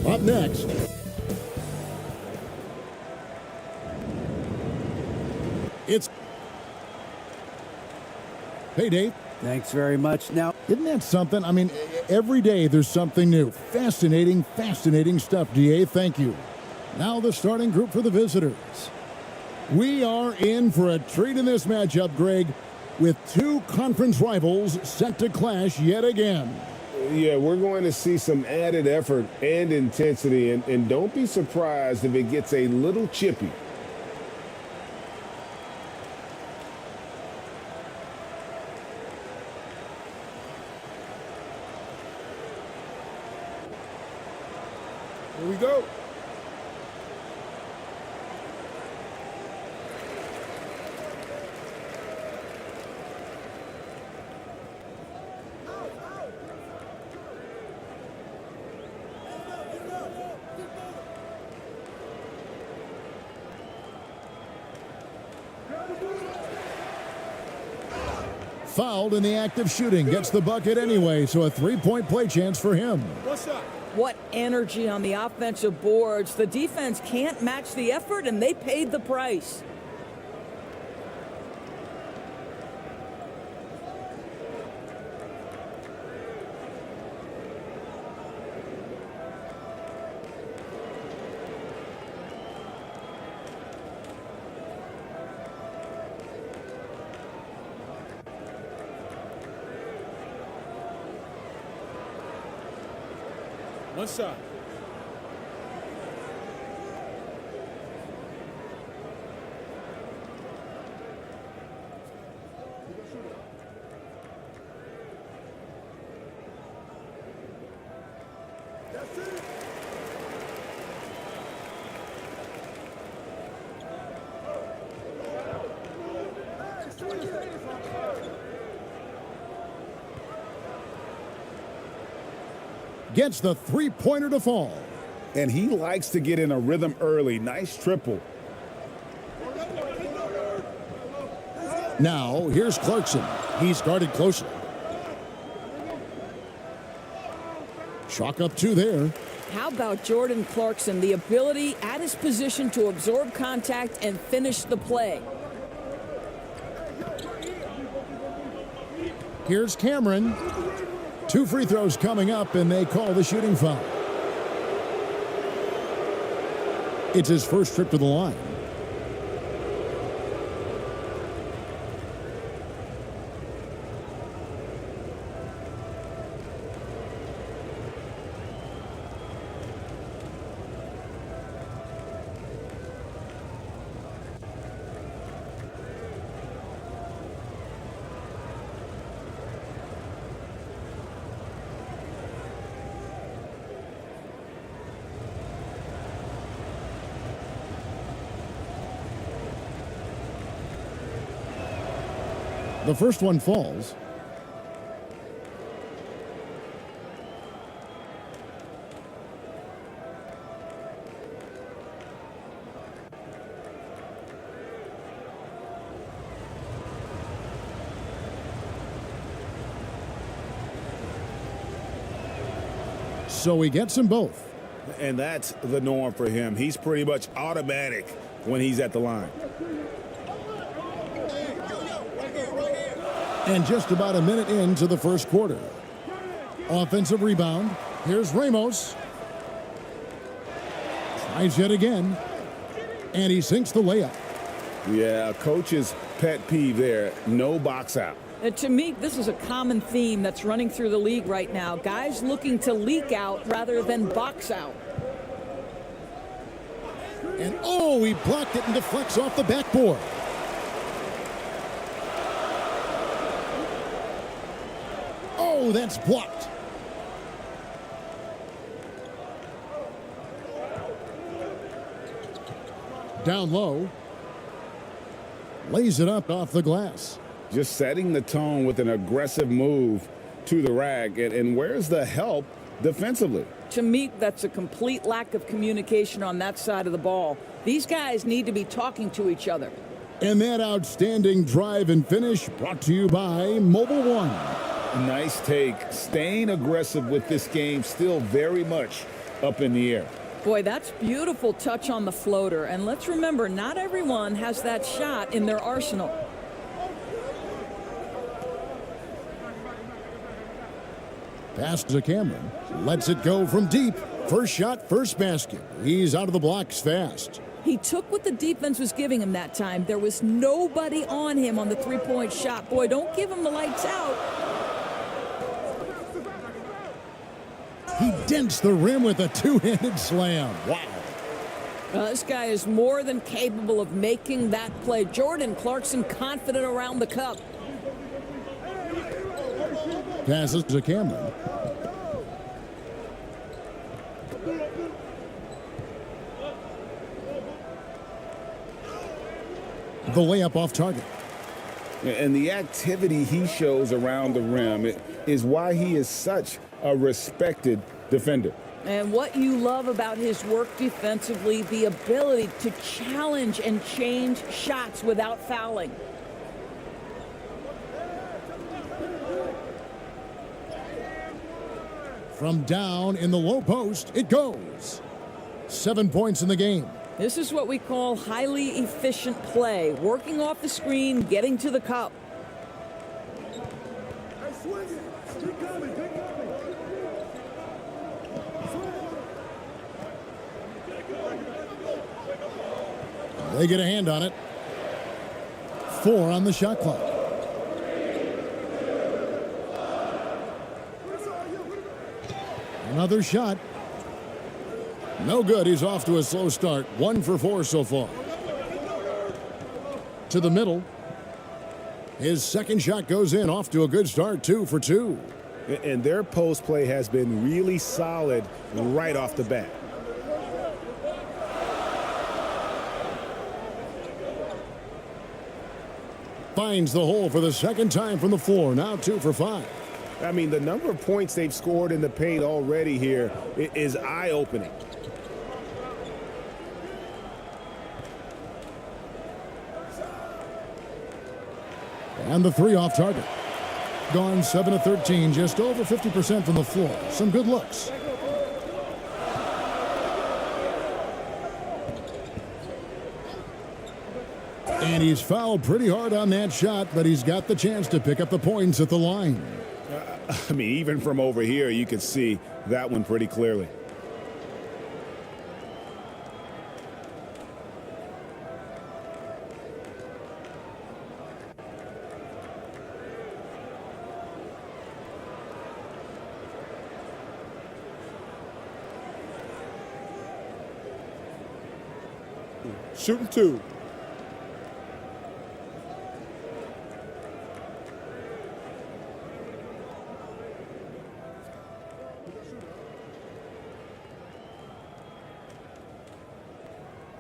Up next, it's Hey, Dave. Thanks very much. Now, Isn't that something? I mean, every day there's something new. Fascinating, fascinating stuff, DA. Thank you. Now the starting group for the visitors. We are in for a treat in this matchup, Greg, with two conference rivals set to clash yet again. Yeah, we're going to see some added effort and intensity, and don't be surprised if it gets a little chippy. Here we go. Fouled in the act of shooting. Gets the bucket anyway, so a three-point play chance for him. What's up? What energy on the offensive boards. The defense can't match the effort, and they paid the price. What's up? Gets the three-pointer to fall. And he likes to get in a rhythm early. Nice triple. Now, here's Clarkson. He's guarded closely. Chalk up two there. How about Jordan Clarkson? The ability at his position to absorb contact and finish the play. Here's Cameron. Two free throws coming up, and they call the shooting foul. It's his first trip to the line. The first one falls. So he gets them both. And that's the norm for him. He's pretty much automatic when he's at the line. And just about a minute into the first quarter. Offensive rebound. Here's Ramos. Tries yet again. And he sinks the layup. Yeah, coach's pet peeve there. No box out. To me, this is a common theme that's running through the league right now. Guys looking to leak out rather than box out. And oh, he blocked it and deflects off the backboard. Oh, that's blocked. Down low. Lays it up off the glass. Just setting the tone with an aggressive move to the rack. And where's the help defensively? To me, that's a complete lack of communication on that side of the ball. These guys need to be talking to each other. And that outstanding drive and finish brought to you by Mobile One. Nice take. Staying aggressive with this game, still very much up in the air. Boy, that's beautiful touch on the floater. And let's remember, not everyone has that shot in their arsenal. Pass to Cameron. Lets it go from deep. First shot, first basket. He's out of the blocks fast. He took what the defense was giving him that time. There was nobody on him on the three-point shot. Boy, don't give him the lights out. He dents the rim with a two-handed slam. Wow. This guy is more than capable of making that play. Jordan Clarkson confident around the cup. Passes to Cameron. The layup off target. And the activity he shows around the rim is why he is such a respected defender. And what you love about his work defensively, the ability to challenge and change shots without fouling. From down in the low post, it goes. 7 points in the game. This is what we call highly efficient play. Working off the screen, getting to the cup. They get a hand on it. 4 on the shot clock. Another shot. No good. He's off to a slow start. 1 for 4 so far. To the middle. His second shot goes in. Off to a good start. 2 for 2. And their post play has been really solid right off the bat. Finds the hole for the second time from the floor. Now 2 for 5. I mean, the number of points they've scored in the paint already here is eye-opening. And the 3 off target. Gone 7 of 13, just over 50% from the floor. Some good looks. And he's fouled pretty hard on that shot, but he's got the chance to pick up the points at the line. I mean, even from over here, you could see that one pretty clearly. Shooting 2.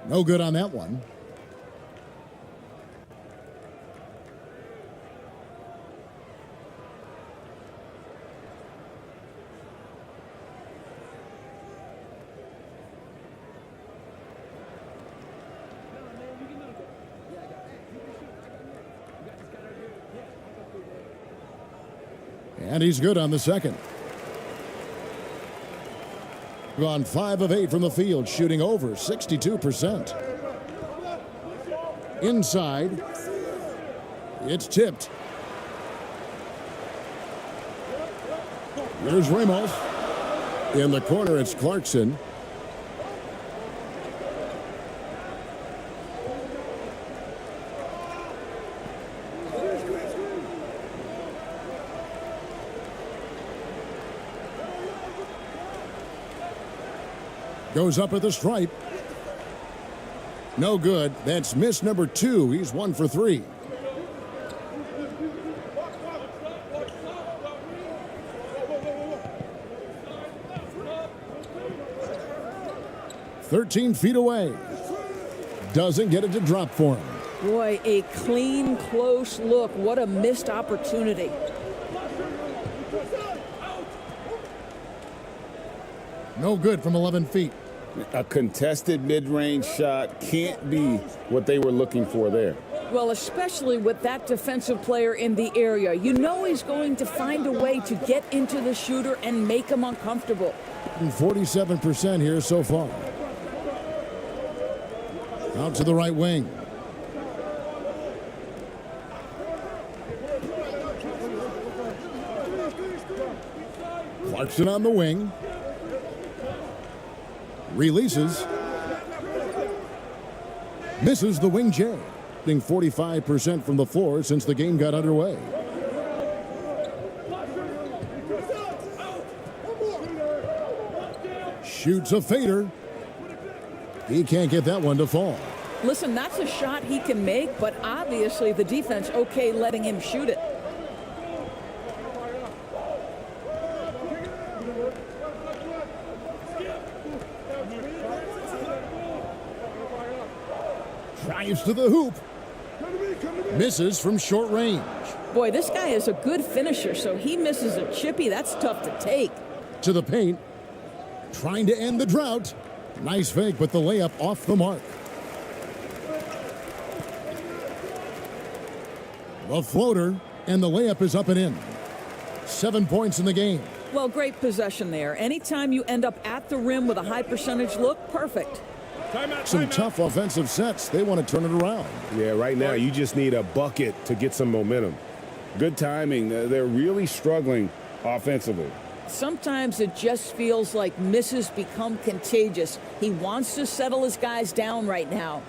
No good on that one. And he's good on the second. Gone 5 of 8 from the field, shooting over 62%. Inside. It's tipped. There's Ramos. In the corner, it's Clarkson. Goes up at the stripe. No good. That's miss number 2. He's 1 for 3. "13 feet away." Doesn't get it to drop for him. Boy, a clean, close look. What a missed opportunity. No good from 11 feet. A contested mid-range shot can't be what they were looking for there. Well, especially with that defensive player in the area. You know he's going to find a way to get into the shooter and make him uncomfortable. 47% here so far. Out to the right wing. Clarkson on the wing. Releases. Misses the wing J. Hitting 45% from the floor since the game got underway. Shoots a fader. He can't get that one to fall. Listen, that's a shot he can make, but obviously the defense okay letting him shoot it. Drives to the hoop. Misses from short range. Boy, this guy is a good finisher, so he misses a chippy. That's tough to take. To the paint. Trying to end the drought. Nice fake, but the layup off the mark. The floater, and the layup is up and in. 7 points in the game. Well, great possession there. Anytime you end up at the rim with a high percentage look, perfect. Some tough offensive sets. They want to turn it around. Yeah, right now you just need a bucket to get some momentum. Good timing. They're really struggling offensively. Sometimes it just feels like misses become contagious. He wants to settle his guys down right now.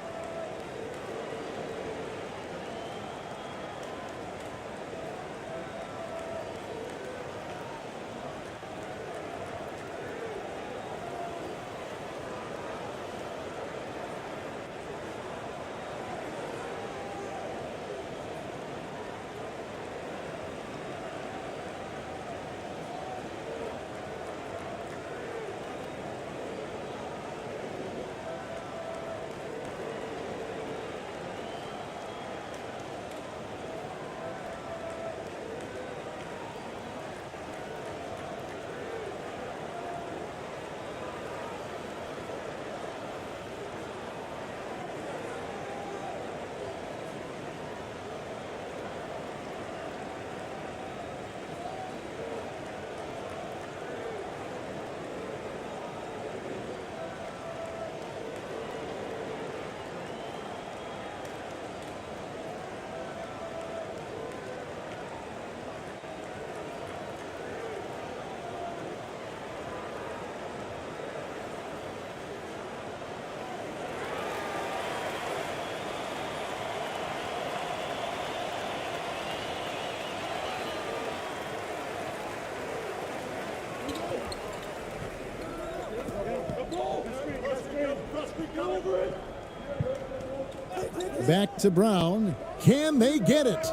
Back to Brown. Can they get it?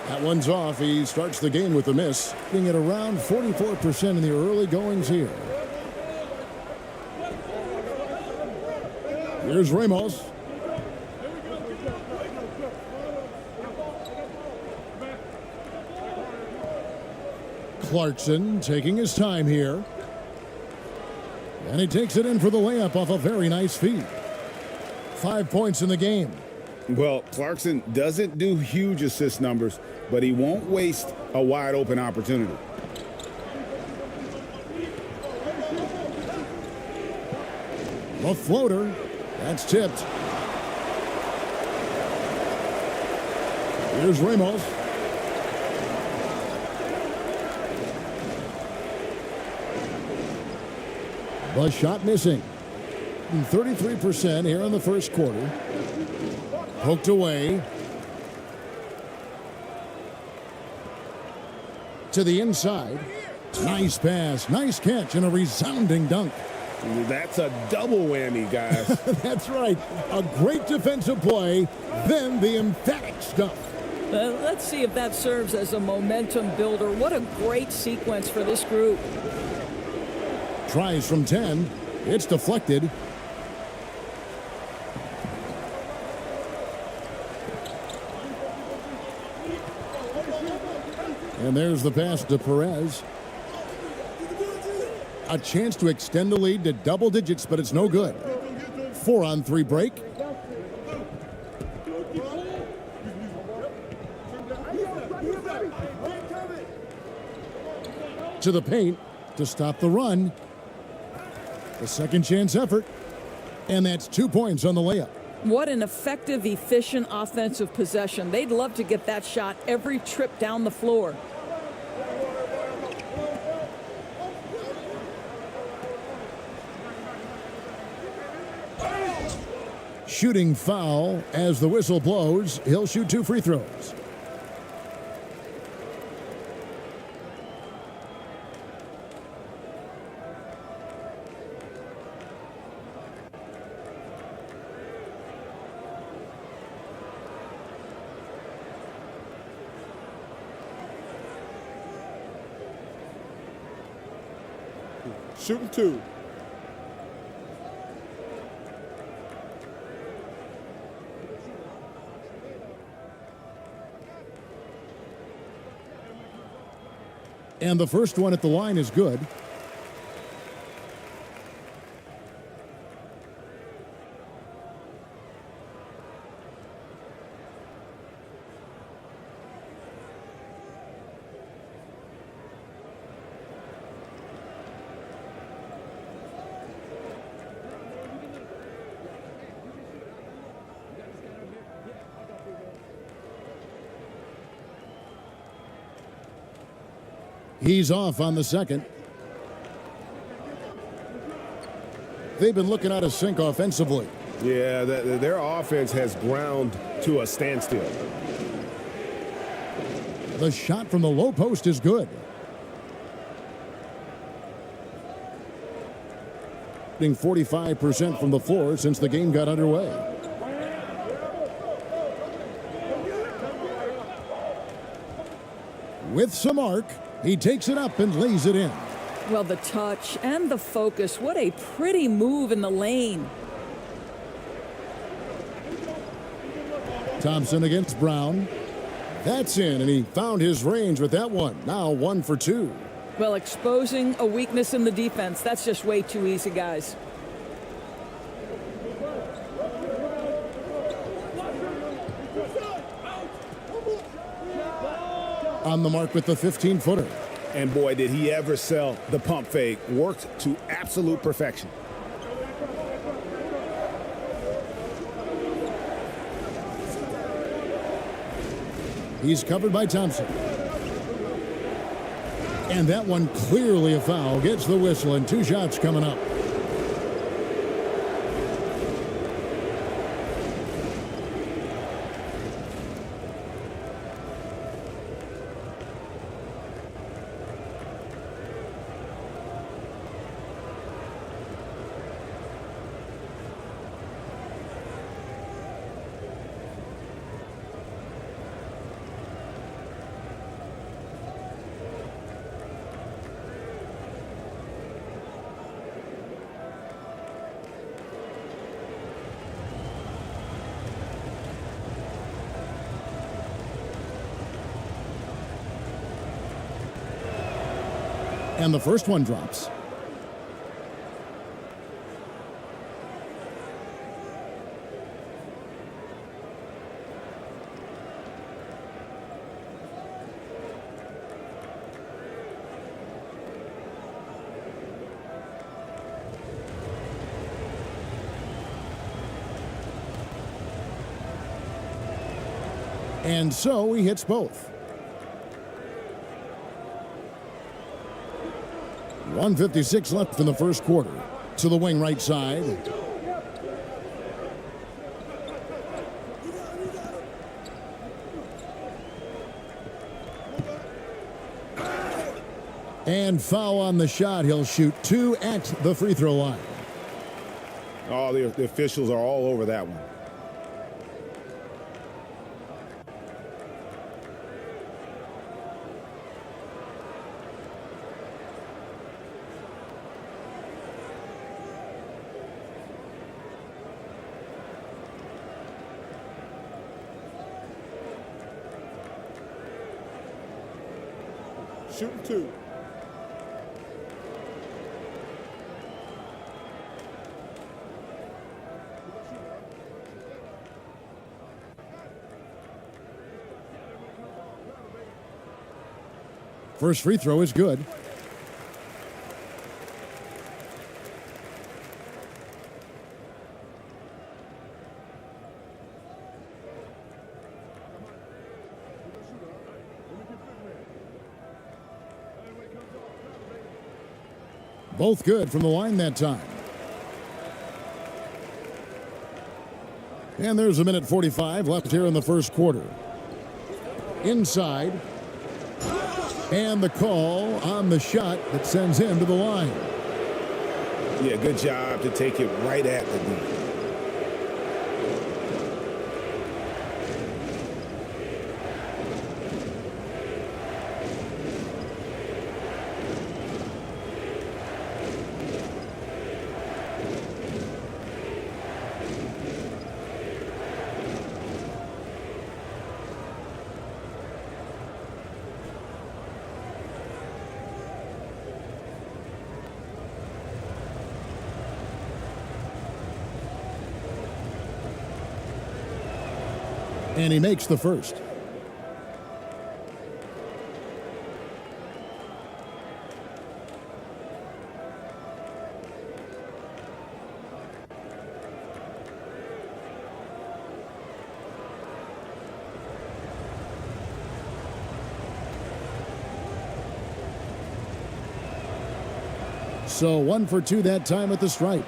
That one's off. He starts the game with a miss, being at around 44% in the early goings here. Here's Ramos. Clarkson taking his time here. And he takes it in for the layup off a very nice feed. 5 points in the game. Well, Clarkson doesn't do huge assist numbers, but he won't waste a wide open opportunity. The floater. That's tipped. Here's Ramos. The shot missing. 33% here in the first quarter. Poked away. To the inside. Nice pass, nice catch, and a resounding dunk. That's a double whammy, guys. That's right. A great defensive play, then the emphatic stuff. Let's see if that serves as a momentum builder. What a great sequence for this group. Tries from 10. It's deflected. And there's the pass to Perez. A chance to extend the lead to double digits, but it's no good. 4-on-3 break. to the paint to stop the run. The second chance effort. And that's 2 points on the layup. What an effective, efficient offensive possession. They'd love to get that shot every trip down the floor. Shooting foul as the whistle blows. He'll shoot 2 free throws. Shooting 2. And the first one at the line is good. He's off on the second. They've been looking out of sync offensively. Yeah, their offense has ground to a standstill. The shot from the low post is good. 45% from the floor since the game got underway. With some arc, he takes it up and lays it in. Well, the touch and the focus. What a pretty move in the lane. Thompson against Brown. That's in, and he found his range with that one. Now 1 for 2. Well, exposing a weakness in the defense. That's just way too easy, guys. On the mark with the 15-footer. And boy, did he ever sell the pump fake. Worked to absolute perfection. He's covered by Thompson. And that one clearly a foul. Gets the whistle, and 2 shots coming up. And the first one drops. And so he hits both. 1:56 left in the first quarter. To the wing right side. And foul on the shot. He'll shoot 2 at the free throw line. Oh, the officials are all over that one. Shooting 2. First free throw is good. Both good from the line that time. And there's a minute 45 left here in the first quarter. Inside. And the call on the shot that sends him to the line. Yeah, good job to take it right at the knee. And he makes the first. So 1 for 2 that time at the stripe.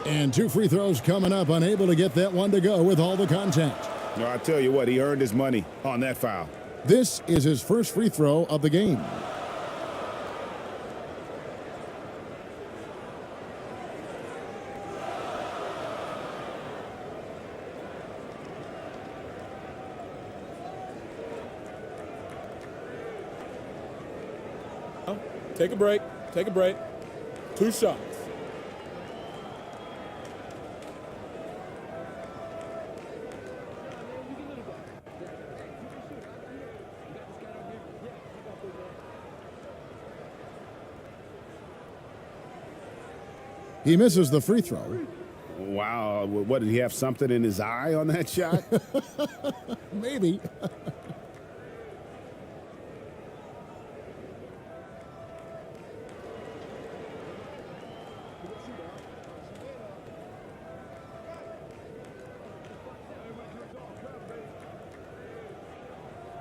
And 2 free throws coming up, unable to get that one to go with all the contact. No, I tell you what, he earned his money on that foul. This is his first free throw of the game. Take a break. Take a break. 2 shots. He misses the free throw. Wow, what, did he have something in his eye on that shot? Maybe.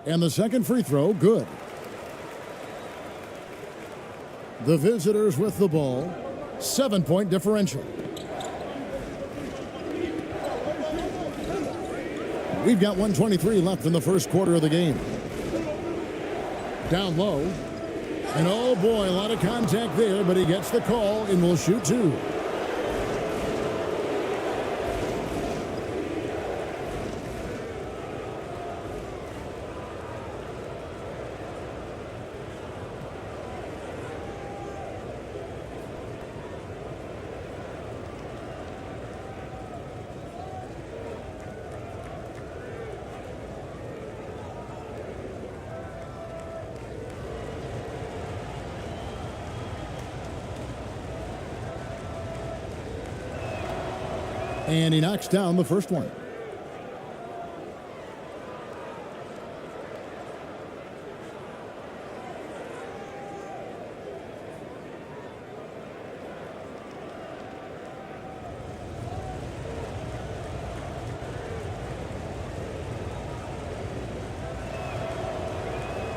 And the second free throw, good. The visitors with the ball. 7-point differential. We've got 1:23 left in the first quarter of the game. Down low. And oh boy, a lot of contact there, but he gets the call and will shoot 2. And he knocks down the first one.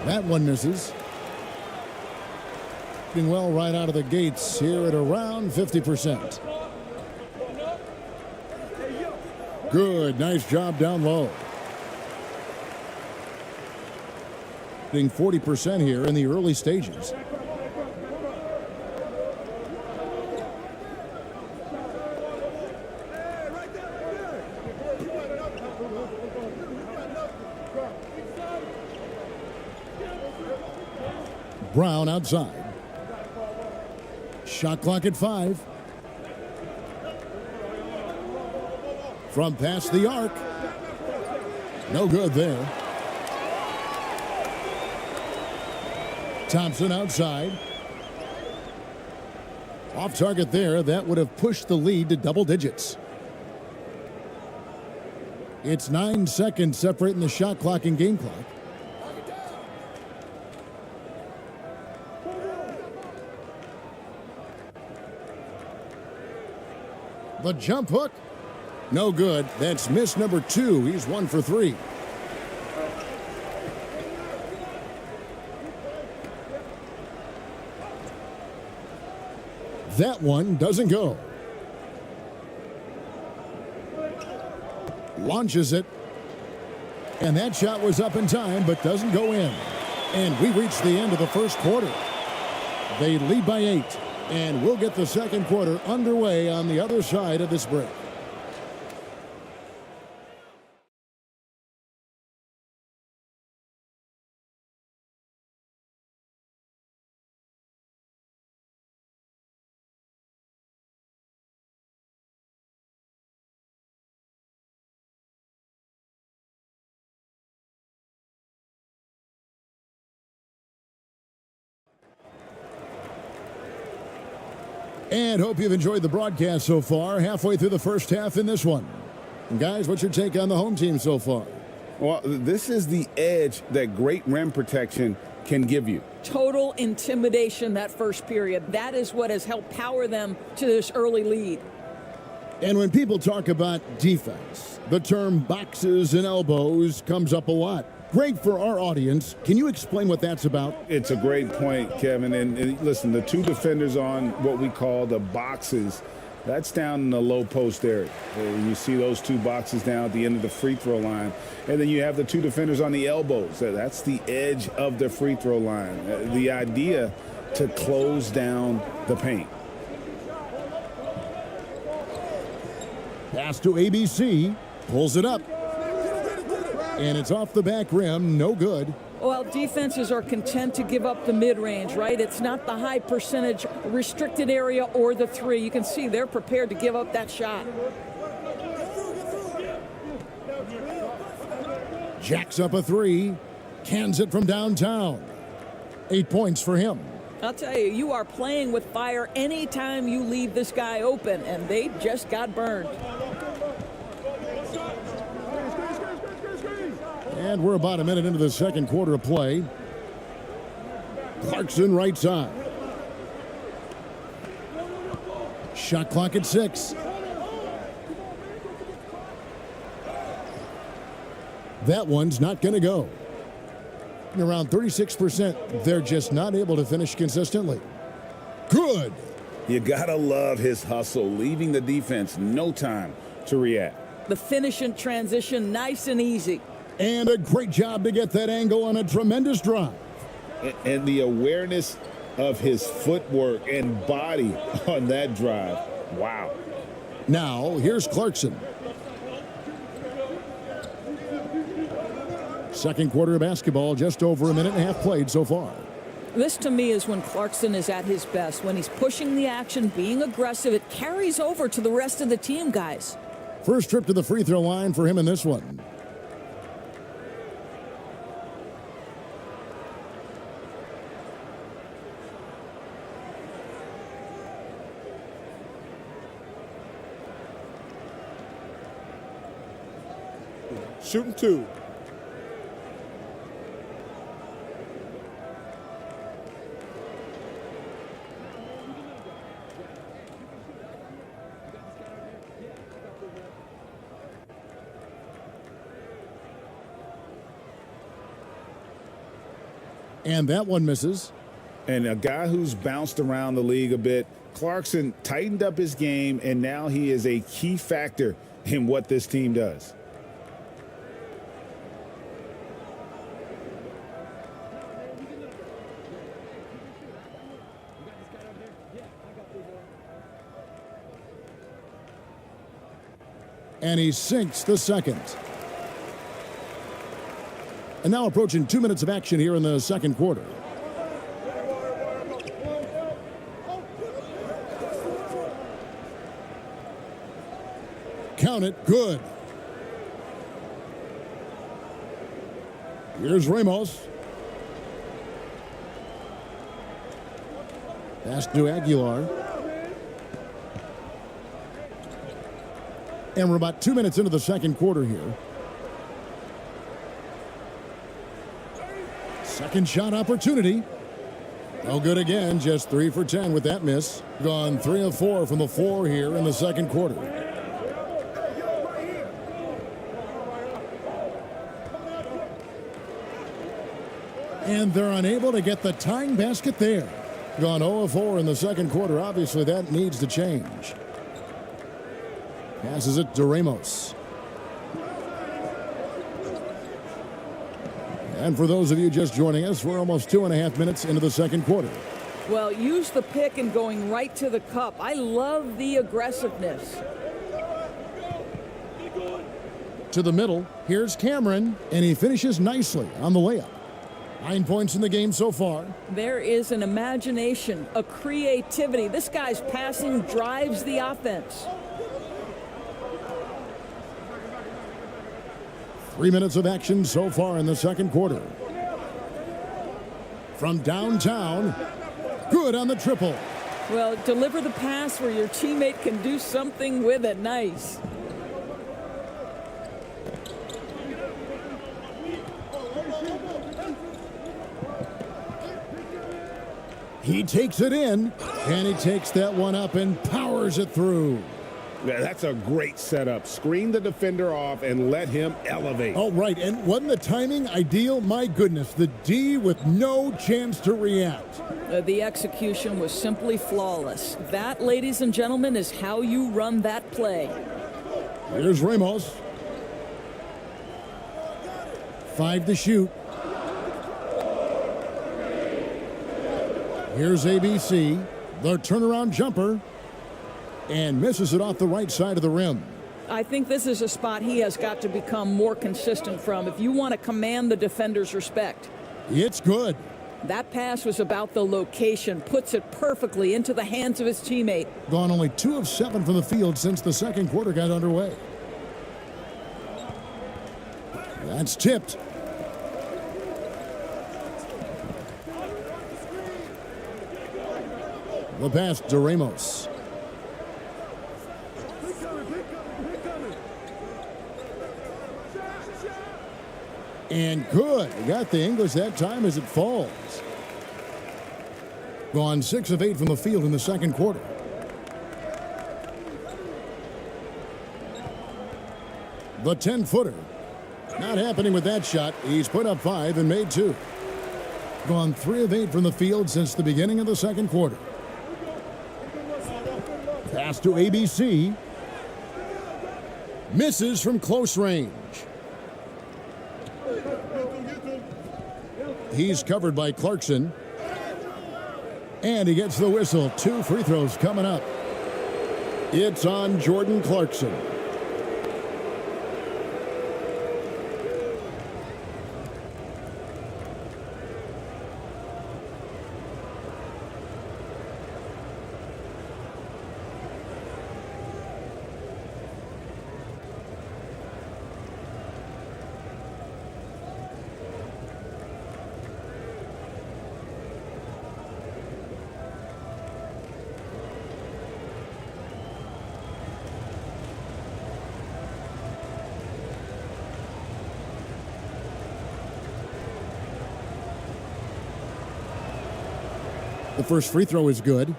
That one misses. Doing well right out of the gates here at around 50%. Good, nice job down low. Getting 40% here in the early stages. Brown outside. Shot clock at 5. From past the arc. No good there. Thompson outside. Off target there. That would have pushed the lead to double digits. It's 9 seconds separating the shot clock and game clock. The jump hook. No good. That's miss number 2. He's 1 for 3. That one doesn't go. Launches it. And that shot was up in time, but doesn't go in. And we reached the end of the first quarter. They lead by 8. And we'll get the second quarter underway on the other side of this break. And hope you've enjoyed the broadcast so far. Halfway through the first half in this one. And guys, what's your take on the home team so far? Well, this is the edge that great rim protection can give you. Total intimidation that first period. That is what has helped power them to this early lead. And when people talk about defense, the term boxes and elbows comes up a lot. Great for our audience. Can you explain what that's about? It's a great point, Kevin. And listen, the two defenders on what we call the boxes, that's down in the low post area. You see those two boxes down at the end of the free throw line. And then you have the two defenders on the elbows. That's the edge of the free throw line. The idea to close down the paint. Pass to ABC. Pulls it up. And it's off the back rim. No good. Well, defenses are content to give up the mid-range, right? It's not the high percentage restricted area or the three. You can see they're prepared to give up that shot. Jacks up a three. Cans it from downtown. 8 points for him. I'll tell you, you are playing with fire anytime you leave this guy open, and they just got burned. And we're about a minute into the second quarter of play. Clarkson right side. Shot clock at 6. That one's not going to go. Around 36%, they're just not able to finish consistently. Good. You gotta love his hustle, leaving the defense no time to react. The finish in transition, nice and easy. And a great job to get that angle on a tremendous drive. And the awareness of his footwork and body on that drive. Wow. Now, here's Clarkson. Second quarter of basketball, just over a minute and a half played so far. This, to me, is when Clarkson is at his best. When he's pushing the action, being aggressive, it carries over to the rest of the team, guys. First trip to the free throw line for him in this one. Shooting 2. And that one misses. And a guy who's bounced around the league a bit, Clarkson tightened up his game, and now he is a key factor in what this team does. And he sinks the second. And now approaching 2 minutes of action here in the second quarter. Count it, good. Here's Ramos. Pass to Aguilar. And we're about 2 minutes into the second quarter here. Second shot opportunity. No good again, just 3 for 10 with that miss. Gone 3 of 4 from the floor here in the second quarter. And they're unable to get the tying basket there. Gone 0 of 4 in the second quarter. Obviously, that needs to change. Passes it to Ramos. And for those of you just joining us, we're almost 2.5 minutes into the second quarter. Well, use the pick and going right to the cup. I love the aggressiveness. To the middle, here's Cameron, and he finishes nicely on the layup. 9 points in the game so far. There is an imagination, a creativity. This guy's passing drives the offense. 3 minutes of action so far in the second quarter. From downtown, good on the triple. Well, deliver the pass where your teammate can do something with it. Nice. He takes it in, and he takes that one up and powers it through. Yeah, that's a great setup. Screen the defender off and let him elevate. Oh, right, and wasn't the timing ideal? My goodness, the D with no chance to react. The execution was simply flawless. That, ladies and gentlemen, is how you run that play. Here's Ramos. 5 to shoot. Here's ABC, the turnaround jumper, and misses it off the right side of the rim. I think this is a spot he has got to become more consistent from if you want to command the defender's respect. It's good. That pass was about the location, puts it perfectly into the hands of his teammate. Gone only 2 of 7 from the field since the second quarter got underway. That's tipped. The pass to Ramos. And good. Got the English that time as it falls. Gone 6 of 8 from the field in the second quarter. The 10-footer. Not happening with that shot. He's put up 5 and made 2. Gone 3 of 8 from the field since the beginning of the second quarter. Pass to ABC. Misses from close range. He's covered by Clarkson. And he gets the whistle. 2 free throws coming up. It's on Jordan Clarkson. The first free throw is good.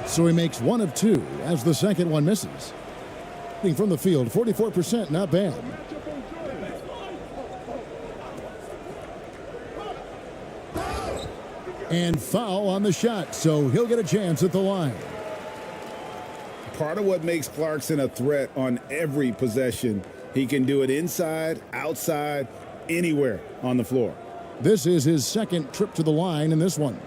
So he makes 1 of 2 as the second one misses. From the field, 44%, not bad. And foul on the shot, so he'll get a chance at the line. Part of what makes Clarkson a threat on every possession, he can do it inside, outside, anywhere on the floor. This is his second trip to the line in this one.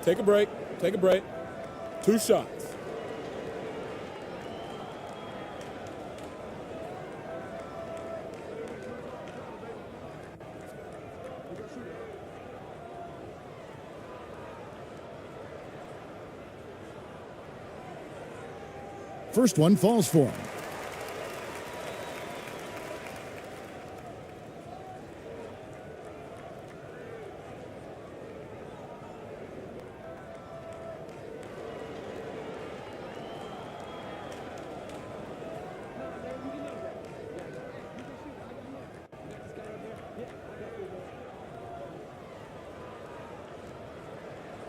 Take a break. Take a break. 2 shots. First one falls for him.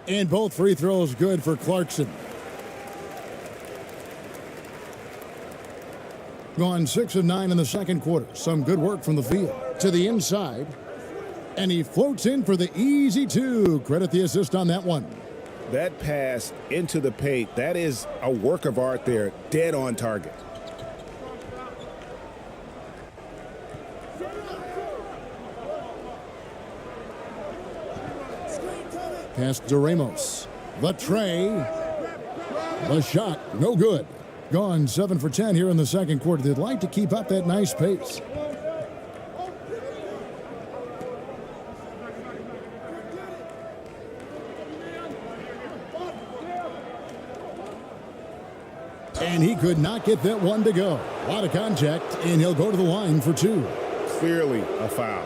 And both free throws good for Clarkson. Gone 6 of 9 in the second quarter. Some good work from the field. To the inside. And he floats in for the easy two. Credit the assist on that one. That pass into the paint, that is a work of art there. Dead on target. Pass to Ramos. The tray. The shot. No good. Gone 7 for 10 here in the second quarter. They'd like to keep up that nice pace. And he could not get that one to go. A lot of contact, and he'll go to the line for two. Clearly a foul.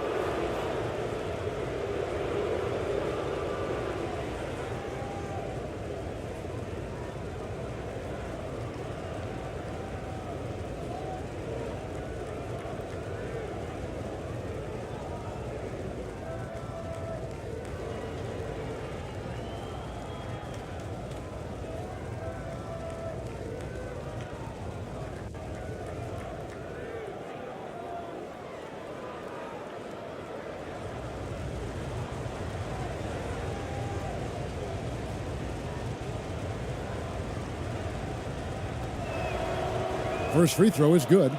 First free throw is good.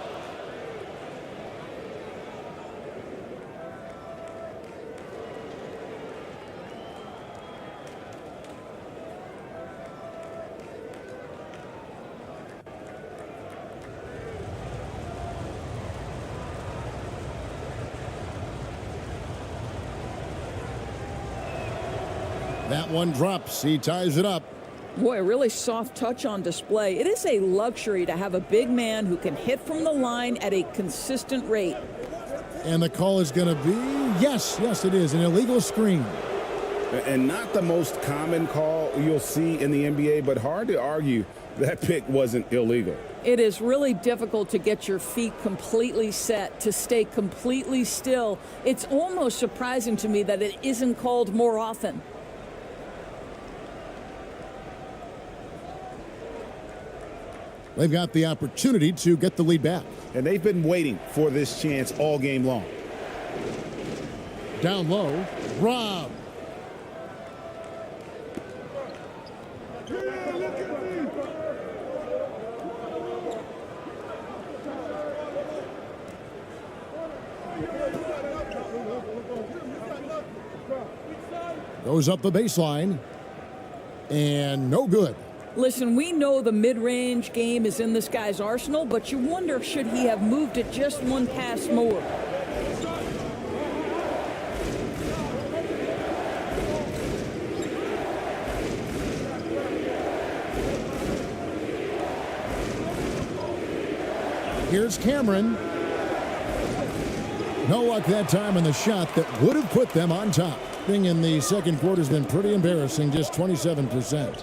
That one drops. He ties it up. Boy, a really soft touch on display. It is a luxury to have a big man who can hit from the line at a consistent rate. And the call is going to be, yes, it is, an illegal screen. And not the most common call you'll see in the NBA, but hard to argue that pick wasn't illegal. It is really difficult to get your feet completely set, to stay completely still. It's almost surprising to me that it isn't called more often. They've got the opportunity to get the lead back. And they've been waiting for this chance all game long. Down low, Rob. Goes up the baseline. And no good. Listen, we know the mid-range game is in this guy's arsenal, but you wonder, should he have moved it just one pass more? Here's Cameron. No luck that time on the shot that would have put them on top. Thing in the second quarter has been pretty embarrassing, just 27%.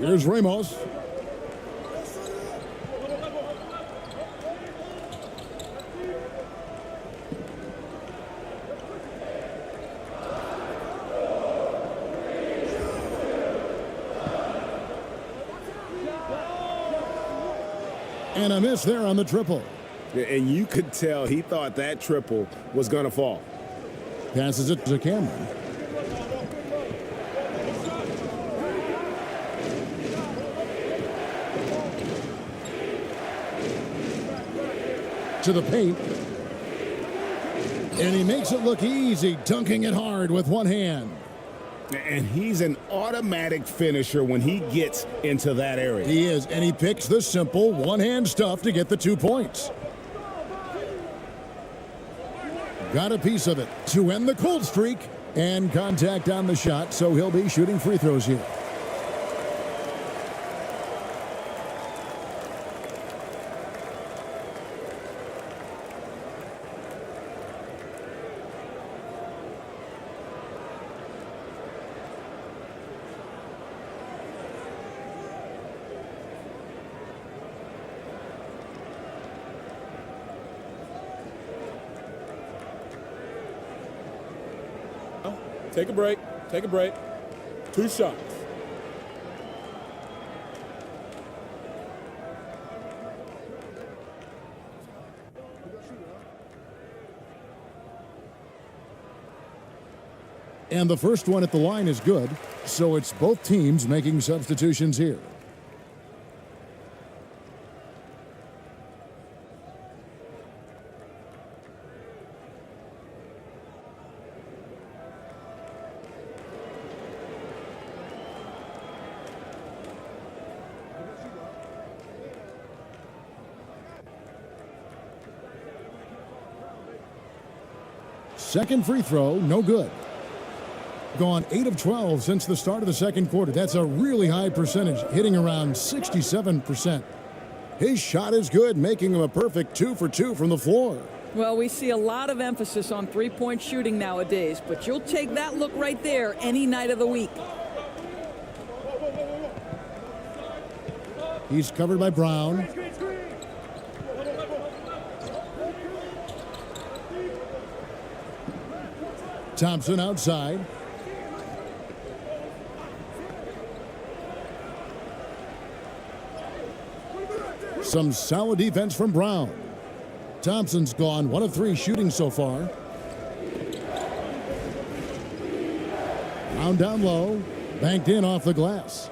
Here's Ramos. And a miss there on the triple. And you could tell he thought that triple was going to fall. Passes it to Cameron. To the paint. And he makes it look easy, dunking it hard with one hand. And he's an automatic finisher when he gets into that area. He is, and he picks the simple one-hand stuff to get the 2 points. Got a piece of it to end the cold streak, and contact on the shot, so he'll be shooting free throws here. Take a break. Take a break. 2 shots. And the first one at the line is good, so it's both teams making substitutions here. Second free throw, no good. Gone 8 of 12 since the start of the second quarter. That's a really high percentage, hitting around 67%. His shot is good, making him a perfect 2 for 2 from the floor. Well, we see a lot of emphasis on three-point shooting nowadays, but you'll take that look right there any night of the week. He's covered by Brown. Thompson outside. Some solid defense from Brown. Thompson's gone 1 of 3 shooting so far. Brown down low, banked in off the glass.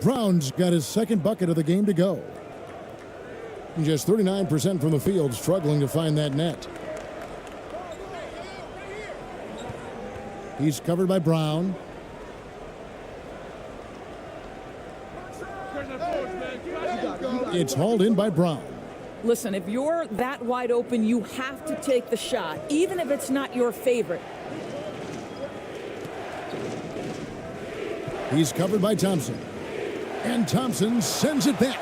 Brown's got his second bucket of the game to go. Just 39% from the field, struggling to find that net. He's covered by Brown. It's hauled in by Brown. Listen, if you're that wide open, you have to take the shot, even if it's not your favorite. He's covered by Thompson. And Thompson sends it back.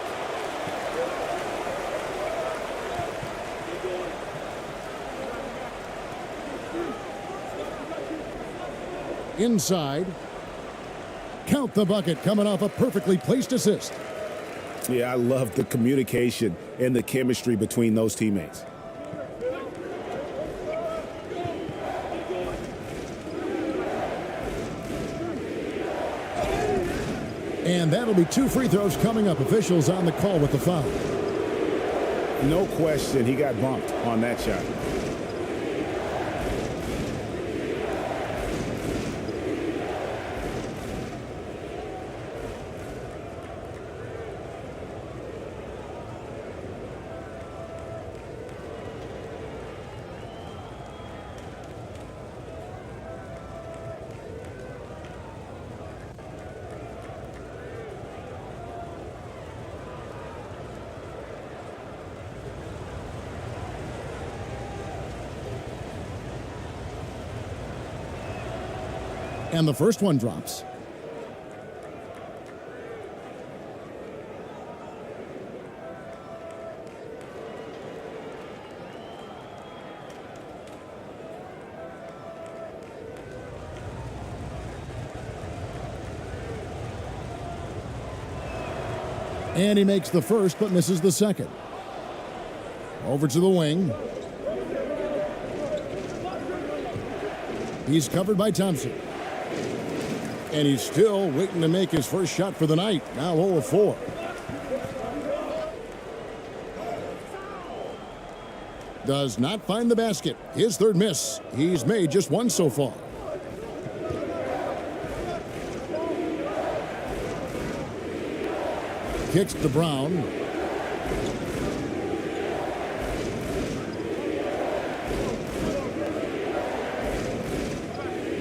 Inside. Count the bucket, coming off a perfectly placed assist. Yeah, I love the communication and the chemistry between those teammates. And that'll be 2 free throws coming up. Officials on the call with the foul. No question, he got bumped on that shot. And the first one drops. And he makes the first but misses the second. Over to the wing. He's covered by Thompson. And he's still waiting to make his first shot for the night. Now 0 of 4. Does not find the basket. His third miss. He's made just 1 so far. Kicks to Brown.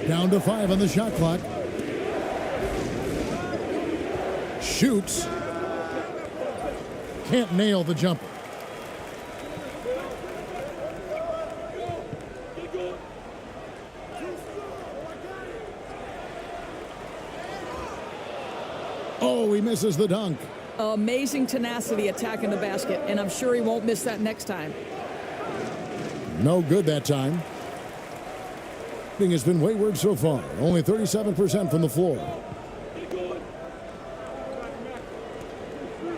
Down to 5 on the shot clock. Shoots. Can't nail the jumper. Oh, he misses the dunk. Amazing tenacity attacking the basket, and I'm sure he won't miss that next time. No good that time. Shooting has been wayward so far. Only 37% from the floor.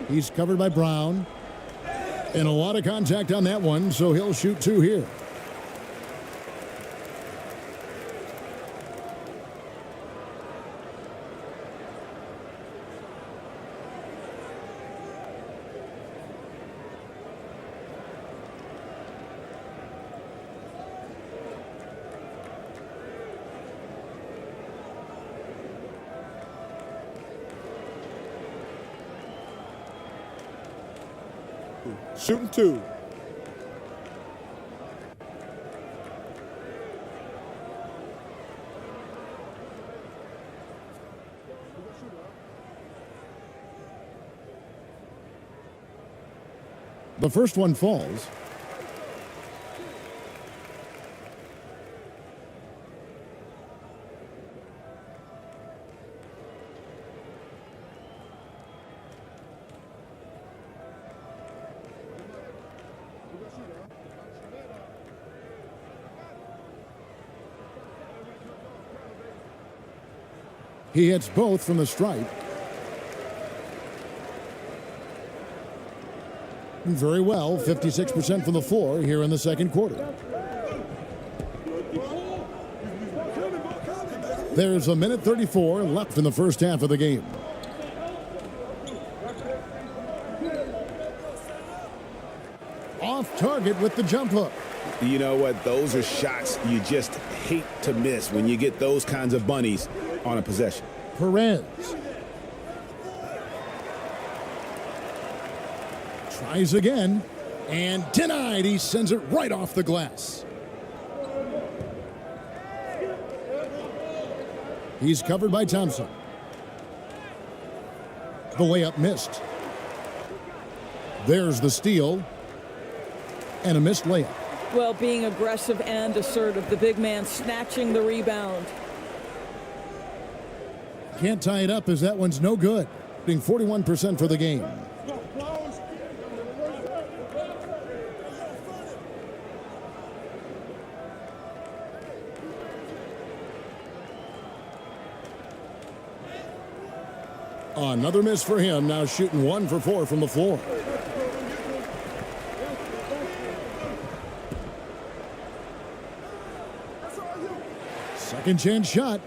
He's covered by Brown. And a lot of contact on that one, so he'll shoot 2 here. Shooting 2. The first one falls. He hits both from the stripe. Very well, 56% from the floor here in the second quarter. There's 1:34 left in the first half of the game. Off target with the jump hook. You know what? Those are shots you just hate to miss when you get those kinds of bunnies on a possession. Perez tries again and denied. He sends it right off the glass. He's covered by Thompson. The layup missed. There's the steal and a missed layup. Well, being aggressive and assertive, the big man snatching the rebound. Can't tie it up as that one's no good. Being 41% for the game. Another miss for him, now shooting 1 for 4 from the floor. Second chance shot.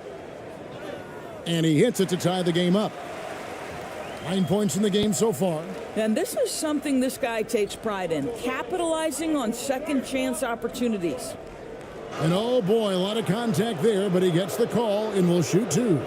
And he hits it to tie the game up. 9 points in the game so far. And this is something this guy takes pride in, capitalizing on second chance opportunities. And oh boy, a lot of contact there, but he gets the call and will shoot 2.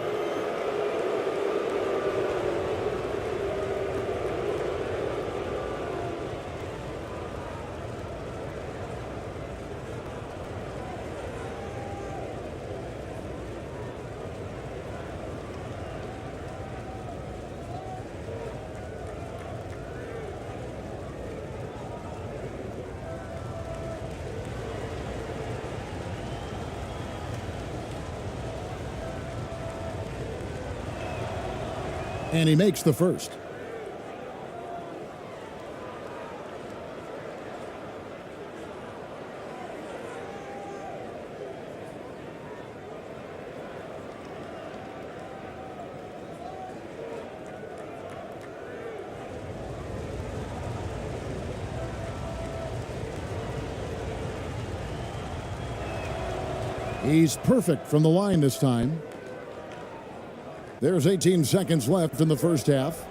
And he makes the first. He's perfect from the line this time. There's 18 seconds left in the first half.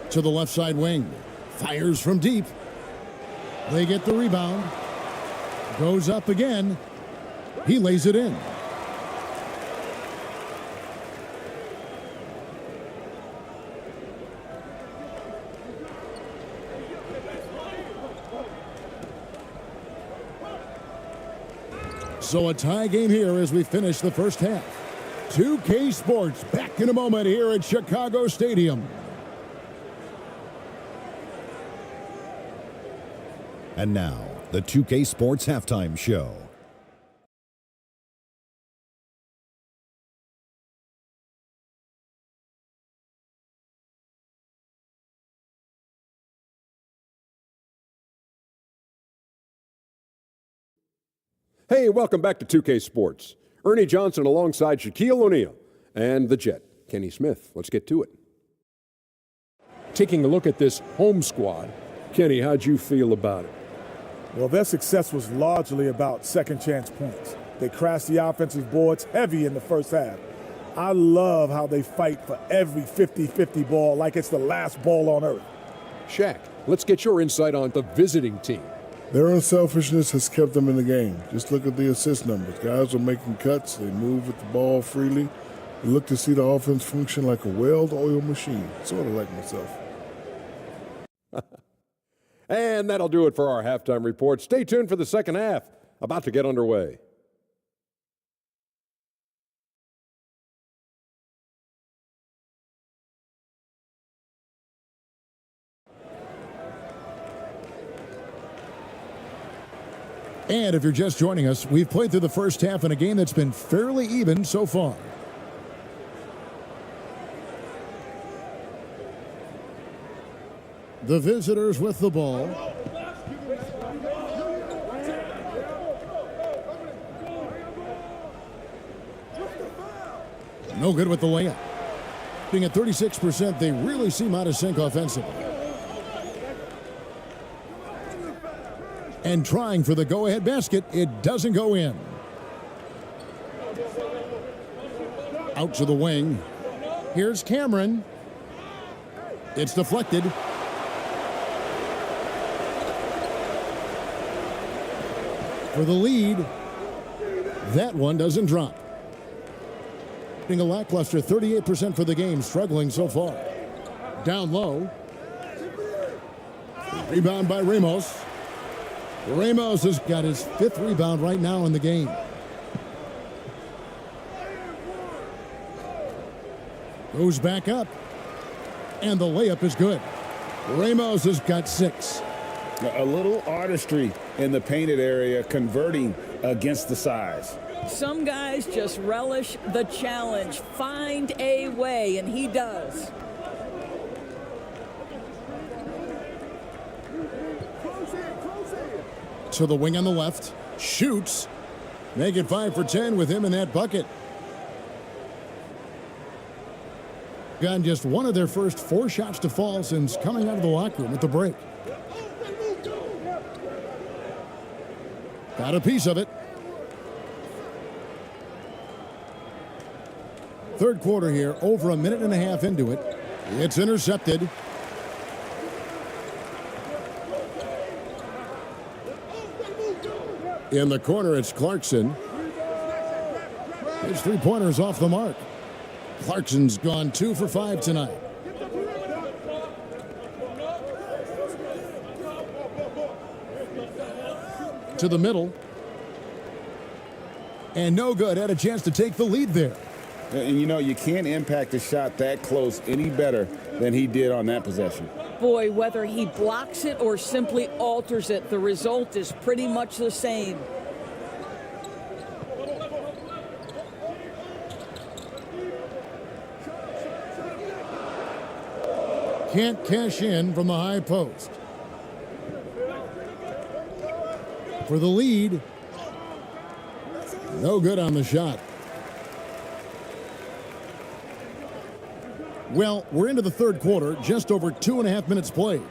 To the left side wing. Fires from deep. They get the rebound. Goes up again. He lays it in. So a tie game here as we finish the first half. 2K Sports back in a moment here at Chicago Stadium. And now, the 2K Sports Halftime Show. Hey, welcome back to 2K Sports. Ernie Johnson alongside Shaquille O'Neal and the Jet, Kenny Smith. Let's get to it. Taking a look at this home squad, Kenny, how'd you feel about it? Well, their success was largely about second chance points. They crashed the offensive boards heavy in the first half. I love how they fight for every 50-50 ball like it's the last ball on earth. Shaq, let's get your insight on the visiting team. Their unselfishness has kept them in the game. Just look at the assist numbers. Guys are making cuts. They move with the ball freely. They look to see the offense function like a well-oiled machine, sort of like myself. And that'll do it for our halftime report. Stay tuned for the second half, about to get underway. And if you're just joining us, we've played through the first half in a game that's been fairly even so far. The visitors with the ball. No good with the layup. Being at 36%, they really seem out of sync offensively. And trying for the go-ahead basket, it doesn't go in. Out to the wing. Here's Cameron. It's deflected. For the lead. That one doesn't drop. Being a lackluster 38% for the game, struggling so far. Down low. Rebound by Ramos. Ramos has got his 5th rebound right now in the game. Goes back up. And the layup is good. Ramos has got 6. A little artistry in the painted area, converting against the size. Some guys just relish the challenge. Find a way, and he does. To the wing on the left. Shoots. Make it 5 for 10 with him in that bucket. Gotten just one of their first 4 shots to fall since coming out of the locker room at the break. Got a piece of it. Third quarter here, over a minute and a half into it. It's intercepted. In the corner, it's Clarkson. His three-pointer's off the mark. Clarkson's gone 2 for 5 tonight. To the middle. And no good. Had a chance to take the lead there. And you know, you can't impact a shot that close any better than he did on that possession. Boy, whether he blocks it or simply alters it, the result is pretty much the same. Can't cash in from the high post. For the lead. No good on the shot. Well, we're into the third quarter, just over 2.5 minutes played.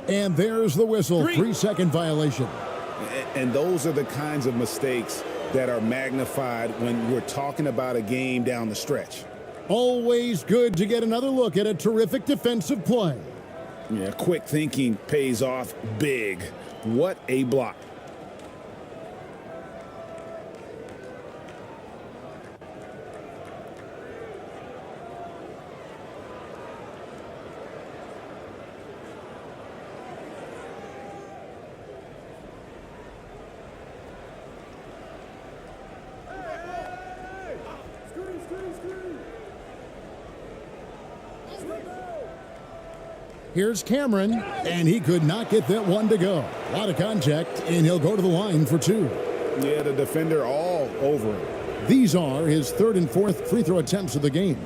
And there's the whistle, 3-second violation. And those are the kinds of mistakes that are magnified when we're talking about a game down the stretch. Always good to get another look at a terrific defensive play. Yeah, quick thinking pays off big. What a block. Here's Cameron, and he could not get that one to go. A lot of contact, and he'll go to the line for 2. Yeah, the defender all over him. These are his 3rd and 4th free throw attempts of the game.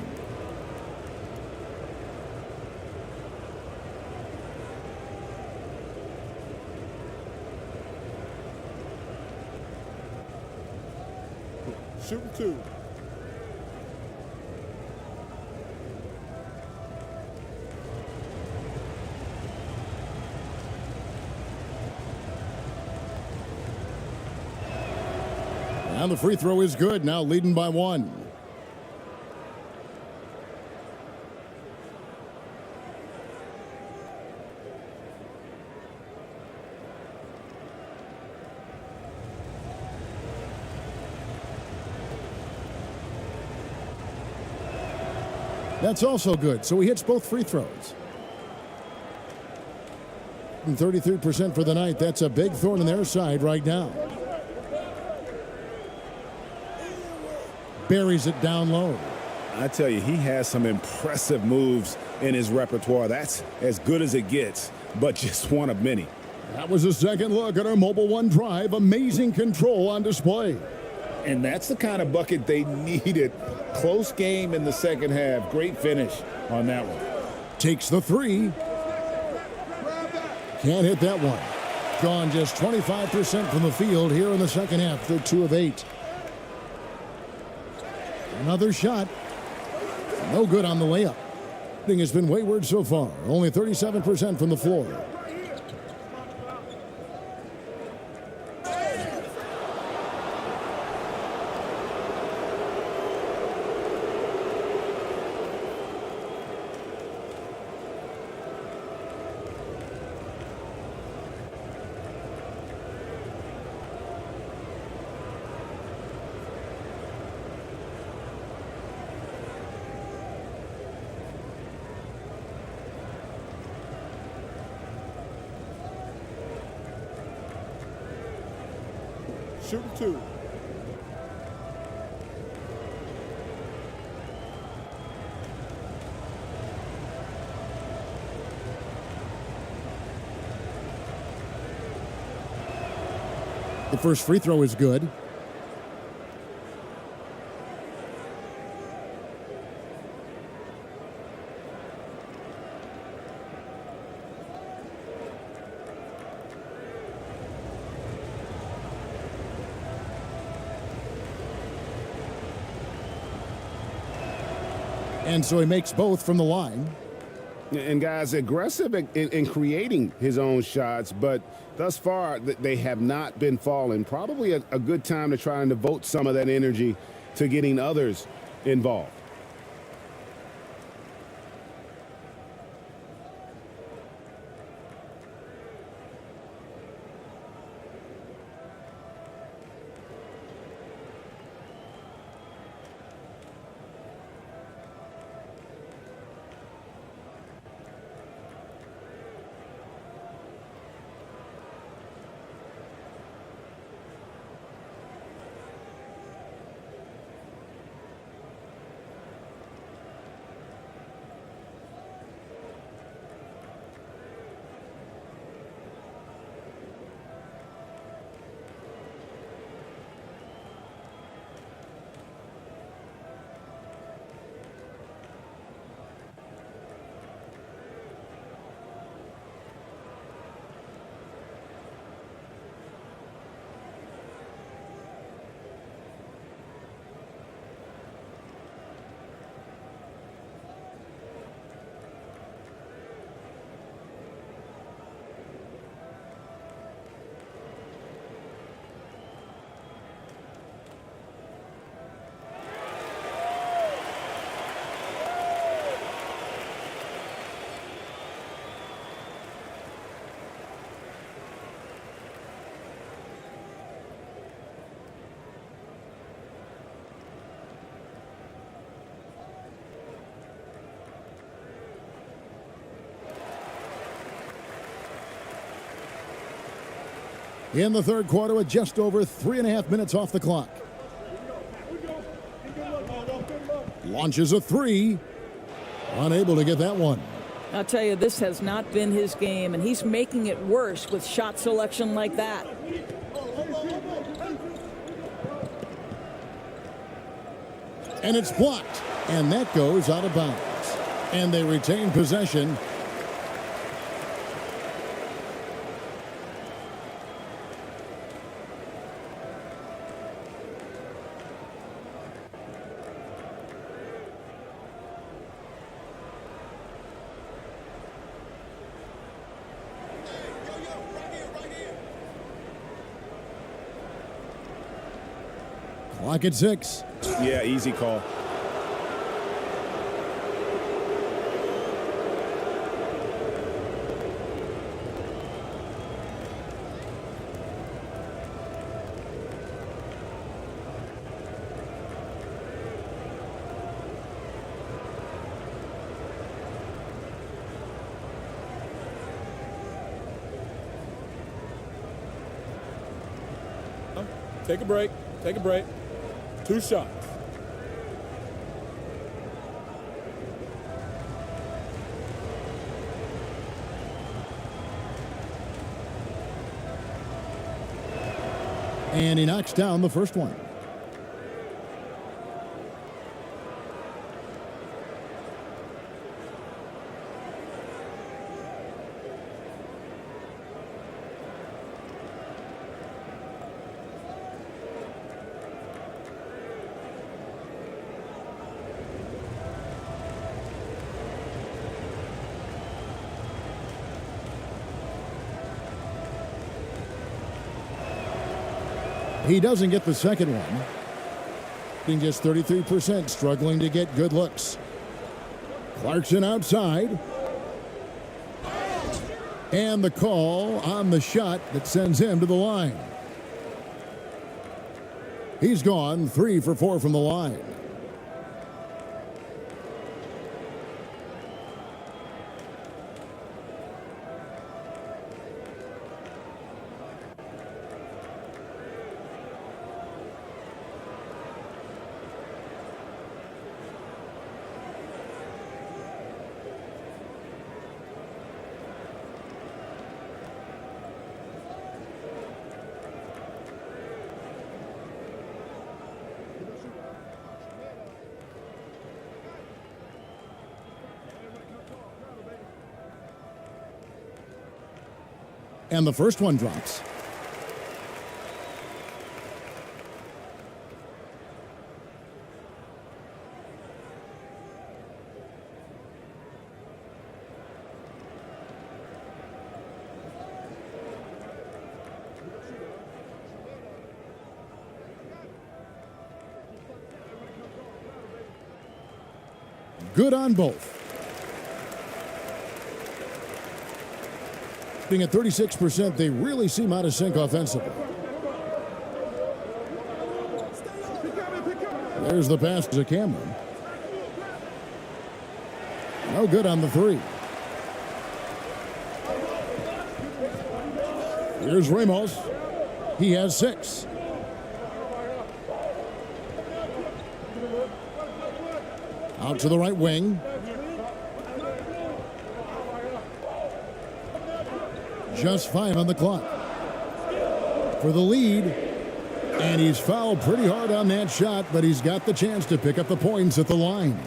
Shooting 2. And the free throw is good, now leading by 1. That's also good, so he hits both free throws. shooting 33% for the night. That's a big thorn in their side right now. Buries it down low. I tell you, he has some impressive moves in his repertoire. That's as good as it gets, but just one of many. That was a second look at our Mobile One drive. Amazing control on display. And that's the kind of bucket they needed. Close game in the second half. Great finish on that one. Takes the three. Can't hit that one. Gone just 25% from the field here in the second half. They're 2 of 8. Another shot. No good on the layup. Thing has been wayward so far. Only 37% from the floor. Shooting 2. The first free throw is good. And so he makes both from the line. And guys, aggressive in creating his own shots, but thus far they have not been falling. Probably a good time to try and devote some of that energy to getting others involved. In the third quarter with just over 3.5 minutes off the clock. Launches a three. Unable to get that one. I'll tell you, this has not been his game, and he's making it worse with shot selection like that. And it's blocked. And that goes out of bounds. And they retain possession. Clock at 6. Yeah, easy call. Take a break. Take a break. 2 shots. And he knocks down the first one. He doesn't get the second one. He gets 33%, struggling to get good looks. Clarkson outside. And the call on the shot that sends him to the line. He's gone 3 for 4 from the line. And the first one drops. Good on both. Being at 36%, they really seem out of sync offensively. There's the pass to Cameron. No good on the 3. Here's Ramos. He has 6. Out to the right wing. Just 5 on the clock for the lead, and he's fouled pretty hard on that shot, but he's got the chance to pick up the points at the line.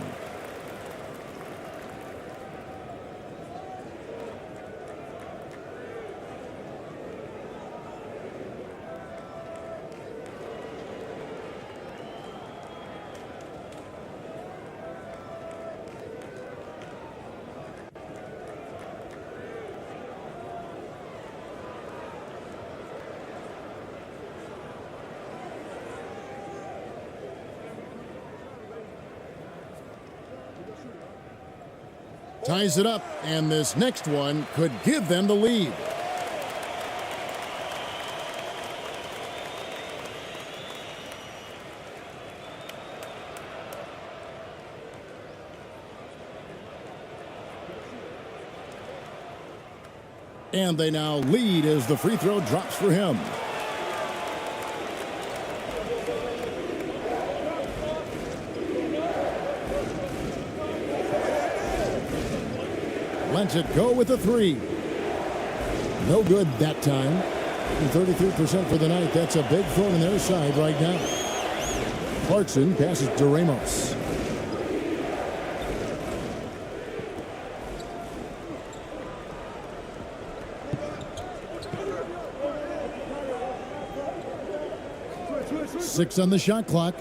Ties it up, and this next one could give them the lead. And they now lead as the free throw drops for him. Lets it go with a 3. No good that time. And 33% for the night. That's a big throw on their side right now. Clarkson passes to Ramos. Six on the shot clock.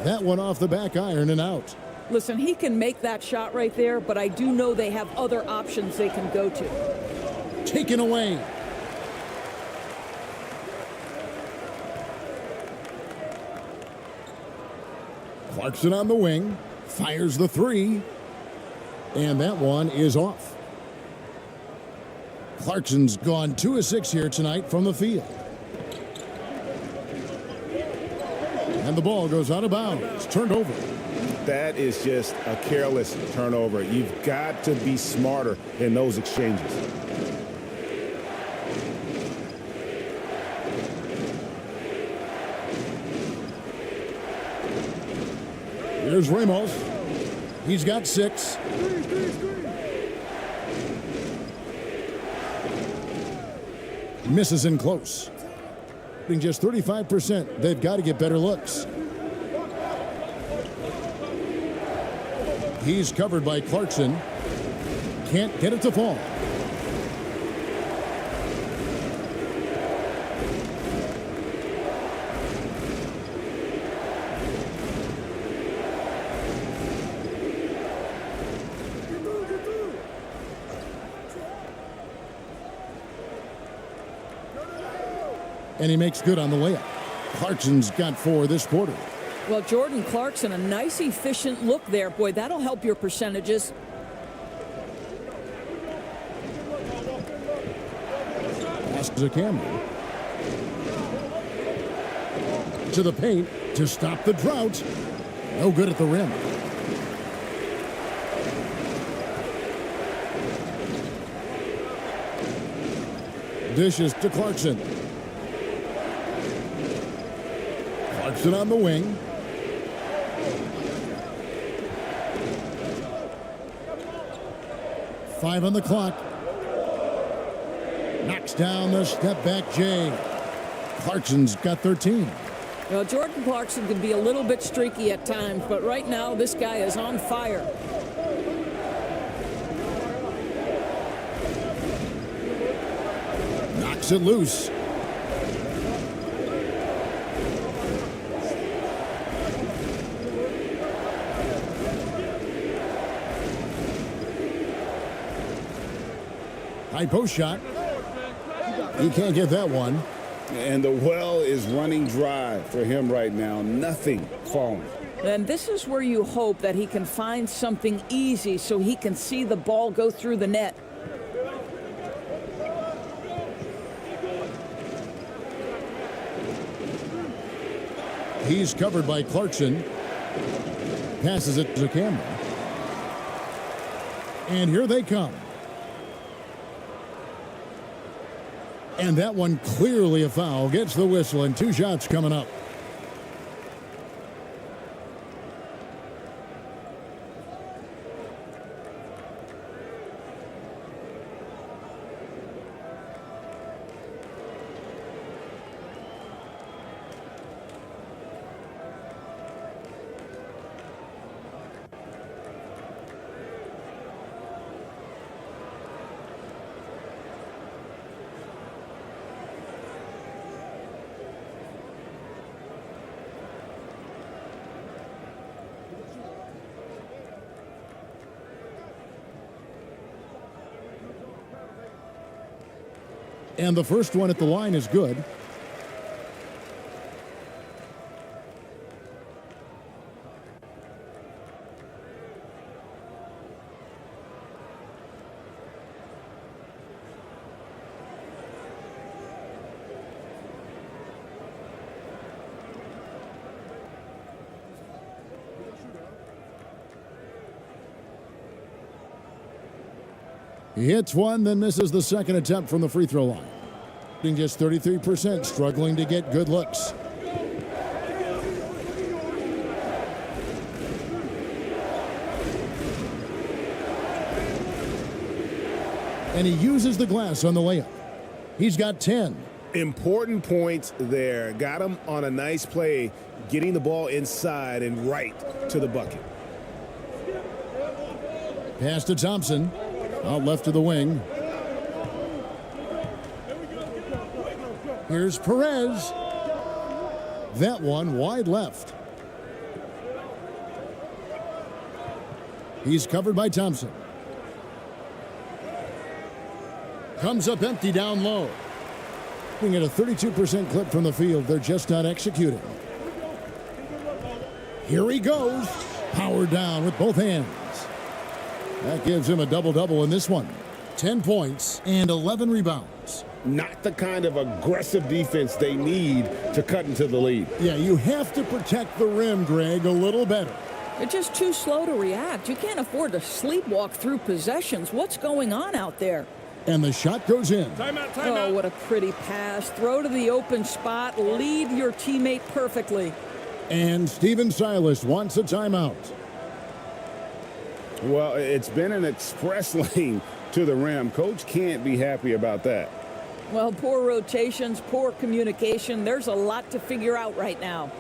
That one off the back iron and out. Listen, he can make that shot right there, but I do know they have other options they can go to. Taken away. Clarkson on the wing. Fires the 3. And that one is off. Clarkson's gone 2 of 6 here tonight from the field. And the ball goes out of bounds. Turned over. That is just a careless turnover. You've got to be smarter in those exchanges. Here's Ramos. He's got 6. Misses in close. Being just 35%, they've got to get better looks. He's covered by Clarkson. Can't get it to fall. And he makes good on the layup. Clarkson's got 4 this quarter. Well, Jordan Clarkson, a nice, efficient look there. Boy, that'll help your percentages. Pass to Cameron. To the paint to stop the drought. No good at the rim. Dishes to Clarkson. Clarkson on the wing. Five on the clock. Knocks down the step back J. Clarkson's got 13. Well, Jordan Clarkson can be a little bit streaky at times, but right now this guy is on fire. Knocks it loose. High post shot. He can't get that one. And the well is running dry for him right now. Nothing falling. And this is where you hope that he can find something easy so he can see the ball go through the net. He's covered by Clarkson. Passes it to Cameron. And here they come. And that one clearly a foul. Gets the whistle and 2 shots coming up. And the first one at the line is good. He hits one, then misses the second attempt from the free throw line. Being just 33%, struggling to get good looks. And he uses the glass on the layup. He's got 10. Important points there. Got him on a nice play, getting the ball inside and right to the bucket. Pass to Thompson. Out left to the wing. Here's Perez. That one wide left. He's covered by Thompson. Comes up empty down low. Being at a 32% clip from the field, they're just not executing. Here he goes. Powered down with both hands. That gives him a double-double in this one. 10 points and 11 rebounds. Not the kind of aggressive defense they need to cut into the lead. Yeah, you have to protect the rim, Greg, a little better. They're just too slow to react. You can't afford to sleepwalk through possessions. What's going on out there? And the shot goes in. Timeout. Oh, what a pretty pass. Throw to the open spot. Lead your teammate perfectly. And Steven Silas wants a timeout. Well, it's been an express lane to the rim. Coach can't be happy about that. Well, poor rotations, poor communication. There's a lot to figure out right now.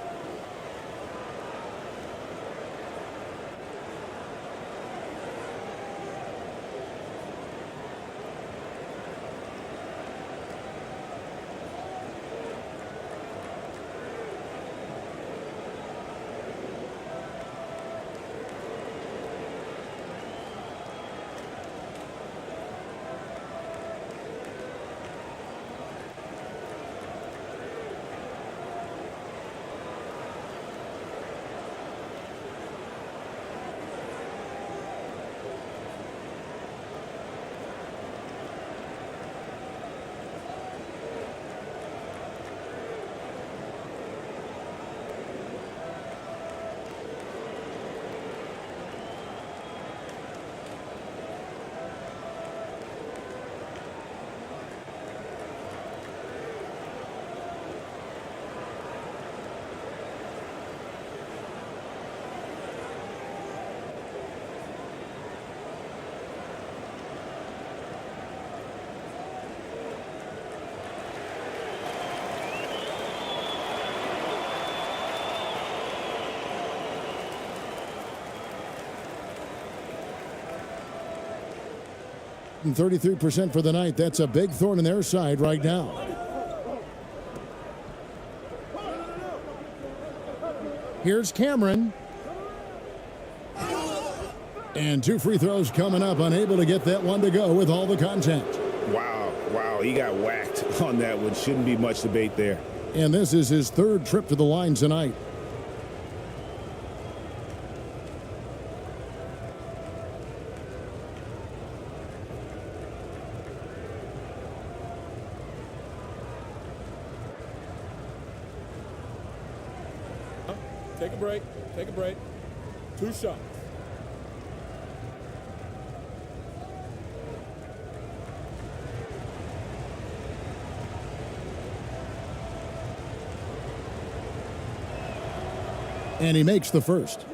And 33% for the night. That's a big thorn in their side right now. Here's Cameron. And 2 free throws coming up. Unable to get that one to go with all the contact. Wow, he got whacked on that one. Shouldn't be much debate there. And this is his 3rd trip to the line tonight. Take a break. Take a break. 2 shots. And he makes the first.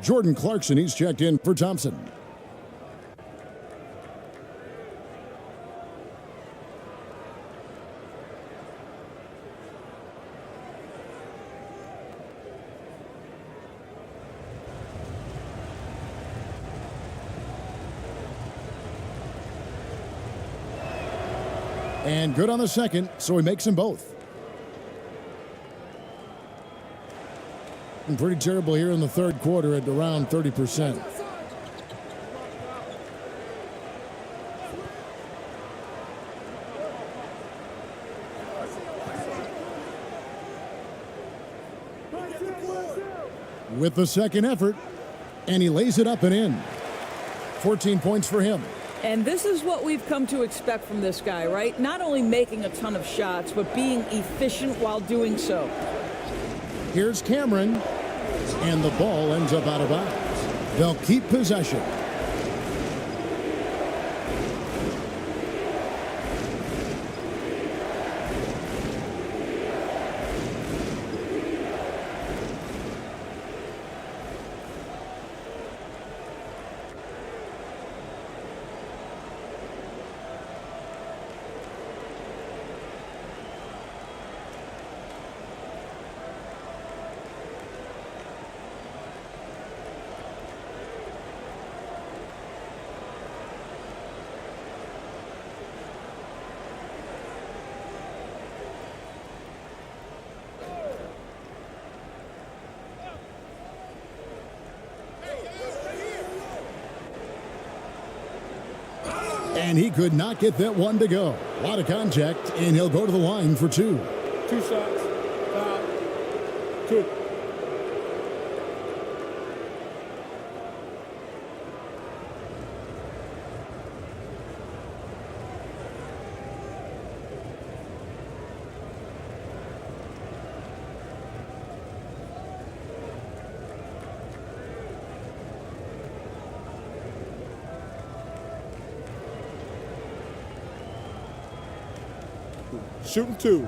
Jordan Clarkson, he's checked in for Thompson. And good on the second, so he makes them both. And pretty terrible here in the 3rd quarter at around 30%. With the second effort, and he lays it up and in. 14 points for him. And this is what we've come to expect from this guy, right? Not only making a ton of shots, but being efficient while doing so. Here's Cameron, and the ball ends up out of bounds. They'll keep possession. And he could not get that one to go. A lot of contact, and he'll go to the line for 2. 2 shots. Foul. 2. Shooting 2.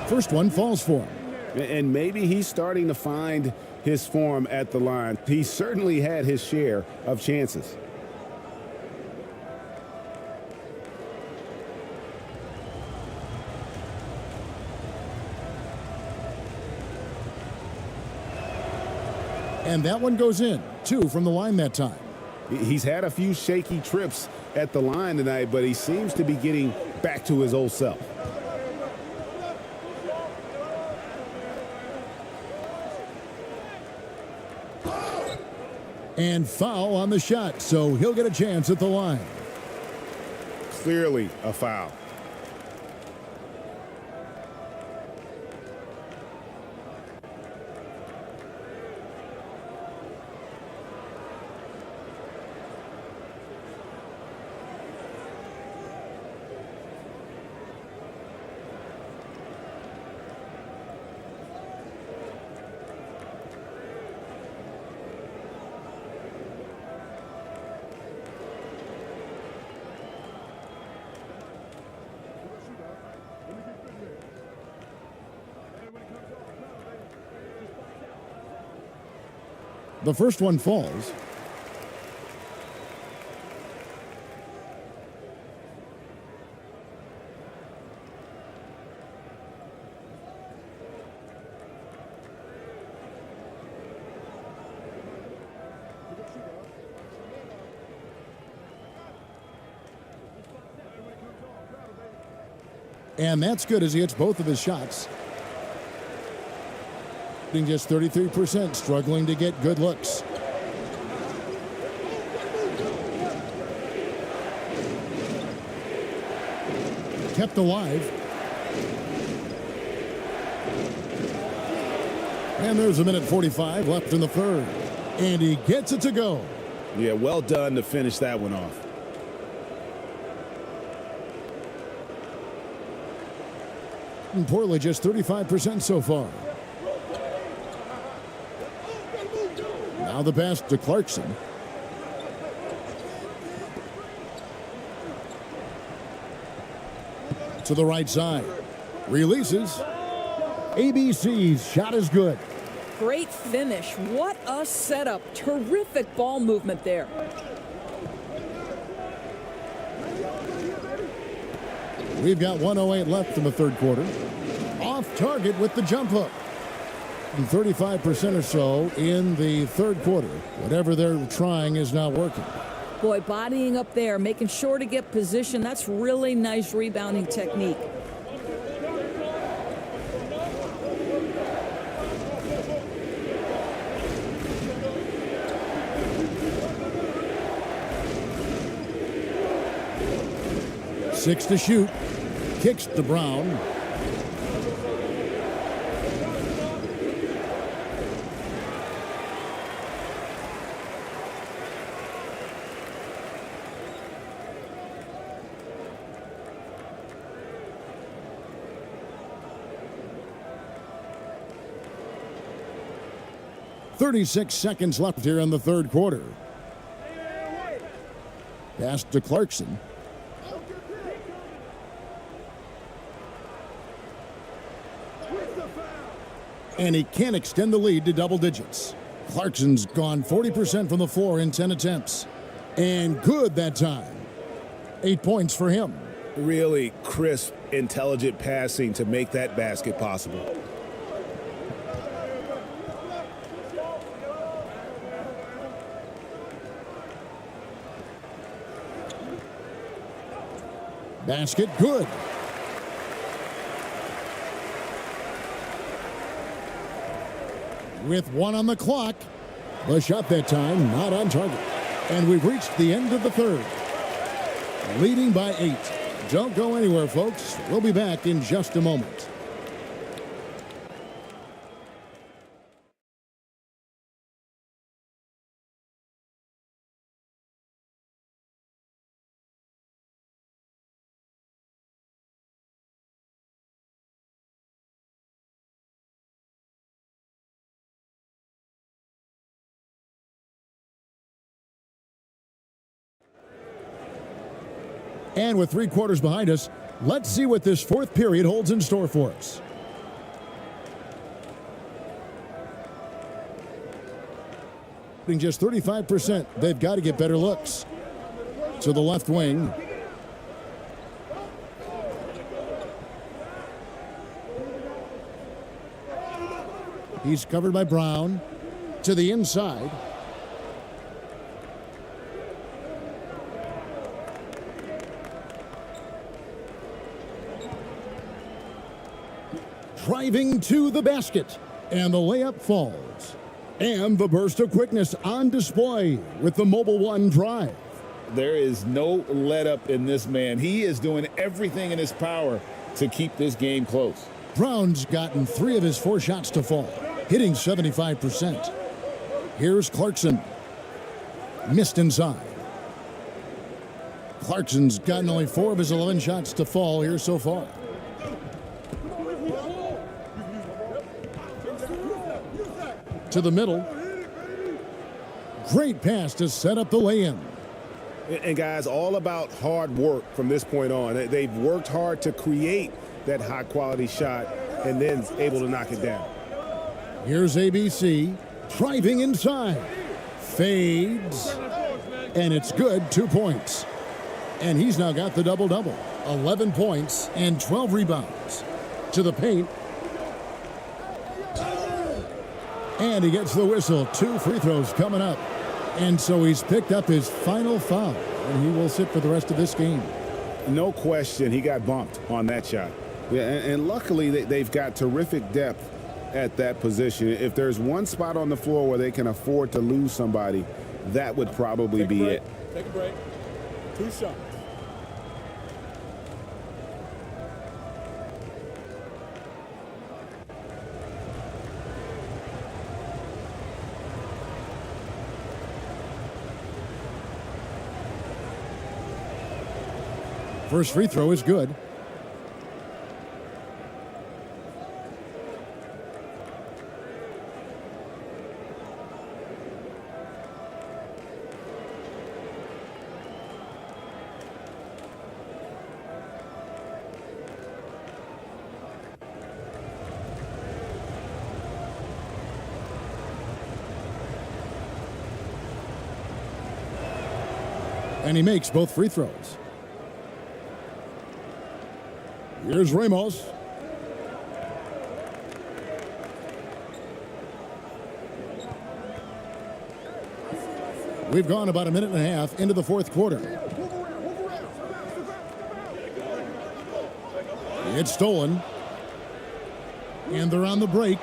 First one falls for him. And maybe he's starting to find his form at the line. He certainly had his share of chances. And that one goes in. 2 from the line that time. He's had a few shaky trips at the line tonight, but he seems to be getting back to his old self. And foul on the shot, so he'll get a chance at the line. Clearly a foul. The first one falls. And that's good as he hits both of his shots. Just 33%, struggling to get good looks. Kept alive. And there's 1:45 left in the third. And he gets it to go. Yeah, well done to finish that one off. And Portland just 35% so far. Now the pass to Clarkson. To the right side. Releases. ABC's shot is good. Great finish. What a setup. Terrific ball movement there. We've got 1:08 left in the third quarter. Off target with the jump hook. 35% or so in the third quarter. Whatever they're trying is not working. Boy, bodying up there, making sure to get position. That's really nice rebounding technique. Six to shoot. Kicks to Brown. .36 seconds left here in the third quarter. Pass to Clarkson. And he can't extend the lead to double digits. Clarkson's gone 40% from the floor in 10 attempts. And good that time. 8 points for him. Really crisp, intelligent passing to make that basket possible. Basket good. With one on the clock. The shot that time not on target. And we've reached the end of the third. Leading by 8. Don't go anywhere, folks. We'll be back in just a moment. And with 3 quarters behind us, let's see what this fourth period holds in store for us. Shooting just 35%. They've got to get better looks. To the left wing. He's covered by Brown. To the inside. Driving to the basket. And the layup falls. And the burst of quickness on display with the Mobile One drive. There is no let up in this man. He is doing everything in his power to keep this game close. Brown's gotten 3 of his 4 shots to fall, hitting 75%. Here's Clarkson. Missed inside. Clarkson's gotten only 4 of his 11 shots to fall here so far. To the middle. Great pass to set up the lay-in. And guys, all about hard work from this point on. They've worked hard to create that high-quality shot and then able to knock it down. Here's ABC driving inside. Fades. And it's good. 2 points. And he's now got the double-double. 11 points and 12 rebounds. To the paint. And he gets the whistle. 2 free throws coming up. And so he's picked up his final foul. And he will sit for the rest of this game. No question, he got bumped on that shot. Yeah, and luckily they've got terrific depth at that position. If there's one spot on the floor where they can afford to lose somebody, that would probably be it. Take a break. 2 shots. First free throw is good. And he makes both free throws. Here's Ramos. We've gone about a minute and a half into the fourth quarter. It's stolen. And they're on the break.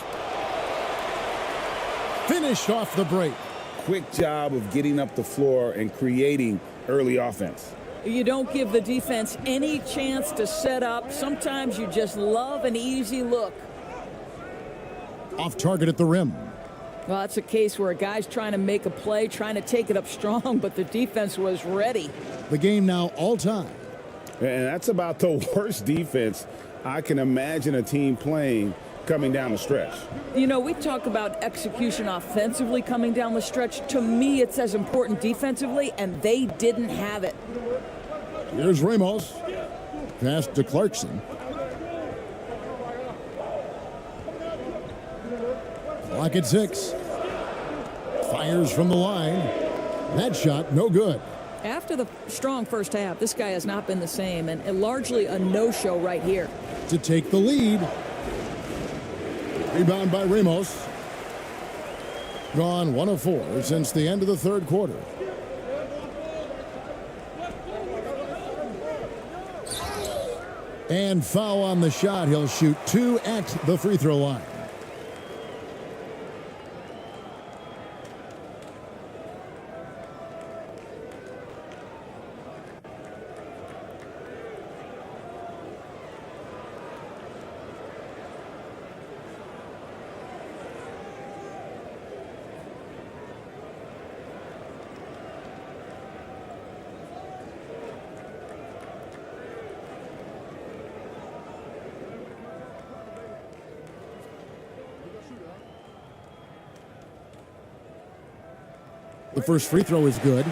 Finished off the break. Quick job of getting up the floor and creating early offense. You don't give the defense any chance to set up. Sometimes you just love an easy look. Off target at the rim. Well, that's a case where a guy's trying to make a play, trying to take it up strong, but the defense was ready. The game now all time. And that's about the worst defense I can imagine a team playing coming down the stretch. You know, we talk about execution offensively coming down the stretch. To me, it's as important defensively, and they didn't have it. Here's Ramos. Pass to Clarkson. Clock at 6. Fires from the line. That shot, no good. After the strong first half, this guy has not been the same, and largely a no-show right here. To take the lead. Rebound by Ramos. Gone 1 of 4 since the end of the third quarter. And foul on the shot. He'll shoot 2 at the free throw line. The first free throw is good.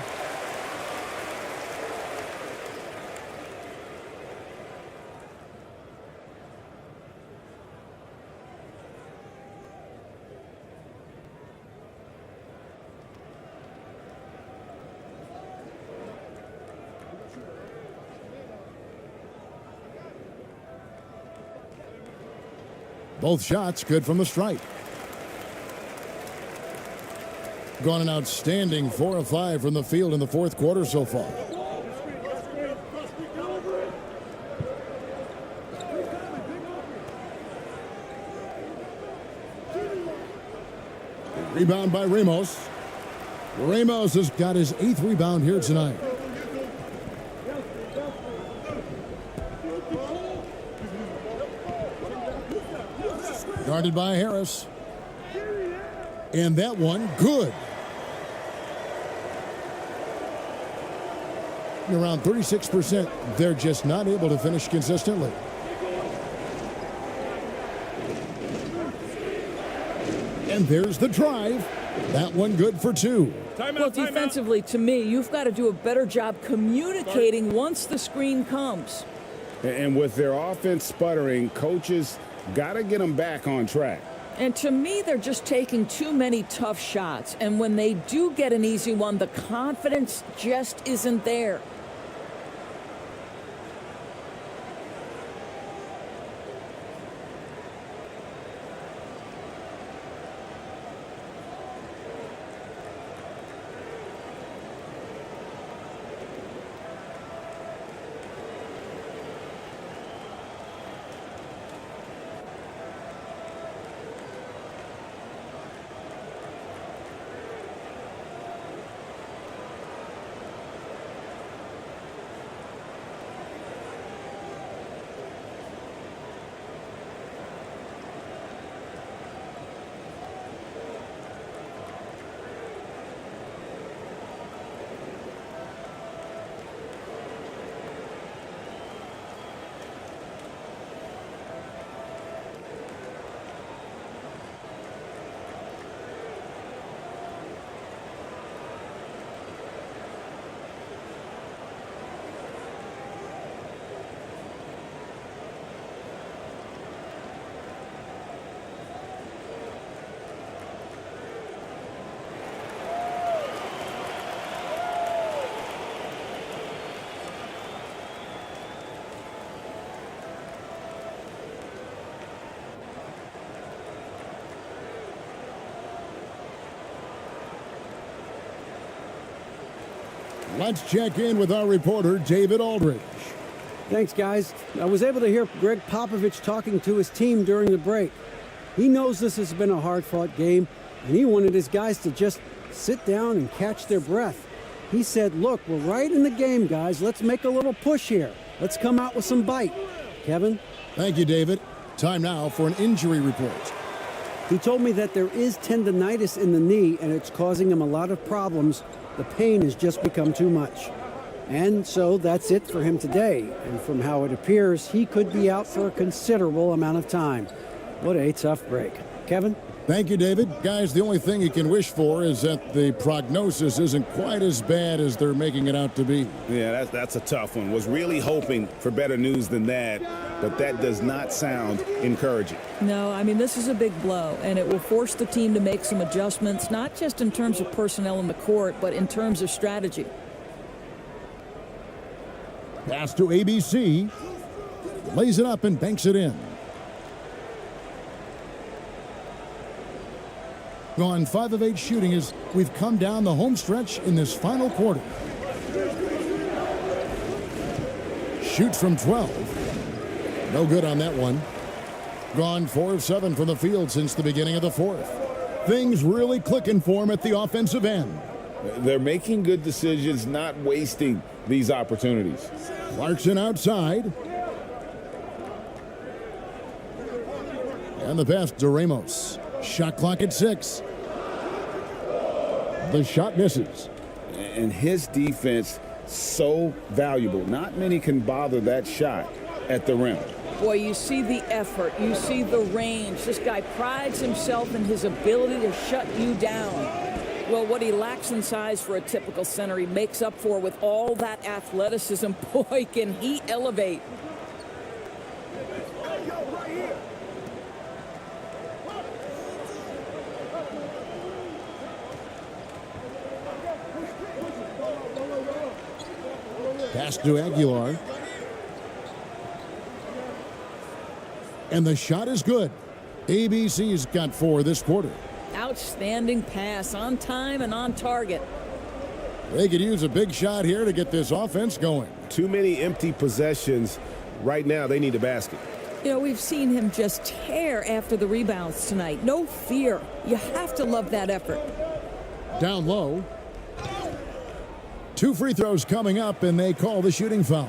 Both shots good from the stripe. Gone an outstanding 4 of 5 from the field in the fourth quarter so far. Rebound by Ramos. Ramos has got his 8th rebound here tonight. Guarded by Harris. And that one, good. Around 36%. They're just not able to finish consistently. And there's the drive. That one good for 2. Well, defensively, to me, you've got to do a better job communicating once the screen comes. And with their offense sputtering, coaches got to get them back on track. And to me, they're just taking too many tough shots. And when they do get an easy one, the confidence just isn't there. Let's check in with our reporter, David Aldridge. Thanks, guys. I was able to hear Greg Popovich talking to his team during the break. He knows this has been a hard-fought game, and he wanted his guys to just sit down and catch their breath. He said, look, we're right in the game, guys. Let's make a little push here. Let's come out with some bite. Kevin? Thank you, David. Time now for an injury report. He told me that there is tendonitis in the knee, and it's causing him a lot of problems. The pain has just become too much. And so that's it for him today. And from how it appears, he could be out for a considerable amount of time. What a tough break. Kevin? Thank you, David. Guys, the only thing you can wish for is that the prognosis isn't quite as bad as they're making it out to be. Yeah, that's a tough one. Was really hoping for better news than that, but that does not sound encouraging. No, I mean, this is a big blow, and it will force the team to make some adjustments, not just in terms of personnel in the court, but in terms of strategy. Pass to ABC. Lays it up and banks it in. Gone 5 of 8 shooting as we've come down the home stretch in this final quarter. Shoots from 12. No good on that one. Gone 4 of 7 from the field since the beginning of the fourth. Things really clicking for him at the offensive end. They're making good decisions, not wasting these opportunities. Clarkson outside. And the pass to Ramos. Shot clock at 6. The shot misses. And his defense, so valuable. Not many can bother that shot at the rim. Boy, you see the effort. You see the range. This guy prides himself in his ability to shut you down. Well, what he lacks in size for a typical center, he makes up for with all that athleticism. Boy, can he elevate. Pass to Aguilar. And the shot is good. ABC's got 4 this quarter. Outstanding pass, on time and on target. They could use a big shot here to get this offense going. Too many empty possessions. Right now, they need a basket. You know, we've seen him just tear after the rebounds tonight. No fear. You have to love that effort. Down low. 2 free throws coming up, and they call the shooting foul.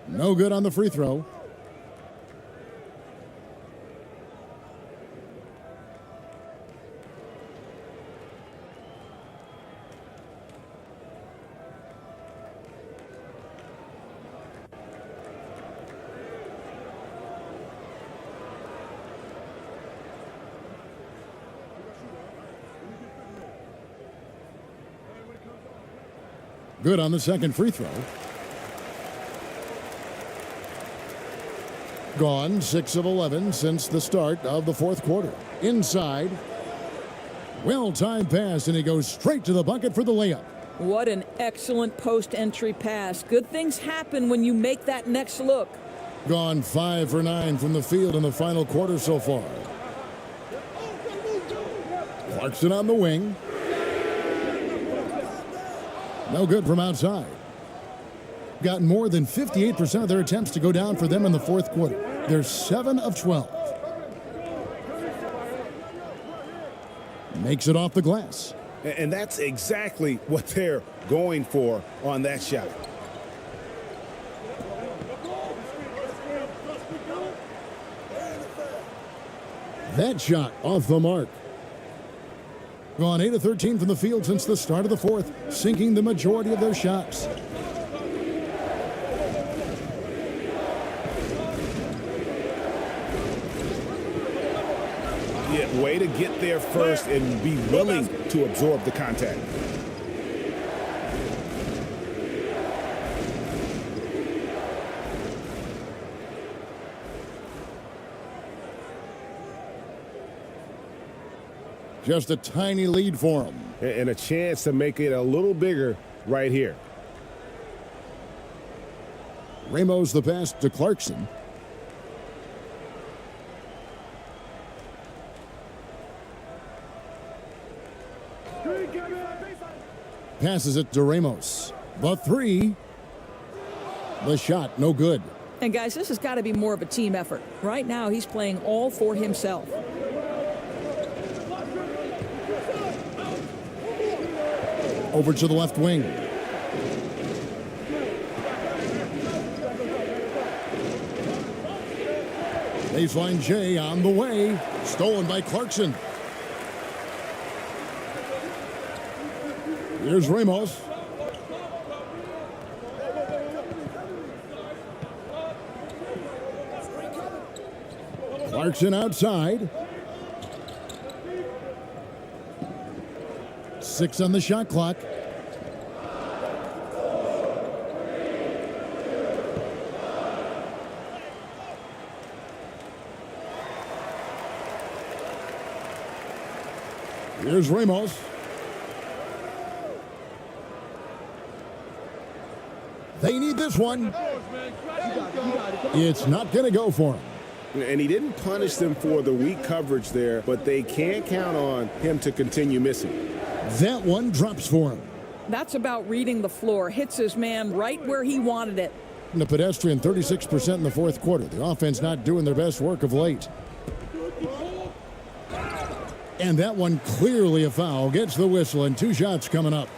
No good on the free throw. Good on the second free throw. Gone 6 of 11 since the start of the fourth quarter. Inside. Well-timed pass, and he goes straight to the bucket for the layup. What an excellent post-entry pass. Good things happen when you make that next look. Gone 5 for 9 from the field in the final quarter so far. Clarkson on the wing. No good from outside. Got more than 58% of their attempts to go down for them in the fourth quarter. They're 7 of 12. Makes it off the glass. And that's exactly what they're going for on that shot. That shot off the mark. Gone 8 of 13 from the field since the start of the fourth, sinking the majority of their shots. Yeah, way to get there first and be willing to absorb the contact. Just a tiny lead for them. And a chance to make it a little bigger right here. Ramos the pass to Clarkson. Passes it to Ramos. The three. The shot, no good. And guys, this has got to be more of a team effort. Right now, he's playing all for himself. Over to the left wing. Baseline J on the way. Stolen by Clarkson. Here's Ramos. Clarkson outside. 6 on the shot clock. Here's Ramos. They need this one. It's not going to go for him. And he didn't punish them for the weak coverage there, but they can't count on him to continue missing. That one drops for him. That's about reading the floor. Hits his man right where he wanted it. The pedestrian 36% in the fourth quarter. The offense not doing their best work of late. And that one clearly a foul. Gets the whistle, and 2 shots coming up.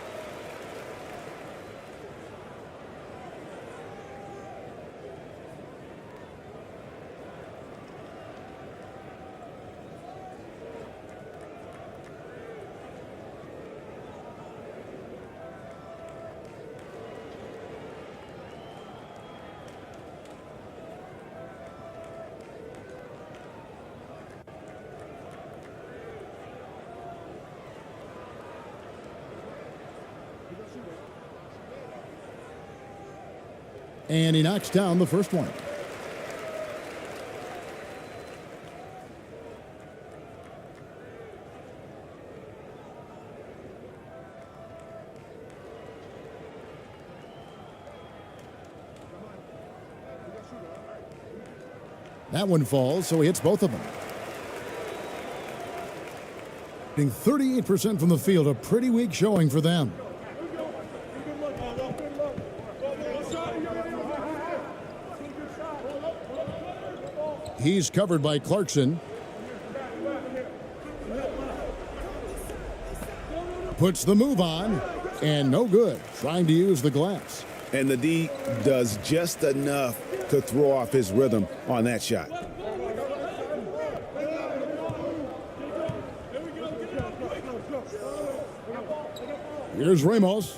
And he knocks down the first one. That one falls, so he hits both of them. 38% from the field, a pretty weak showing for them. He's covered by Clarkson. Puts the move on, and no good, trying to use the glass. And the D does just enough to throw off his rhythm on that shot. Here's Ramos.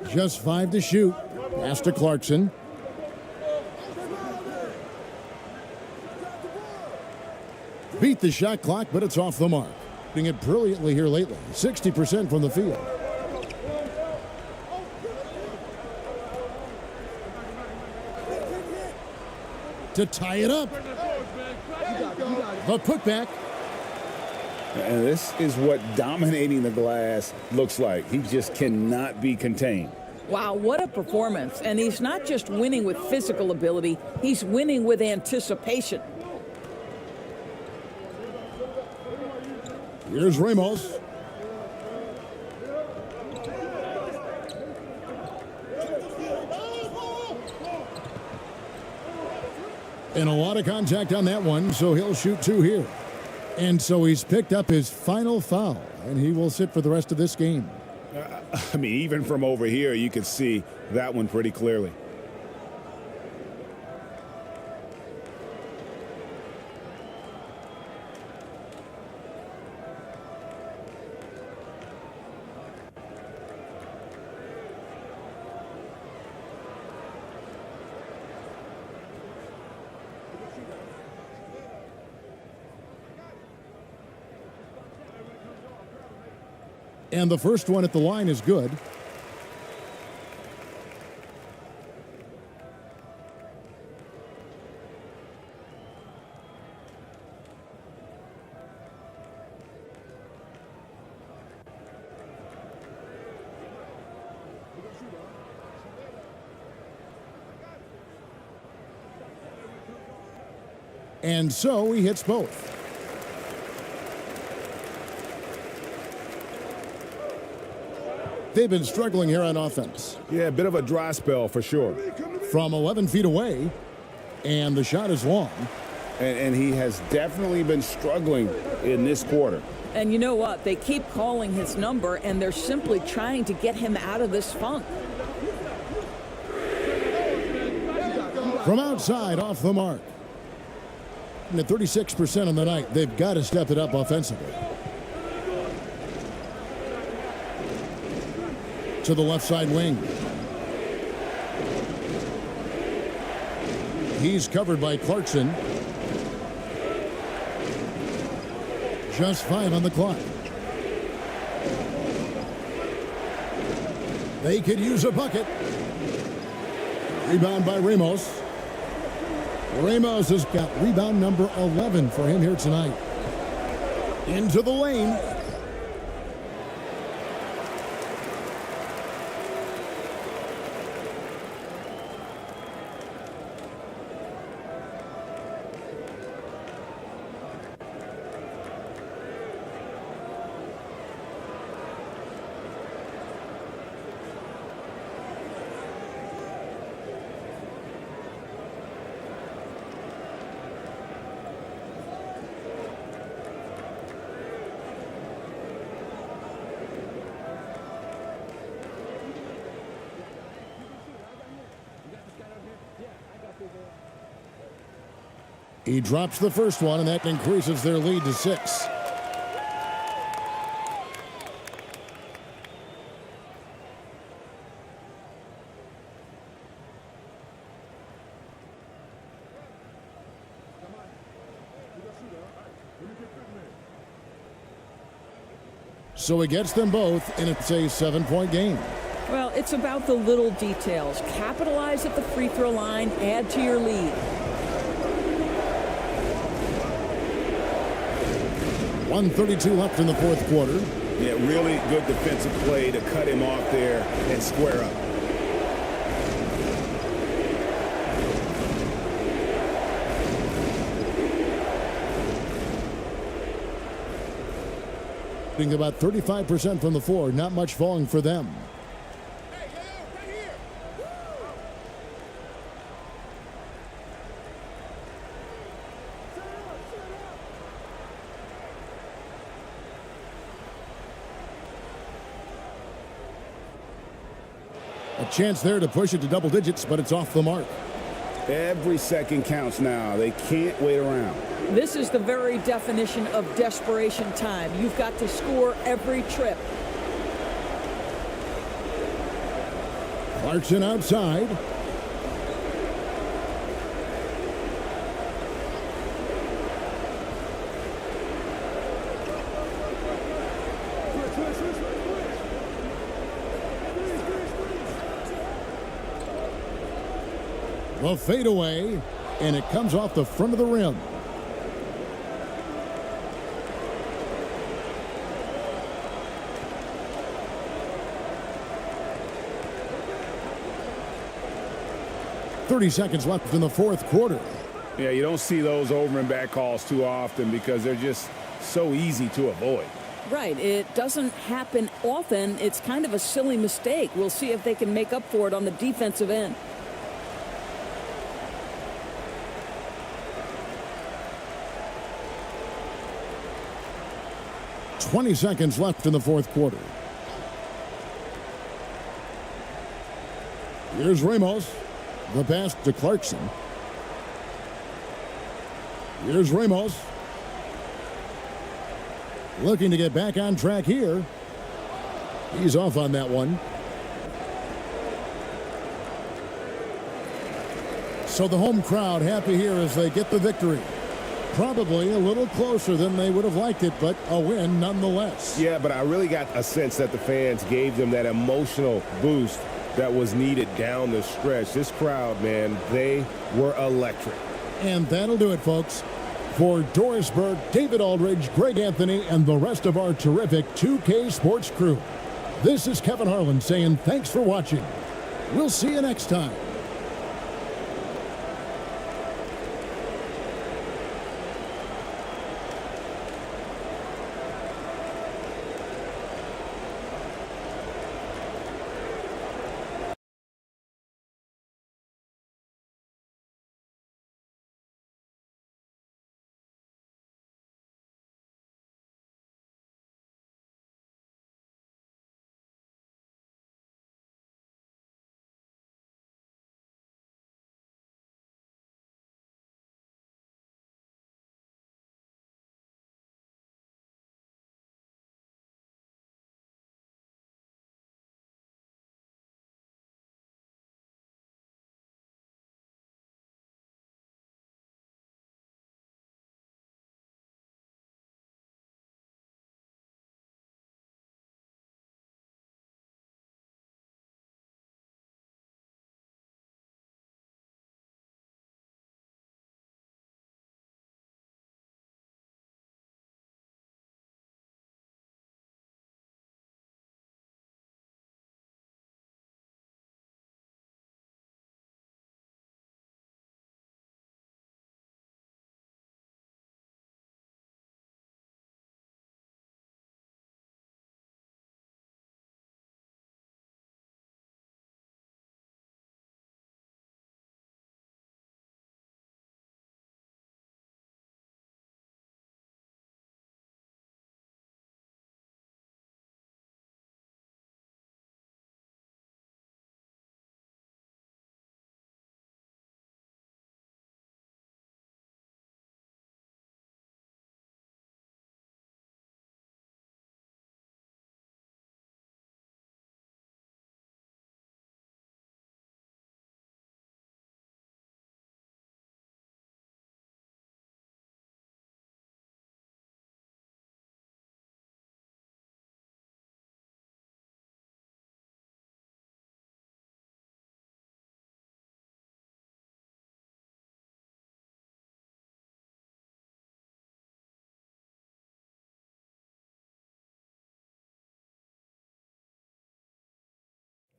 Just 5 to shoot. Pass to Clarkson. Beat the shot clock, but it's off the mark. Doing it brilliantly here lately. 60% from the field. To tie it up. The putback. And this is what dominating the glass looks like. He just cannot be contained. Wow, what a performance. And he's not just winning with physical ability, he's winning with anticipation. Here's Ramos. And a lot of contact on that one, so he'll shoot 2 here. And so he's picked up his final foul, and he will sit for the rest of this game. I mean, even from over here, you can see that one pretty clearly. And the first one at the line is good. And so he hits both. They've been struggling here on offense. Yeah, a bit of a dry spell for sure. From 11 feet away, and the shot is long. And he has definitely been struggling in this quarter. And you know what? They keep calling his number, and they're simply trying to get him out of this funk. From outside, off the mark. And at 36% on the night, they've got to step it up offensively. To the left side wing. He's covered by Clarkson. Just 5 on the clock. They could use a bucket. Rebound by Ramos. Ramos has got rebound number 11 for him here tonight. Into the lane. He drops the first one, and that increases their lead to 6. So he gets them both, and it's a 7-point game. Well, it's about the little details. Capitalize at the free throw line, add to your lead. 1:32 left in the fourth quarter. Yeah, really good defensive play to cut him off there and square up. Shooting about 35% from the floor, not much falling for them. A chance there to push it to double digits, but it's off the mark. Every second counts now. They can't wait around. This is the very definition of desperation time. You've got to score every trip. Clarkson outside. The fadeaway, and it comes off the front of the rim. .30 seconds left in the fourth quarter. Yeah, you don't see those over and back calls too often because they're just so easy to avoid. Right. It doesn't happen often. It's kind of a silly mistake. We'll see if they can make up for it on the defensive end. .20 seconds left in the fourth quarter. Here's Ramos. The pass to Clarkson. Here's Ramos. Looking to get back on track here. He's off on that one. So the home crowd happy here as they get the victory. Probably a little closer than they would have liked it, but a win nonetheless. Yeah, but I really got a sense that the fans gave them that emotional boost that was needed down the stretch. This crowd, man, they were electric. And that'll do it, folks. For Doris Burke, David Aldridge, Greg Anthony, and the rest of our terrific 2K Sports crew, this is Kevin Harlan saying thanks for watching. We'll see you next time.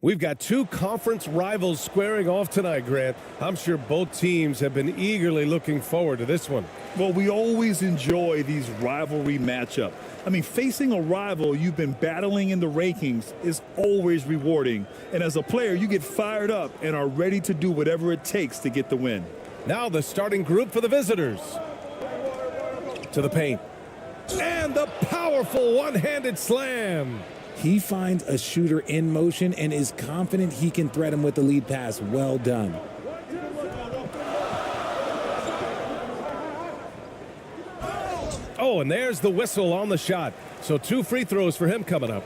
We've got two conference rivals squaring off tonight, Grant. I'm sure both teams have been eagerly looking forward to this one. Well, we always enjoy these rivalry matchups. I mean, facing a rival you've been battling in the rankings is always rewarding. And as a player, you get fired up and are ready to do whatever it takes to get the win. Now the starting group for the visitors. To the paint. And the powerful one-handed slam. He finds a shooter in motion and is confident he can thread him with the lead pass. Well done. Oh, and there's the whistle on the shot. So 2 free throws for him coming up.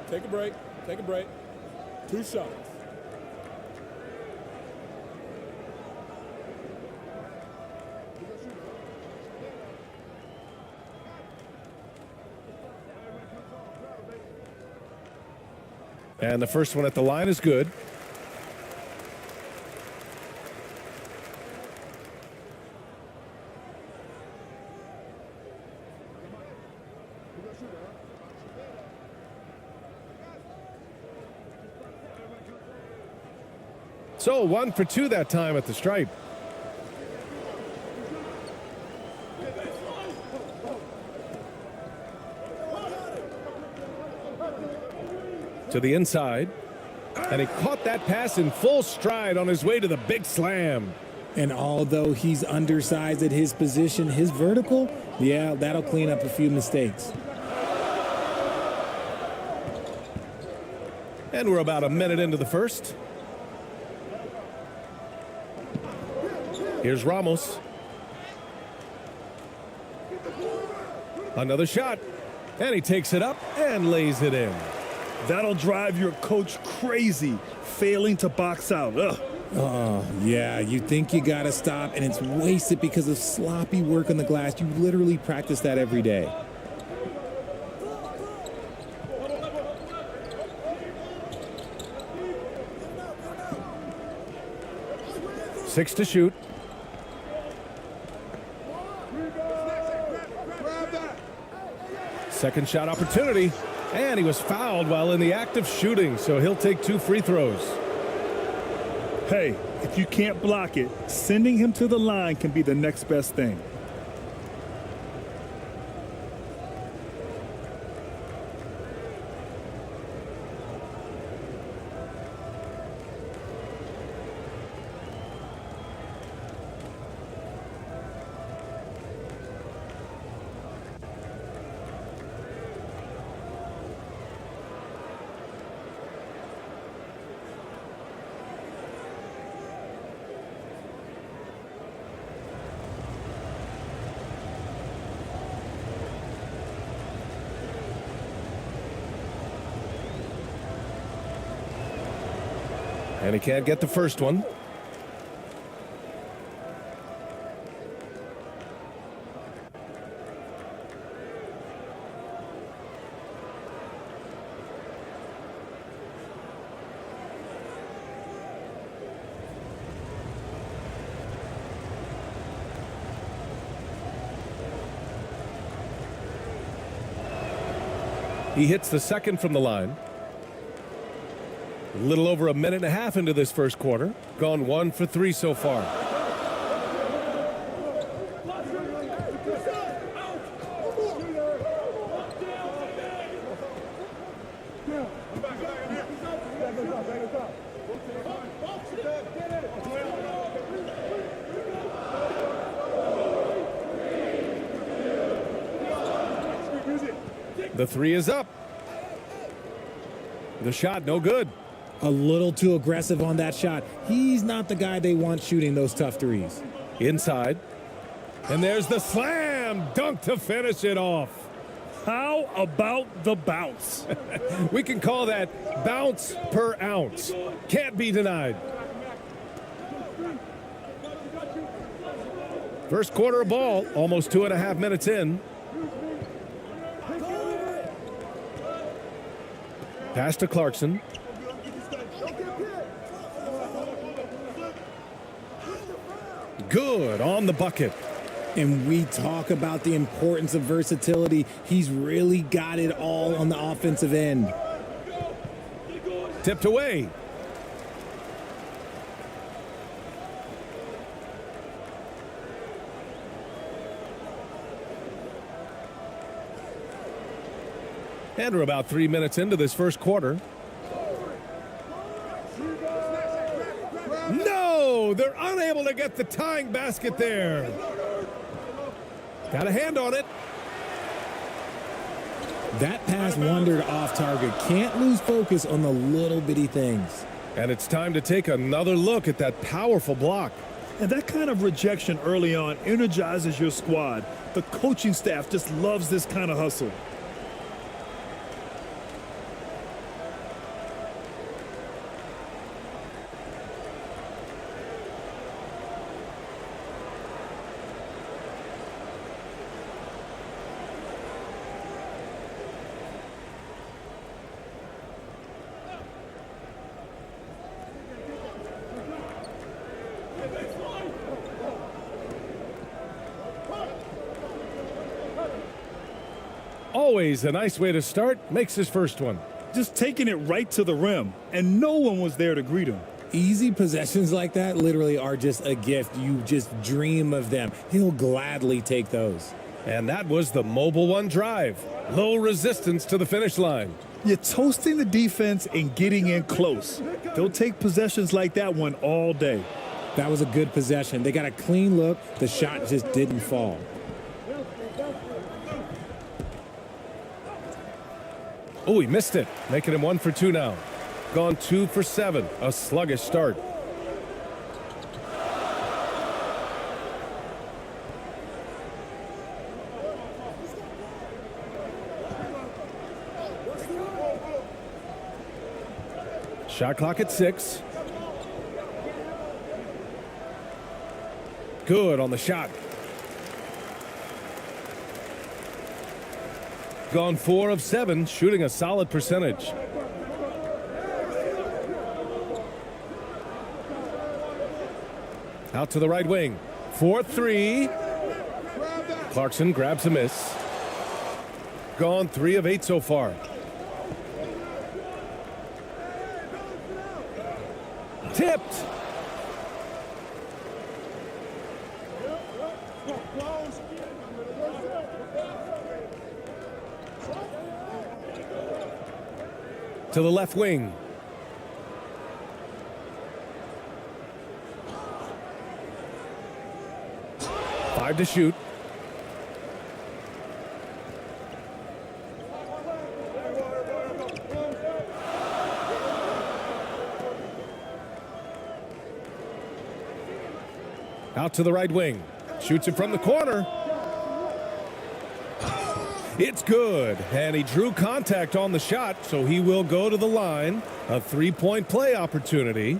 Take a break. Take a break. 2 shots. And the first one at the line is good. So 1 for 2 that time at the stripe. To the inside. And he caught that pass in full stride on his way to the big slam. And although he's undersized at his position, his vertical, yeah, that'll clean up a few mistakes. And we're about a minute into the first. Here's Ramos. Another shot. And he takes it up and lays it in. That'll drive your coach crazy, failing to box out. Ugh. Oh, yeah, you think you got to stop, and it's wasted because of sloppy work on the glass. You literally practice that every day. Six to shoot. Second shot opportunity, and he was fouled while in the act of shooting, so he'll take 2 free throws. Hey, if you can't block it, sending him to the line can be the next best thing. And he can't get the first one. He hits the second from the line. A little over a minute and a half into this first quarter. Gone 1 for 3 so far. The 3 is up. The shot no good. A little too aggressive on that shot. He's not the guy they want shooting those tough threes. Inside. And there's the slam dunk to finish it off. How about the bounce? We can call that bounce per ounce. Can't be denied. First quarter of ball, almost 2.5 minutes in. Pass to Clarkson. Good on the bucket. And we talk about the importance of versatility. He's really got it all on the offensive end. Tipped away. And we're about 3 minutes into this first quarter. No, they're unable to get the tying basket there. Got a hand on it. That pass wandered off target. Can't lose focus on the little bitty things. And it's time to take another look at that powerful block. And that kind of rejection early on energizes your squad. The coaching staff just loves this kind of hustle. Always a nice way to start. Makes his first one. Just taking it right to the rim, and no one was there to greet him. Easy possessions like that literally are just a gift. You just dream of them. He'll gladly take those. And that was the mobile one drive. Low resistance to the finish line. You're toasting the defense and getting in close. They'll take possessions like that one all day. That was a good possession. They got a clean look. The shot just didn't fall. Oh, he missed it. Making him 1 for 2 now. Gone 2 for 7. A sluggish start. Shot clock at 6. Good on the shot. Gone 4 of 7, shooting a solid percentage. Out to the right wing. 4-3. Clarkson grabs a miss. Gone 3 of 8 so far. Tipped. To the left wing. Five to shoot. Out to the right wing. Shoots it from the corner. It's good, and he drew contact on the shot, so he will go to the line. A three-point play opportunity.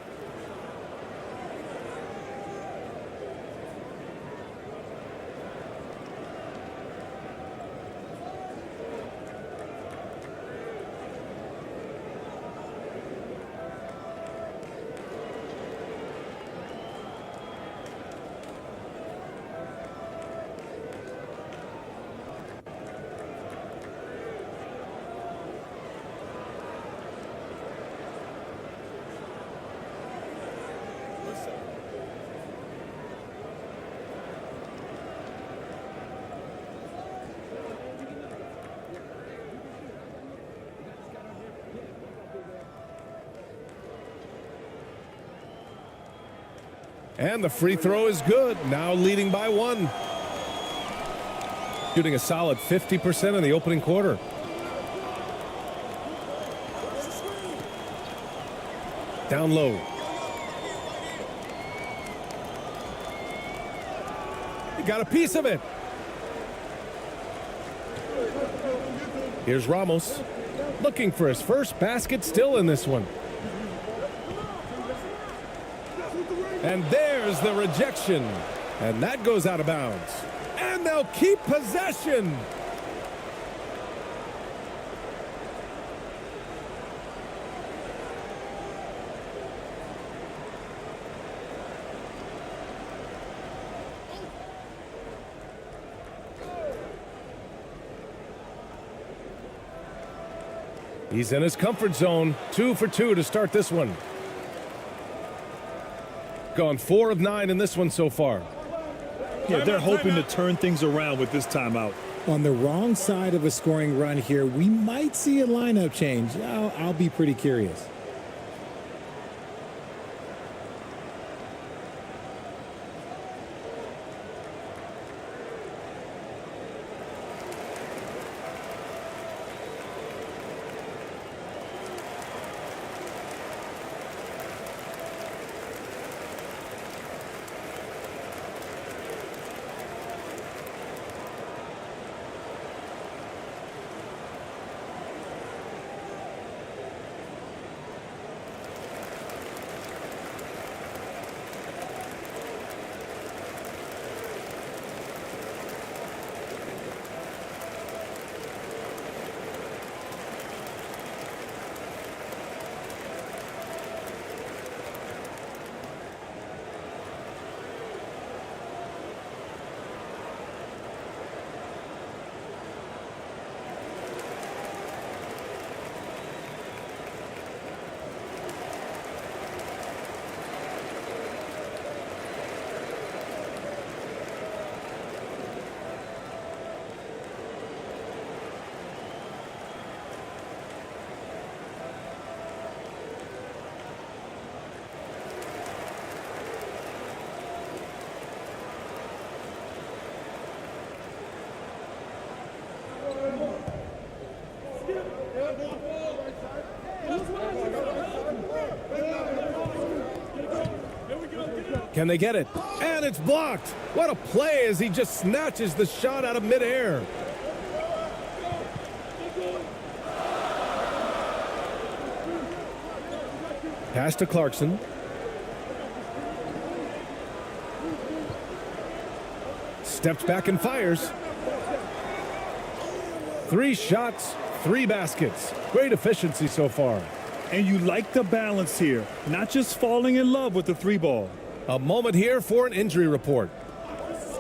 And the free throw is good, now leading by 1. Shooting a solid 50% in the opening quarter. Down low. He got a piece of it. Here's Ramos, looking for his first basket, still in this one. And there's the rejection. And that goes out of bounds. And they'll keep possession. He's in his comfort zone. 2 for 2 to start this one. Gone 4 of 9 in this one so far. Yeah, they're hoping to turn things around with this timeout. On the wrong side of a scoring run here, we might see a lineup change. I'll be pretty curious. Can they get it? And it's blocked. What a play as he just snatches the shot out of midair. Pass to Clarkson. Steps back and fires. 3 shots, 3 baskets. Great efficiency so far. And you like the balance here, not just falling in love with the 3-ball. A moment here for an injury report.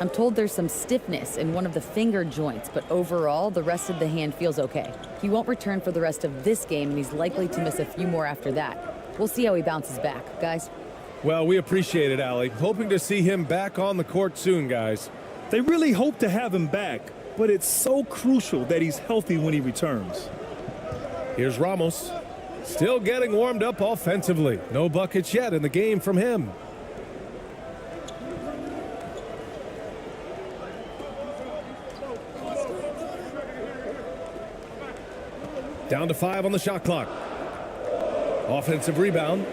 I'm told there's some stiffness in one of the finger joints, but overall, the rest of the hand feels okay. He won't return for the rest of this game, and he's likely to miss a few more after that. We'll see how he bounces back, guys. Well, we appreciate it, Allie. Hoping to see him back on the court soon, guys. They really hope to have him back, but it's so crucial that he's healthy when he returns. Here's Ramos. Still getting warmed up offensively. No buckets yet in the game from him. Down to 5 on the shot clock. Offensive rebound.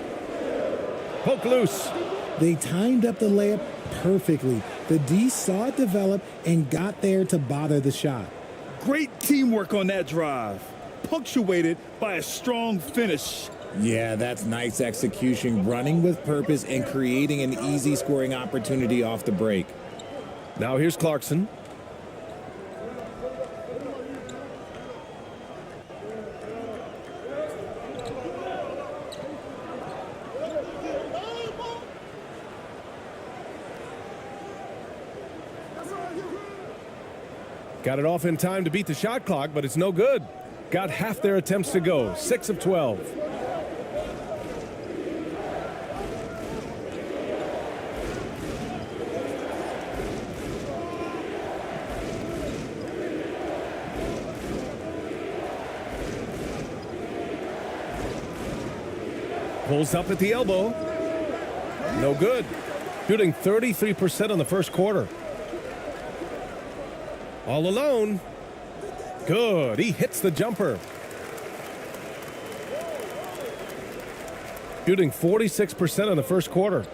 Poke loose. They timed up the layup perfectly. The D saw it develop and got there to bother the shot. Great teamwork on that drive, punctuated by a strong finish. Yeah, that's nice execution, running with purpose and creating an easy scoring opportunity off the break. Now here's Clarkson. Got it off in time to beat the shot clock, but it's no good. Got half their attempts to go. 6 of 12. Pulls up at the elbow. No good. Shooting 33% in the first quarter. All alone. Good. He hits the jumper. Shooting 46% in the first quarter.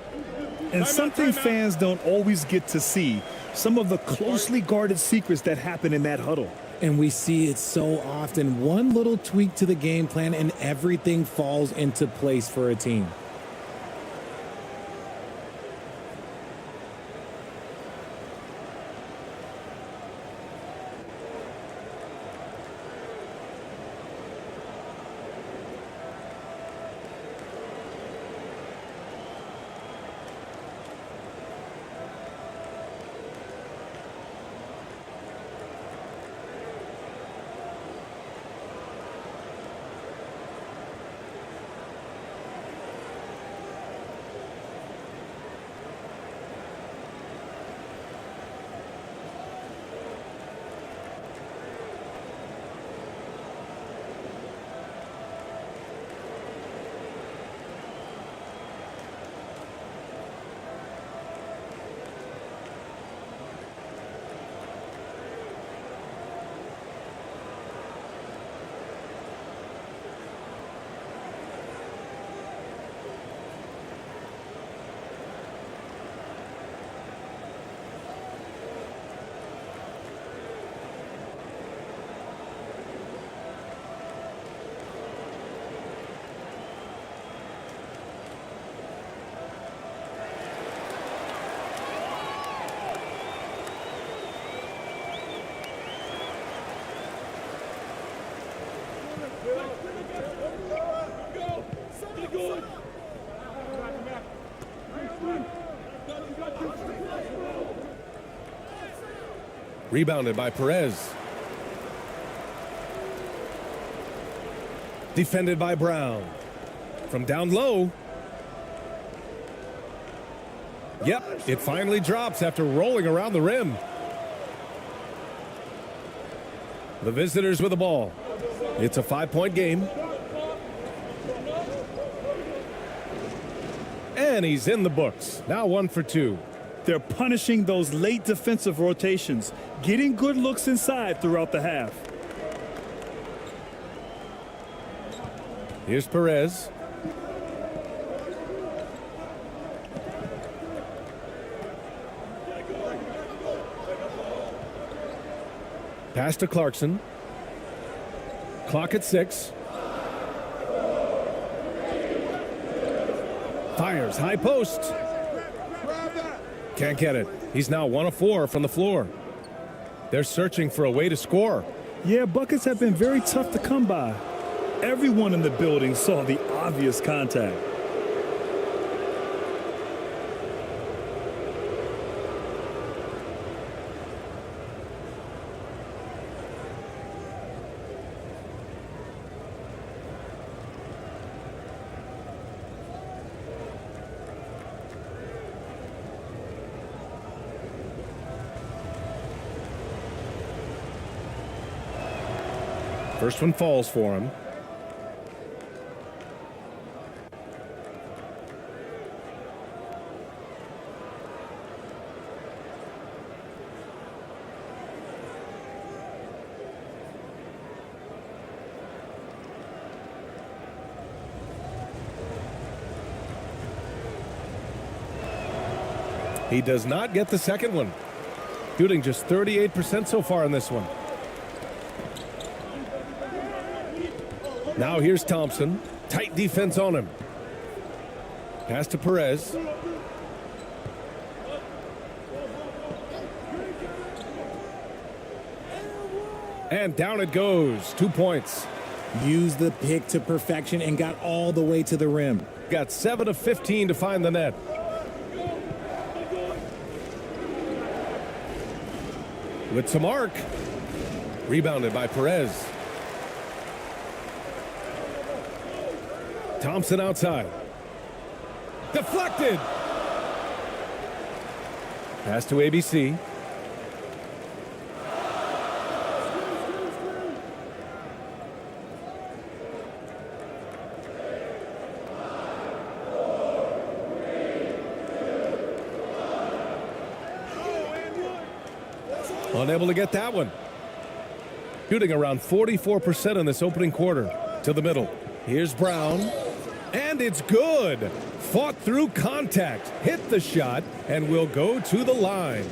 And something fans don't always get to see, some of the closely guarded secrets that happen in that huddle. And we see it so often. One little tweak to the game plan and everything falls into place for a team. Rebounded by Perez. Defended by Brown. From down low. Yep, it finally drops after rolling around the rim. The visitors with the ball. It's a 5-point game. And he's in the books. Now 1 for 2. They're punishing those late defensive rotations, getting good looks inside throughout the half. Here's Perez. Pass to Clarkson. Clock at 6. Fires high post. Can't get it. He's now 1 of 4 from the floor. They're searching for a way to score. Yeah, buckets have been very tough to come by. Everyone in the building saw the obvious contact. First one falls for him. He does not get the second one. Shooting just 38% so far in this one. Now here's Thompson. Tight defense on him. Pass to Perez. And down it goes. 2 points. Used the pick to perfection and got all the way to the rim. Got 7 of 15 to find the net. With some arc. Rebounded by Perez. Thompson outside. Deflected. Pass to ABC. Unable to get that one. Shooting around 44% in this opening quarter. To the middle. Here's Brown. And it's good. Fought through contact. Hit the shot and will go to the line.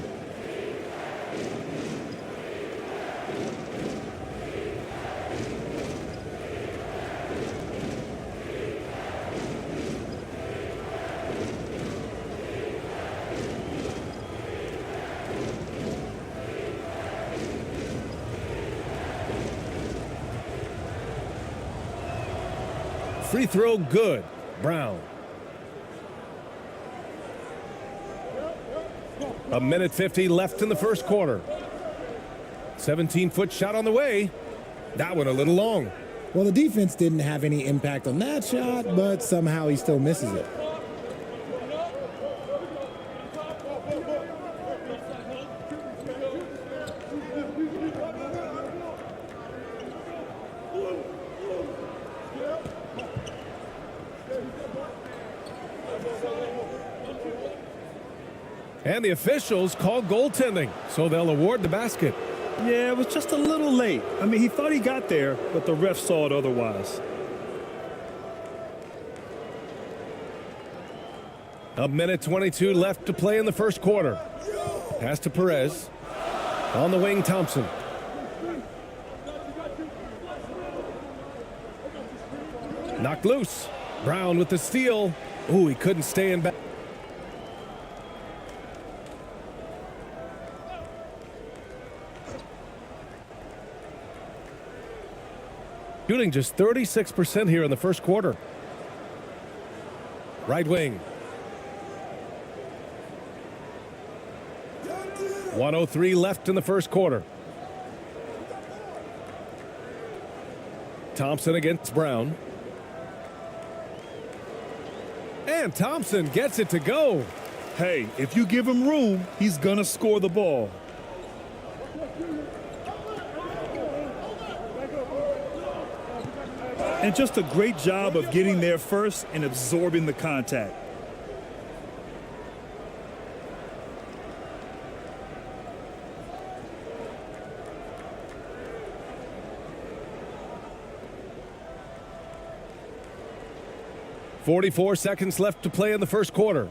Free throw good. Brown. A minute 50 left in the first quarter. 17-foot shot on the way. That one a little long. Well, the defense didn't have any impact on that shot, but somehow he still misses it. And the officials call goaltending, so they'll award the basket. Yeah, it was just a little late. I mean, he thought he got there, but the ref saw it otherwise. A minute 22 left to play in the first quarter. Pass to Perez. On the wing, Thompson. Knocked loose. Brown with the steal. Ooh, he couldn't stay in back. Shooting just 36% here in the first quarter. Right wing. 1:03 left in the first quarter. Thompson against Brown. And Thompson gets it to go. Hey, if you give him room, he's going to score the ball. And just a great job of getting there first and absorbing the contact. .44 seconds left to play in the first quarter.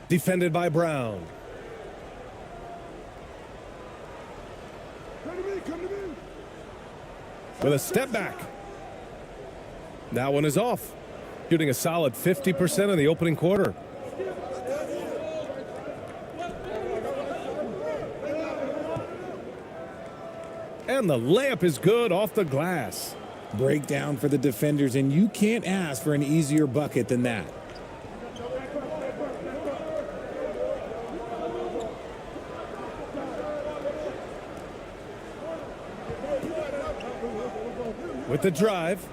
Defended by Brown. With a step back. That one is off. Shooting a solid 50% in the opening quarter. And the layup is good off the glass. Breakdown for the defenders, and you can't ask for an easier bucket than that. With the drive.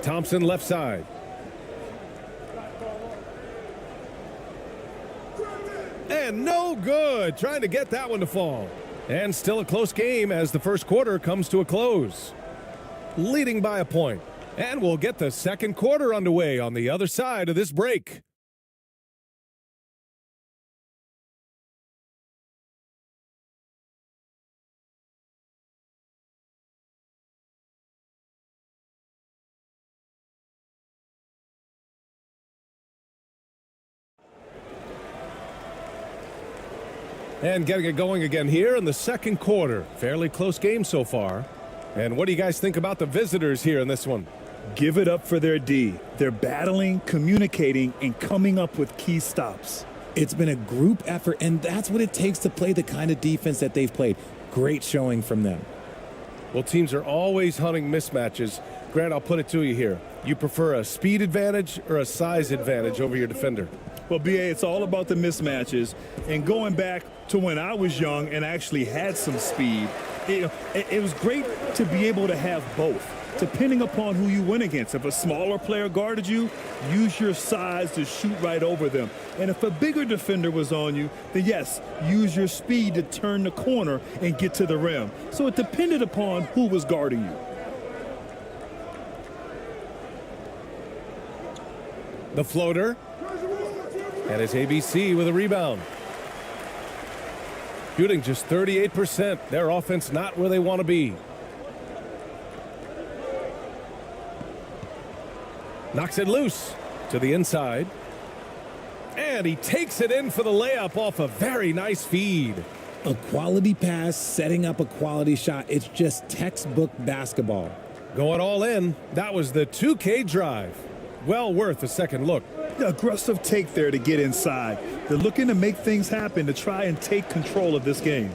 Thompson left side. And no good. Trying to get that one to fall. And still a close game as the first quarter comes to a close. Leading by a point. And we'll get the second quarter underway on the other side of this break. And getting it going again here in the second quarter. Fairly close game so far. And what do you guys think about the visitors here in this one? Give it up for their D. They're battling, communicating, and coming up with key stops. It's been a group effort, and that's what it takes to play the kind of defense that they've played. Great showing from them. Well, teams are always hunting mismatches. Grant, I'll put it to you here. You prefer a speed advantage or a size advantage over your defender? Well, B.A., it's all about the mismatches. And going back to when I was young and actually had some speed, it was great to be able to have both, depending upon who you went against. If a smaller player guarded you, use your size to shoot right over them. And if a bigger defender was on you, then yes, use your speed to turn the corner and get to the rim. So it depended upon who was guarding you. The floater. And it's ABC with a rebound. Shooting just 38%. Their offense not where they want to be. Knocks it loose to the inside. And he takes it in for the layup off a very nice feed. A quality pass, setting up a quality shot. It's just textbook basketball. Going all in. That was the 2K drive. Well worth a second look. The aggressive take there to get inside. They're looking to make things happen to try and take control of this game.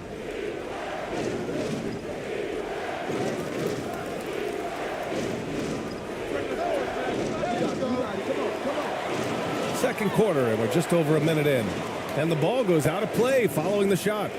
Second quarter, and we're just over a minute in. And the ball goes out of play following the shot.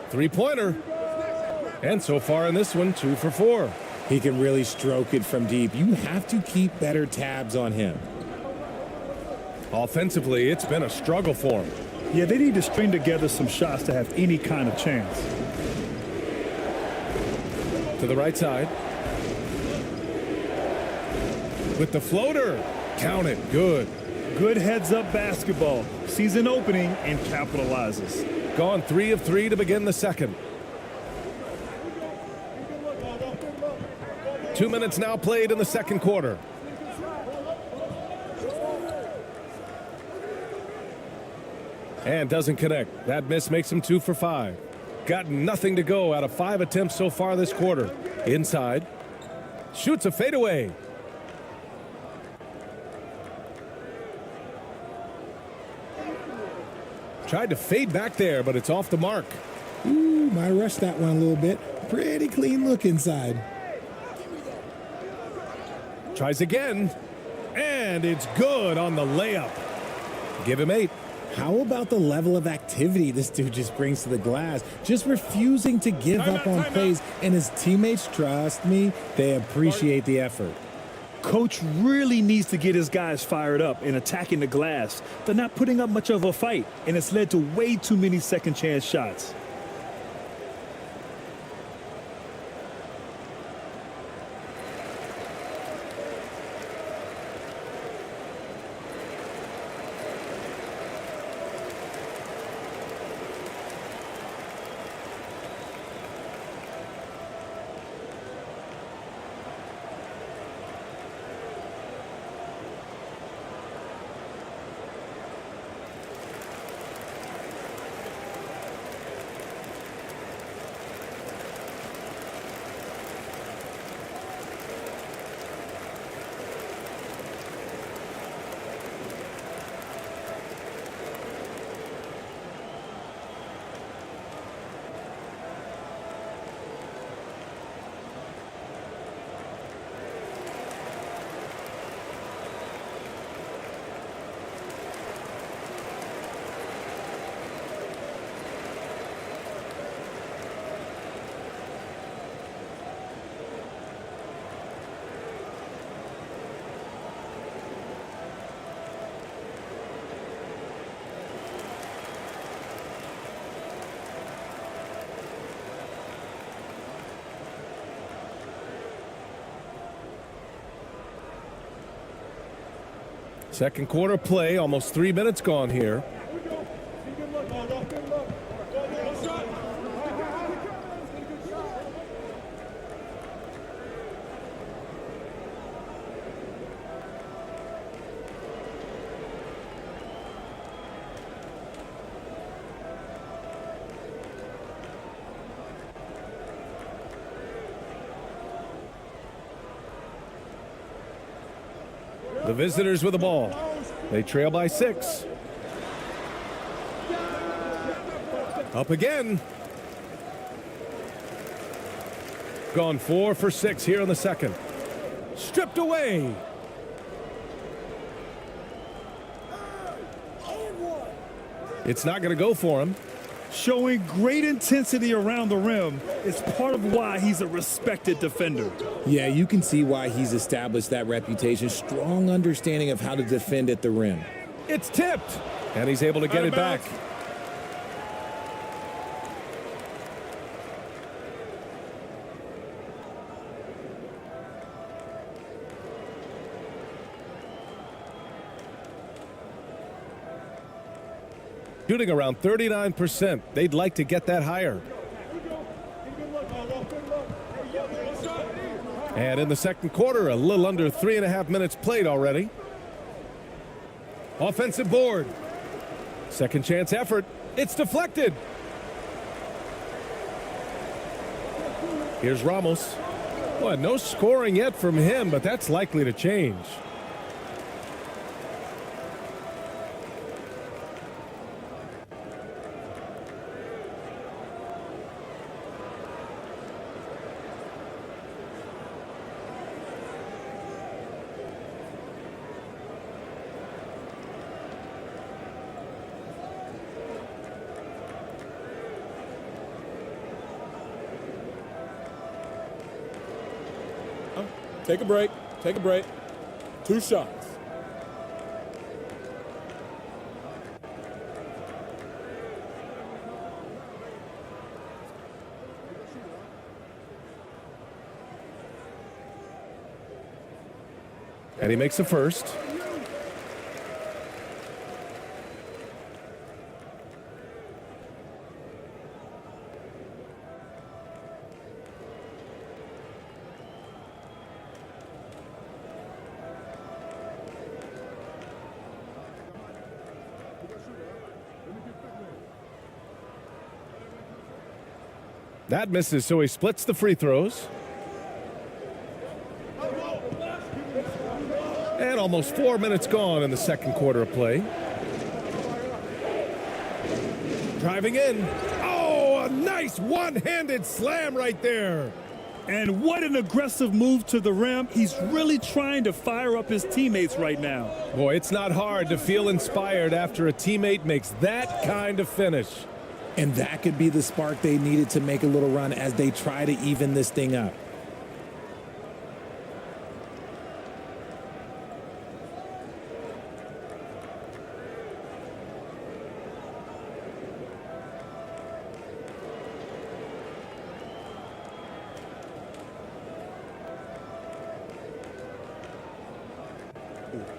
Three-pointer. And so far in this one, 2 for 4. He can really stroke it from deep. You have to keep better tabs on him. Offensively, it's been a struggle for him. Yeah, they need to string together some shots to have any kind of chance. To the right side. With the floater. Count it. Good. Good heads-up basketball. Sees an opening and capitalizes. Gone 3 of 3 to begin the second. 2 minutes now played in the second quarter. And doesn't connect. That miss makes him 2 for 5. Got nothing to go out of 5 attempts so far this quarter. Inside. Shoots a fadeaway. Tried to fade back there, but it's off the mark. Ooh, might rush that one a little bit. Pretty clean look inside. Tries again. And it's good on the layup. Give him 8. How about the level of activity this dude just brings to the glass? Just refusing to give up on plays, and his teammates, trust me, they appreciate the effort. Coach really needs to get his guys fired up and attacking the glass. They're not putting up much of a fight, and it's led to way too many second chance shots. Second quarter play, almost 3 minutes gone here. The visitors with the ball. They trail by 6. Up again. Gone 4 for 6 here in the second. Stripped away. It's not going to go for him. Showing great intensity around the rim is part of why he's a respected defender. Yeah, you can see why he's established that reputation. Strong understanding of how to defend at the rim. It's tipped, and he's able to get it back. Shooting around 39%. They'd like to get that higher. And in the second quarter, a little under 3.5 minutes played already. Offensive board. Second chance effort. It's deflected. Here's Ramos. Well, no scoring yet from him, but that's likely to change. Take a break. Take a break. 2 shots. And he makes the first. That misses, so he splits the free throws. And almost 4 minutes gone in the second quarter of play. Driving in. Oh, a nice one-handed slam right there. And what an aggressive move to the rim. He's really trying to fire up his teammates right now. Boy, it's not hard to feel inspired after a teammate makes that kind of finish. And that could be the spark they needed to make a little run as they try to even this thing up.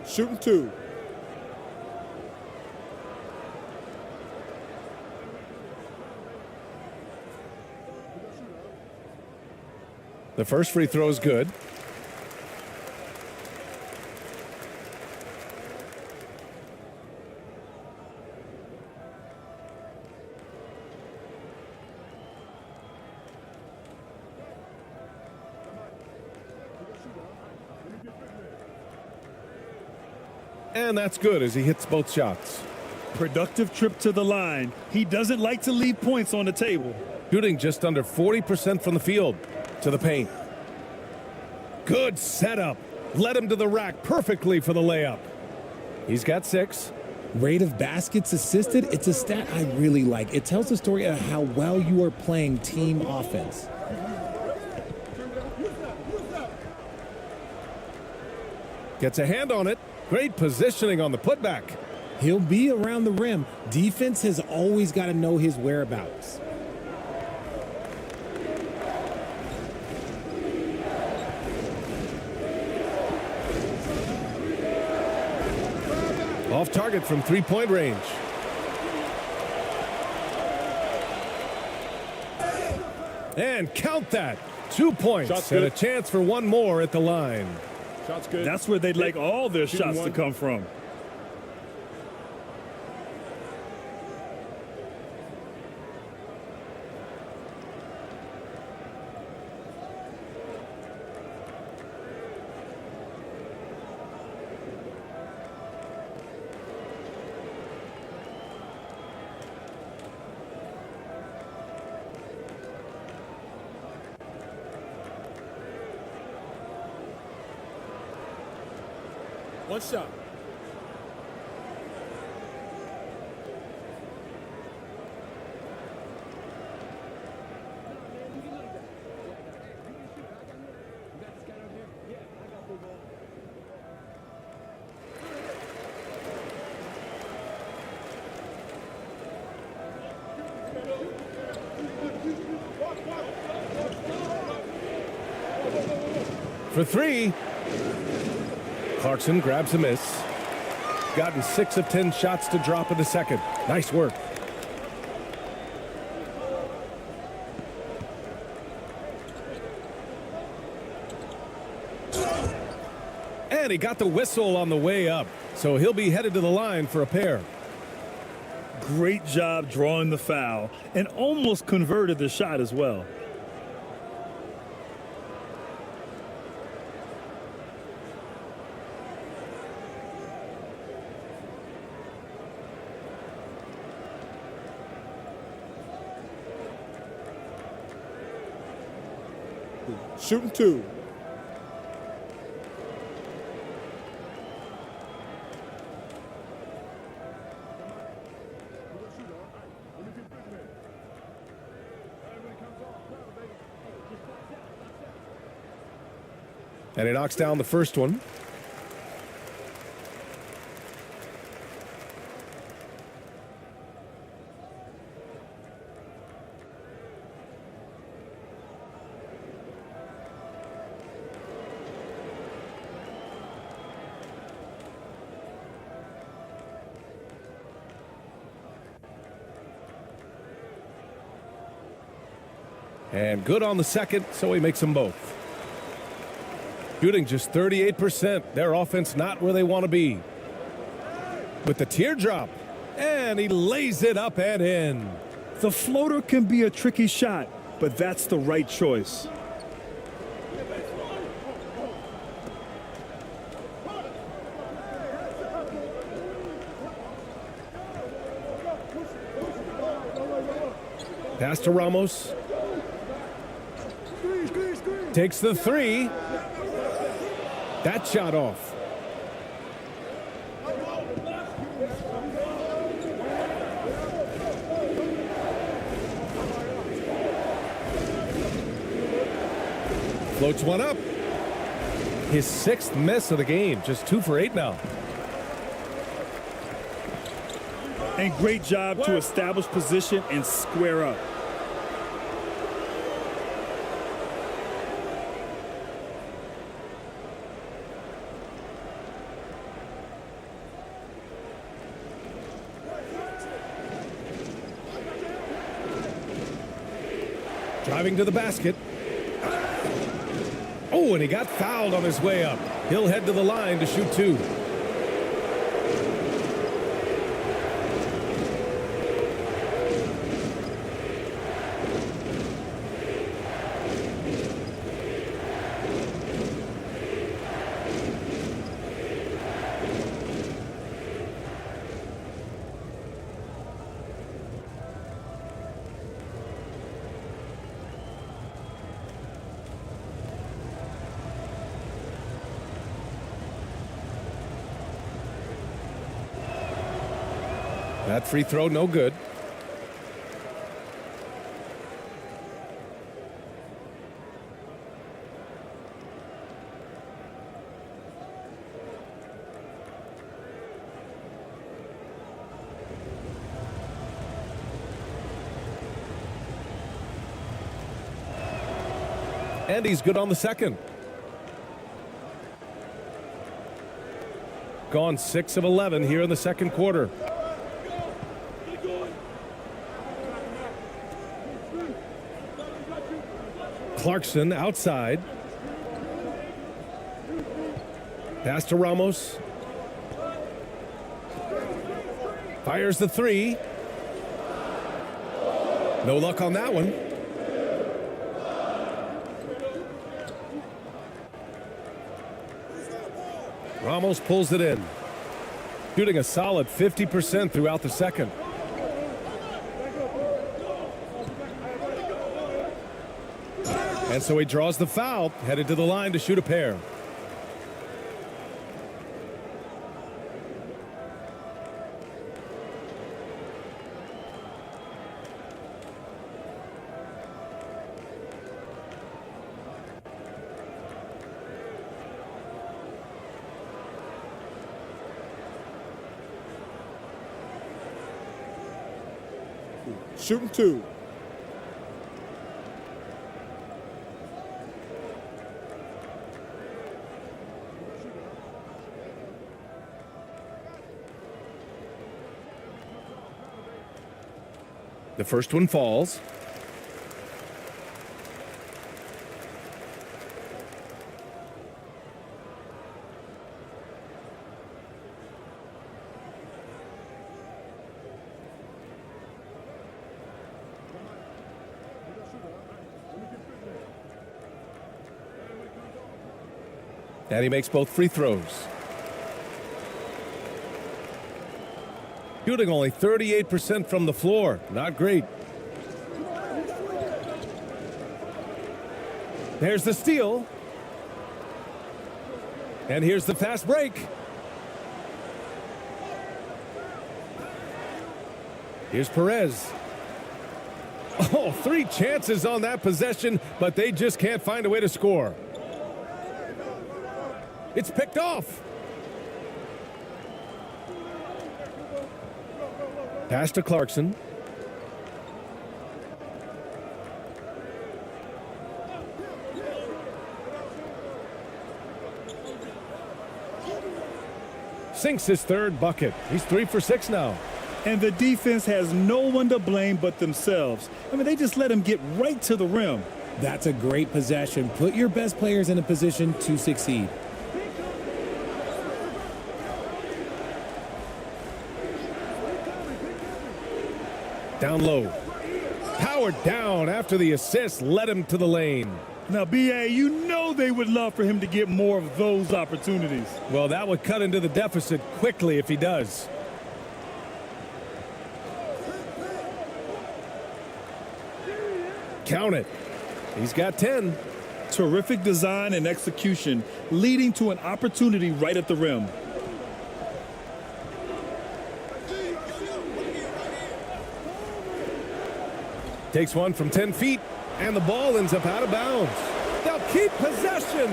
Shooting 2. The first free throw is good. And that's good as he hits both shots. Productive trip to the line. He doesn't like to leave points on the table. Shooting just under 40% from the field. To the paint. Good setup. Led him to the rack perfectly for the layup. He's got 6. Rate of baskets assisted, it's a stat I really like. It tells the story of how well you are playing team offense. Gets a hand on it. Great positioning on the putback. He'll be around the rim. Defense has always got to know his whereabouts. Off target from three-point range. And count that. 2 points and a chance for one more at the line. Shots good. That's where they'd like all their shots to come from. One shot. For 3. Clarkson grabs a miss. Gotten 6 of 10 shots to drop in the second. Nice work. And he got the whistle on the way up, so he'll be headed to the line for a pair. Great job drawing the foul and almost converted the shot as well. Shooting 2. And he knocks down the first one. And good on the second, so he makes them both. Shooting just 38%. Their offense not where they want to be. With the teardrop. And he lays it up and in. The floater can be a tricky shot, but that's the right choice. Pass to Ramos. Takes the three. That shot off. Floats one up. His 6th miss of the game. Just 2 for 8 now. And great job to establish position and square up. Driving to the basket. Oh, and he got fouled on his way up. He'll head to the line to shoot 2. That free throw, no good. And he's good on the second. Gone 6 of 11 here in the second quarter. Clarkson outside. Pass to Ramos. Fires the three. No luck on that one. Ramos pulls it in. Shooting a solid 50% throughout the second. And so he draws the foul, headed to the line to shoot a pair. Shooting 2. The first one falls. And he makes both free throws. Shooting only 38% from the floor. Not great. There's the steal. And here's the fast break. Here's Perez. Oh, 3 chances on that possession, but they just can't find a way to score. It's picked off. Pass to Clarkson. Sinks his third bucket. He's 3 for 6 now. And the defense has no one to blame but themselves. I mean, they just let him get right to the rim. That's a great possession. Put your best players in a position to succeed. Down low. Powered down after the assist led him to the lane. Now, B.A., you know they would love for him to get more of those opportunities. Well, that would cut into the deficit quickly if he does. Count it. He's got 10. Terrific design and execution, leading to an opportunity right at the rim. Takes one from 10 feet, and the ball ends up out of bounds. They'll keep possession.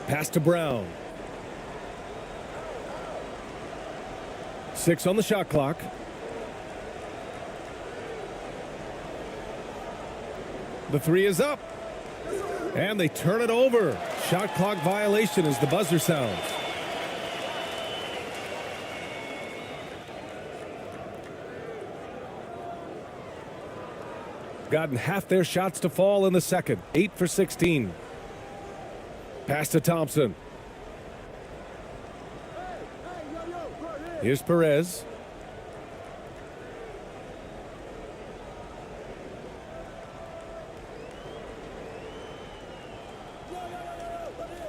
Pass to Brown. 6 on the shot clock. The 3 is up. And they turn it over. Shot clock violation as the buzzer sounds. Gotten half their shots to fall in the second. 8 for 16. Pass to Thompson. Here's Perez.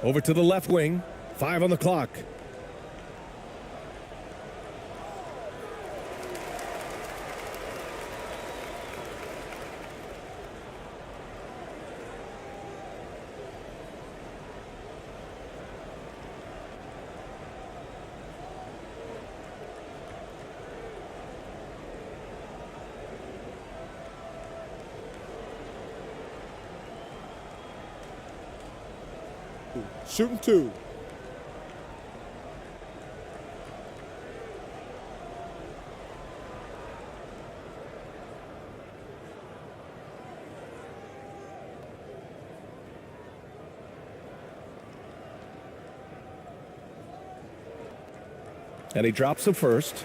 Over to the left wing. 5 on the clock. Shooting 2. And he drops the first.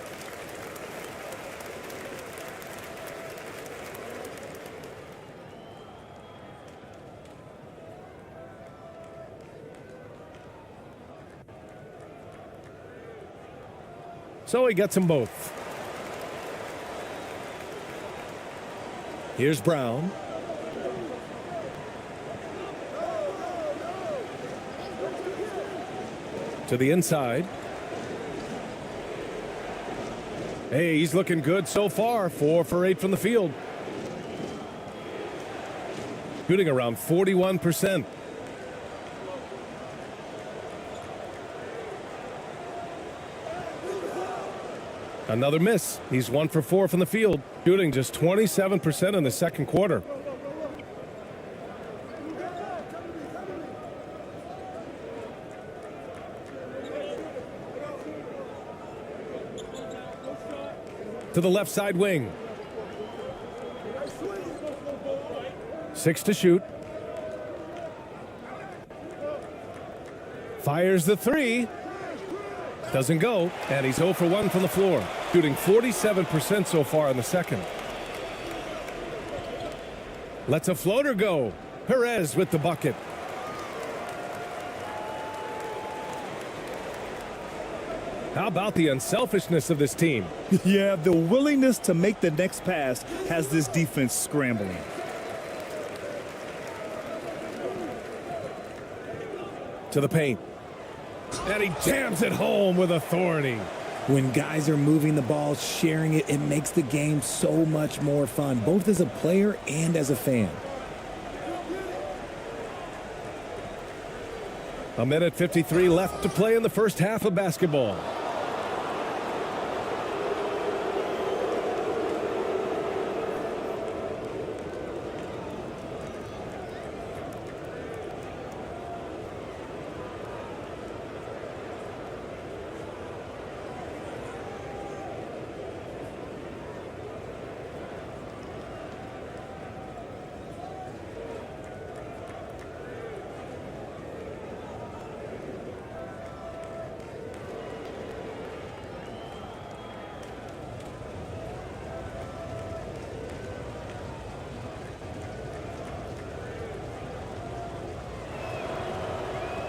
So he gets them both. Here's Brown. To the inside. Hey, he's looking good so far. 4 for 8 from the field. Shooting around 41%. Another miss. He's 1 for 4 from the field, shooting just 27% in the second quarter. To the left side wing. 6 to shoot. Fires the 3. Doesn't go, and he's 0 for 1 from the floor, shooting 47% so far in the second. Lets a floater go. Perez with the bucket. How about the unselfishness of this team? Yeah, the willingness to make the next pass has this defense scrambling. To the paint. And he jams it home with authority. When guys are moving the ball, sharing it, it makes the game so much more fun, both as a player and as a fan. A minute 53 left to play in the first half of basketball.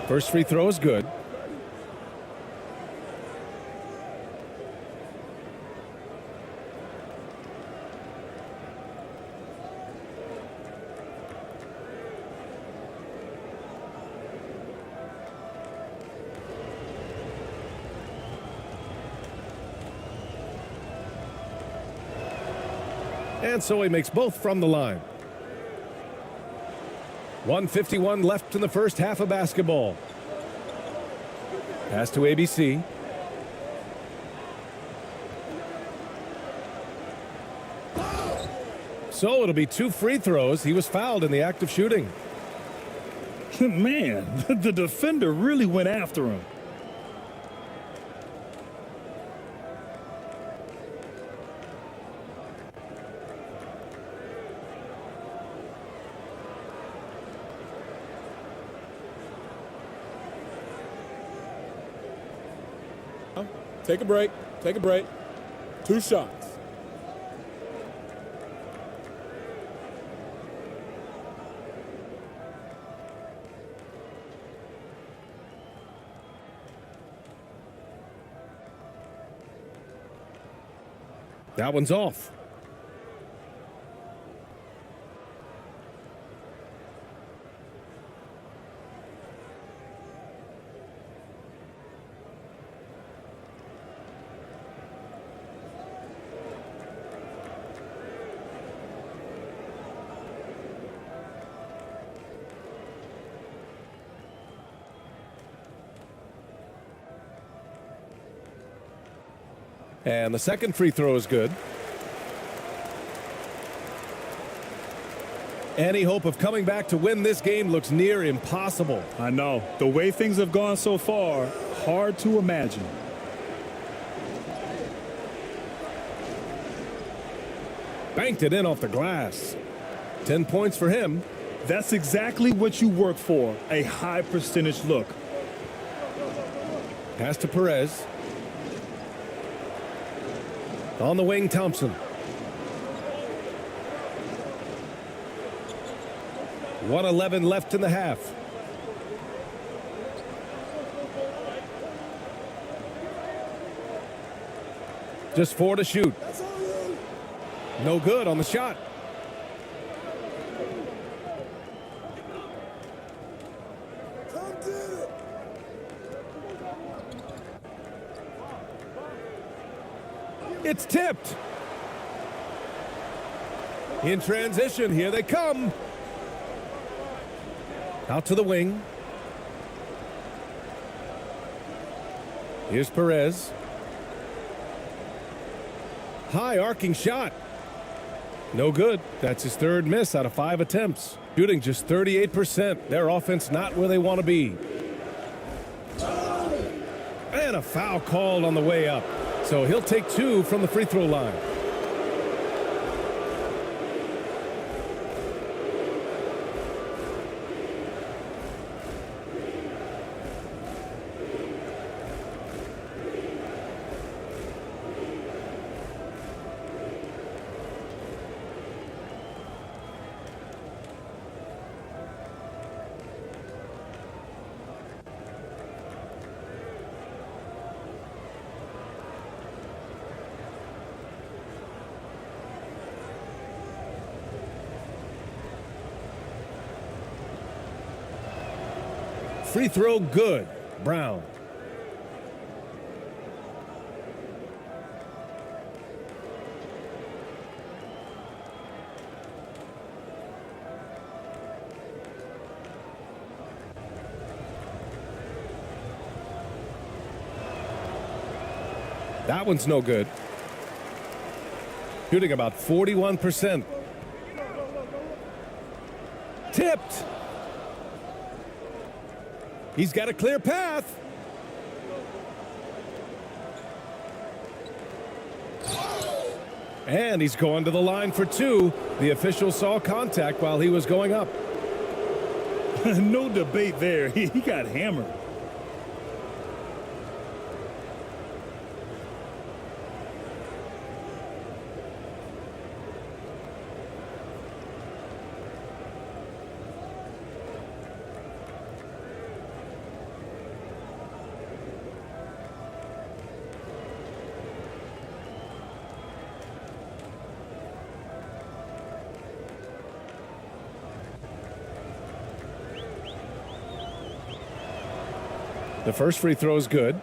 First free throw is good. And so he makes both from the line. 1:51 left in the first half of basketball. Pass to ABC. So it'll be 2 free throws. He was fouled in the act of shooting. Man, the defender really went after him. Take a break. Take a break. 2 shots. That one's off. And the second free throw is good. Any hope of coming back to win this game looks near impossible. I know. The way things have gone so far, hard to imagine. Banked it in off the glass. 10 points for him. That's exactly what you work for, a high percentage look. Pass to Perez. On the wing, Thompson. .111 left in the half. Just 4 to shoot. No good on the shot. It's tipped. In transition, here they come. Out to the wing. Here's Perez. High arcing shot. No good. That's his 3rd miss out of 5 attempts. Shooting just 38%. Their offense not where they want to be. And a foul called on the way up. So he'll take 2 from the free throw line. Free throw good. Brown. That one's no good. Shooting about 41%. Tipped. He's got a clear path. And he's going to the line for 2. The official saw contact while he was going up. No debate there. He got hammered. The first free throw is good.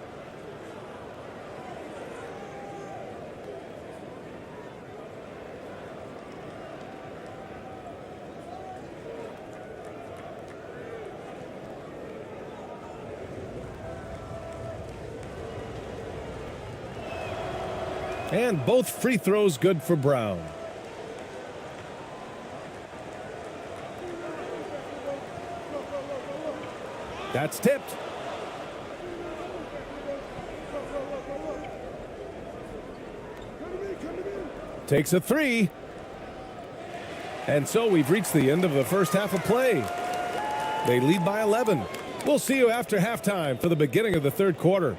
And both free throws good for Brown. That's tipped. Takes a three. And so we've reached the end of the first half of play. They lead by 11. We'll see you after halftime for the beginning of the third quarter.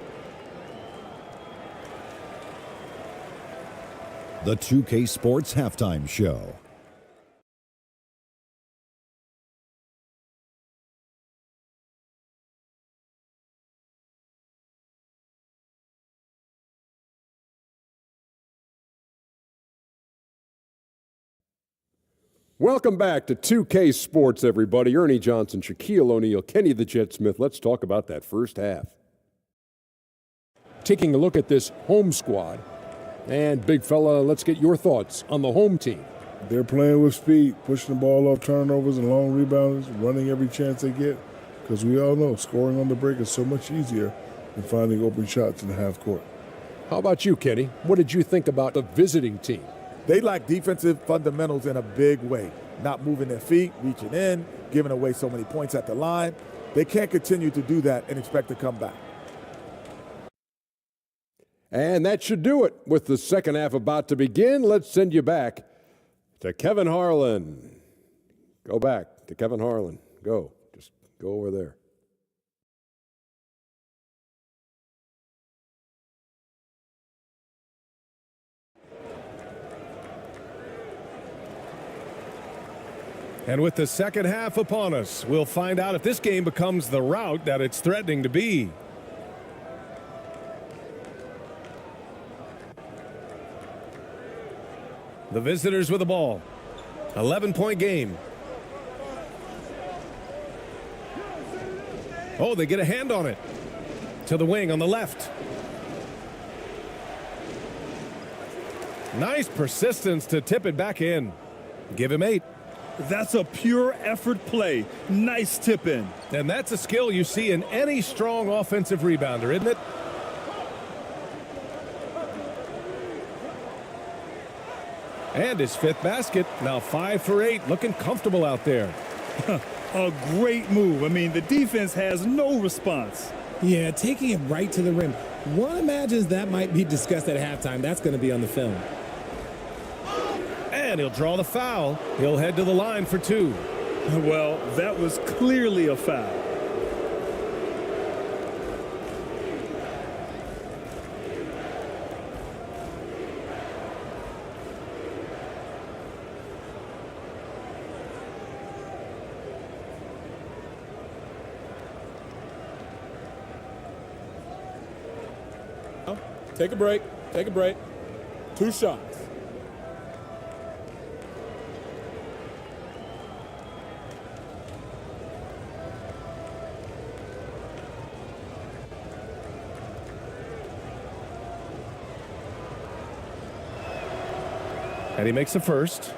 The 2K Sports Halftime Show. Welcome back to 2K Sports, everybody. Ernie Johnson, Shaquille O'Neal, Kenny the Jet Smith. Let's talk about that first half. Taking a look at this home squad. And, big fella, let's get your thoughts on the home team. They're playing with speed, pushing the ball off turnovers and long rebounds, running every chance they get. Because we all know scoring on the break is so much easier than finding open shots in the half court. How about you, Kenny? What did you think about the visiting team? They lack defensive fundamentals in a big way. Not moving their feet, reaching in, giving away so many points at the line. They can't continue to do that and expect to come back. And that should do it. With the second half about to begin, let's send you back to Kevin Harlan. Go back to Kevin Harlan. Go. Just go over there. And with the second half upon us, we'll find out if this game becomes the rout that it's threatening to be. The visitors with the ball. 11-point game. Oh, they get a hand on it. To the wing on the left. Nice persistence to tip it back in. Give him 8. That's a pure effort play. Nice tip in. And that's a skill you see in any strong offensive rebounder, isn't it? And his 5th basket. Now 5 for 8. Looking comfortable out there. A great move. I mean, the defense has no response. Yeah, taking it right to the rim. One imagines that might be discussed at halftime. That's going to be on the film. And he'll draw the foul. He'll head to the line for 2. Well, that was clearly a foul. Take a break. Take a break. 2 shots. And he makes the first.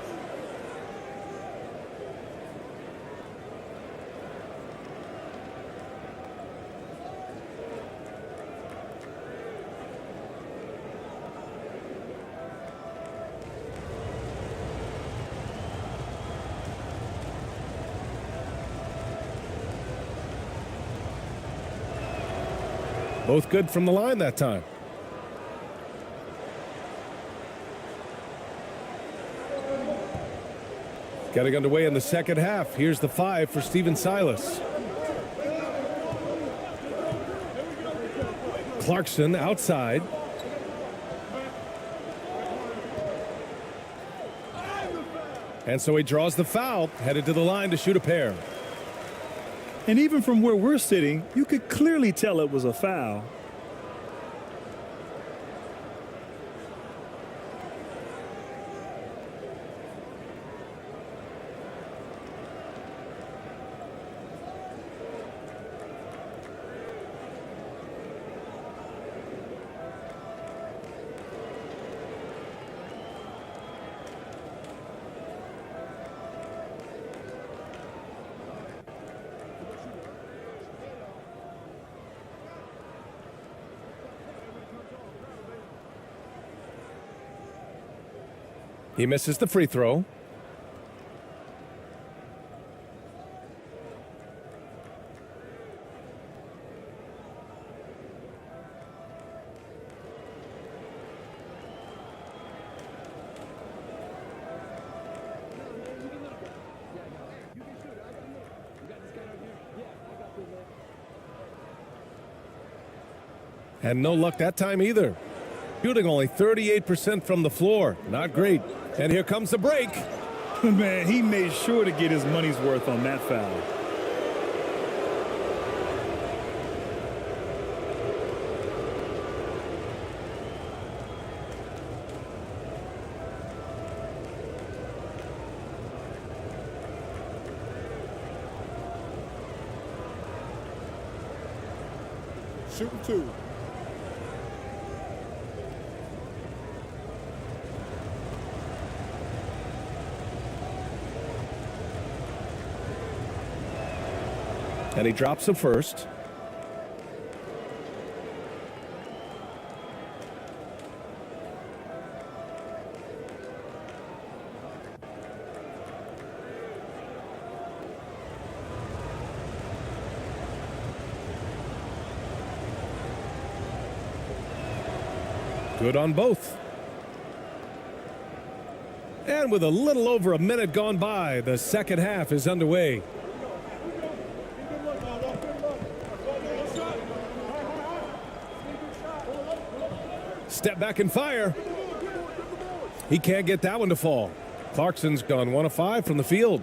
Both good from the line that time. Getting underway in the second half. Here's the 5 for Stephen Silas. Clarkson outside. And so he draws the foul, headed to the line to shoot a pair. And even from where we're sitting, you could clearly tell it was a foul. He misses the free throw. And no luck that time either. Shooting only 38% from the floor. Not great. And here comes the break. Man, he made sure to get his money's worth on that foul. Shooting 2. And he drops the first. Good on both. And with a little over a minute gone by, the second half is underway. Step back and fire. He can't get that one to fall. Clarkson's gone 1 of 5 from the field.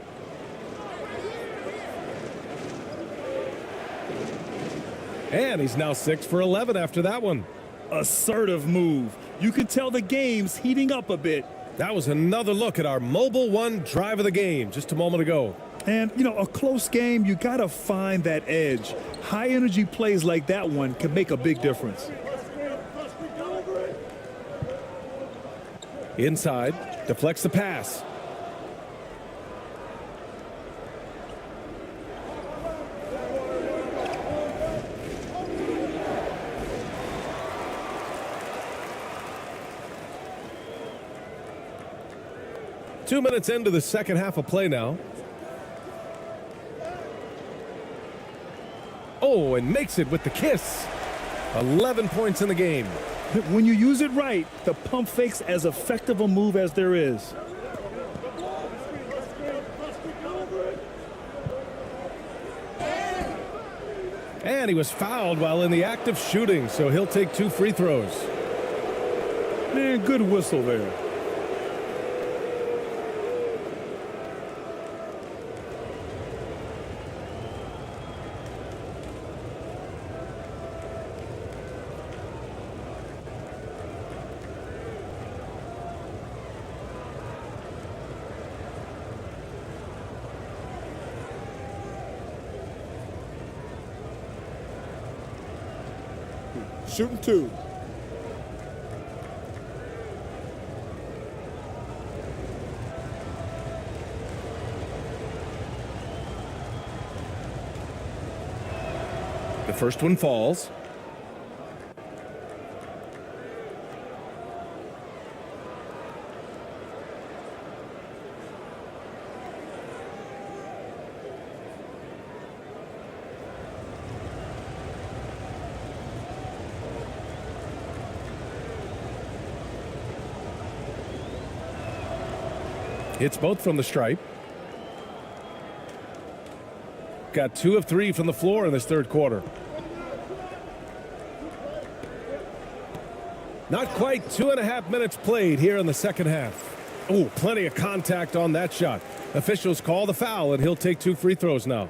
And he's now 6 for 11 after that one. Assertive move. You can tell the game's heating up a bit. That was another look at our Mobile One drive of the game just a moment ago. And, you know, a close game, you got to find that edge. High energy plays like that one can make a big difference. Inside, deflects the pass. Two minutes into the second half of play now. Oh, and makes it with the kiss. 11 points in the game. When you use it right, the pump fake's as effective a move as there is. And he was fouled while in the act of shooting, so he'll take 2 free throws. Man, good whistle there. Shooting 2. The first one falls. Hits both from the stripe. Got 2 of 3 from the floor in this third quarter. Not quite 2.5 minutes played here in the second half. Oh, plenty of contact on that shot. Officials call the foul, and he'll take 2 free throws now.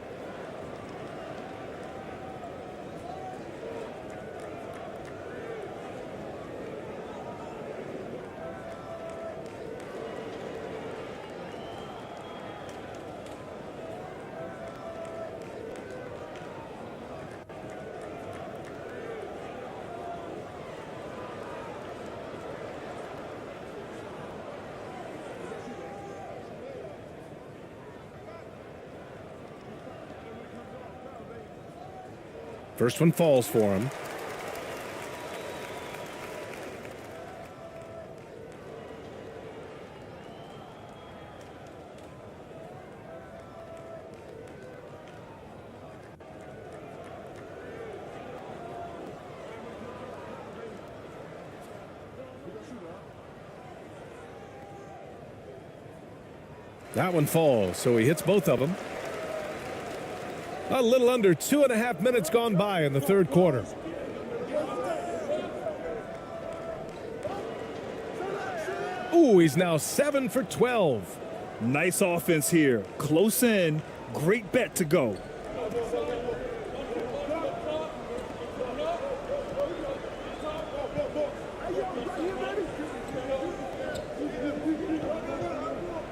First one falls for him. That one falls, so he hits both of them. A little under 2.5 minutes gone by in the third quarter. Ooh, he's now 7 for 12. Nice offense here. Close in. Great bet to go.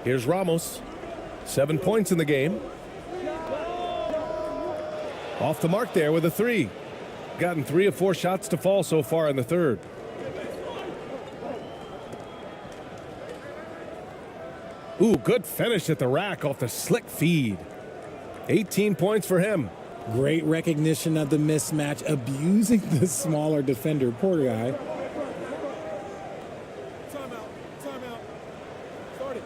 Here's Ramos. 7 points in the game. Off the mark there with a 3. Gotten 3 of 4 shots to fall so far in the third. Ooh, good finish at the rack off the slick feed. 18 points for him. Great recognition of the mismatch, abusing the smaller defender. Poor guy. Timeout. Start it.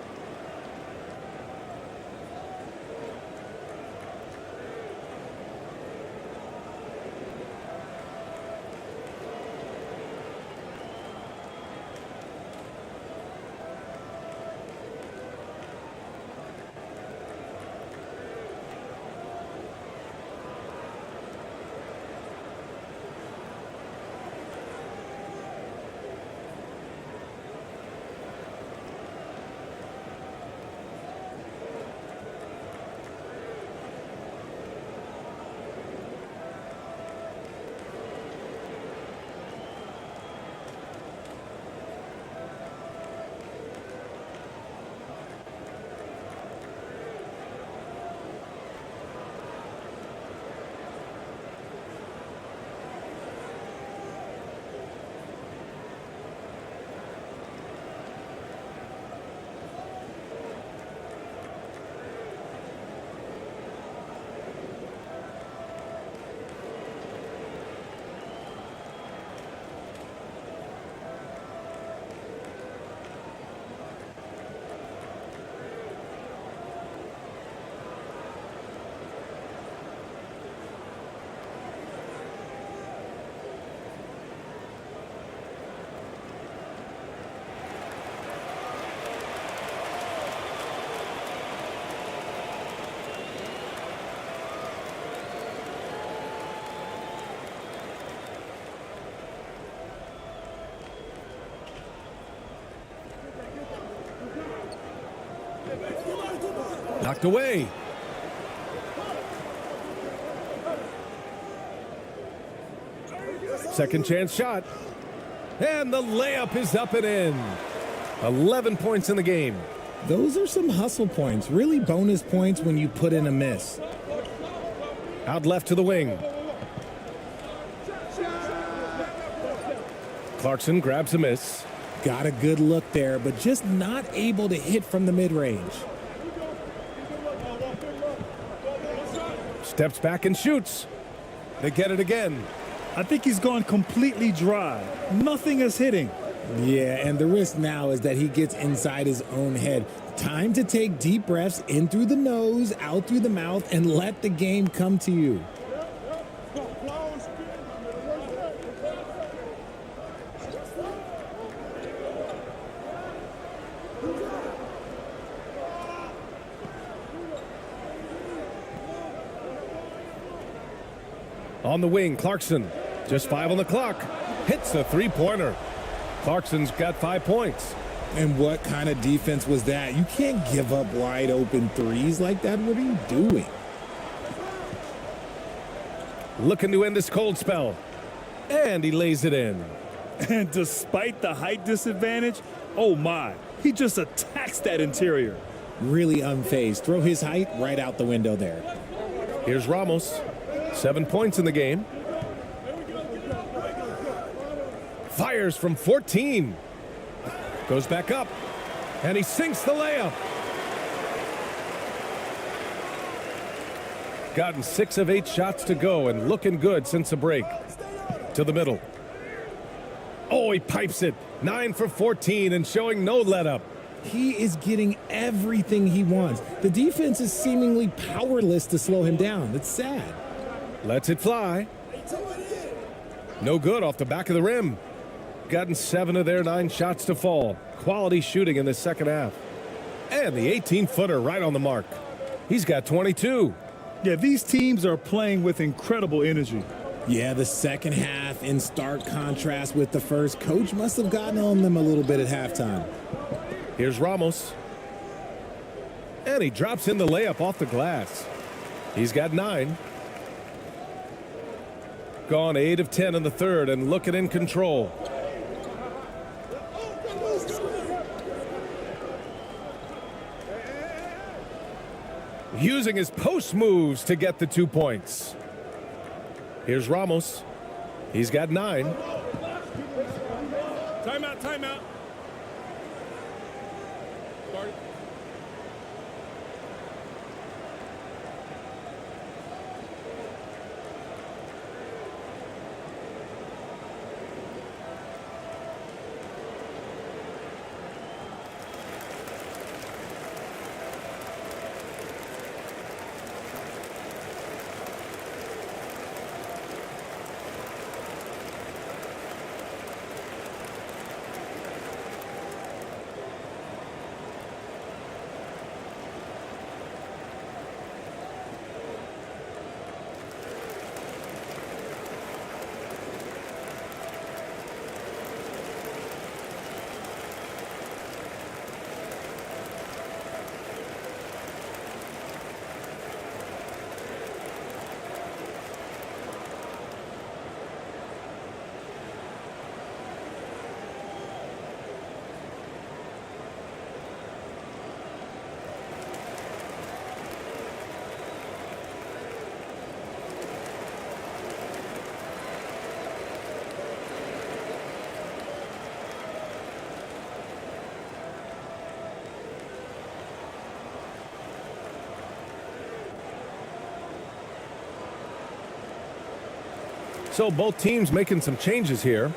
Knocked away. Second chance shot. And the layup is up and in. 11 points in the game. Those are some hustle points. Really bonus points when you put in a miss. Out left to the wing. Clarkson grabs a miss. Got a good look there, but just not able to hit from the mid-range. Steps back and shoots. They get it again. I think he's gone completely dry. Nothing is hitting. Yeah, and the risk now is that he gets inside his own head. Time to take deep breaths in through the nose, out through the mouth, and let the game come to you. On the wing, Clarkson. Just 5 on the clock. Hits the three-pointer. Clarkson's got 5 points. And what kind of defense was that? You can't give up wide open threes like that. What are you doing? Looking to end this cold spell. And he lays it in. And despite the height disadvantage, oh my, he just attacks that interior. Really unfazed. Throw his height right out the window there. Here's Ramos. 7 points in the game. Fires from 14. Goes back up. And he sinks the layup. Gotten 6 of 8 shots to go and looking good since the break. To the middle. Oh, he pipes it. 9 for 14 and showing no let up. He is getting everything he wants. The defense is seemingly powerless to slow him down. It's sad. Lets it fly. No good off the back of the rim. Gotten 7 of their 9 shots to fall. Quality shooting in the second half. And the 18-footer right on the mark. He's got 22. Yeah, these teams are playing with incredible energy. Yeah, the second half in stark contrast with the first. Coach must have gotten on them a little bit at halftime. Here's Ramos. And he drops in the layup off the glass. He's got 9. Gone 8 of 10 in the third and looking in control. Using his post moves to get the 2 points. Here's Ramos. He's got 9. Timeout, timeout. So both teams making some changes here.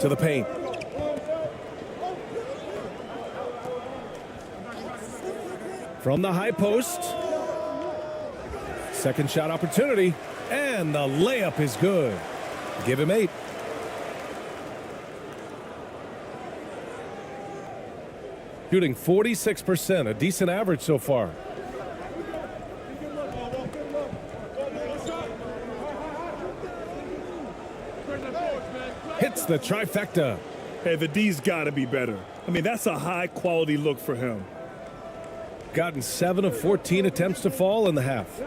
To the paint. From the high post. Second shot opportunity. And the layup is good. Give him 8. Shooting 46%, a decent average so far. Hits the trifecta. Hey, the D's got to be better. I mean, that's a high-quality look for him. Gotten 7 of 14 attempts to fall in the half.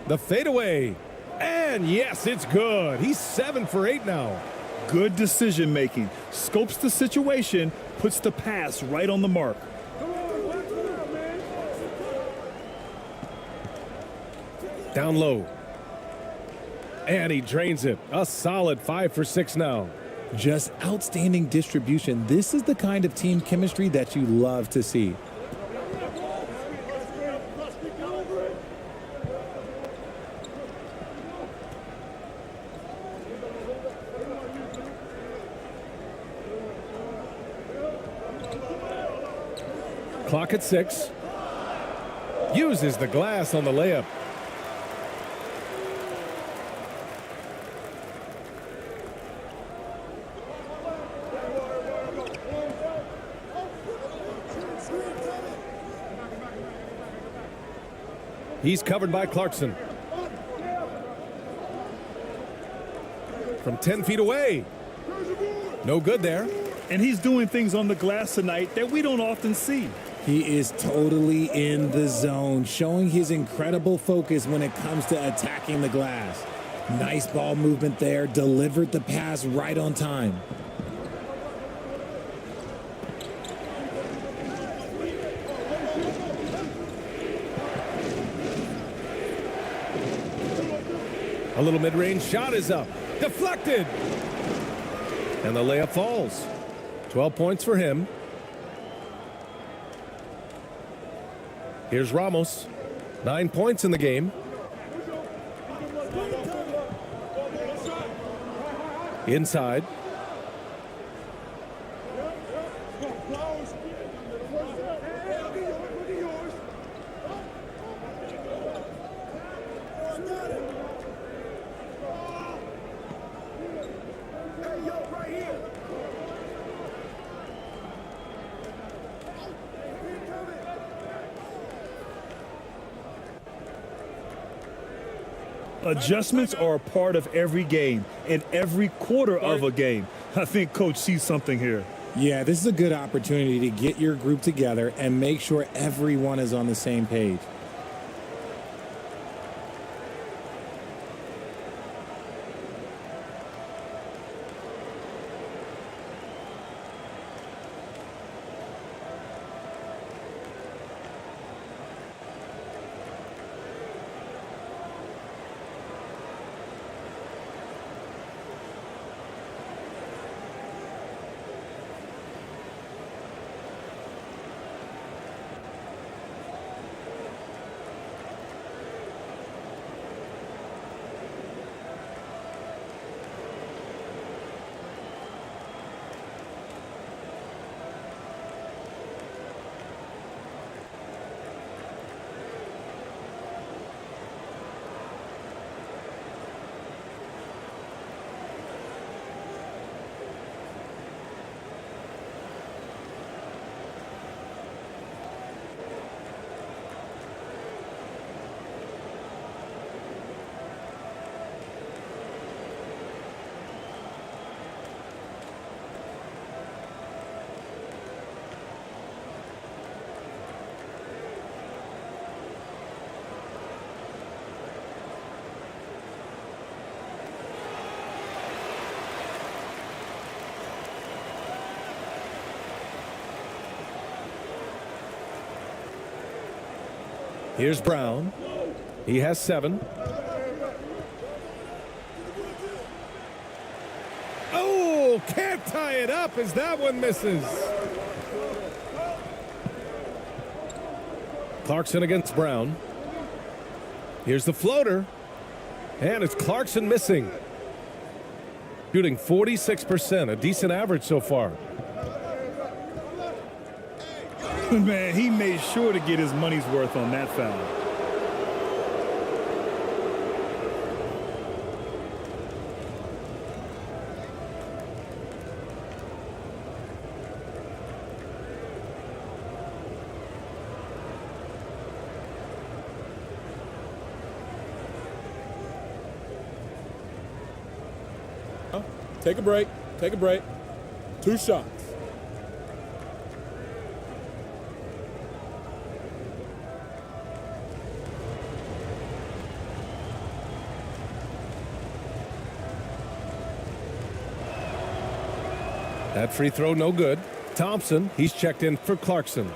The fadeaway. And yes, it's good. He's 7 for 8 now. Good decision making. Scopes the situation, puts the pass right on the mark. Down low. And he drains it. A solid 5 for 6 now. Just outstanding distribution. This is the kind of team chemistry that you love to see. Clock at 6. Uses the glass on the layup. He's covered by Clarkson. From 10 feet away. No good there. And he's doing things on the glass tonight that we don't often see. He is totally in the zone, showing his incredible focus when it comes to attacking the glass. Nice ball movement there, delivered the pass right on time. A little mid-range shot is up. Deflected. And the layup falls. 12 points for him. Here's Ramos. 9 points in the game. Inside. Adjustments are a part of every game and every quarter of a game. I think Coach sees something here. Yeah, this is a good opportunity to get your group together and make sure everyone is on the same page. Here's Brown. He has 7. Oh, can't tie it up as that one misses. Clarkson against Brown. Here's the floater. And it's Clarkson missing. Shooting 46%, a decent average so far. Man, he made sure to get his money's worth on that foul. Take a break. Take a break. 2 shots. That free throw no good. Thompson, he's checked in for Clarkson.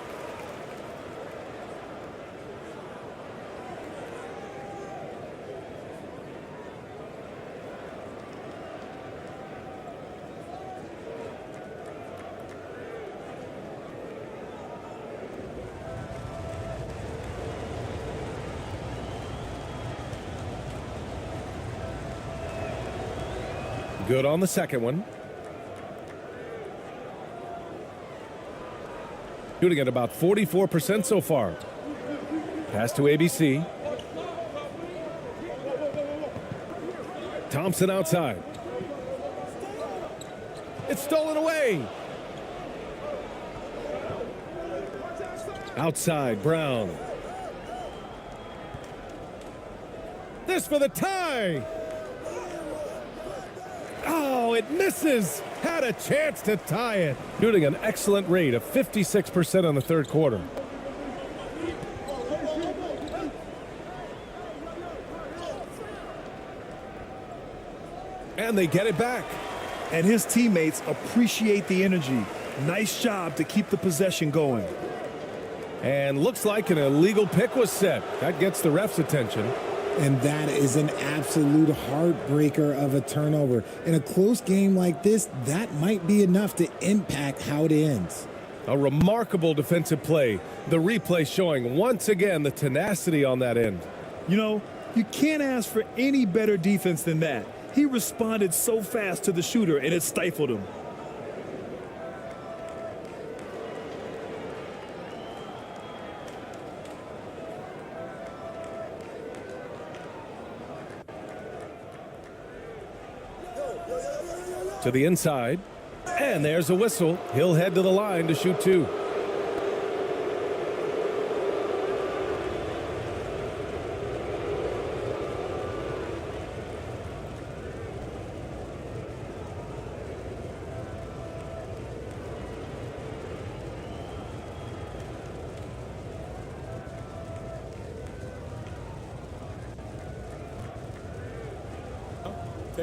Good on the second one. Shooting at about 44% so far. Pass to ABC. Thompson outside. It's stolen away. Outside, Brown. This for the tie. Oh, it misses. Had a chance to tie it. Shooting an excellent rate of 56% in the third quarter. And they get it back. And his teammates appreciate the energy. Nice job to keep the possession going. And looks like an illegal pick was set. That gets the ref's attention. And that is an absolute heartbreaker of a turnover. In a close game like this, that might be enough to impact how it ends. A remarkable defensive play. The replay showing once again the tenacity on that end. You know, you can't ask for any better defense than that. He responded so fast to the shooter, and it stifled him. To the inside, and there's a whistle. He'll head to the line to shoot 2.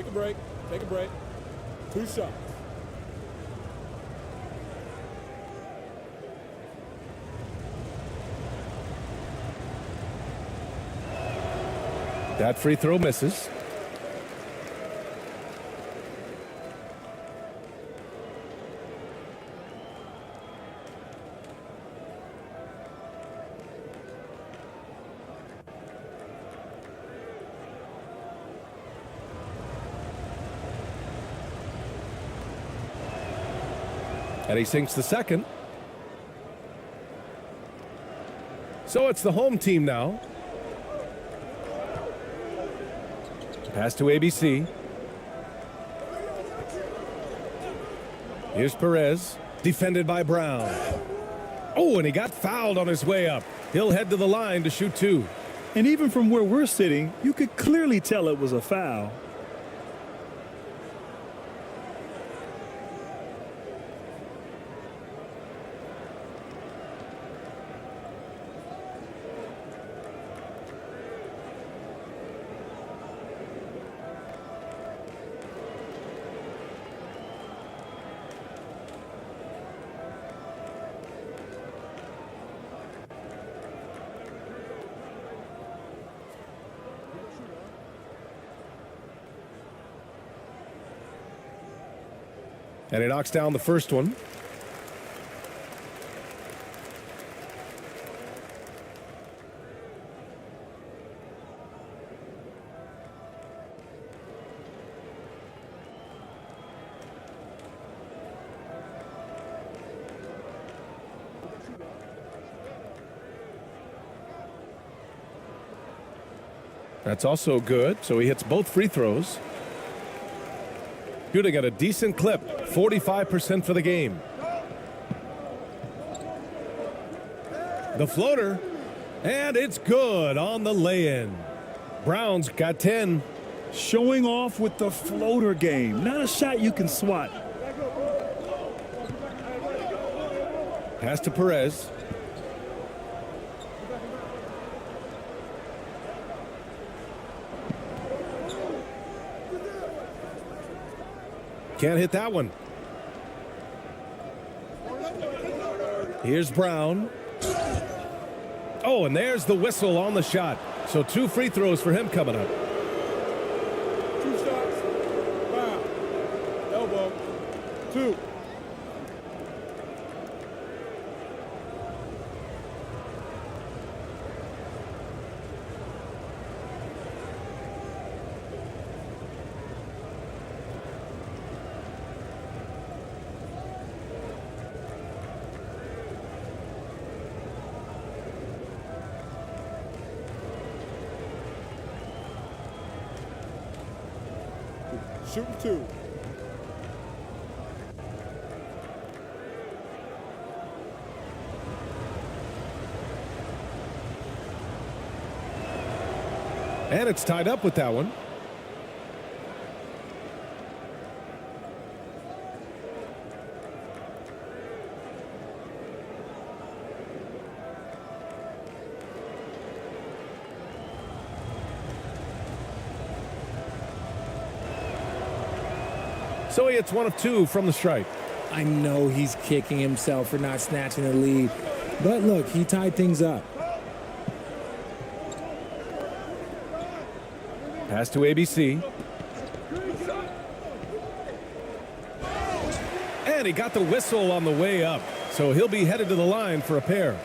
Take a break. Take a break. 2 shots. That free throw misses. And he sinks the second. So it's the home team now. Pass to ABC. Here's Perez, defended by Brown. Oh, and he got fouled on his way up. He'll head to the line to shoot 2. And even from where we're sitting, you could clearly tell it was a foul. And he knocks down the first one. That's also good, so he hits both free throws. Shooting at a decent clip, 45% for the game. The floater, and it's good on the lay-in. Brown's got 10. Showing off with the floater game. Not a shot you can swat. Pass to Perez. Can't hit that one. Here's Brown. Oh, and there's the whistle on the shot. So 2 free throws for him coming up. 2 shots. Foul. Elbow. 2. Shooting 2. And it's tied up with that one. So he hits 1 of 2 from the stripe. I know he's kicking himself for not snatching the lead. But look, he tied things up. Pass to ABC. And he got the whistle on the way up. So he'll be headed to the line for a pair.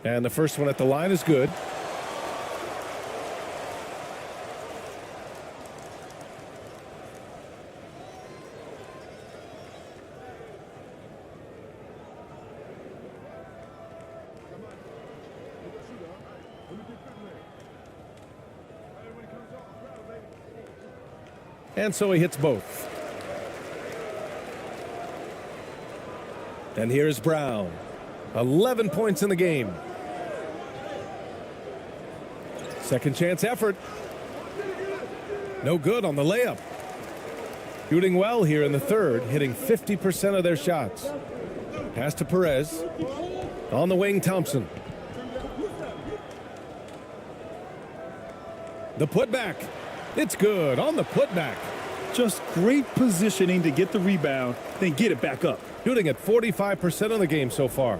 And the first one at the line is good. And so he hits both. And here's Brown. 11 points in the game. Second chance effort. No good on the layup. Shooting well here in the third, hitting 50% of their shots. Pass to Perez. On the wing, Thompson. The putback. It's good on the putback. Just great positioning to get the rebound, then get it back up. Shooting at 45% of the game so far.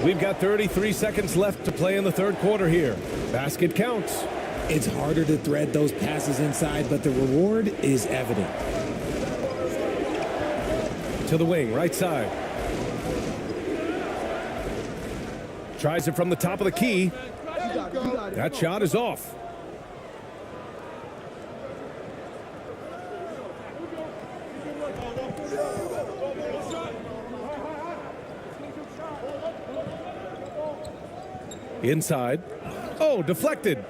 We've got 33 seconds left to play in the third quarter here. Basket counts. It's harder to thread those passes inside, but the reward is evident. To the wing, right side. Tries it from the top of the key. That shot is off. Inside. Oh, deflected.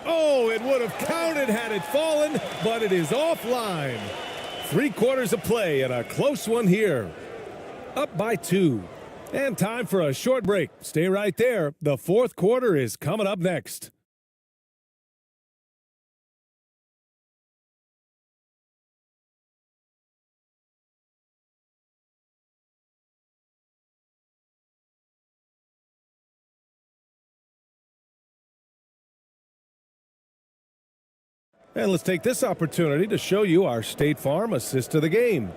Oh, it would have counted had it fallen, but it is offline. 3/4 of play and a close one here. Up by 2. And time for a short break. Stay right there. The fourth quarter is coming up next. And let's take this opportunity to show you our State Farm assist to the game.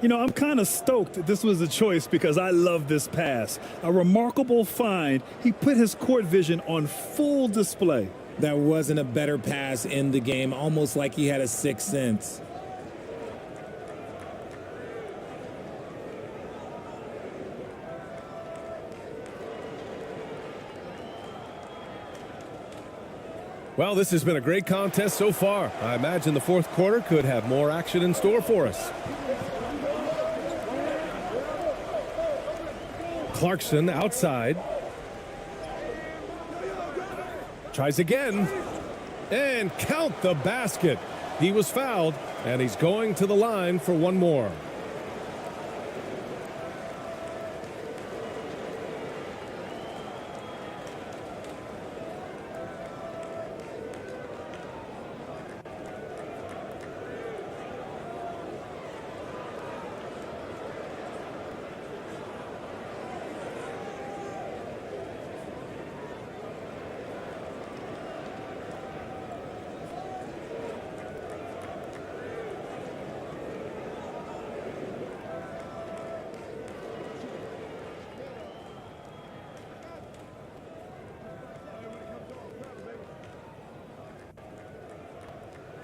You know, I'm kind of stoked this was a choice because I love this pass. A remarkable find. He put his court vision on full display. That wasn't a better pass in the game, almost like he had a sixth sense. Well, this has been a great contest so far. I imagine the fourth quarter could have more action in store for us. Clarkson outside. Tries again. And count the basket. He was fouled, and he's going to the line for one more.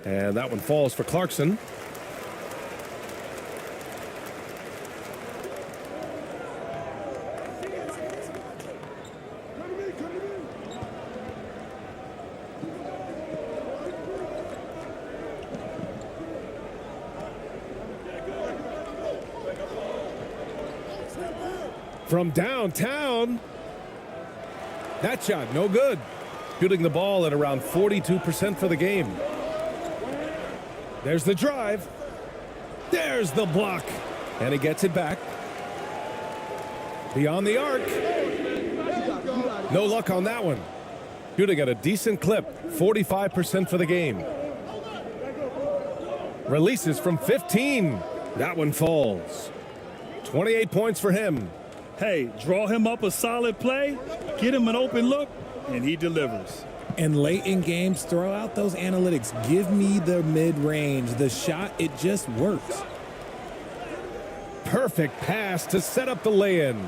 And that one falls for Clarkson. From downtown. That shot, no good. Shooting the ball at around 42% for the game. There's the drive. There's the block. And he gets it back. Beyond the arc. No luck on that one. Shooting at a decent clip. 45% for the game. Releases from 15. That one falls. 28 points for him. Hey, draw him up a solid play, get him an open look, and he delivers. And late in games, throw out those analytics. Give me the mid-range. The shot, it just works. Perfect pass to set up the lay-in.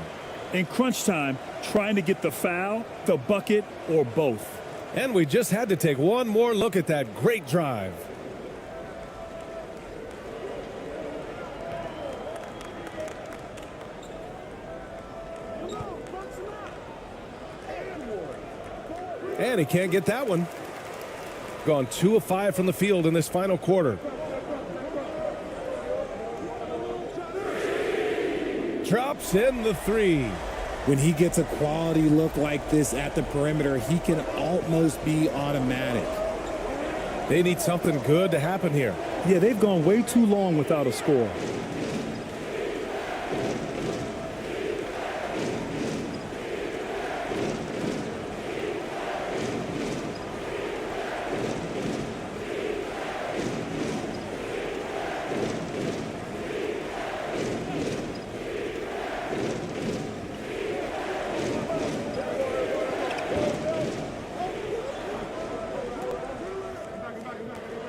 In crunch time, trying to get the foul, the bucket, or both. And we just had to take one more look at that great drive. And he can't get that one. Gone 2 of 5 from the field in this final quarter. drops in the three. When he gets a quality look like this at the perimeter, he can almost be automatic. They need something good to happen here. Yeah, they've gone way too long without a score.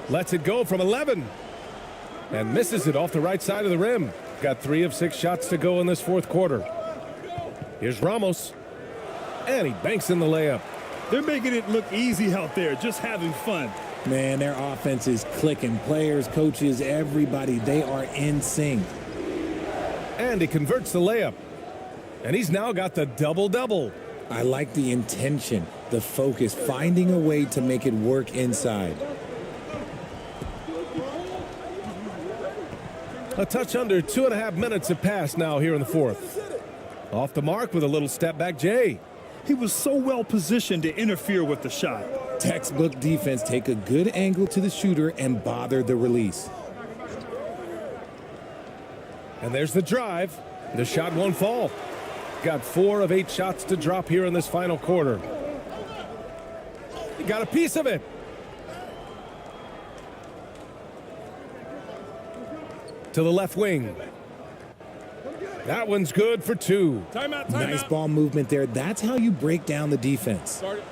Lets it go from 11 and misses it off the right side of the rim. Got 3 of 6 shots to go in this fourth quarter. Here's Ramos, and he banks in the layup. They're making it look easy out there, just having fun. Man, their offense is clicking. Players, coaches, everybody, they are in sync. And he converts the layup, and he's now got the double-double. I like the intention, the focus, finding a way to make it work inside. A touch under 2.5 minutes have passed now here in the fourth. Off the mark with a little step back, Jay. He was so well positioned to interfere with the shot. Textbook defense, take a good angle to the shooter and bother the release. And there's the drive. The shot won't fall. Got 4 of 8 shots to drop here in this final quarter. He got a piece of it. To the left wing. That one's good for 2. Timeout. Nice ball movement there. That's how you break down the defense. Start.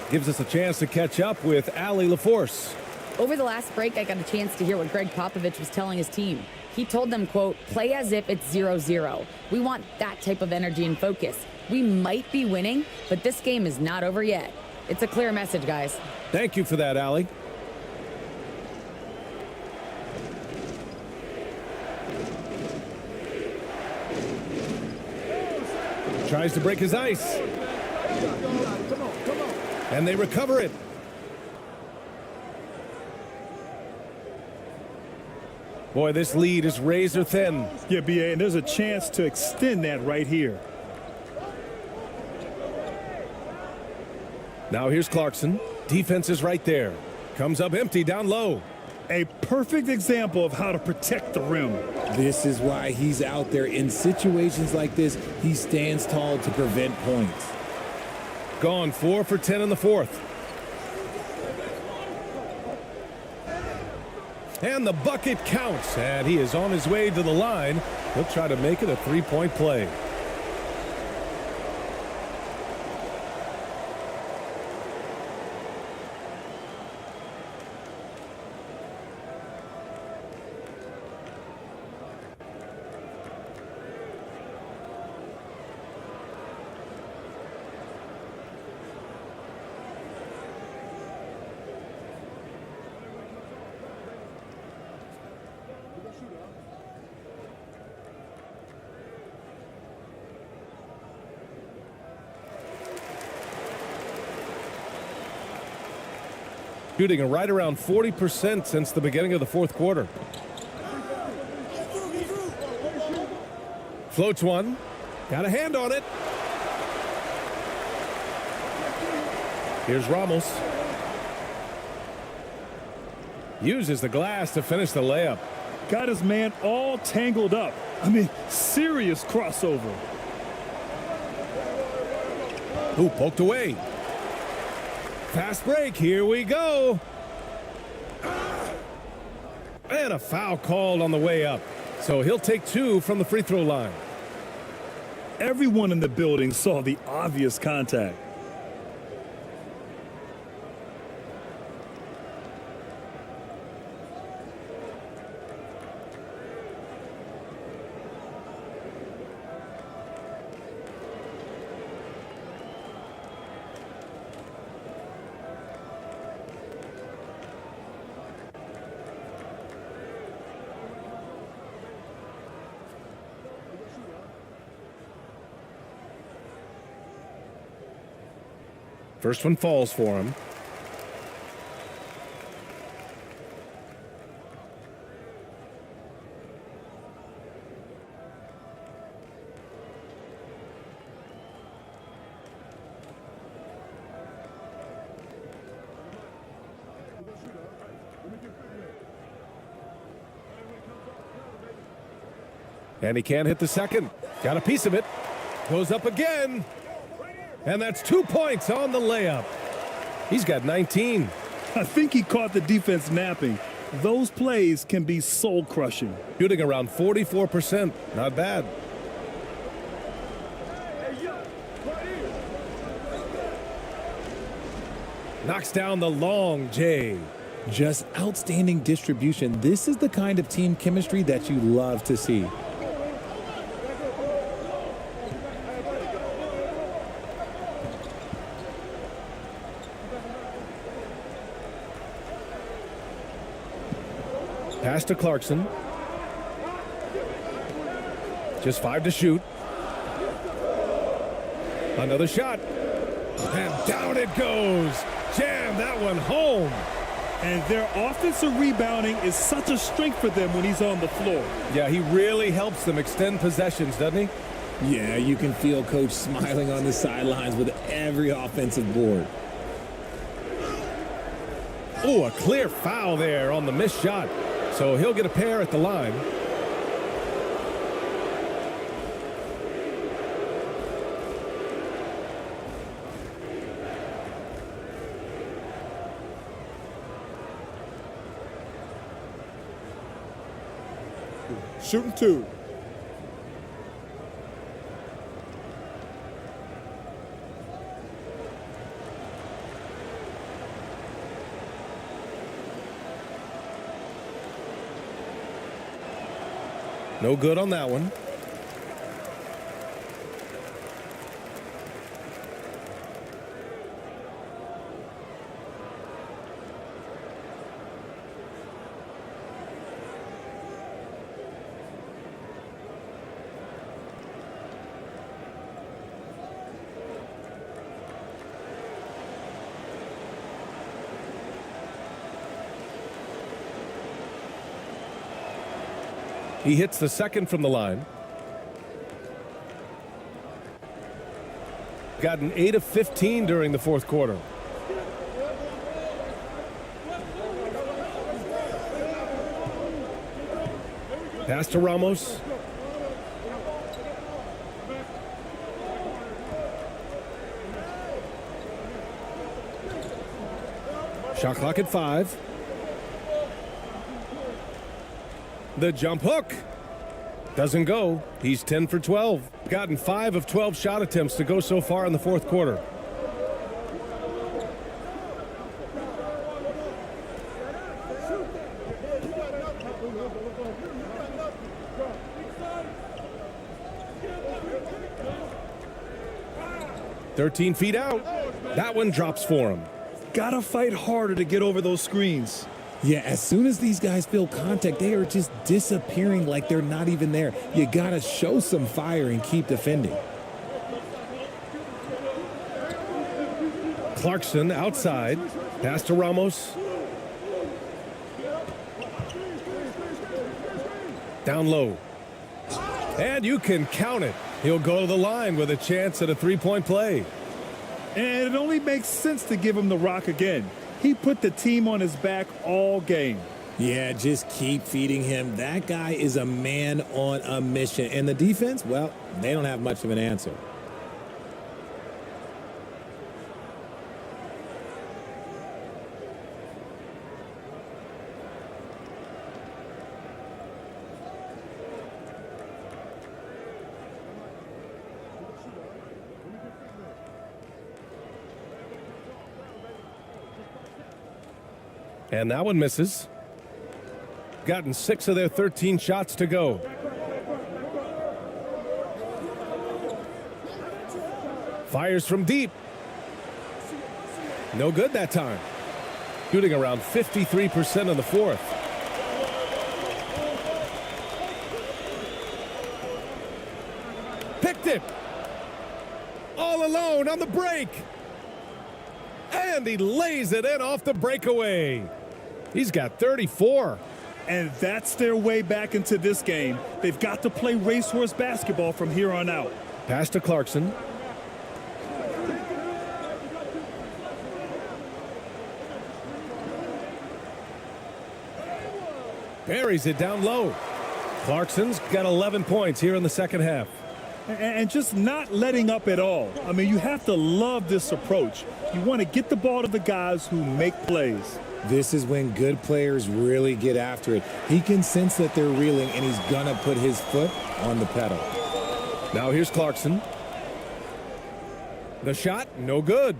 Gives us a chance to catch up with Allie LaForce. Over the last break, I got a chance to hear what Greg Popovich was telling his team. He told them, quote, play as if it's 0-0. We want that type of energy and focus. We might be winning, but this game is not over yet. It's a clear message, guys. Thank you for that, Allie. Tries to break his ice. And they recover it. Boy, this lead is razor thin. Yeah, B.A., and there's a chance to extend that right here. Now here's Clarkson. Defense is right there. Comes up empty down low. A perfect example of how to protect the rim. This is why he's out there. In situations like this, he stands tall to prevent points. Gone 4 for 10 in the fourth. And the bucket counts, and he is on his way to the line. He'll try to make it a three-point play. Shooting right around 40% since the beginning of the fourth quarter. Floats one. Got a hand on it. Here's Ramos. Uses the glass to finish the layup. Got his man all tangled up. I mean, serious crossover. Ooh, poked away. Fast break. Here we go. And a foul called on the way up. So he'll take 2 from the free throw line. Everyone in the building saw the obvious contact. First one falls for him. And he can't hit the second. Got a piece of it. Goes up again. And that's 2 points on the layup. He's got 19. I think he caught the defense napping. Those plays can be soul-crushing. Shooting around 44%. Not bad. Knocks down the long J. Just outstanding distribution. This is the kind of team chemistry that you love to see. Pass to Clarkson. Just 5 to shoot. Another shot. And down it goes. Jam that one home. And their offensive rebounding is such a strength for them when he's on the floor. Yeah, he really helps them extend possessions, doesn't he? Yeah, you can feel Coach smiling on the sidelines with every offensive board. Oh, a clear foul there on the missed shot. So he'll get a pair at the line. Shooting 2. No good on that one. He hits the second from the line. Gotten 8 of 15 during the fourth quarter. Pass to Ramos. Shot clock at 5. The jump hook doesn't go. He's 10 for 12. Gotten 5 of 12 shot attempts to go so far in the fourth quarter. "13 feet out." That one drops for him. Gotta fight harder to get over those screens. Yeah, as soon as these guys feel contact, they are just disappearing like they're not even there. You got to show some fire and keep defending. Clarkson outside. Pass to Ramos. Down low. And you can count it. He'll go to the line with a chance at a three-point play. And it only makes sense to give him the rock again. He put the team on his back all game. Yeah, just keep feeding him. That guy is a man on a mission. And the defense, well, they don't have much of an answer. And that one misses. Gotten 6 of their 13 shots to go. Fires from deep. No good that time. Shooting around 53% in the fourth. Picked it. All alone on the break. And he lays it in off the breakaway. He's got 34. And that's their way back into this game. They've got to play racehorse basketball from here on out. Pass to Clarkson. Buries it down low. Clarkson's got 11 points here in the second half. And just not letting up at all. I mean, you have to love this approach. You want to get the ball to the guys who make plays. This is when good players really get after it. He can sense that they're reeling, and he's going to put his foot on the pedal. Now here's Clarkson. The shot, no good.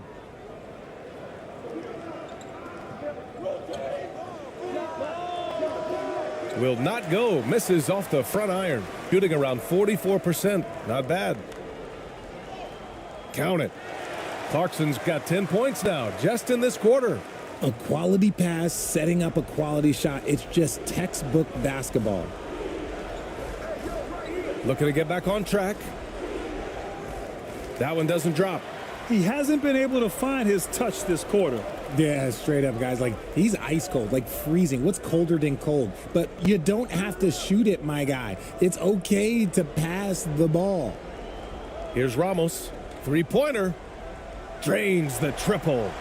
Will not go. Misses off the front iron. Shooting around 44%. Not bad. Count it. Clarkson's got 10 points now, just in this quarter. A quality pass, setting up a quality shot. It's just textbook basketball. Looking to get back on track. That one doesn't drop. He hasn't been able to find his touch this quarter. Yeah, straight up, guys. Like, he's ice cold, like freezing. What's colder than cold? But you don't have to shoot it, my guy. It's okay to pass the ball. Here's Ramos. Three-pointer. Drains the triple.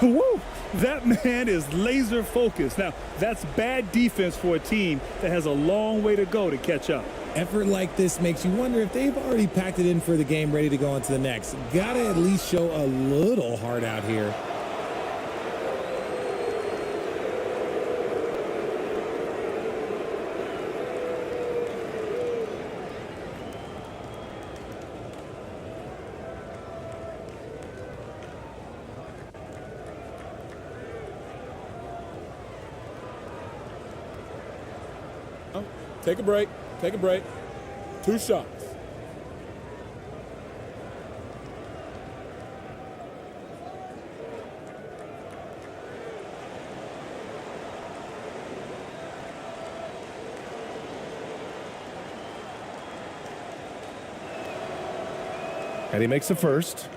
Woo! That man is laser focused. Now, that's bad defense for a team that has a long way to go to catch up. Effort like this makes you wonder if they've already packed it in for the game, ready to go on to the next. Gotta at least show a little heart out here. Take a break. Take a break. 2 shots. And he makes the first.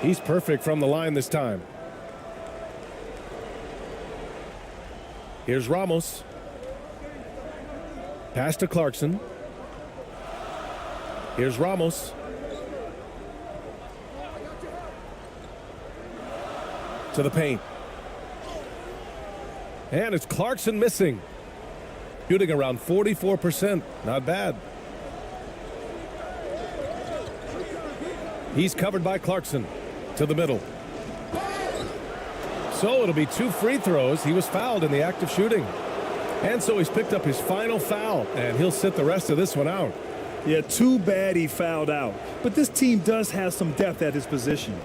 He's perfect from the line this time. Here's Ramos. Pass to Clarkson. Here's Ramos. To the paint. And it's Clarkson missing. Shooting around 44%. Not bad. He's covered by Clarkson. To the middle. So it'll be 2 free throws. He was fouled in the act of shooting. And so he's picked up his final foul, and he'll sit the rest of this one out. Yeah, too bad he fouled out. But this team does have some depth at his position.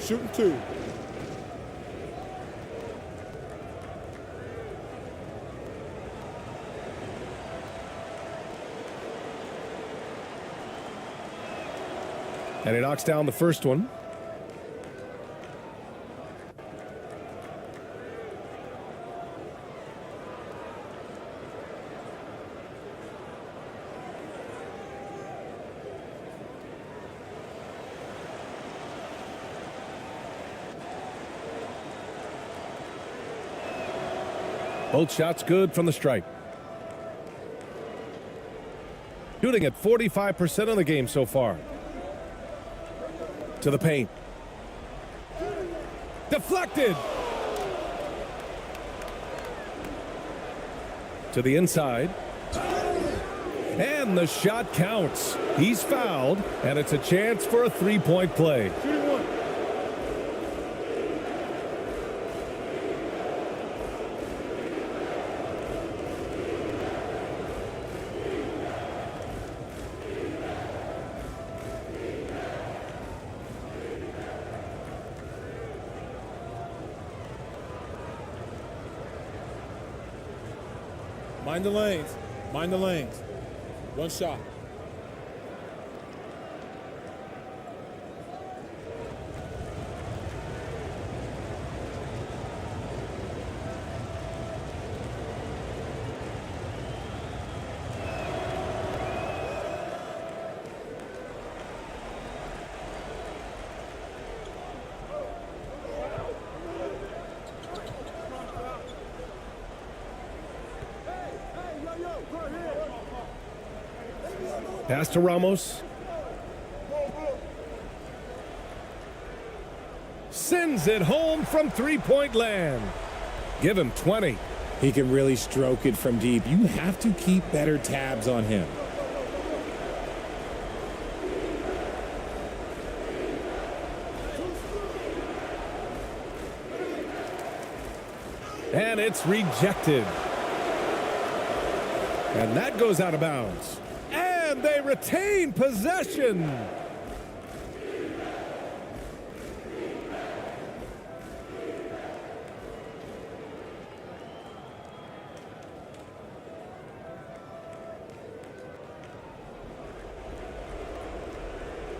Shooting 2. And he knocks down the first one. Both shots good from the stripe. Shooting at 45% of the game so far. To the paint. Deflected. To the inside. And the shot counts. He's fouled, and it's a chance for a three-point play. Mind the lanes. Mind the lanes. One shot. Pass to Ramos. Sends it home from three-point land. Give him 20. He can really stroke it from deep. You have to keep better tabs on him. And it's rejected. And that goes out of bounds. And they retain possession.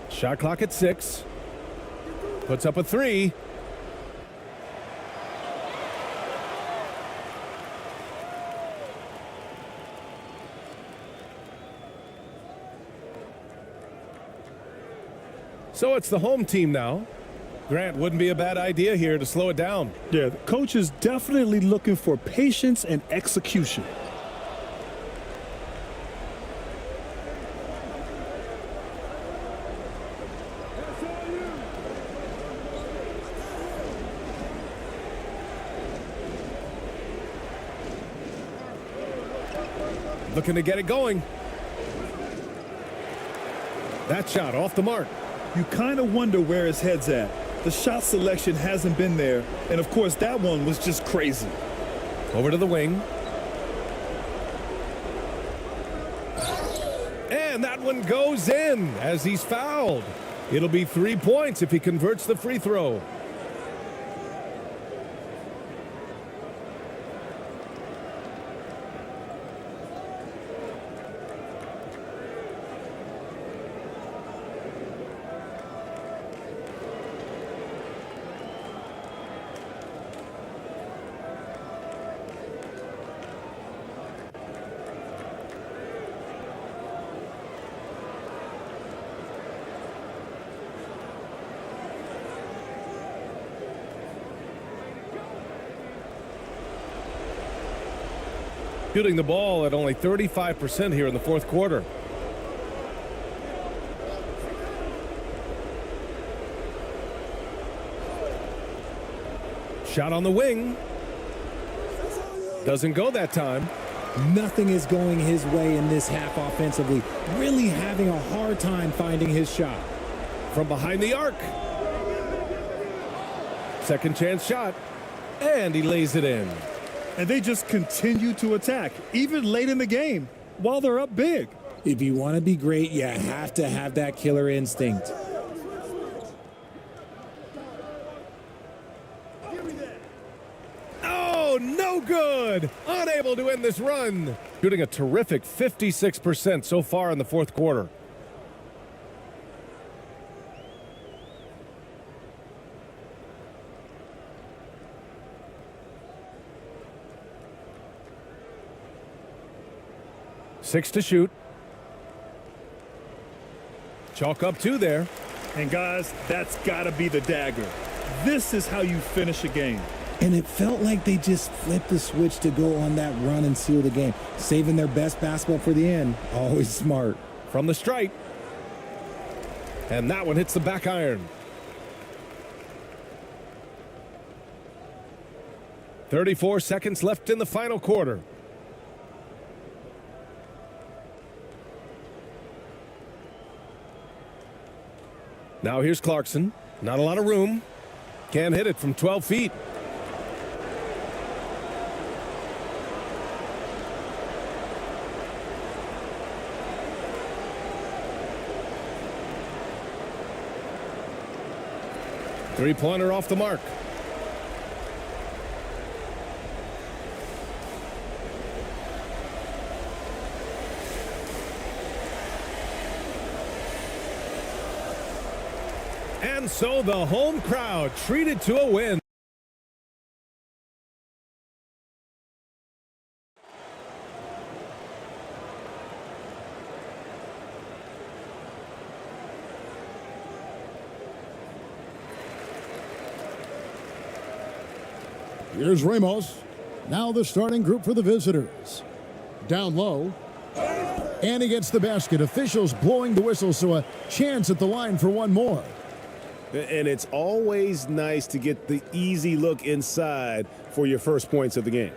Shot clock at 6. Puts up a 3. So it's the home team now. Grant, wouldn't be a bad idea here to slow it down. Yeah, the coach is definitely looking for patience and execution. Looking to get it going. That shot off the mark. You kind of wonder where his head's at. The shot selection hasn't been there. And, of course, that one was just crazy. Over to the wing. And that one goes in as he's fouled. It'll be 3 points if he converts the free throw. Shooting the ball at only 35% here in the fourth quarter. Shot on the wing. Doesn't go that time. Nothing is going his way in this half offensively. Really having a hard time finding his shot. From behind the arc. Second chance shot. And he lays it in. And they just continue to attack, even late in the game, while they're up big. If you want to be great, you have to have that killer instinct. Oh, no good. Unable to end this run. Shooting a terrific 56% so far in the fourth quarter. 6 to shoot. Chalk up 2 there. And guys, that's got to be the dagger. This is how you finish a game. And it felt like they just flipped the switch to go on that run and seal the game, saving their best basketball for the end. Always smart. From the stripe. And that one hits the back iron. 34 seconds left in the final quarter. Now here's Clarkson. Not a lot of room. Can't hit it from 12 feet. Three-pointer off the mark. And so the home crowd treated to a win. Here's Ramos. Now the starting group for the visitors. Down low. And he gets the basket. Officials blowing the whistle, so a chance at the line for one more. And it's always nice to get the easy look inside for your first points of the game.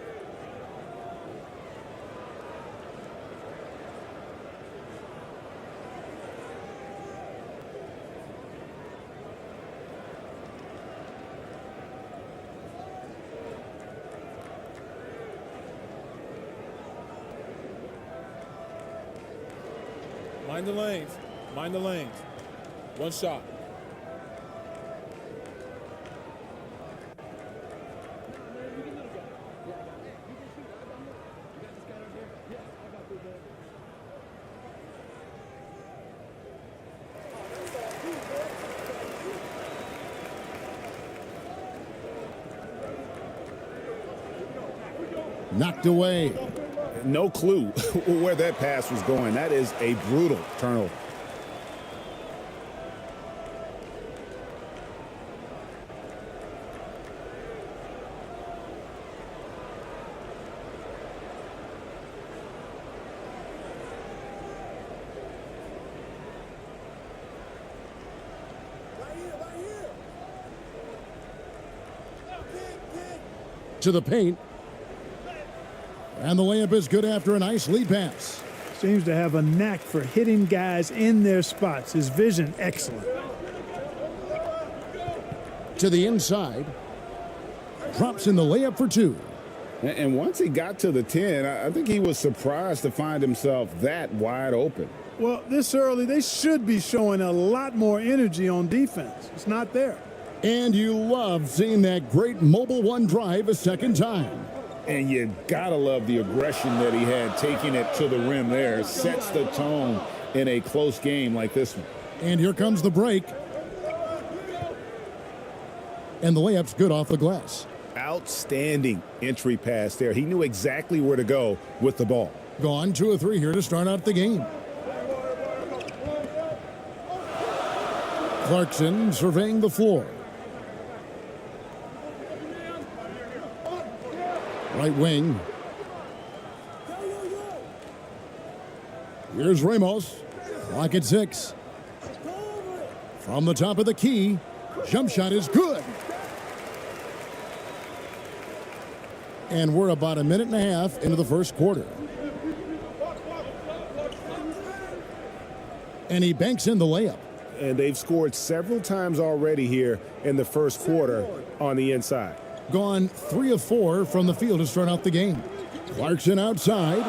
Mind the lanes. Mind the lanes. One shot. Knocked away. No clue where that pass was going. That is a brutal turnover. To the paint. And the layup is good after a nice lead pass. Seems to have a knack for hitting guys in their spots. His vision, excellent. To the inside. Drops in the layup for 2. And once he got to the 10, I think he was surprised to find himself that wide open. Well, this early, they should be showing a lot more energy on defense. It's not there. And you love seeing that great mobile one drive a second time. And you gotta love the aggression that he had taking it to the rim there. Sets the tone in a close game like this one. And here comes the break. And the layup's good off the glass. Outstanding entry pass there. He knew exactly where to go with the ball. Gone 2 of 3 here to start out the game. Clarkson surveying the floor. Right wing. Here's Ramos. Clock at 6. From the top of the key. Jump shot is good. And we're about a minute and a half into the first quarter. And he banks in the layup. And they've scored several times already here in the first quarter on the inside. Gone 3 of 4 from the field to start out the game. Clarkson outside.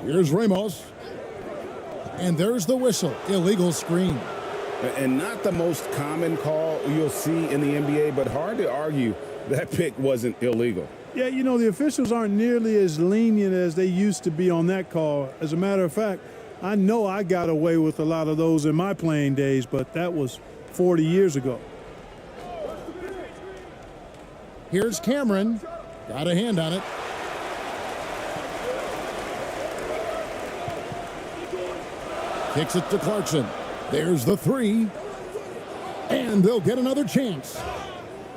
Here's Ramos. And there's the whistle. Illegal screen. And not the most common call you'll see in the NBA, but hard to argue that pick wasn't illegal. Yeah, you know, the officials aren't nearly as lenient as they used to be on that call. As a matter of fact, I know I got away with a lot of those in my playing days, but that was 40 years ago. Here's Cameron. Got a hand on it. Kicks it to Clarkson. There's the three. And they'll get another chance.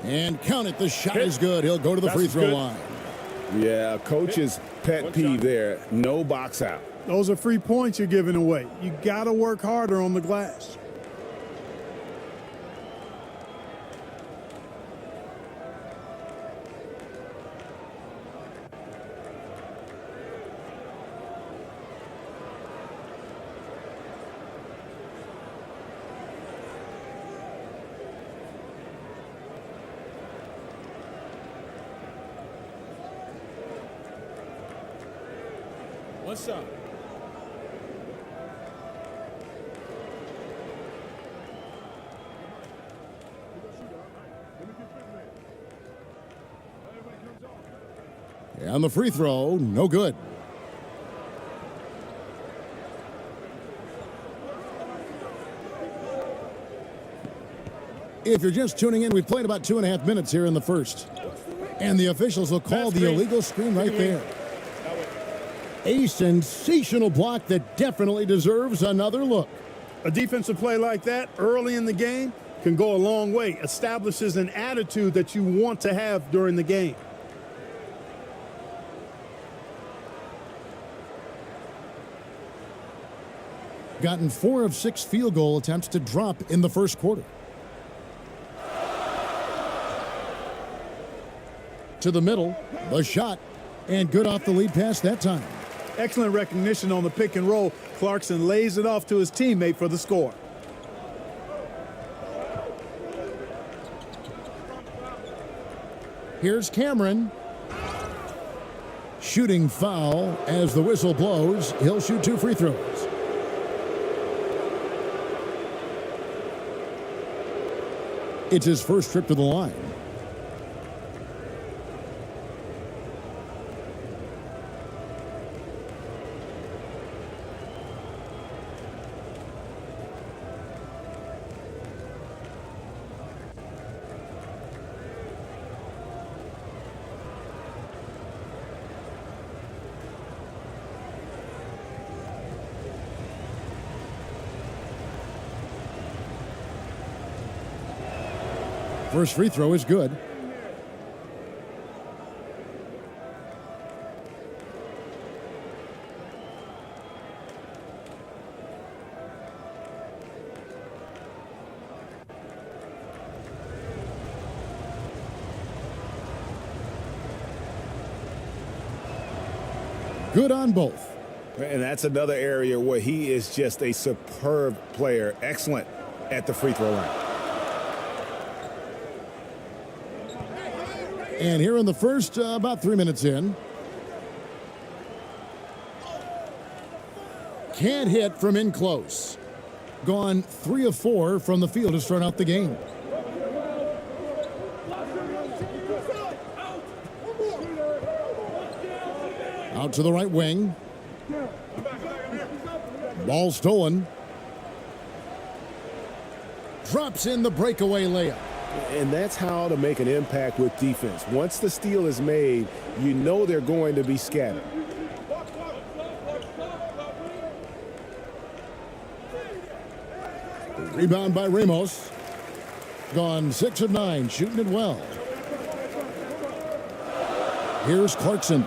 And count it. The shot is good. He'll go to the free throw line. Yeah, coach's pet peeve there. No box out. Those are free points you're giving away. You got to work harder on the glass. One shot. And the free throw, no good. If you're just tuning in, we've played about 2.5 minutes here in the first. And the officials will call the illegal screen right there. A sensational block that definitely deserves another look. A defensive play like that early in the game can go a long way. Establishes an attitude that you want to have during the game. Gotten 4 of 6 field goal attempts to drop in the first quarter. To the middle, the shot, and good off the lead pass that time. Excellent recognition on the pick and roll. Clarkson lays it off to his teammate for the score. Here's Cameron. Shooting foul as the whistle blows. He'll shoot 2 free throws. It's his first trip to the line. First free throw is good. Good on both. And that's another area where he is just a superb player. Excellent at the free throw line. And here in the first, about 3 minutes in. Can't hit from in close. Gone 3 of 4 from the field to start out the game. Out to the right wing. Ball stolen. Drops in the breakaway layup. And that's how to make an impact with defense. Once the steal is made, you know they're going to be scattered. Rebound by Ramos. Gone 6 of 9, shooting it well. Here's Clarkson.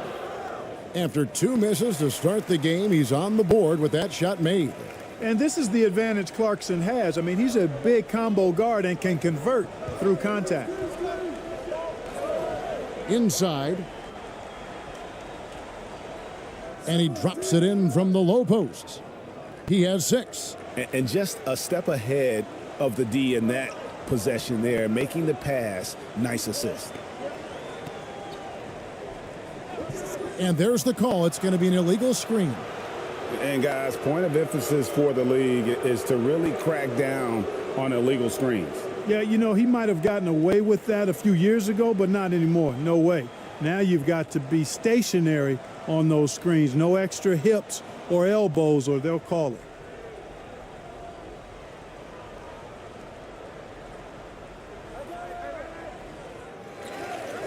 After 2 misses to start the game, he's on the board with that shot made. And this is the advantage Clarkson has. I mean, he's a big combo guard and can convert through contact. Inside. And he drops it in from the low post. He has 6. And just a step ahead of the D in that possession there, making the pass. Nice assist. And there's the call. It's going to be an illegal screen. And guys, point of emphasis for the league is to really crack down on illegal screens. Yeah, you know, he might have gotten away with that a few years ago, but not anymore. No way. Now you've got to be stationary on those screens. No extra hips or elbows, or they'll call it.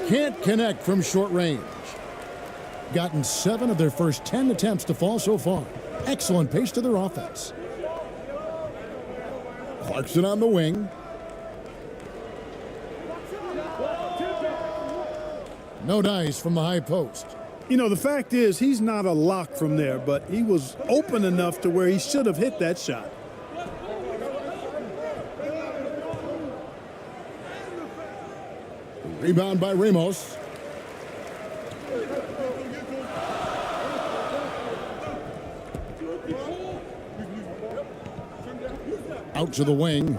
Can't connect from short range. Gotten 7 of their first 10 attempts to fall so far. Excellent pace to their offense. Clarkson on the wing. No dice from the high post. You know, the fact is he's not a lock from there, but he was open enough to where he should have hit that shot. Rebound by Ramos. Out to the wing.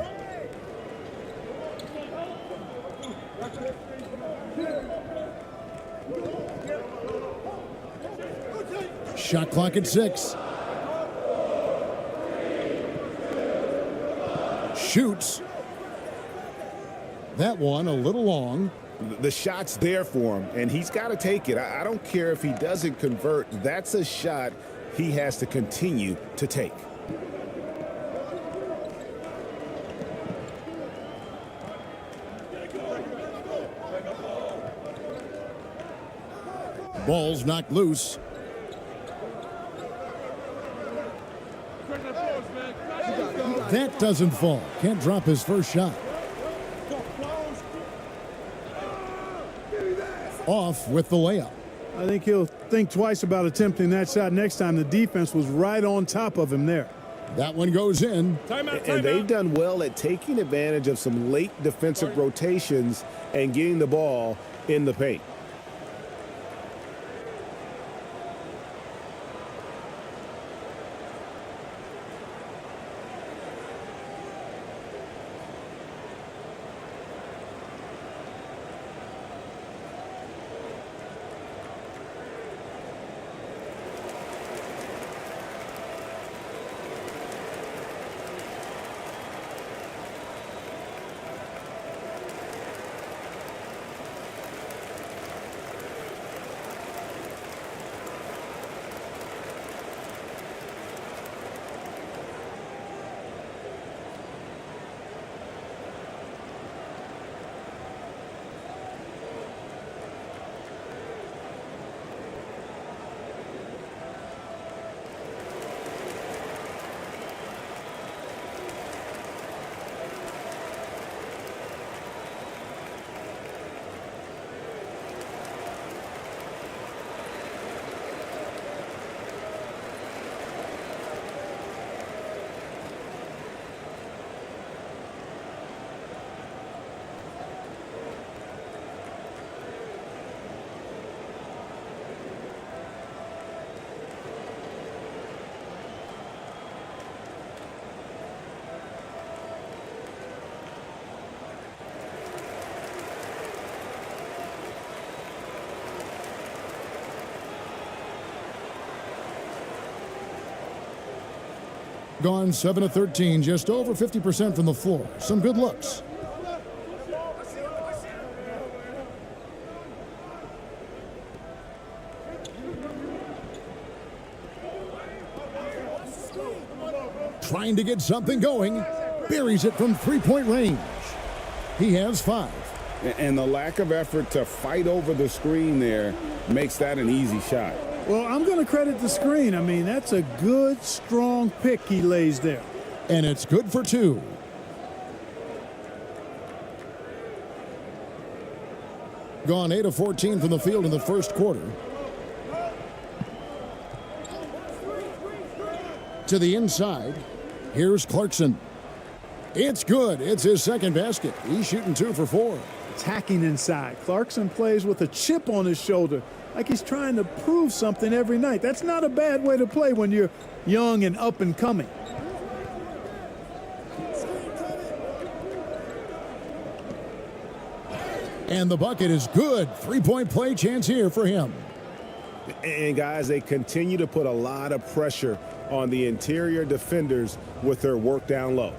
Shot clock at 6. Shoots. That one a little long. The shot's there for him, and he's got to take it. I don't care if he doesn't convert. That's a shot he has to continue to take. Ball's knocked loose. That doesn't fall. Can't drop his first shot. Off with the layup. I think he'll think twice about attempting that shot next time. The defense was right on top of him there. That one goes in. And they've done well at taking advantage of some late defensive rotations and getting the ball in the paint. Gone 7 of 13, just over 50% from the floor. Some good looks. Trying to get something going. Buries it from three-point range. He has 5. And the lack of effort to fight over the screen there makes that an easy shot. Well, I'm going to credit the screen. I mean, that's a good, strong pick he lays there. And it's good for 2. Gone 8 of 14 from the field in the first quarter. To the inside. Here's Clarkson. It's good. It's his second basket. He's shooting 2 for 4. Attacking inside. Clarkson plays with a chip on his shoulder, like he's trying to prove something every night. That's not a bad way to play when you're young and up and coming. And the bucket is good. Three-point play chance here for him. And guys, they continue to put a lot of pressure on the interior defenders with their work down low.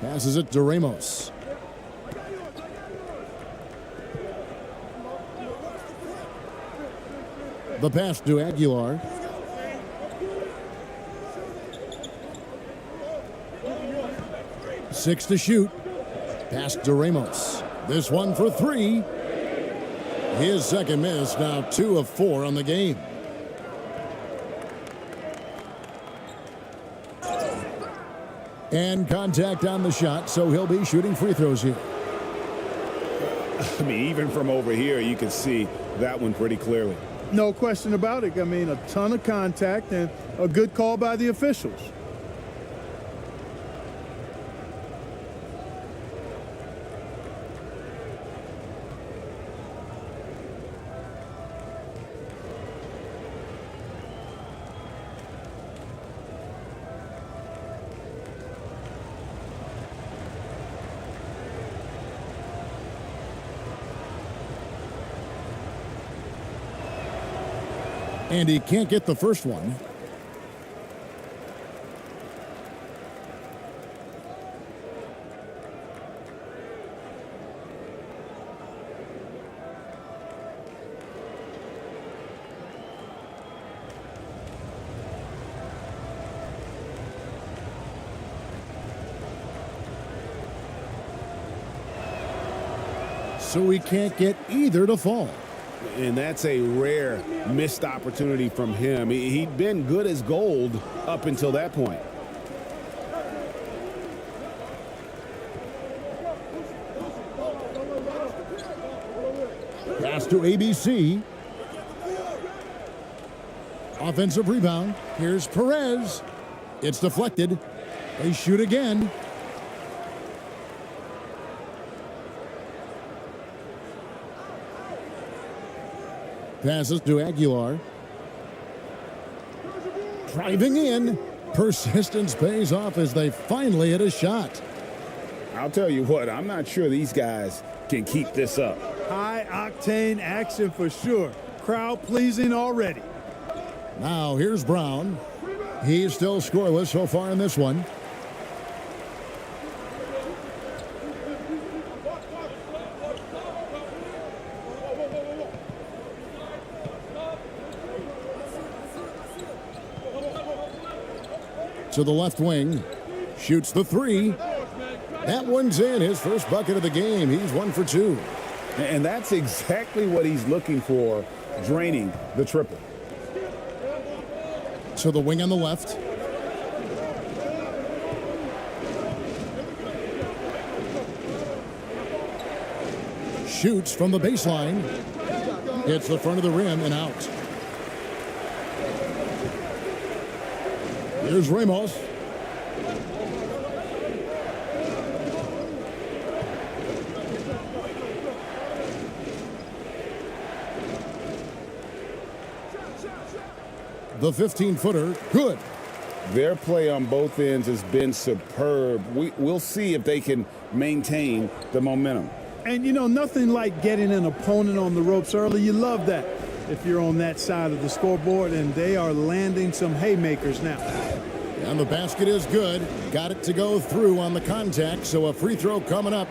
Passes it to Ramos. The pass to Aguilar. Six to shoot. Pass to Ramos. This one for three. His second miss, now 2 of 4 on the game. And contact on the shot, so he'll be shooting free throws here. I mean, even from over here, you can see that one pretty clearly. No question about it. I mean, a ton of contact and a good call by the officials. And he can't get the first one. So he can't get either to fall. And that's a rare missed opportunity from him. He'd been good as gold up until that point. Pass to ABC. Offensive rebound. Here's Perez. It's deflected. They shoot again. Passes to Aguilar. Driving in. Persistence pays off as they finally hit a shot. I'll tell you what, I'm not sure these guys can keep this up. High-octane action for sure. Crowd pleasing already. Now here's Brown. He's still scoreless so far in this one. To the left wing. Shoots the three. That one's in. His first bucket of the game. He's 1 for 2. And that's exactly what he's looking for, draining the triple. To the wing on the left. Shoots from the baseline. Hits the front of the rim and out. Here's Ramos. The 15-footer, good. Their play on both ends has been superb. We'll see if they can maintain the momentum. And, you know, nothing like getting an opponent on the ropes early. You love that if you're on that side of the scoreboard, and they are landing some haymakers now. And the basket is good. Got it to go through on the contact, so a free throw coming up.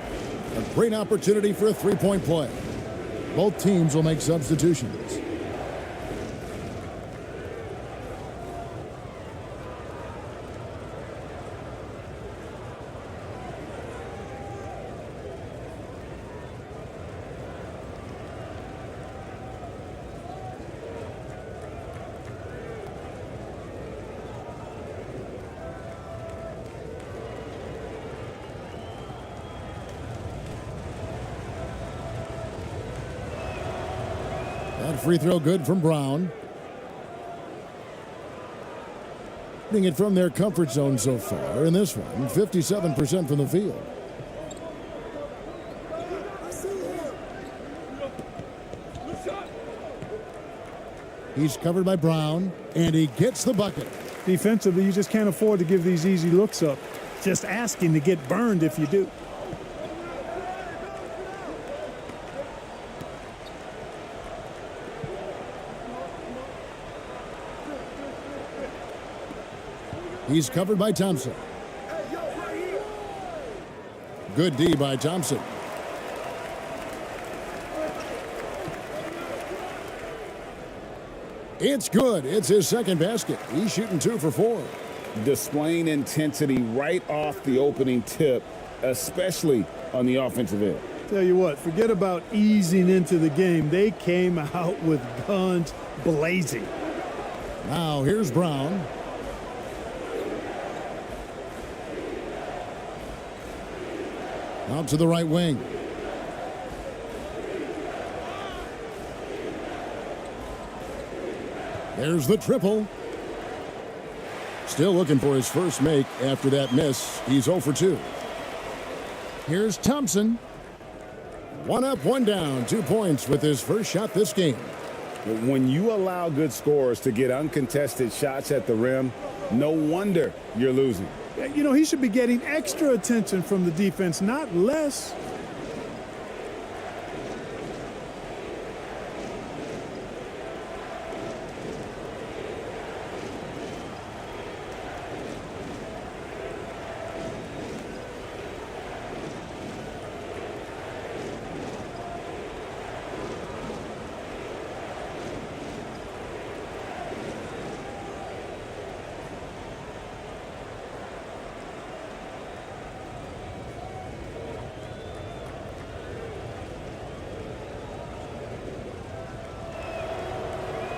A great opportunity for a three-point play. Both teams will make substitutions. That free throw good from Brown. Hitting it from their comfort zone so far in this one, 57% from the field. He's covered by Brown, and he gets the bucket. Defensively, you just can't afford to give these easy looks up. Just asking to get burned if you do. He's covered by Thompson. Good D by Thompson. It's good. It's his second basket. He's shooting 2 for 4. Displaying intensity right off the opening tip, especially on the offensive end. Tell you what, forget about easing into the game. They came out with guns blazing. Now here's Brown. Out to the right wing. There's the triple. Still looking for his first make after that miss. He's 0 for 2. Here's Thompson. 1 up, 1 down. 2 points with his first shot this game. When you allow good scorers to get uncontested shots at the rim, no wonder you're losing. You know, he should be getting extra attention from the defense, not less.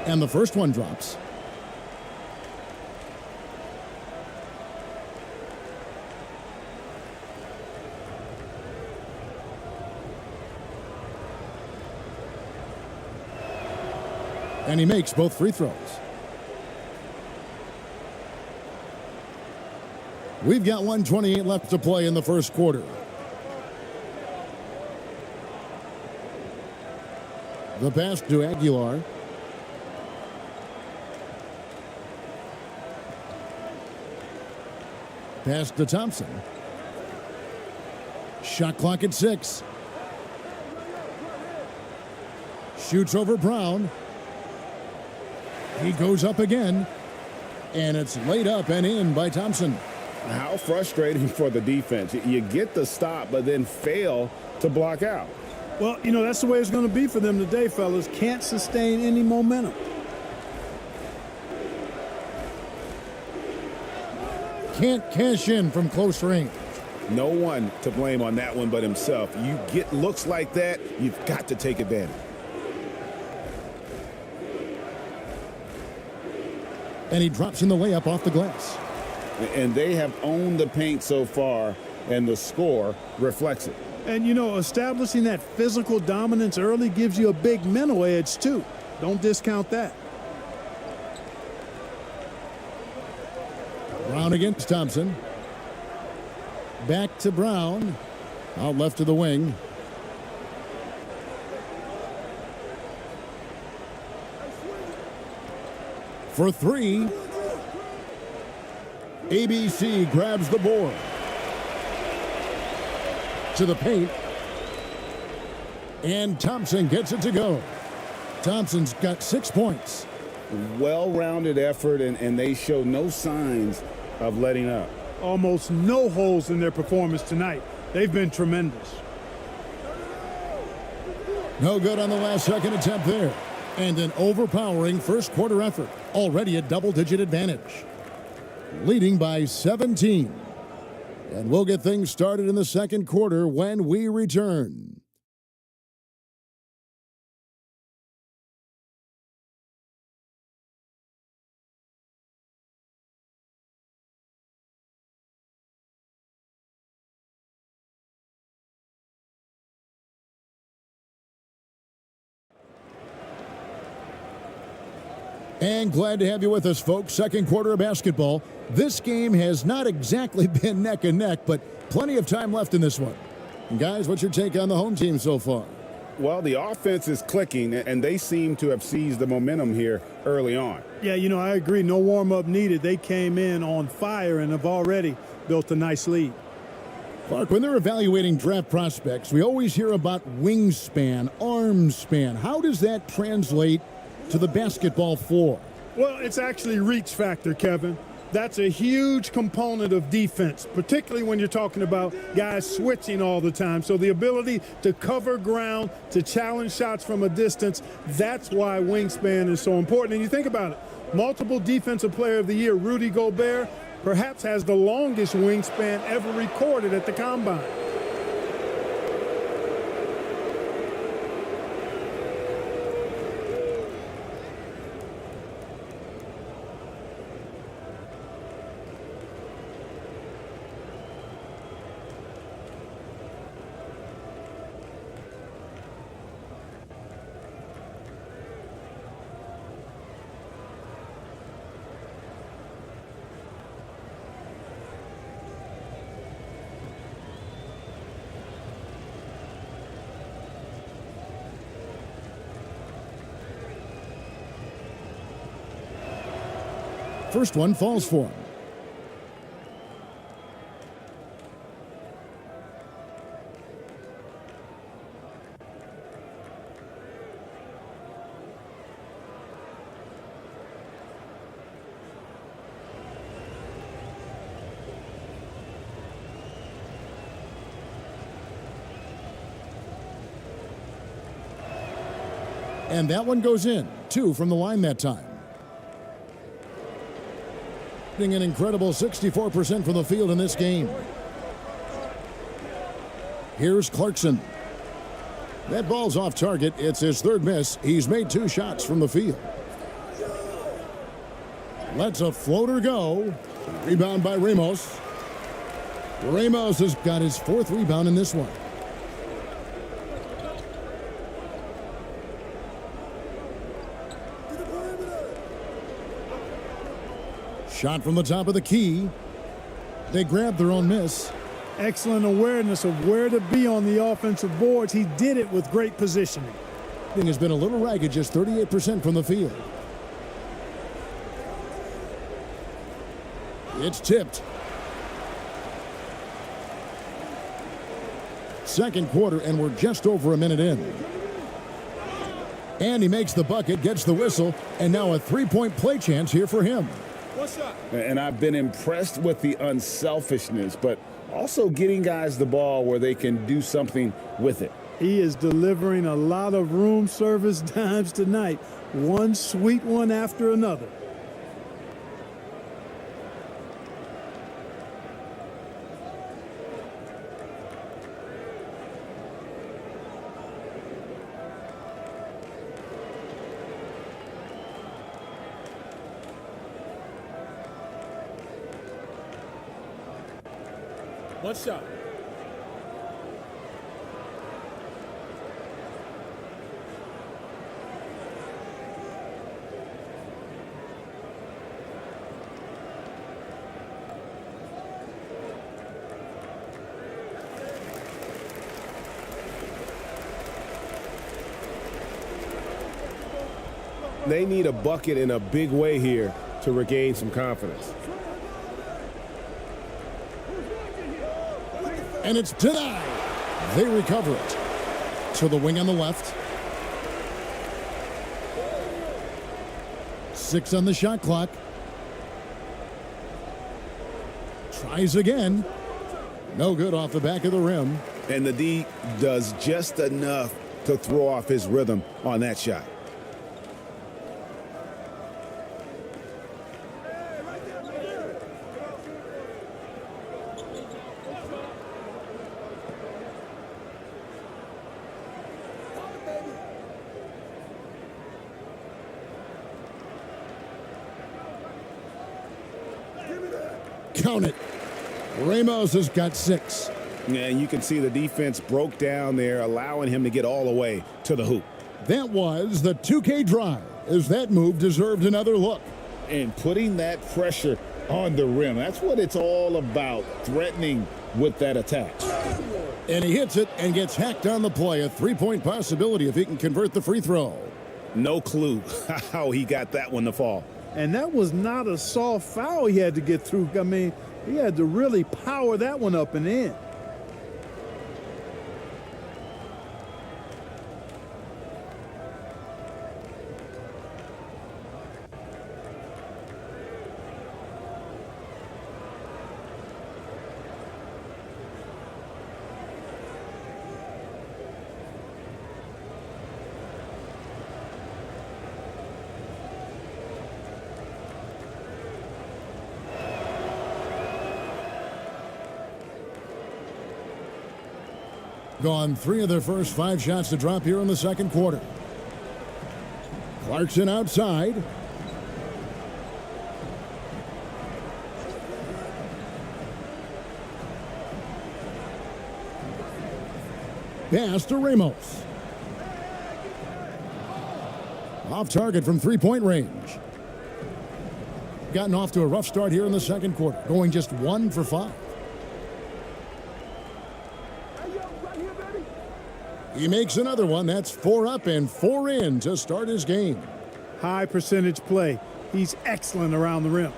And the first one drops. And he makes both free throws. We've got 1:28 left to play in the first quarter. The pass to Aguilar. Pass to Thompson. Shot clock at 6. Shoots over Brown. He goes up again. And it's laid up and in by Thompson. How frustrating for the defense. You get the stop, but then fail to block out. Well, you know, that's the way it's going to be for them today, fellas. Can't sustain any momentum. Can't cash in from close range. No one to blame on that one but himself. You get looks like that, you've got to take advantage. And he drops in the layup off the glass. And they have owned the paint so far, and the score reflects it. And, you know, establishing that physical dominance early gives you a big mental edge, too. Don't discount that. Brown against Thompson. Back to Brown. Out left to the wing. For 3. ABC grabs the board. To the paint. And Thompson gets it to go. Thompson's got 6 points. Well-rounded effort, and they show no signs of letting up. Almost no holes in their performance tonight. They've been tremendous. No good on the last second attempt there. And an overpowering first quarter effort. Already a double-digit advantage. Leading by 17. And we'll get things started in the second quarter when we return. And glad to have you with us, folks. Second quarter of basketball. This game has not exactly been neck and neck, but plenty of time left in this one. And guys, what's your take on the home team so far? Well, the offense is clicking, and they seem to have seized the momentum here early on. Yeah, you know, I agree. No warm-up needed. They came in on fire and have already built a nice lead. Clark, when they're evaluating draft prospects, we always hear about wingspan, arm span. How does that translate to the basketball floor? Well, it's actually reach factor, Kevin. That's a huge component of defense, particularly when you're talking about guys switching all the time. So the ability to cover ground, to challenge shots from a distance, that's why wingspan is so important. And you think about it, multiple Defensive Player of the Year, Rudy Gobert, perhaps has the longest wingspan ever recorded at the Combine. First one falls for him. And that one goes in. 2 from the line that time. An incredible 64% from the field in this game. Here's Clarkson. That ball's off target. It's his third miss. He's made 2 shots from the field. Lets a floater go. Rebound by Ramos. Ramos has got his 4th rebound in this one. Shot from the top of the key. They grabbed their own miss. Excellent awareness of where to be on the offensive boards. He did it with great positioning. Thing has been a little ragged, just 38% from the field. It's tipped. Second quarter, and we're just over a minute in. And he makes the bucket, gets the whistle, and now a 3-point play chance here for him. And I've been impressed with the unselfishness, but also getting guys the ball where they can do something with it. He is delivering a lot of room service dimes tonight. One sweet one after another. One shot. They need a bucket in a big way here to regain some confidence. And it's denied. They recover it. To the wing on the left. 6 on the shot clock. Tries again. No good off the back of the rim. And the D does just enough to throw off his rhythm on that shot. Count it. Ramos has got 6. Yeah, and you can see the defense broke down there, allowing him to get all the way to the hoop. That was the 2K drive, as that move deserved another look. And putting that pressure on the rim, that's what it's all about, threatening with that attack. And he hits it and gets hacked on the play. A 3-point possibility if he can convert the free throw. No clue how he got that one to fall. And that was not a soft foul he had to get through. I mean, he had to really power that one up and in. Gone 3 of their first 5 shots to drop here in the second quarter. Clarkson outside. Pass to Ramos. Off target from three-point range. Gotten off to a rough start here in the second quarter, going just 1 for 5. He makes another one. That's 4 up and 4 in to start his game. High percentage play. He's excellent around the rim.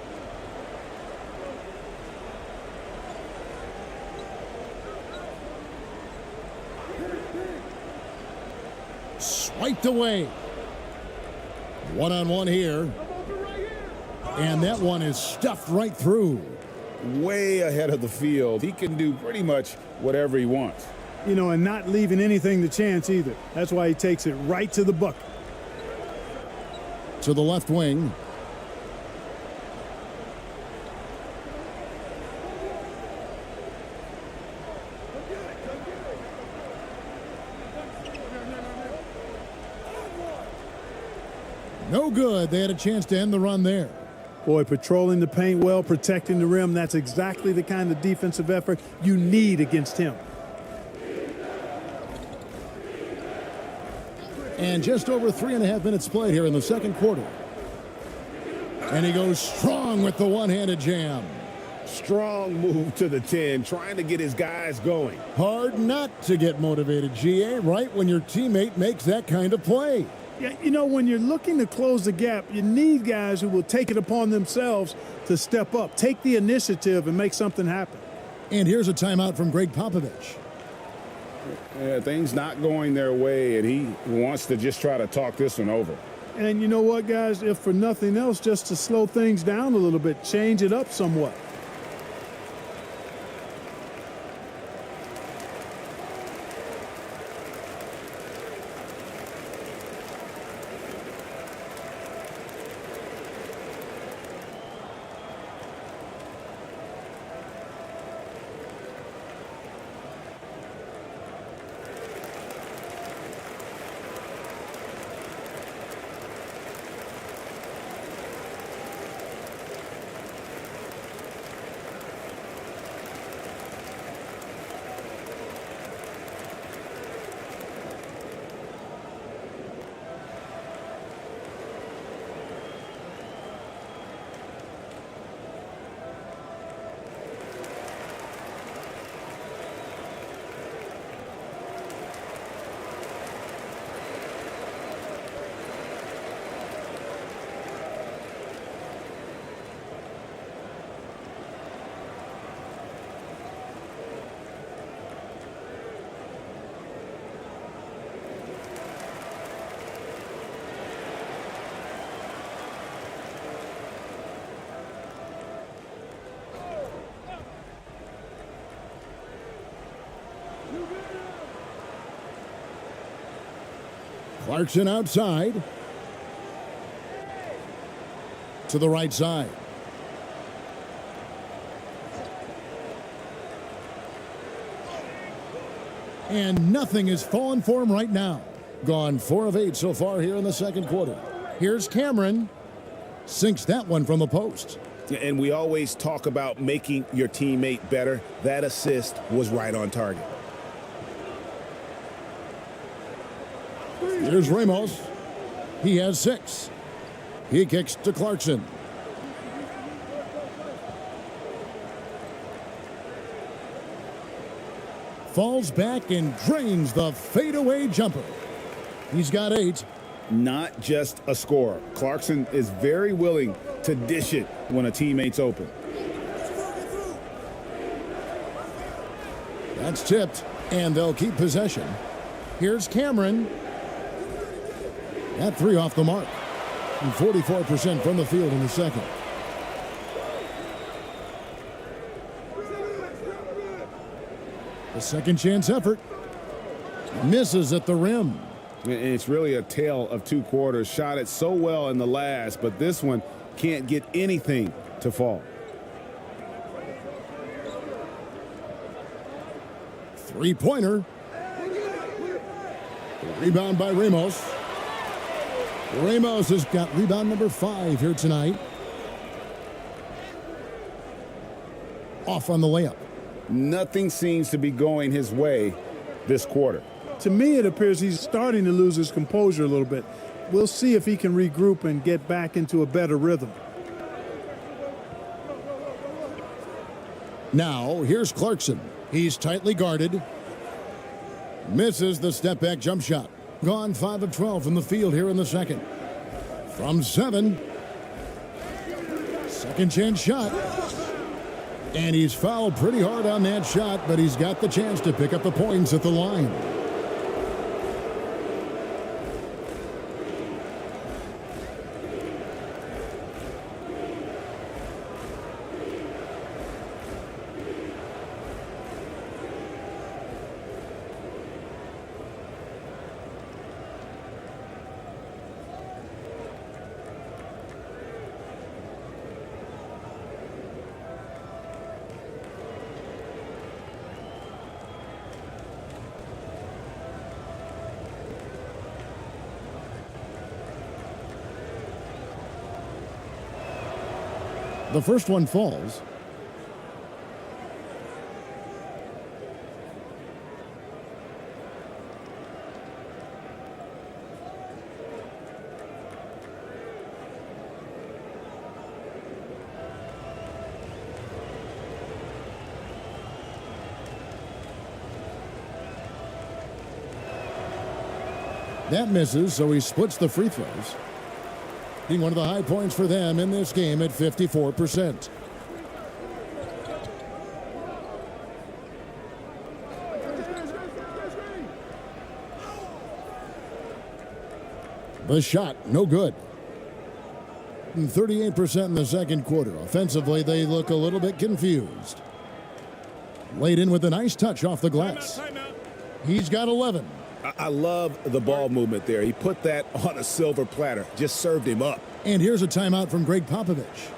Swiped away. One-on-one here. And that one is stuffed right through. Way ahead of the field. He can do pretty much whatever he wants. You know, and not leaving anything to chance either. That's why he takes it right to the bucket. To the left wing. No good. They had a chance to end the run there. Boy, patrolling the paint well, protecting the rim. That's exactly the kind of defensive effort you need against him. And just over 3.5 minutes played here in the second quarter. And he goes strong with the one-handed jam. Strong move to the 10, trying to get his guys going. Hard not to get motivated, GA, right when your teammate makes that kind of play. Yeah, you know, when you're looking to close the gap, you need guys who will take it upon themselves to step up, take the initiative, and make something happen. And here's a timeout from Greg Popovich. Yeah, things not going their way, and he wants to just try to talk this one over. And you know what, guys? If for nothing else, just to slow things down a little bit, change it up somewhat. Clarkson outside. To the right side. And nothing is falling for him right now. Gone 4 of 8 so far here in the second quarter. Here's Cameron. Sinks that one from the post. And we always talk about making your teammate better. That assist was right on target. Here's Ramos. He has 6. He kicks to Clarkson. Falls back and drains the fadeaway jumper. He's got 8. Not just a scorer. Clarkson is very willing to dish it when a teammate's open. That's tipped, and they'll keep possession. Here's Cameron. That 3 off the mark. And 44% from the field in the second. The second chance effort. Misses at the rim. It's really a tale of 2 quarters. Shot it so well in the last, but this one can't get anything to fall. 3-pointer. Rebound by Ramos. Ramos has got rebound number 5 here tonight. Off on the layup. Nothing seems to be going his way this quarter. To me, it appears he's starting to lose his composure a little bit. We'll see if he can regroup and get back into a better rhythm. Now, here's Clarkson. He's tightly guarded. Misses the step-back jump shot. Gone 5 of 12 from the field here in the second. From 7. Second chance shot. And he's fouled pretty hard on that shot, but he's got the chance to pick up the points at the line. The first one falls. That misses, so he splits the free throws. Being one of the high points for them in this game at 54%. The shot, no good. 38% in the second quarter. Offensively, they look a little bit confused. Laid in with a nice touch off the glass. He's got 11. I love the ball movement there. He put that on a silver platter. Just served him up. And here's a timeout from Greg Popovich.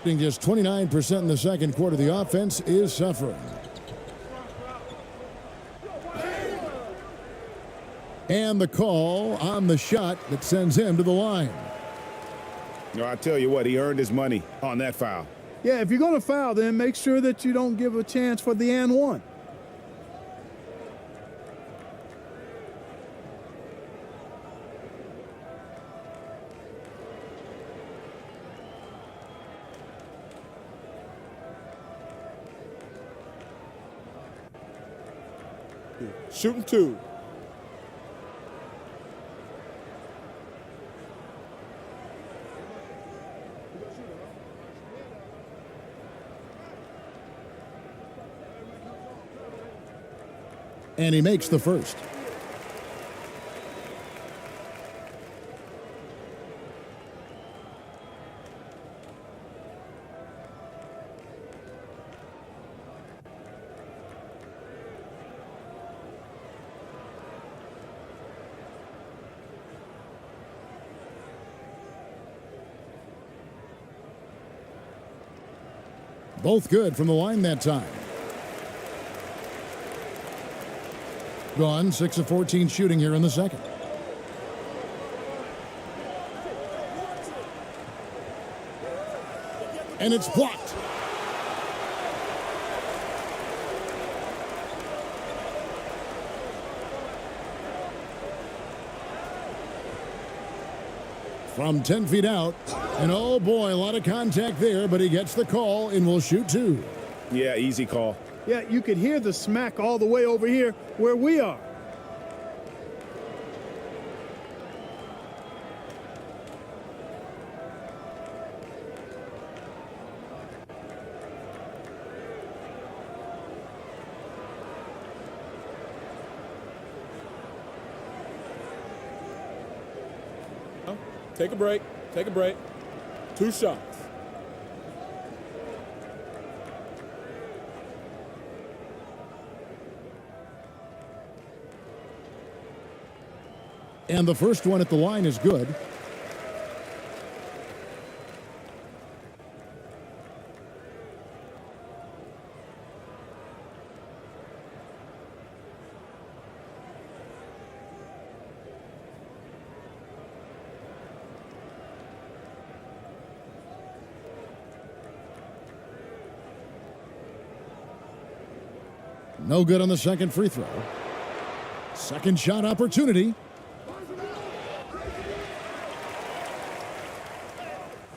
Just 29% in the second quarter. The offense is suffering. And the call on the shot that sends him to the line. No, I tell you what, he earned his money on that foul. Yeah, if you're going to foul, then make sure that you don't give a chance for the and one. Shooting 2. And he makes the first. Both good from the line that time. Gone 6 of 14 shooting here in the second. And it's blocked. From 10 feet out. And oh boy, a lot of contact there, but he gets the call and will shoot two. Yeah, easy call. Yeah, you could hear the smack all the way over here where we are. Take a break. Take a break. 2 shots. And the first one at the line is good. No good on the second free throw. Second shot opportunity.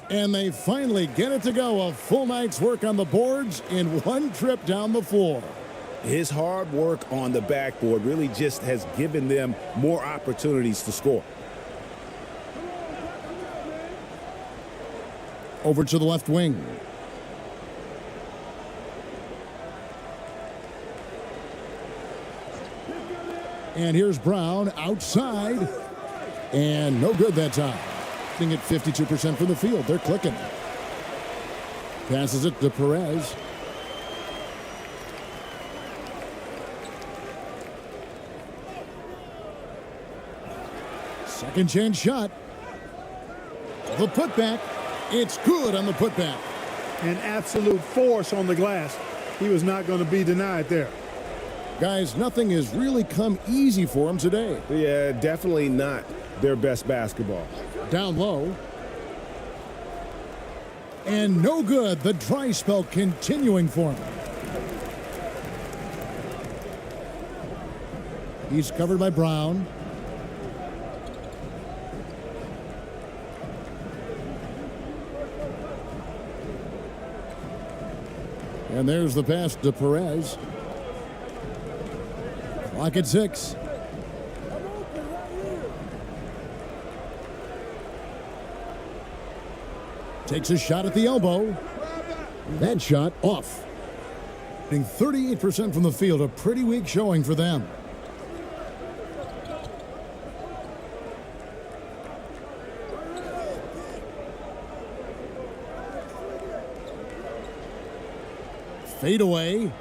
And they finally get it to go. A full night's work on the boards in one trip down the floor. His hard work on the backboard really just has given them more opportunities to score. Over to the left wing. And here's Brown outside. And no good that time. At 52% from the field. They're clicking. Passes it to Perez. Second chance shot. The putback. It's good on the putback. An absolute force on the glass. He was not going to be denied there. Guys, nothing has really come easy for him today. Yeah, definitely not their best basketball. Down low. And no good. The dry spell continuing for him. He's covered by Brown. And there's the pass to Perez. Clock at 6. Takes a shot at the elbow. That shot off. 38% from the field, a pretty weak showing for them. Fadeaway.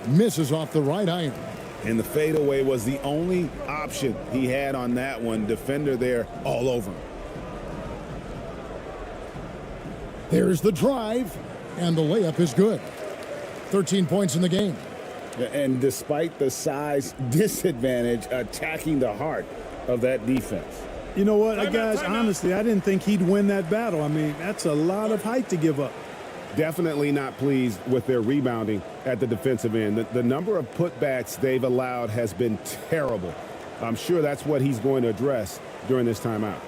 Misses off the right iron. And the fadeaway was the only option he had on that one. Defender there all over him. There's the drive, and the layup is good. 13 points in the game. And despite the size disadvantage, attacking the heart of that defense. You know what, guys, honestly, I didn't think he'd win that battle. I mean, that's a lot of height to give up. Definitely not pleased with their rebounding at the defensive end. The number of putbacks they've allowed has been terrible. I'm sure that's what he's going to address during this timeout.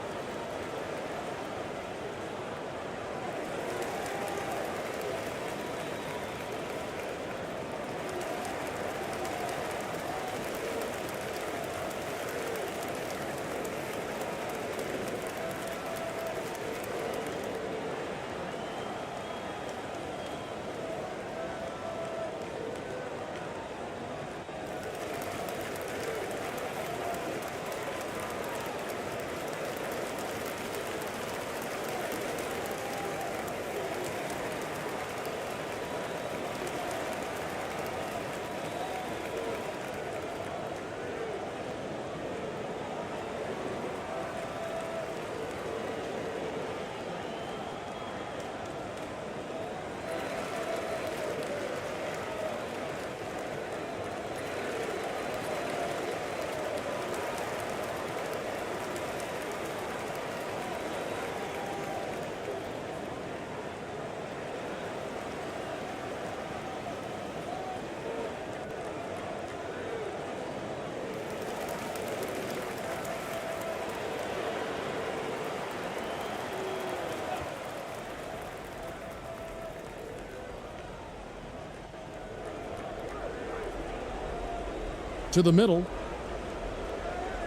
To the middle.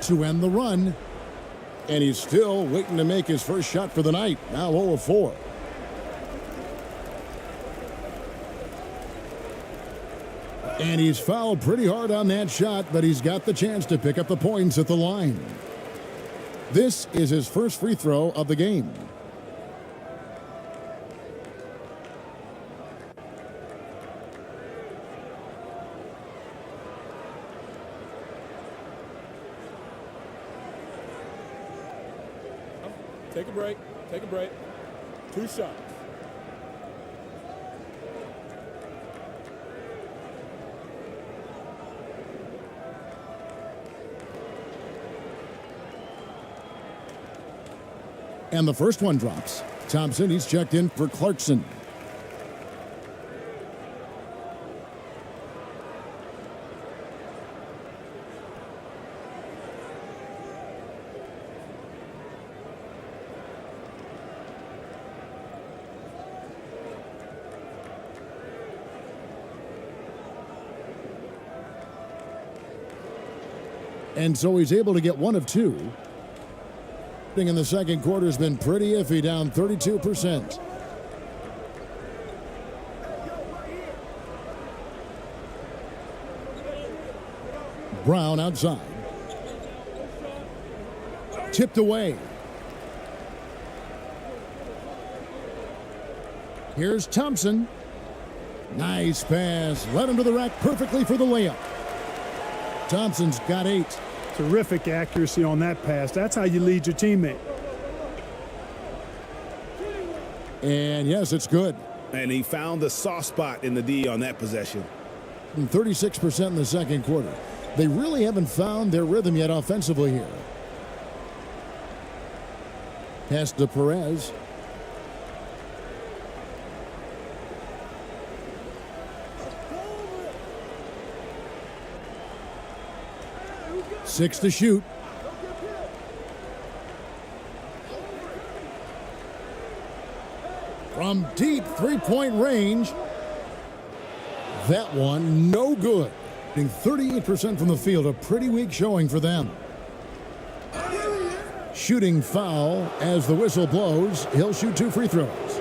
To end the run. And he's still waiting to make his first shot for the night. Now 0 of 4. And he's fouled pretty hard on that shot, but he's got the chance to pick up the points at the line. This is his first free throw of the game. Take a break. Take a break. 2 shots. And the first one drops. Thompson, he's checked in for Clarkson. And so he's able to get 1 of 2. In the second quarter has been pretty iffy, down 32%. Brown outside. Tipped away. Here's Thompson. Nice pass. Led him to the rack perfectly for the layup. Thompson's got 8. Terrific accuracy on that pass. That's how you lead your teammate. And yes, it's good. And he found the soft spot in the D on that possession. 36% in the second quarter. They really haven't found their rhythm yet offensively here. Pass to Perez. Six to shoot. From deep three-point range. That one, no good. 38% from the field, a pretty weak showing for them. Shooting foul as the whistle blows. He'll shoot 2 free throws.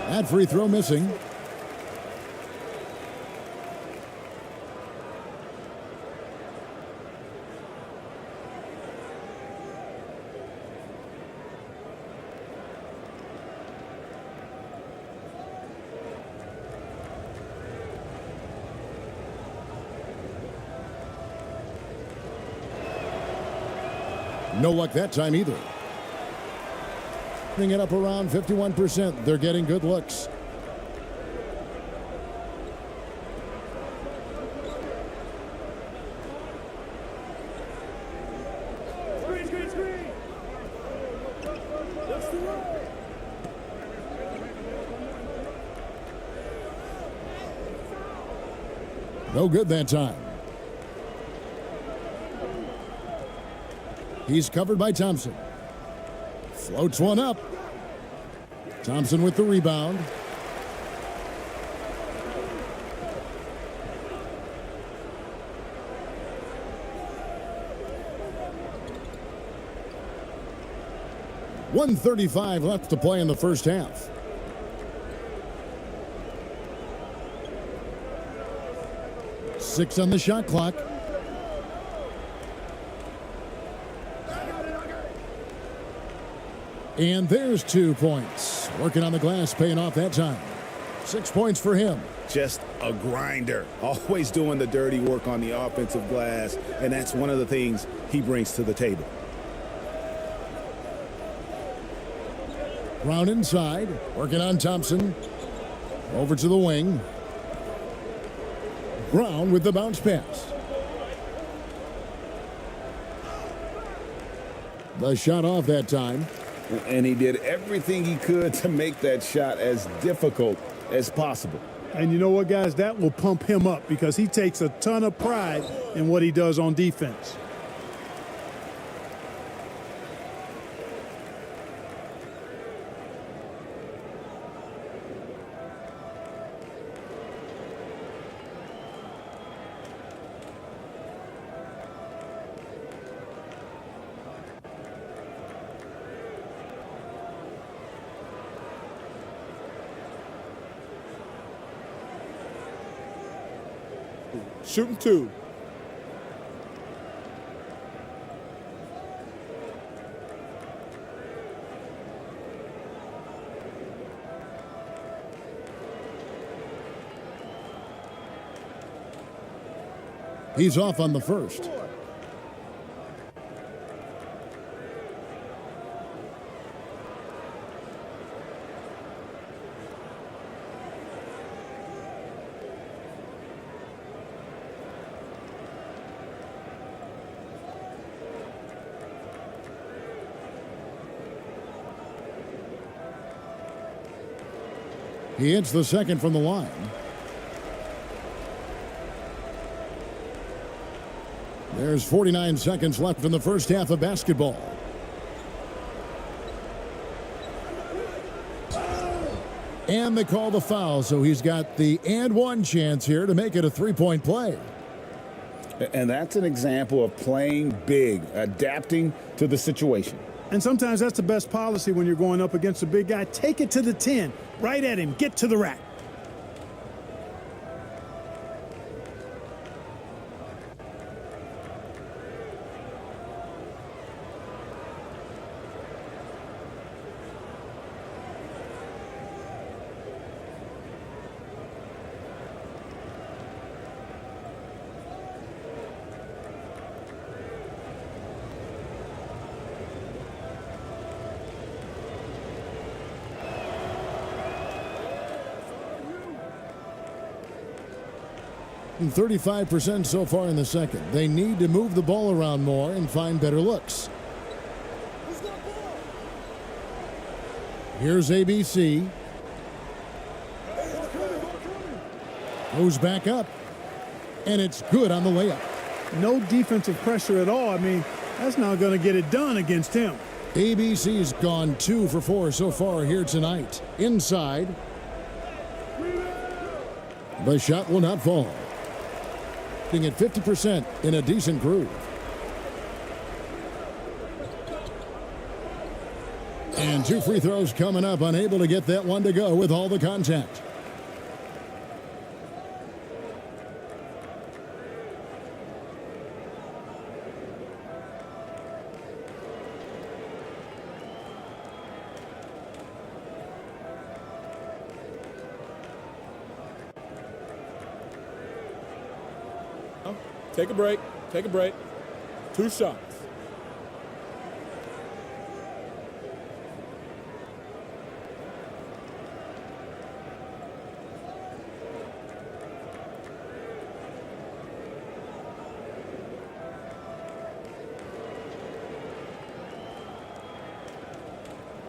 That free throw missing. No luck that time either. Bring it up around 51%. They're getting good looks. No good that time. He's covered by Thompson. Floats one up. Thompson with the rebound. .135 left to play in the first half. Six on the shot clock. And there's 2 points. Working on the glass, paying off that time. 6 points for him. Just a grinder. Always doing the dirty work on the offensive glass, and that's one of the things he brings to the table. Brown inside, working on Thompson. Over to the wing. Brown with the bounce pass. The shot off that time. And he did everything he could to make that shot as difficult as possible. And you know what, guys? That will pump him up because he takes a ton of pride in what he does on defense. Shooting 2. He's off on the first. He hits the second from the line. There's 49 seconds left in the first half of basketball. And they call the foul, so he's got the and one chance here to make it a three-point play. And that's an example of playing big, adapting to the situation. And sometimes that's the best policy when you're going up against a big guy. Take it to the 10, right at him, get to the rack. And 35% so far in the second. They need to move the ball around more and find better looks. Here's ABC. Goes back up. And it's good on the layup. No defensive pressure at all. I mean, that's not going to get it done against him. ABC's gone 2 for 4 so far here tonight. Inside. The shot will not fall. At 50% in a decent groove. And 2 free throws coming up, unable to get that one to go with all the contact. Take a break. Take a break. 2 shots.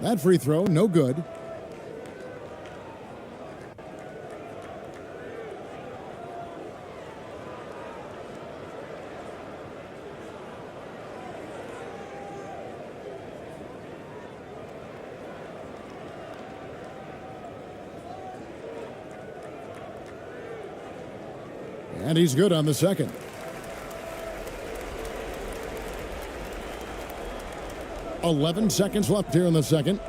That free throw, no good. And he's good on the second. "11 seconds left here in the second.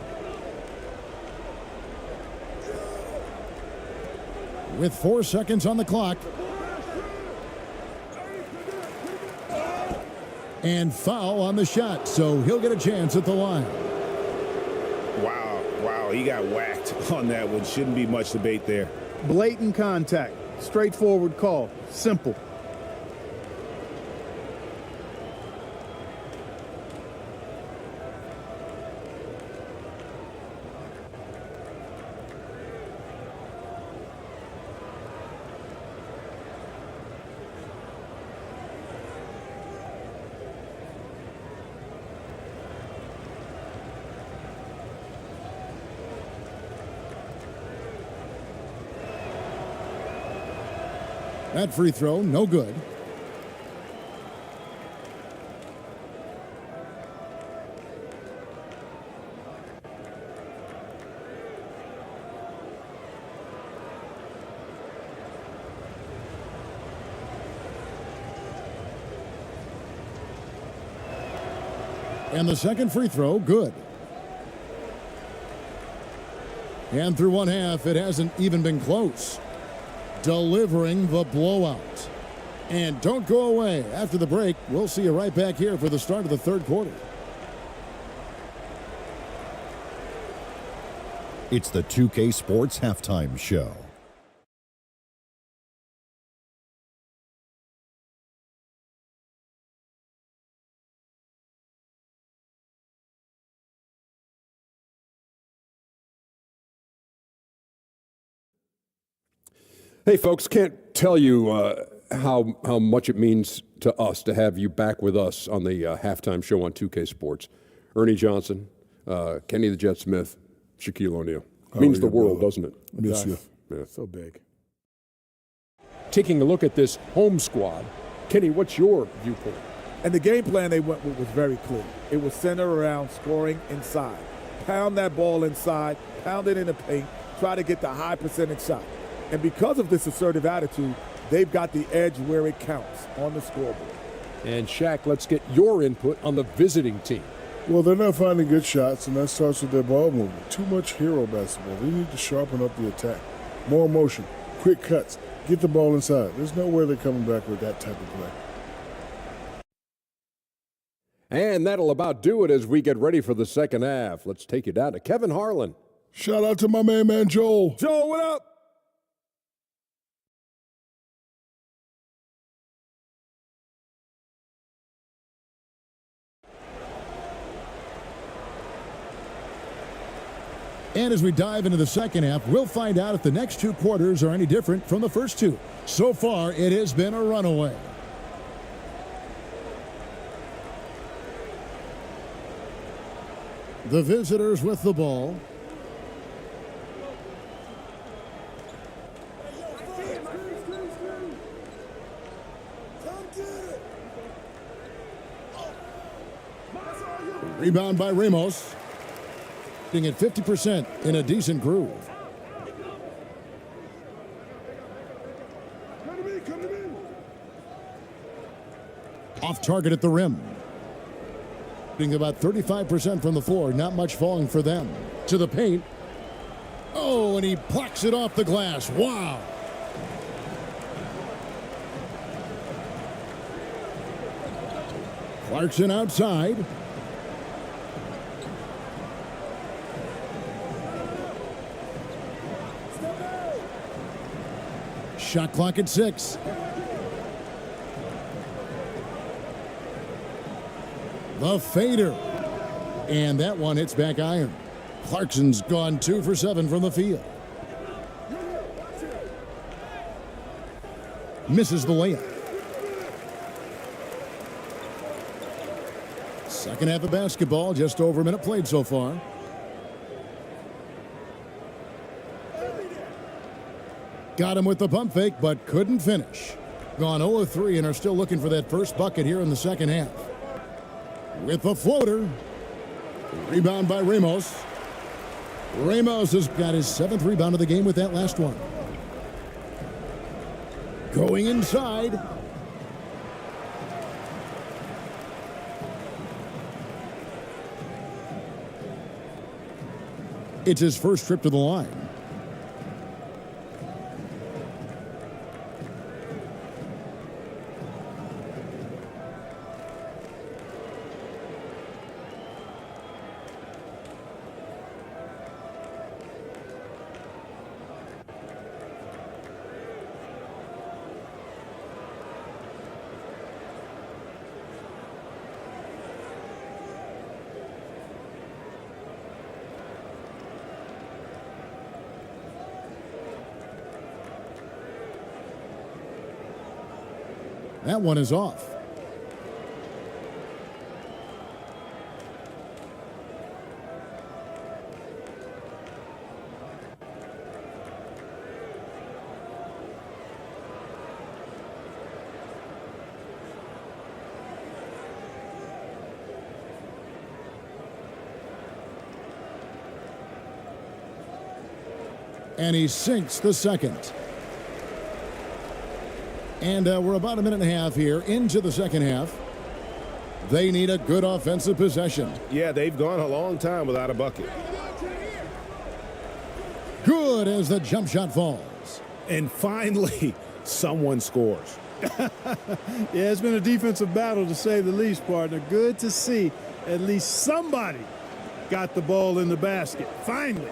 With 4 seconds on the clock. And foul on the shot, so he'll get a chance at the line. Wow, he got whacked on that one. Shouldn't be much debate there. Blatant contact. Straightforward call. Simple. That free throw, no good. And the second free throw, good. And through one half, it hasn't even been close. Delivering the blowout. And don't go away. After the break, we'll see you right back here for the start of the third quarter. It's the 2K Sports Halftime Show. Hey, folks, can't tell you how much it means to us to have you back with us on the halftime show on 2K Sports. Ernie Johnson, Kenny the Jet Smith, Shaquille O'Neal. Means the world, doesn't it? Miss you. Yeah. So big. Taking a look at this home squad, Kenny, what's your viewpoint? And the game plan they went with was very clear. It was centered around scoring inside. Pound that ball inside, pound it in the paint, try to get the high percentage shot. And because of this assertive attitude, they've got the edge where it counts on the scoreboard. And Shaq, let's get your input on the visiting team. Well, they're not finding good shots, and that starts with their ball movement. Too much hero basketball. They need to sharpen up the attack. More motion, quick cuts, get the ball inside. There's no way they're coming back with that type of play. And that'll about do it as we get ready for the second half. Let's take you down to Kevin Harlan. Shout out to my main man, Joel. Joel, what up? And as we dive into the second half, we'll find out if the next two quarters are any different from the first two. So far, it has been a runaway. The visitors with the ball. Rebound by Ramos. At 50% in a decent groove. Off target at the rim. Shooting about 35% from the floor. Not much falling for them. To the paint. Oh, and he plucks it off the glass. Wow. Clarkson outside. Shot clock at 6. The fader. And that one hits back iron. Clarkson's gone 2 for 7 from the field. Misses the layup. Second half of basketball, just over a minute played so far. Got him with the pump fake, but couldn't finish. Gone 0 of 3 and are still looking for that first bucket here in the second half. With the floater. Rebound by Ramos. Ramos has got his 7th rebound of the game with that last one. Going inside. It's his first trip to the line. That one is off. And he sinks the second. And we're about a minute and a half here into the second half. They need a good offensive possession. Yeah, they've gone a long time without a bucket. Good as the jump shot falls. And finally, someone scores. Yeah, it's been a defensive battle to say the least, partner. Good to see at least somebody got the ball in the basket. Finally.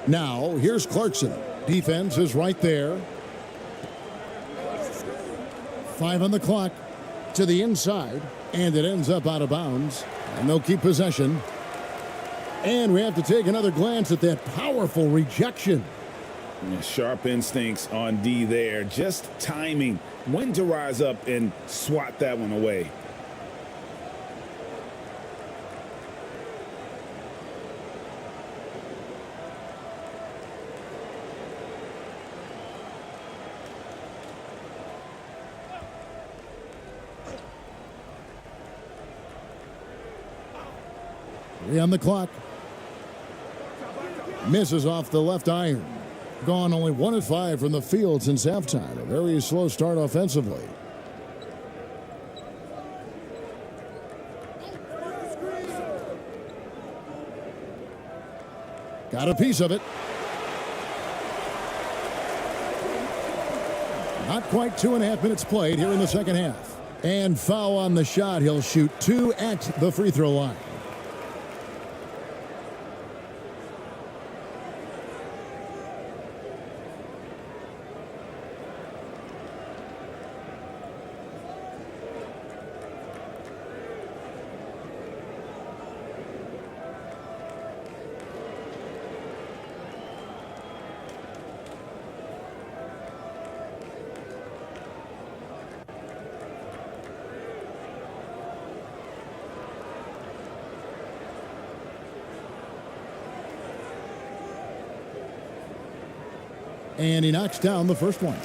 Now, here's Clarkson. Defense is right there. 5 on the clock to the inside, and it ends up out of bounds. And they'll keep possession. And we have to take another glance at that powerful rejection. Sharp instincts on D there. Just timing when to rise up and swat that one away. Three on the clock. Misses off the left iron. Gone only 1 of 5 from the field since halftime. A very slow start offensively. Got a piece of it. Not quite 2.5 minutes played here in the second half. And foul on the shot. He'll shoot 2 at the free throw line. And he knocks down the first one.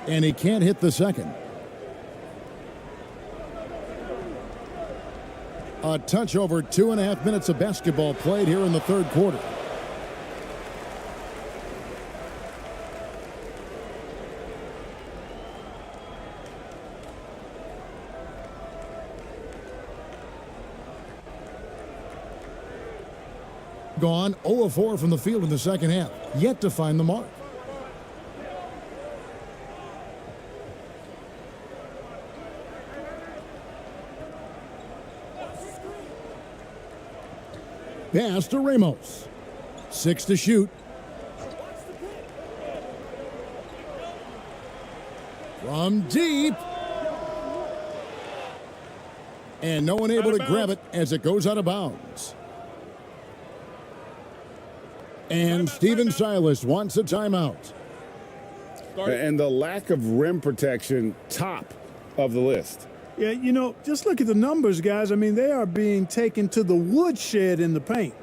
And he can't hit the second. A touch over 2.5 minutes of basketball played here in the third quarter. Gone 0 of 4 from the field in the second half. Yet to find the mark. Pass to Ramos. 6 to shoot. From deep. And no one able to grab it as it goes out of bounds. And Steven Silas wants a timeout. And the lack of rim protection, top of the list. Yeah, you know, just look at the numbers, guys. I mean, they are being taken to the woodshed in the paint.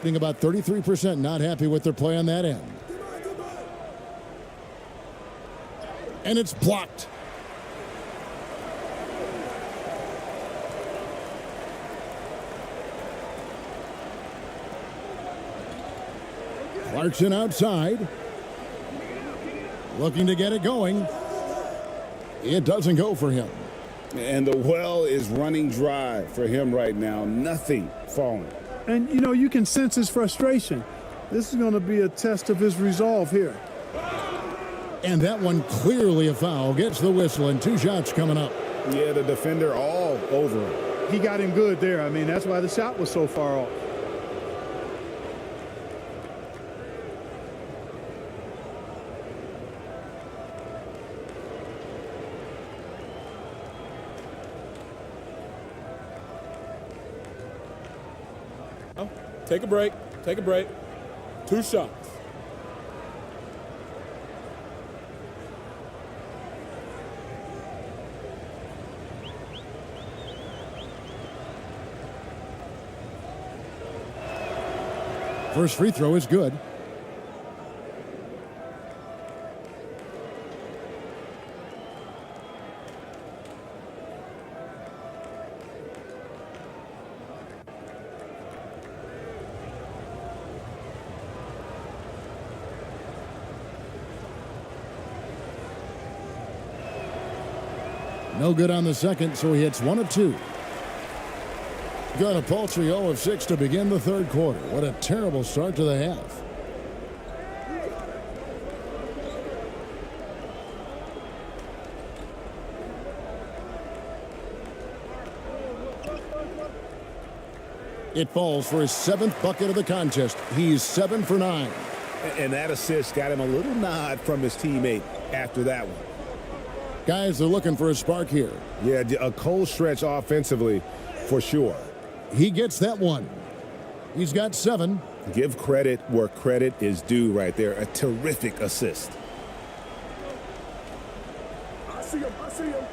shooting about 33%, not happy with their play on that end. And it's blocked. Clarkson outside. Looking to get it going. It doesn't go for him. And the well is running dry for him right now. Nothing falling. And, you know, you can sense his frustration. This is going to be a test of his resolve here. And that one clearly a foul. Gets the whistle and 2 shots coming up. Yeah, the defender all over him. He got him good there. I mean, that's why the shot was so far off. Take a break. Take a break. 2 shots. First free throw is good. No good on the second, so he hits 1 of 2. Got a paltry 0 of 6 to begin the third quarter. What a terrible start to the half. It falls for his 7th bucket of the contest. He's 7 for 9. And that assist got him a little nod from his teammate after that one. Guys are looking for a spark here. Yeah, a cold stretch offensively for sure. He gets that one. He's got 7. Give credit where credit is due right there. A terrific assist. I see him. I see him.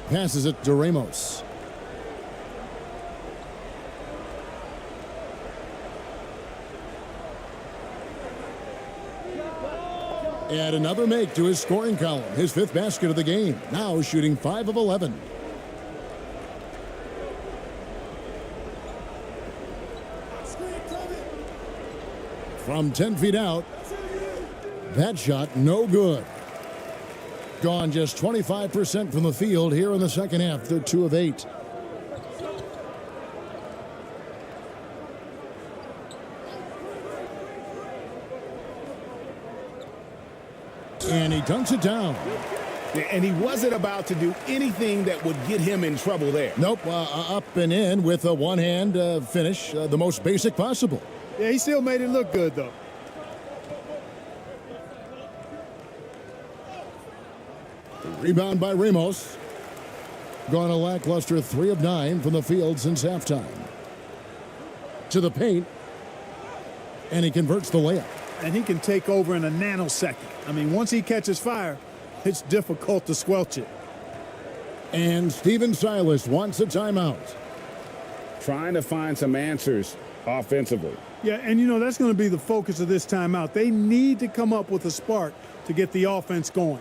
Passes it to Ramos. Add another make to his scoring column. His 5th basket of the game. Now shooting 5 of 11. From 10 feet out. That shot no good. Gone just 25% from the field here in the second half. They're 2 of 8. And he dunks it down. And he wasn't about to do anything that would get him in trouble there. Nope, up and in with a one-hand finish, the most basic possible. Yeah, he still made it look good, though. Rebound by Ramos. Gone a lackluster 3 of 9 from the field since halftime. To the paint. And he converts the layup. And he can take over in a nanosecond. I mean, once he catches fire, it's difficult to squelch it. And Steven Silas wants a timeout. Trying to find some answers offensively. Yeah, and you know, that's going to be the focus of this timeout. They need to come up with a spark to get the offense going.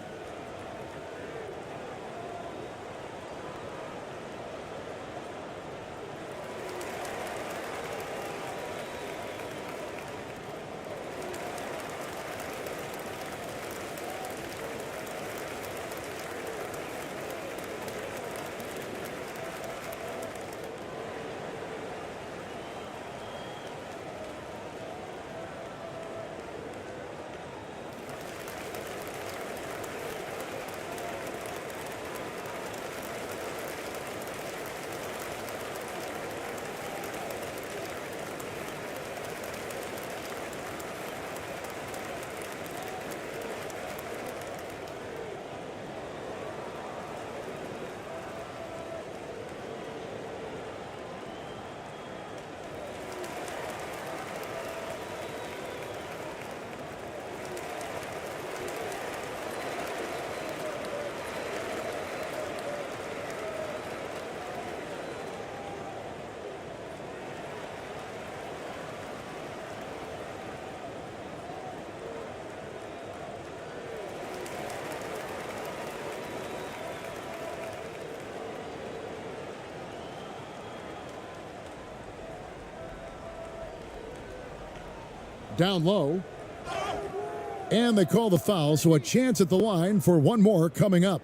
Down low. And they call the foul, so a chance at the line for one more coming up.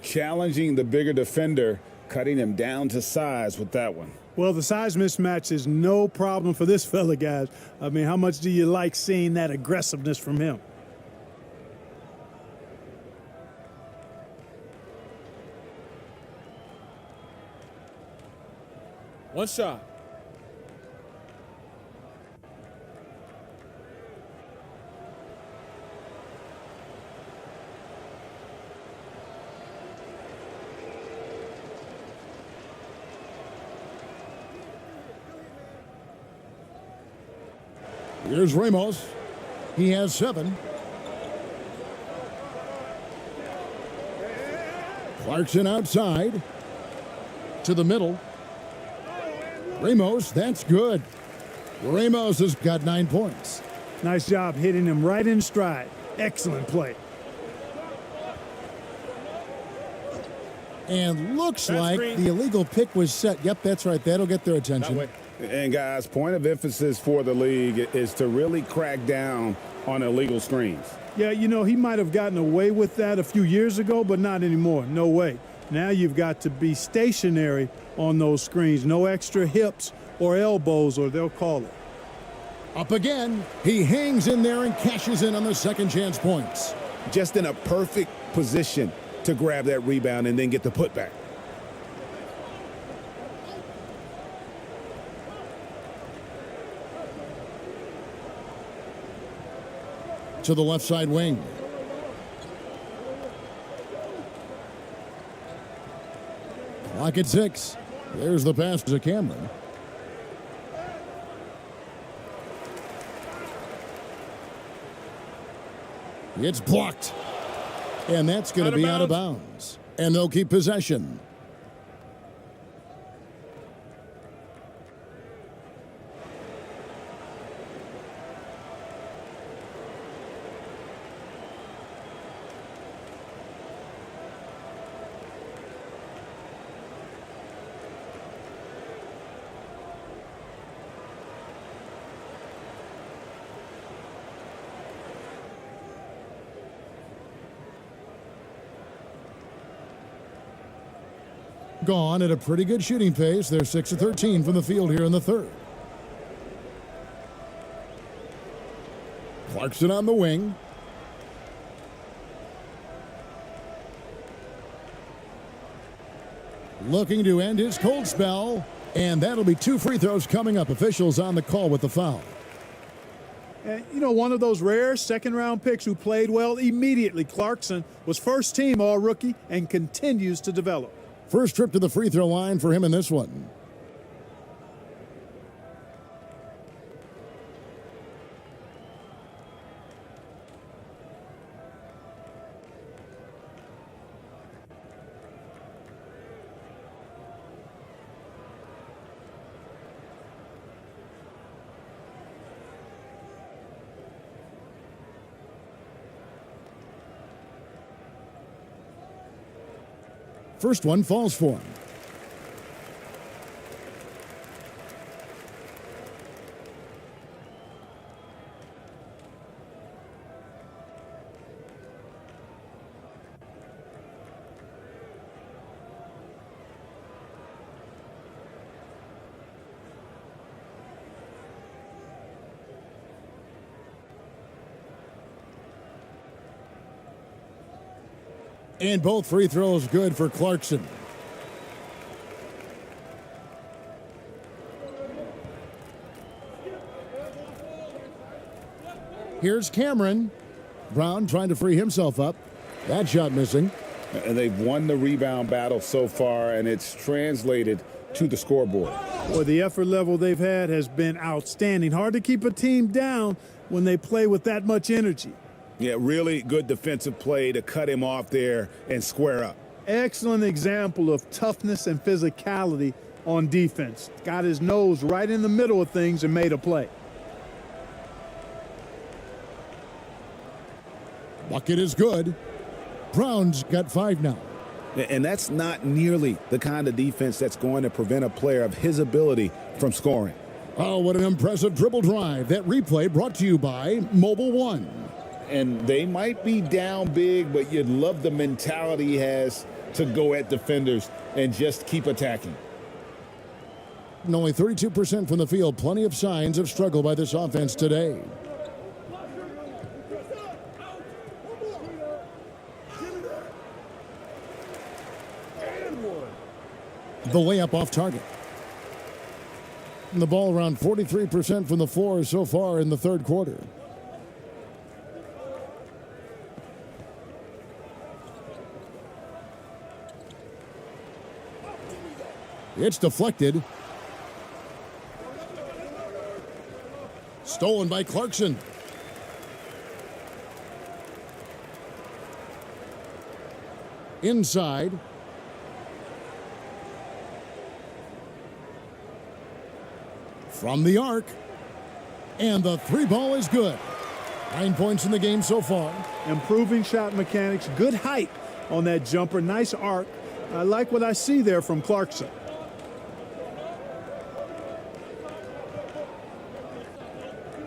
Challenging the bigger defender, cutting him down to size with that one. Well, the size mismatch is no problem for this fella, guys. I mean, how much do you like seeing that aggressiveness from him? One shot. Here's Ramos. He has 7. Clarkson outside. To the middle. Ramos, that's good. Ramos has got 9 points. Nice job hitting him right in stride. Excellent play. And looks That's like green. the illegal pick was set. Yep, that's right. That'll get their attention. And guys, point of emphasis for the league is to really crack down on illegal screens. Yeah, you know, he might have gotten away with that a few years ago, but not anymore. No way. Now you've got to be stationary on those screens. No extra hips or elbows, or they'll call it. Up again. He hangs in there and cashes in on the second chance points. Just in a perfect position to grab that rebound and then get the putback. To the left side wing. Clock at 6. There's the pass to Cameron. It's blocked. And that's going to be out of bounds. And they'll keep possession. Gone at a pretty good shooting pace. They're 6 of 13 from the field here in the third. Clarkson on the wing. Looking to end his cold spell. And that'll be 2 free throws coming up. Officials on the call with the foul. And, you know, one of those rare second-round picks who played well immediately. Clarkson was first team all-rookie and continues to develop. First trip to the free throw line for him in this one. First one falls for him. And both free throws good for Clarkson. Here's Cameron. Brown trying to free himself up. That shot missing. And they've won the rebound battle so far, and it's translated to the scoreboard. Well, the effort level they've had has been outstanding. Hard to keep a team down when they play with that much energy. Yeah, really good defensive play to cut him off there and square up. Excellent example of toughness and physicality on defense. Got his nose right in the middle of things and made a play. Bucket is good. Brown's got 5 now. And that's not nearly the kind of defense that's going to prevent a player of his ability from scoring. Oh, what an impressive dribble drive. That replay brought to you by Mobile One. And they might be down big, but you'd love the mentality he has to go at defenders and just keep attacking. And only 32% from the field. Plenty of signs of struggle by this offense today. The layup off target. And the ball around 43% from the floor so far in the third quarter. It's deflected. Stolen by Clarkson. Inside. From the arc. And the three ball is good. 9 points in the game so far. Improving shot mechanics. Good height on that jumper. Nice arc. I like what I see there from Clarkson.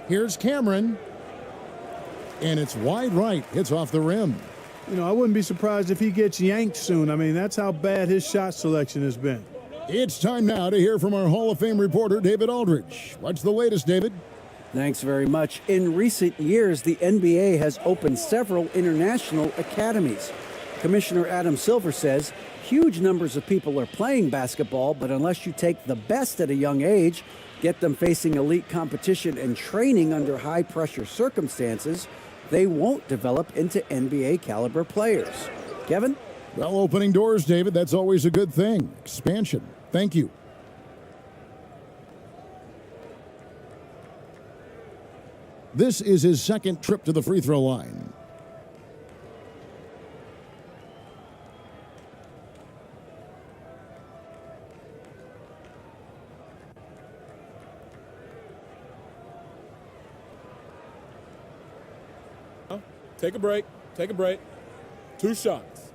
Here's Cameron. And it's wide right. Hits off the rim. You know, I wouldn't be surprised if he gets yanked soon. I mean, that's how bad his shot selection has been. It's time now to hear from our Hall of Fame reporter, David Aldridge. What's the latest, David? Thanks very much. In recent years, the NBA has opened several international academies. Commissioner Adam Silver says huge numbers of people are playing basketball, but unless you take the best at a young age, get them facing elite competition and training under high-pressure circumstances, they won't develop into NBA-caliber players. Kevin? Well, opening doors, David, that's always a good thing. Expansion. Thank you. This is his second trip to the free throw line. Take a break. Take a break. 2 shots.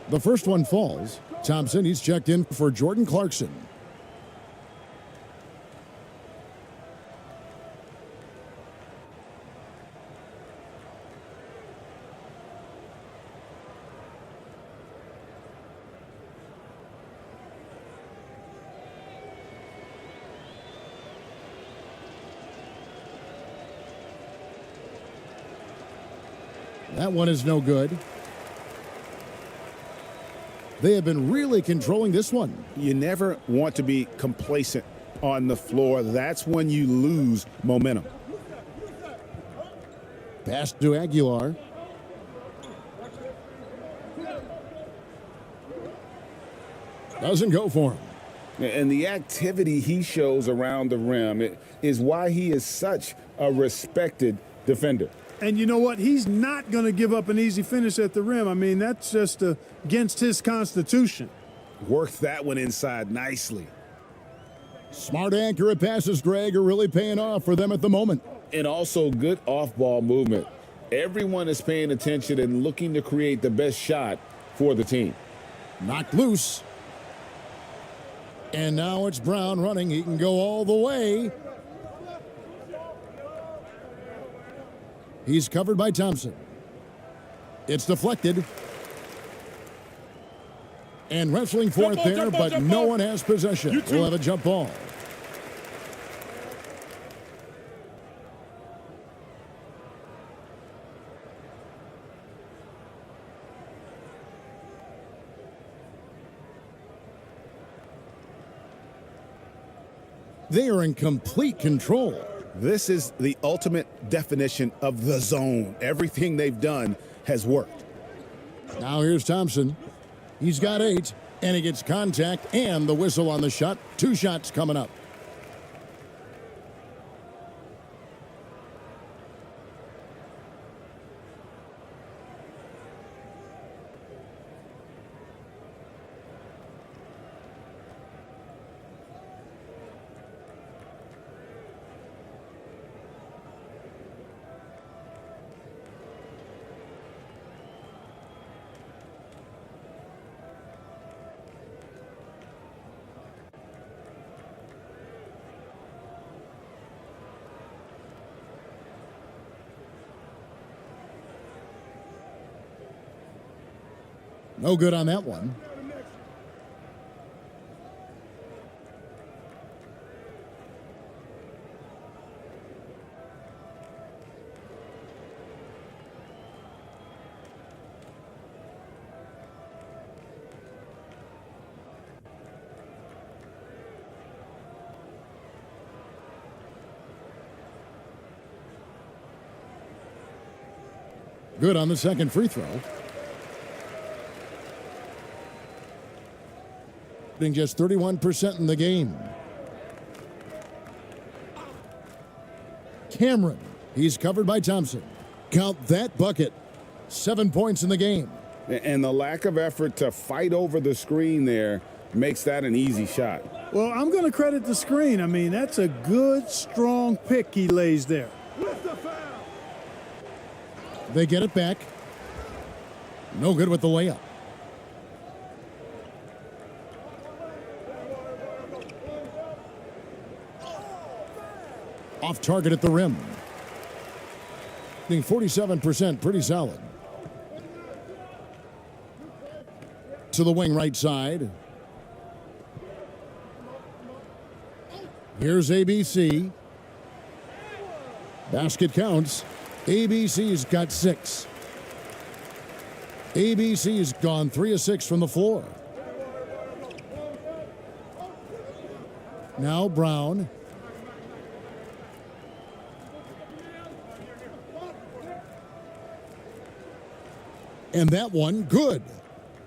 The first one falls. Thompson, he's checked in for Jordan Clarkson. That one is no good. They have been really controlling this one. You never want to be complacent on the floor. That's when you lose momentum. Pass to Aguilar. Doesn't go for him. And the activity he shows around the rim is why he is such a respected defender. And you know what? He's not going to give up an easy finish at the rim. I mean, that's just against his constitution. Worked that one inside nicely. Smart, accurate passes, Greg, are really paying off for them at the moment. And also good off-ball movement. Everyone is paying attention and looking to create the best shot for the team. Knocked loose. And now it's Brown running. He can go all the way. He's covered by Thompson. It's deflected. And wrestling for it there, but no one has possession. We'll have a jump ball. They are in complete control. This is the ultimate definition of the zone. Everything they've done has worked. Now here's Thompson. He's got 8, and he gets contact and the whistle on the shot. 2 shots coming up. No good on that one. Good on the second free throw. Shooting just 31% in the game. Cameron, he's covered by Thompson. Count that bucket. 7 points in the game. And the lack of effort to fight over the screen there makes that an easy shot. Well, I'm going to credit the screen. I mean, that's a good, strong pick he lays there. They get it back. No good with the layup. Off target at the rim. 47%, pretty solid. To the wing right side. Here's ABC. Basket counts. ABC's got 6. ABC's gone 3 of 6 from the floor. Now Brown. And that one, good.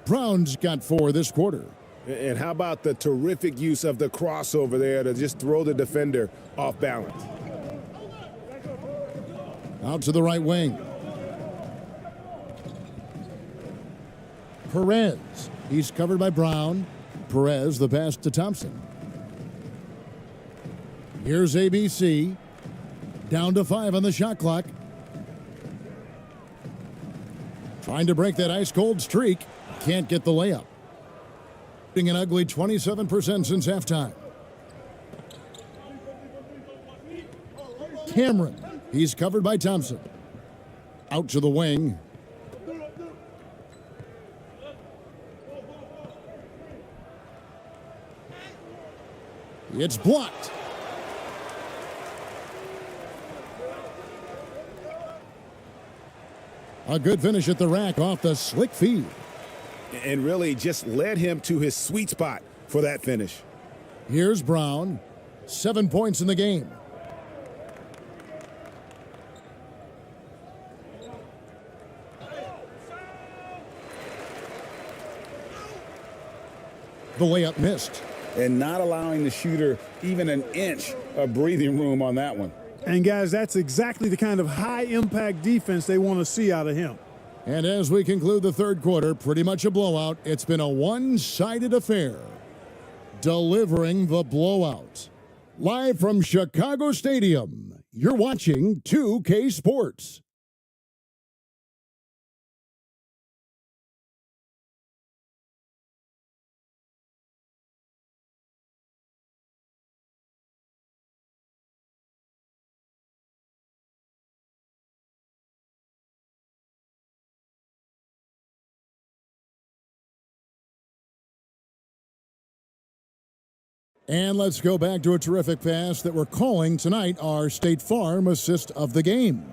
Brown's got 4 this quarter. And how about the terrific use of the crossover there to just throw the defender off balance? Out to the right wing. Perez. He's covered by Brown. Perez, the pass to Thompson. Here's ABC. Down to 5 on the shot clock. Trying to break that ice-cold streak. Can't get the layup. An ugly 27% since halftime. Cameron. He's covered by Thompson. Out to the wing. It's blocked. A good finish at the rack off the slick feed. And really just led him to his sweet spot for that finish. Here's Brown. 7 points in the game. The layup missed. And not allowing the shooter even an inch of breathing room on that one. And guys, that's exactly the kind of high-impact defense they want to see out of him. And as we conclude the third quarter, pretty much a blowout. It's been a one-sided affair. Delivering the blowout. Live from Chicago Stadium, you're watching 2K Sports. And let's go back to a terrific pass that we're calling tonight our State Farm assist of the game.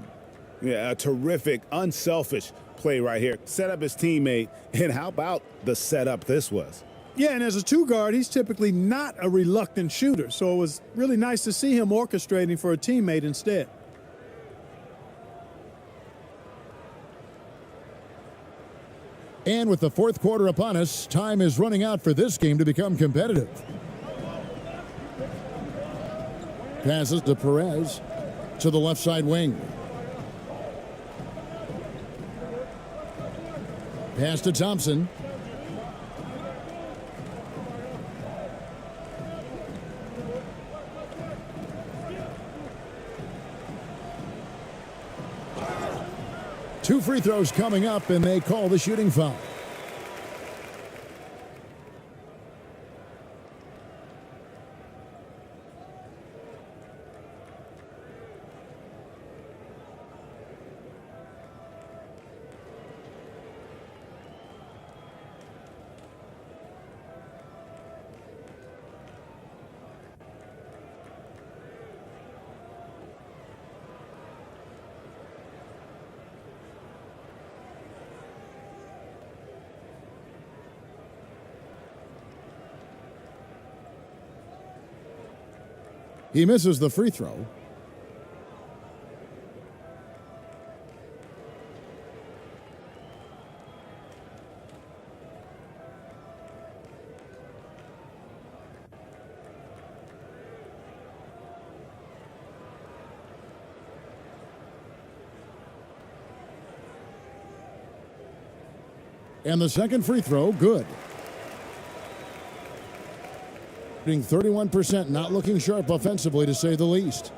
Yeah, a terrific, unselfish play right here. Set up his teammate, and how about the setup this was? Yeah, and as a two-guard, he's typically not a reluctant shooter, so it was really nice to see him orchestrating for a teammate instead. And with the fourth quarter upon us, time is running out for this game to become competitive. Passes to Perez to the left side wing. Pass to Thompson. Two free throws coming up, and they call the shooting foul. He misses the free throw. And the second free throw, good. Shooting 31%, not looking sharp offensively, to say the least.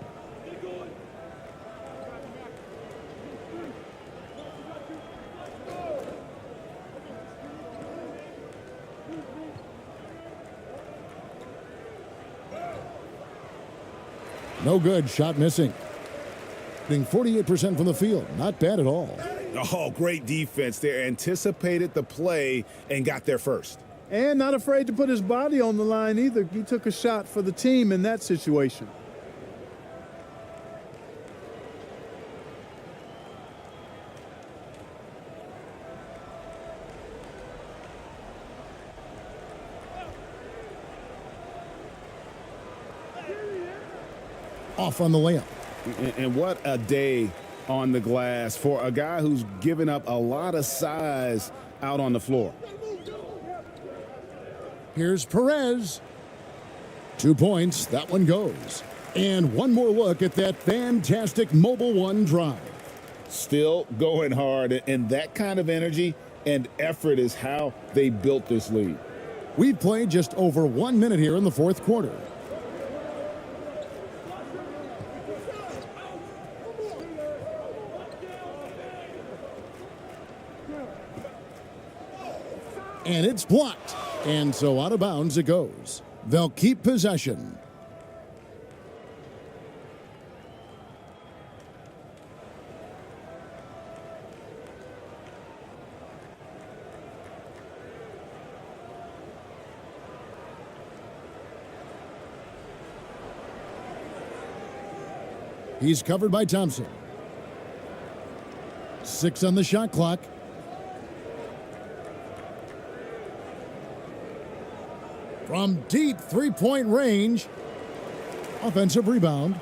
No good, shot missing. Shooting 48% from the field, not bad at all. Oh, great defense. They anticipated the play and got there first. And not afraid to put his body on the line either. He took a shot for the team in that situation. Off on the layup. And what a day on the glass for a guy who's given up a lot of size out on the floor. Here's Perez. 2 points. That one goes. And one more look at that fantastic Mobile One drive. Still going hard, and that kind of energy and effort is how they built this lead. We've played just over 1 minute here in the fourth quarter. And it's blocked. And so out of bounds it goes. They'll keep possession. He's covered by Thompson. 6 on the shot clock. From deep three-point range. Offensive rebound.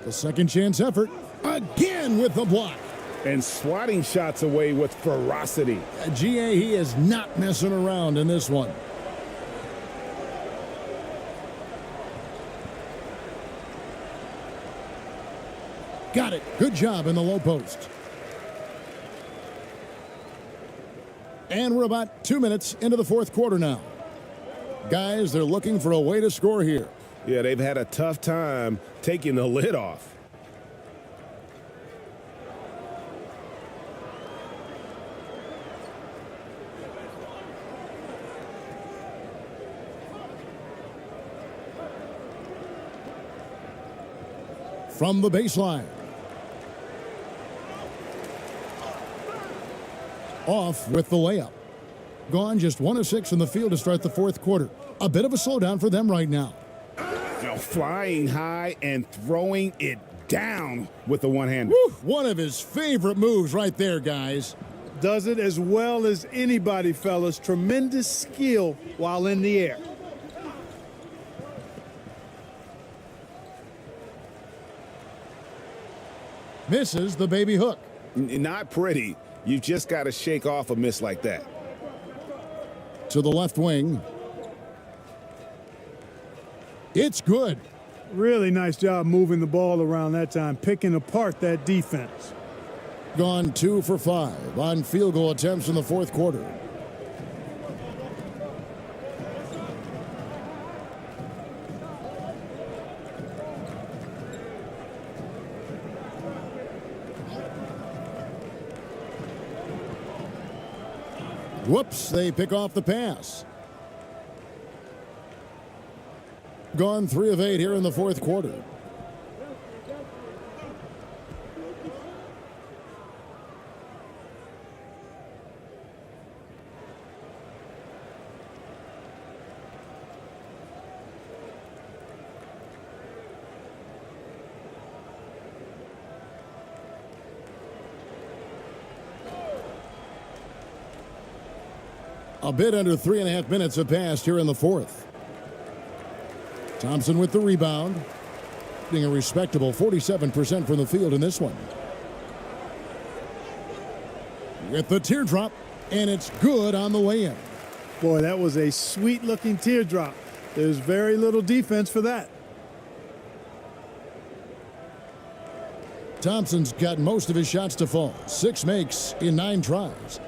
The second chance effort. Again with the block. And swatting shots away with ferocity. GA, he is not messing around in this one. Got it. Good job in the low post. And we're about 2 minutes into the fourth quarter now. Guys, they're looking for a way to score here. Yeah, they've had a tough time taking the lid off. From the baseline. Off with the layup. Gone just 1 of 6 in the field to start the fourth quarter. A bit of a slowdown for them right now. Now flying high and throwing it down with the one-hander. One of his favorite moves right there, guys. Does it as well as anybody, fellas. Tremendous skill while in the air. Misses the baby hook. Not pretty. You've just got to shake off a miss like that. To the left wing. It's good. Really nice job moving the ball around that time, picking apart that defense. Gone 2 for 5 on field goal attempts in the fourth quarter. Whoops, they pick off the pass. Gone 3 of 8 here in the fourth quarter. A bit under 3.5 minutes have passed here in the fourth. Thompson with the rebound. Getting a respectable 47% from the field in this one. With the teardrop, and it's good on the way in. Boy, that was a sweet-looking teardrop. There's very little defense for that. Thompson's got most of his shots to fall. 6 makes in 9 tries.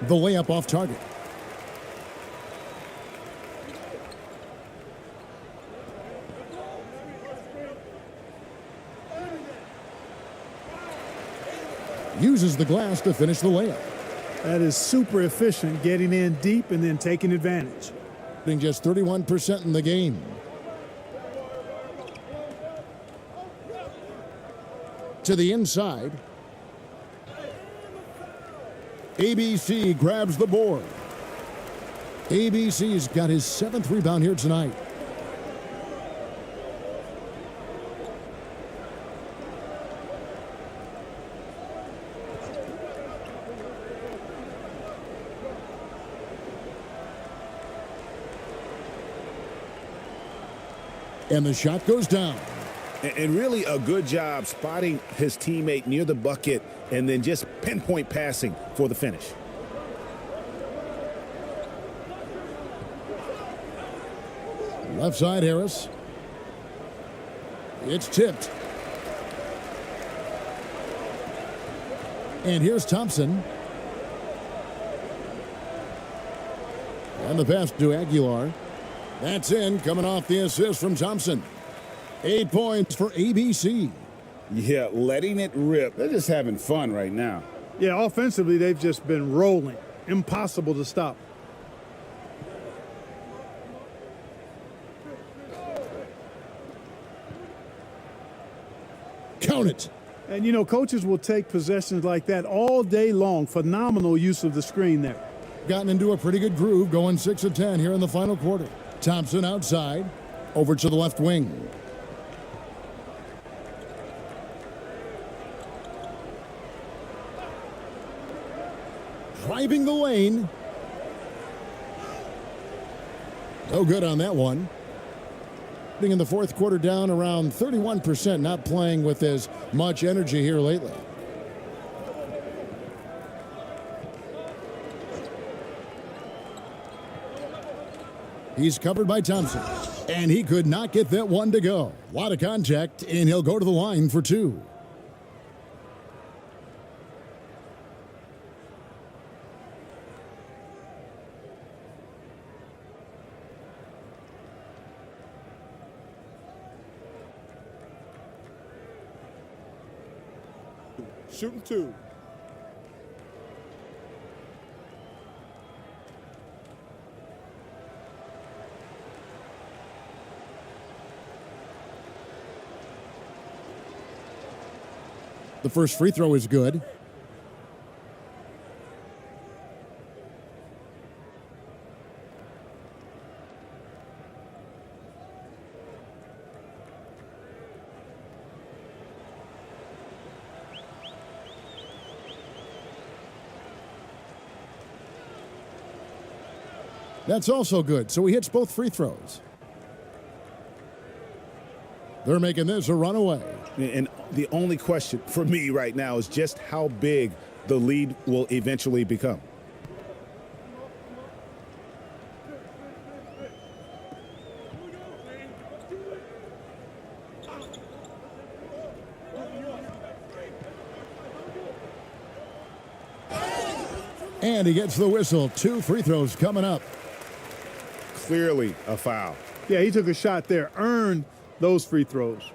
The layup off target. Uses the glass to finish the layup. That is super efficient, getting in deep and then taking advantage. Being just 31% in the game. To the inside. ABC grabs the board. ABC's got his 7th rebound here tonight. And the shot goes down. And really a good job spotting his teammate near the bucket and then just pinpoint passing for the finish. Left side, Harris. It's tipped. And here's Thompson. And the pass to Aguilar. That's in, coming off the assist from Thompson. 8 points for ABC. Yeah, letting it rip. They're just having fun right now. Yeah, offensively, they've just been rolling. Impossible to stop. Count it. And, you know, coaches will take possessions like that all day long. Phenomenal use of the screen there. Gotten into a pretty good groove, going 6 of 10 here in the final quarter. Thompson outside, over to the left wing. Driving the lane. No good on that one. Being in the fourth quarter down around 31%, not playing with as much energy here lately. He's covered by Thompson, and he could not get that one to go. A lot of contact, and he'll go to the line for 2. Shooting 2. The first free throw is good. That's also good. So he hits both free throws. They're making this a runaway. And the only question for me right now is just how big the lead will eventually become. And he gets the whistle. 2 free throws coming up. Clearly a foul. Yeah, he took a shot there, earned those free throws.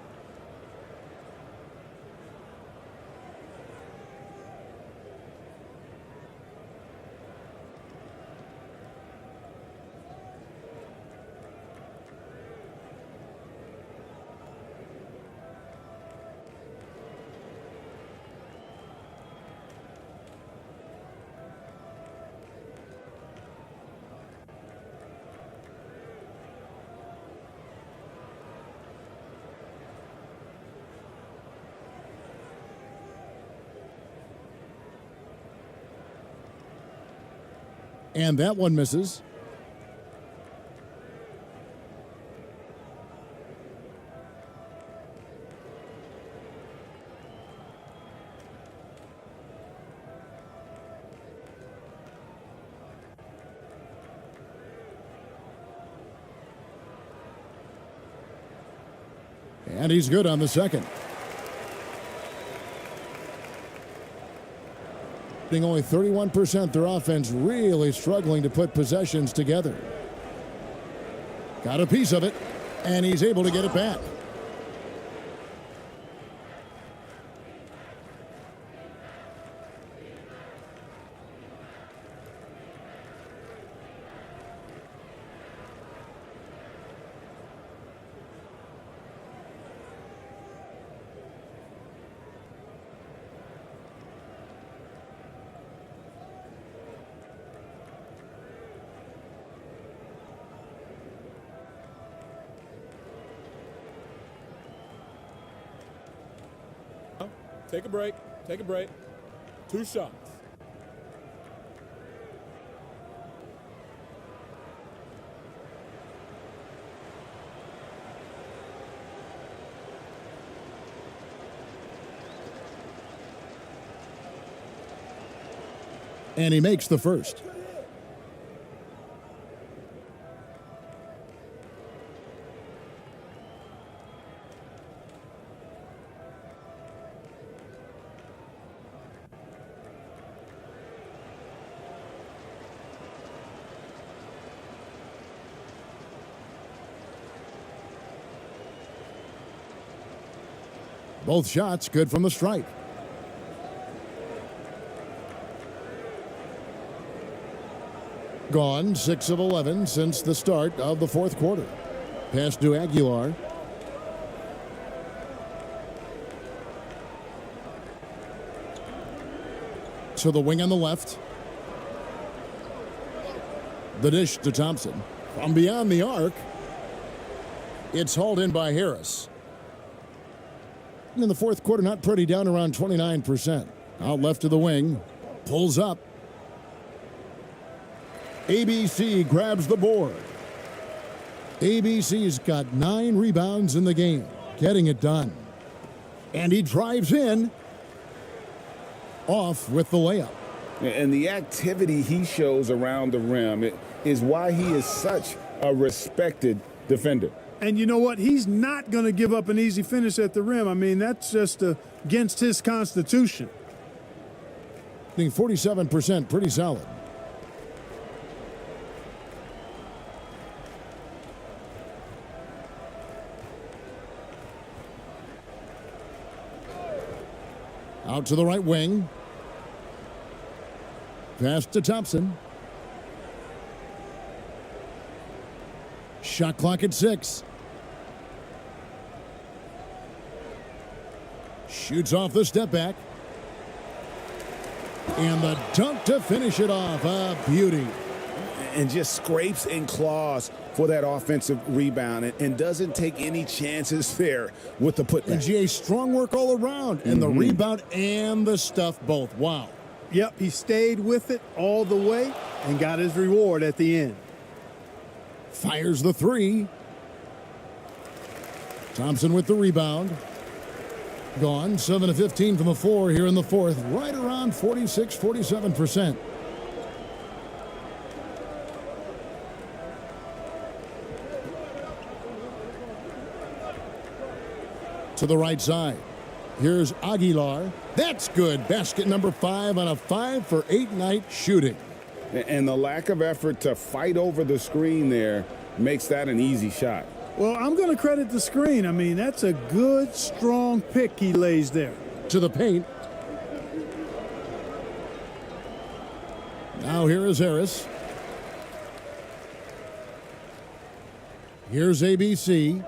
And that one misses. And he's good on the second. Being only 31%, their offense really struggling to put possessions together. Got a piece of it, and he's able to get it back. Take a break. Take a break. 2 shots. And he makes the first. Both shots good from the stripe. Gone 6 of 11 since the start of the fourth quarter. Pass to Aguilar. To the wing on the left. The dish to Thompson. From beyond the arc. It's hauled in by Harris. In the fourth quarter, not pretty, down around 29%. Out left to the wing. Pulls up. ABC grabs the board. ABC's got 9 rebounds in the game. Getting it done. And he drives in. Off with the layup. And the activity he shows around the rim is why he is such a respected defender. And you know what? He's not going to give up an easy finish at the rim. I mean, that's just against his constitution. I think 47%, pretty solid. Out to the right wing. Pass to Thompson. Shot clock at 6. Shoots off the step back. And the dunk to finish it off. A beauty. And just scrapes and claws for that offensive rebound and doesn't take any chances there with the putback. And GA, strong work all around. And the rebound and the stuff both. Wow. Yep, he stayed with it all the way and got his reward at the end. Fires the 3. Thompson with the rebound. Gone 7 of 15 from the floor here in the fourth. Right around 46, 47%. To the right side. Here's Aguilar. That's good. Basket number 5 on a 5 for 8 night shooting. And the lack of effort to fight over the screen there makes that an easy shot. Well, I'm going to credit the screen. I mean, that's a good, strong pick he lays there. To the paint. Now here is Harris. Here's ABC.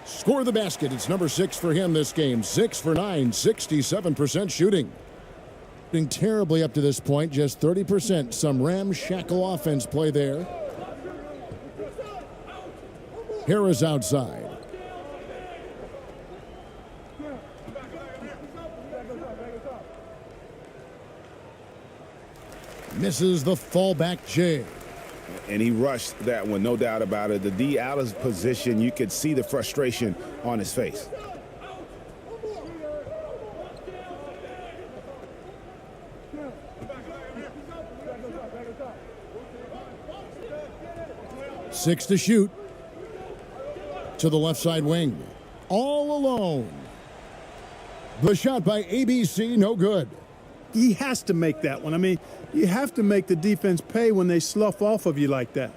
Score the basket. It's number 6 for him this game. 6 for 9, 67% shooting. Being terribly up to this point, just 30%. Some ramshackle offense play there. Harris outside. Misses the fallback J. And he rushed that one, no doubt about it. The D out of position, you could see the frustration on his face. Six to shoot. To the left side wing. All alone. The shot by ABC, no good. He has to make that one. I mean, you have to make the defense pay when they slough off of you like that.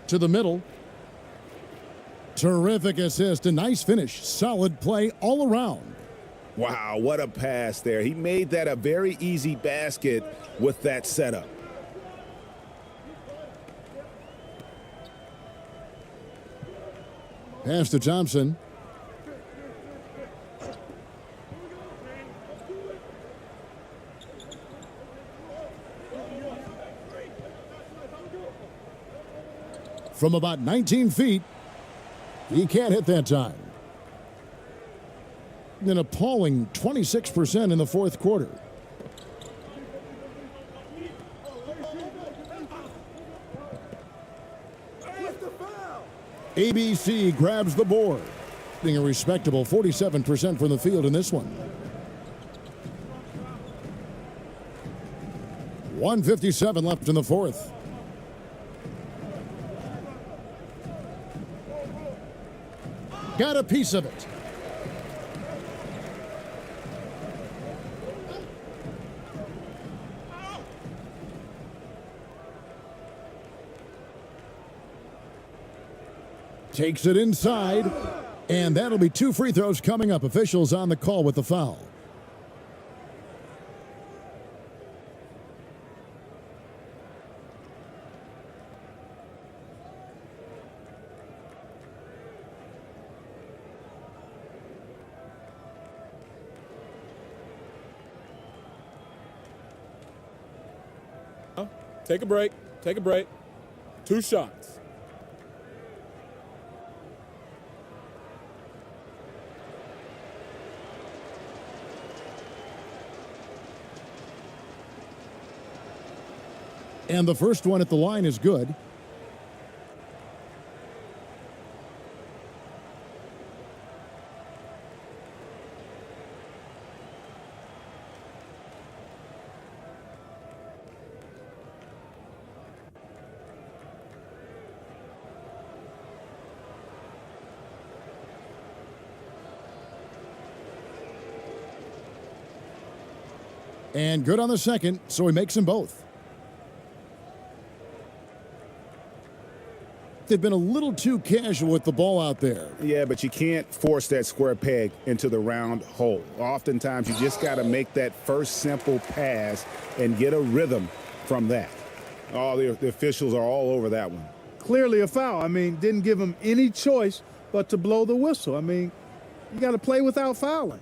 To the middle. Terrific assist, a nice finish. Solid play all around. Wow, what a pass there. He made that a very easy basket with that setup. Pass to Thompson. From about 19 feet, he can't hit that time. An appalling 26% in the fourth quarter. ABC grabs the board, being a respectable 47% from the field in this one. 1:57 left in the fourth. Got a piece of it. Takes it inside, and that'll be two free throws coming up. Officials on the call with the foul. Take a break. Take a break. 2 shots. And the first one at the line is good. And good on the second, so he makes them both. They've been a little too casual with the ball out there. Yeah, but you can't force that square peg into the round hole. Oftentimes, you just got to make that first simple pass and get a rhythm from that. Oh, the officials are all over that one. Clearly a foul. I mean, didn't give him any choice but to blow the whistle. I mean, you got to play without fouling.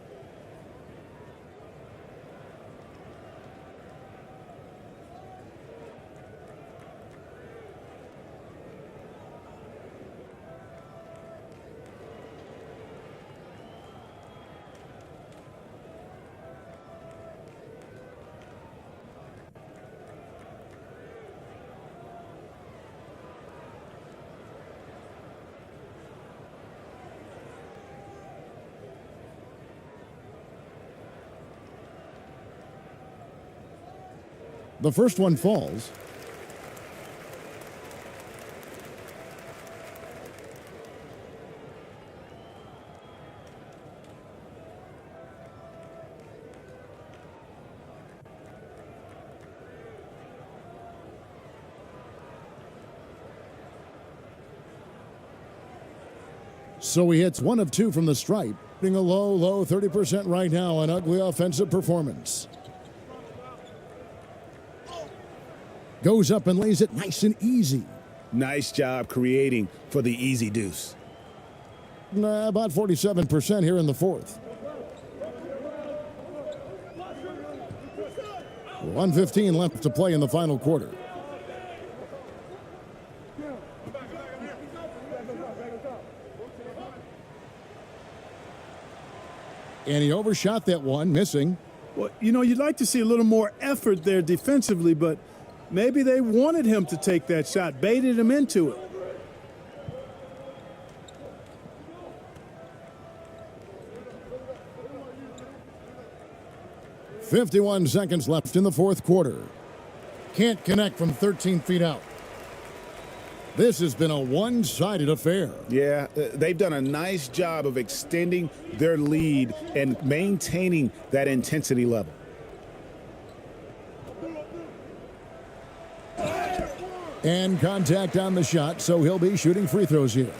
The first one falls. So he hits 1 of 2 from the stripe. Hitting a low 30% right now. An ugly offensive performance. Goes up and lays it nice and easy. Nice job creating for the easy deuce. About 47% here in the fourth. 1:15 left to play in the final quarter. And he overshot that one, missing. Well, you know, you'd like to see a little more effort there defensively, but maybe they wanted him to take that shot, baited him into it. .51 seconds left in the fourth quarter. Can't connect from 13 feet out. This has been a one-sided affair. Yeah, they've done a nice job of extending their lead and maintaining that intensity level. And contact on the shot, so he'll be shooting free throws here.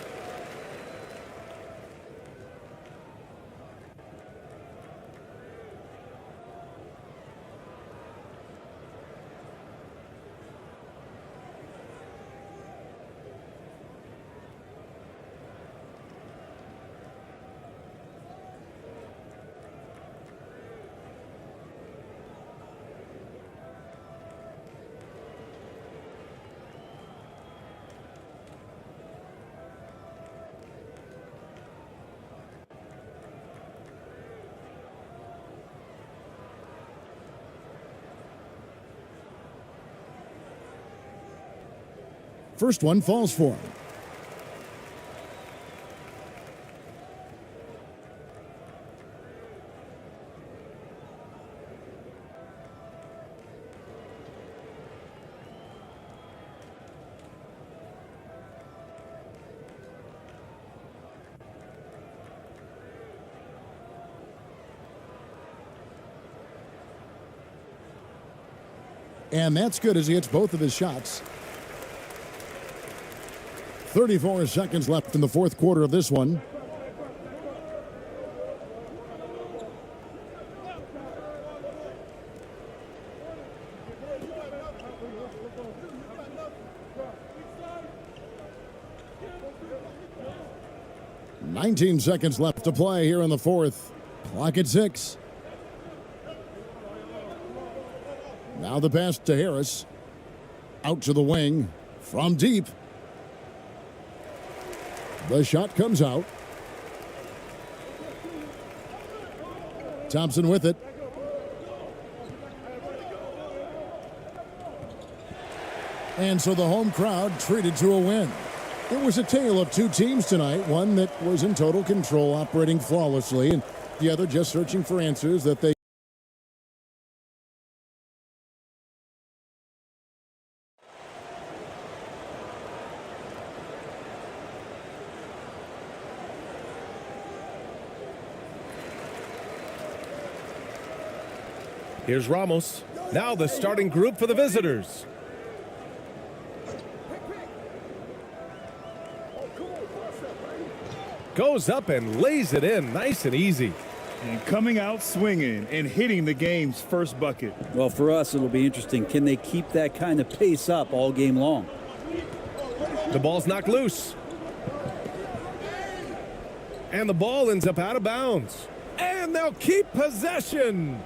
First one falls for him. And that's good as he hits both of his shots. 34 seconds left in the fourth quarter of this one. .19 seconds left to play here in the fourth. Clock at 6. Now the pass to Harris. Out to the wing. From deep. The shot comes out. Thompson with it. And so the home crowd treated to a win. It was a tale of two teams tonight, one that was in total control, operating flawlessly, and the other just searching for answers that they Here's Ramos. Now the starting group for the visitors. Goes up and lays it in nice and easy. And coming out swinging and hitting the game's first bucket. Well, for us, it'll be interesting. Can they keep that kind of pace up all game long? The ball's knocked loose. And the ball ends up out of bounds. And they'll keep possession.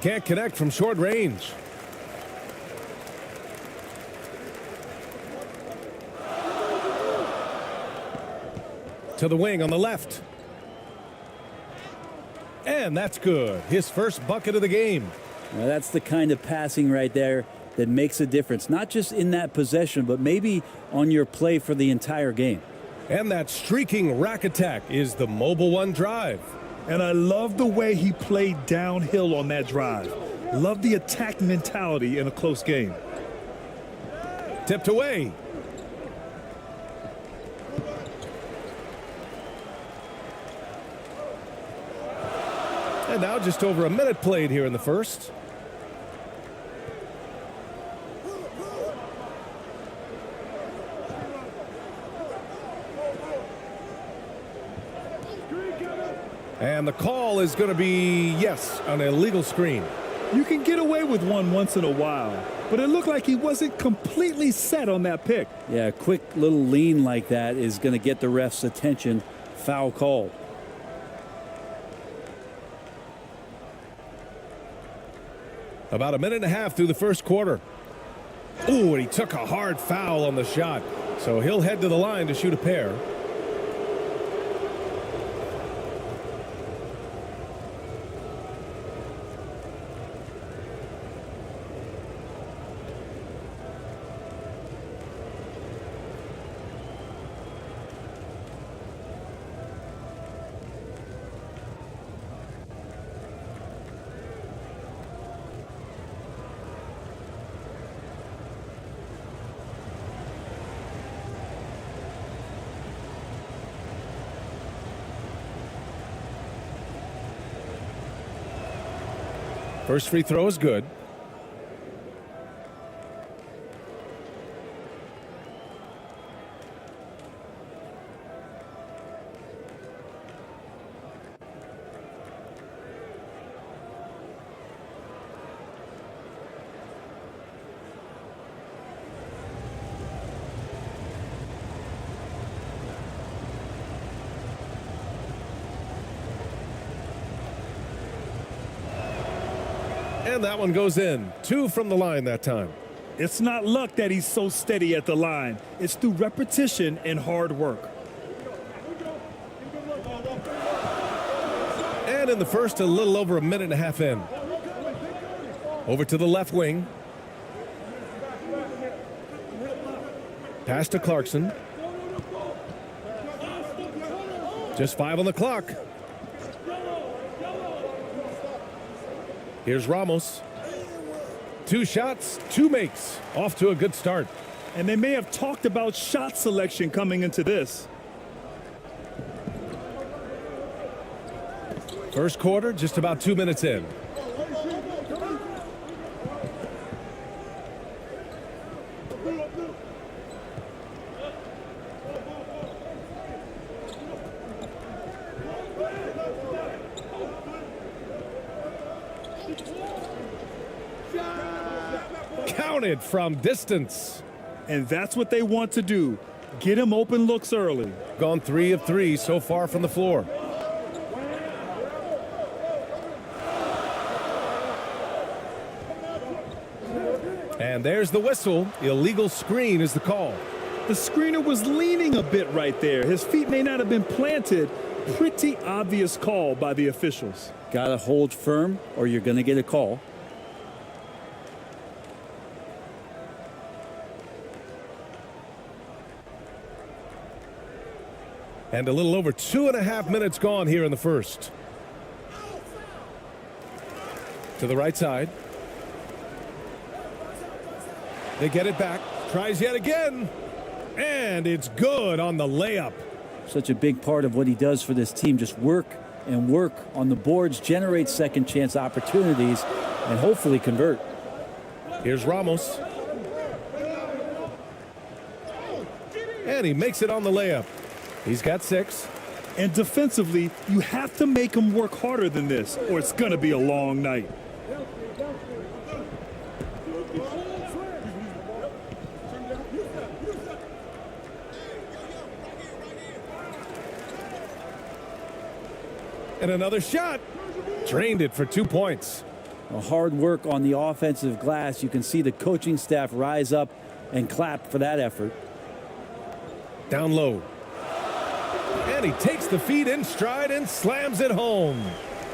Can't connect from short range. To the wing on the left. And that's good. His first bucket of the game. Well, that's the kind of passing right there that makes a difference. Not just in that possession, but maybe on your play for the entire game. And that streaking rack attack is the Mobile One drive. And I love the way he played downhill on that drive. Love the attack mentality in a close game. Tipped away. And now just over a minute played here in the first. And the call is going to be, yes, an illegal screen. You can get away with one once in a while, but it looked like he wasn't completely set on that pick. Yeah, a quick little lean like that is going to get the ref's attention. Foul call. About a minute and a half through the first quarter. Ooh, and he took a hard foul on the shot. So he'll head to the line to shoot a pair. First free throw is good. And that one goes in. 2 from the line that time. It's not luck that he's so steady at the line. It's through repetition and hard work. And in the first, a little over a minute and a half in. Over to the left wing. Pass to Clarkson. Just 5 on the clock. Here's Ramos. 2 shots, 2 makes. Off to a good start. And they may have talked about shot selection coming into this. First quarter, just about 2 minutes in. Counted from distance. And that's what they want to do. Get him open looks early. Gone 3 of 3 so far from the floor. And there's the whistle. Illegal screen is the call. The screener was leaning a bit right there. His feet may not have been planted. Pretty obvious call by the officials. Got to hold firm or you're going to get a call. And a little over 2.5 minutes gone here in the first. To the right side. They get it back. Tries yet again. And it's good on the layup. Such a big part of what he does for this team. Just work and work on the boards, generate second chance opportunities, and hopefully convert. Here's Ramos. And he makes it on the layup. He's got 6. And defensively, you have to make him work harder than this, or it's going to be a long night. And another shot. Drained it for 2 points. Hard work on the offensive glass. You can see the coaching staff rise up and clap for that effort. Down low. And he takes the feed in stride and slams it home.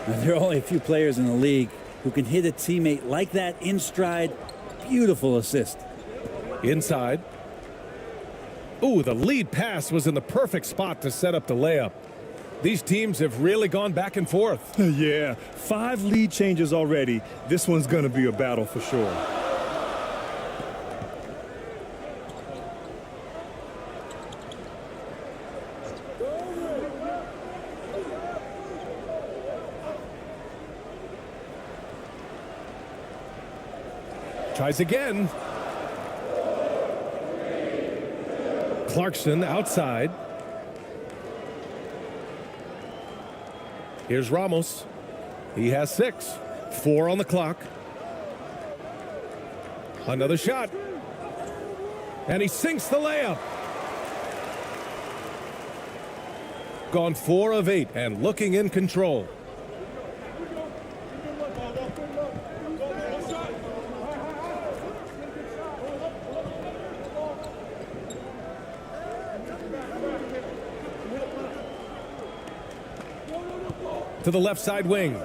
Now, there are only a few players in the league who can hit a teammate like that in stride. Beautiful assist. Inside. Ooh, the lead pass was in the perfect spot to set up the layup. These teams have really gone back and forth. Yeah, 5 lead changes already. This one's going to be a battle for sure. Tries again. Clarkson outside. Here's Ramos. He has 6. 4 on the clock. Another shot. And he sinks the layup. Gone 4 of 8 and looking in control. To the left side wing.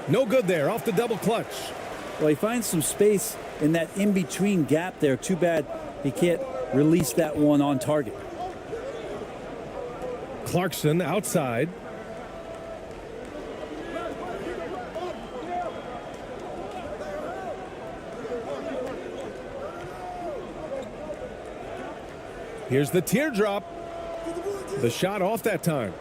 No good there, off the double clutch. Well, he finds some space in that in-between gap there. Too bad he can't release that one on target. Clarkson outside. Here's the teardrop. The shot off that time.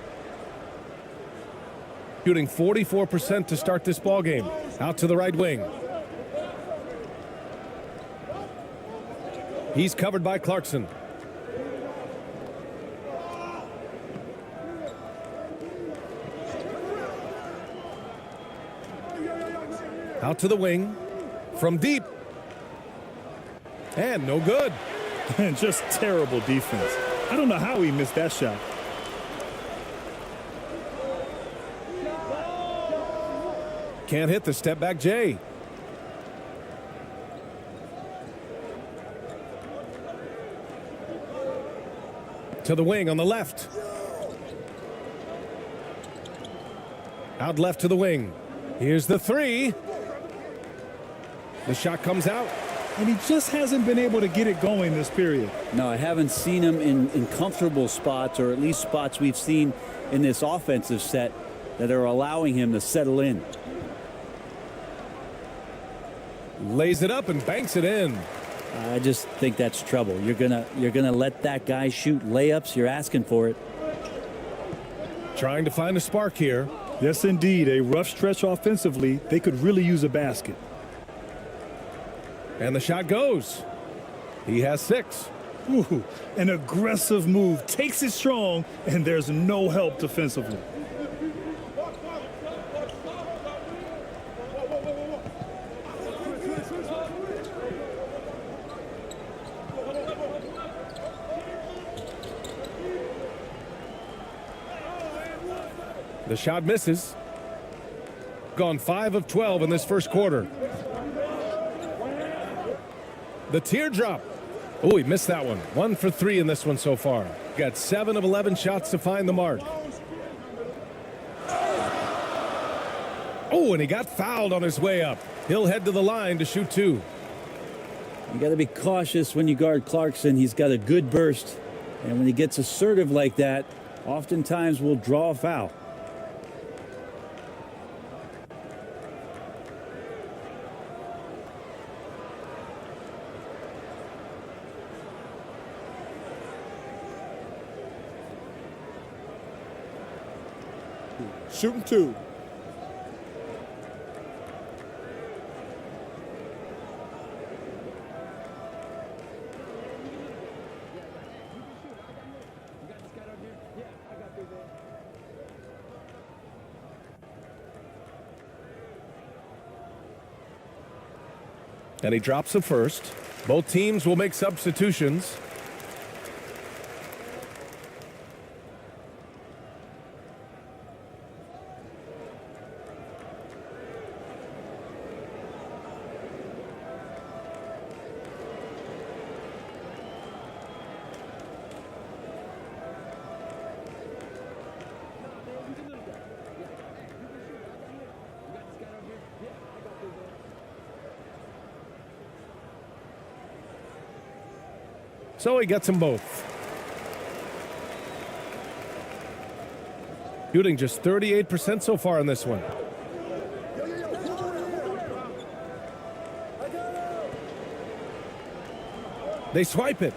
Shooting 44% to start this ball game. Out to the right wing. He's covered by Clarkson. Out to the wing. From deep. And no good. And just terrible defense. I don't know how he missed that shot. Can't hit the step back J. To the wing on the left. Out left to the wing. Here's the 3. The shot comes out. And he just hasn't been able to get it going this period. No, I haven't seen him in comfortable spots, or at least spots we've seen in this offensive set that are allowing him to settle in. Lays it up and banks it in. I just think that's trouble. You're gonna let that guy shoot layups. You're asking for it. Trying to find a spark here. Yes, indeed. A rough stretch offensively. They could really use a basket. And the shot goes. He has 6. Ooh, an aggressive move. Takes it strong, and there's no help defensively. The shot misses. Gone 5 of 12 in this first quarter. The teardrop. Oh, he missed that one. 1 for 3 in this one so far. Got 7 of 11 shots to find the mark. Oh, and he got fouled on his way up. He'll head to the line to shoot 2. You got to be cautious when you guard Clarkson. He's got a good burst. And when he gets assertive like that, oftentimes will draw a foul. Shooting 2. And he drops the first. Both teams will make substitutions. So he gets them both. Shooting just 38% so far in this one. They swipe it.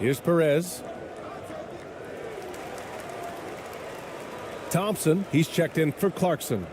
Here's Perez. Thompson, he's checked in for Clarkson.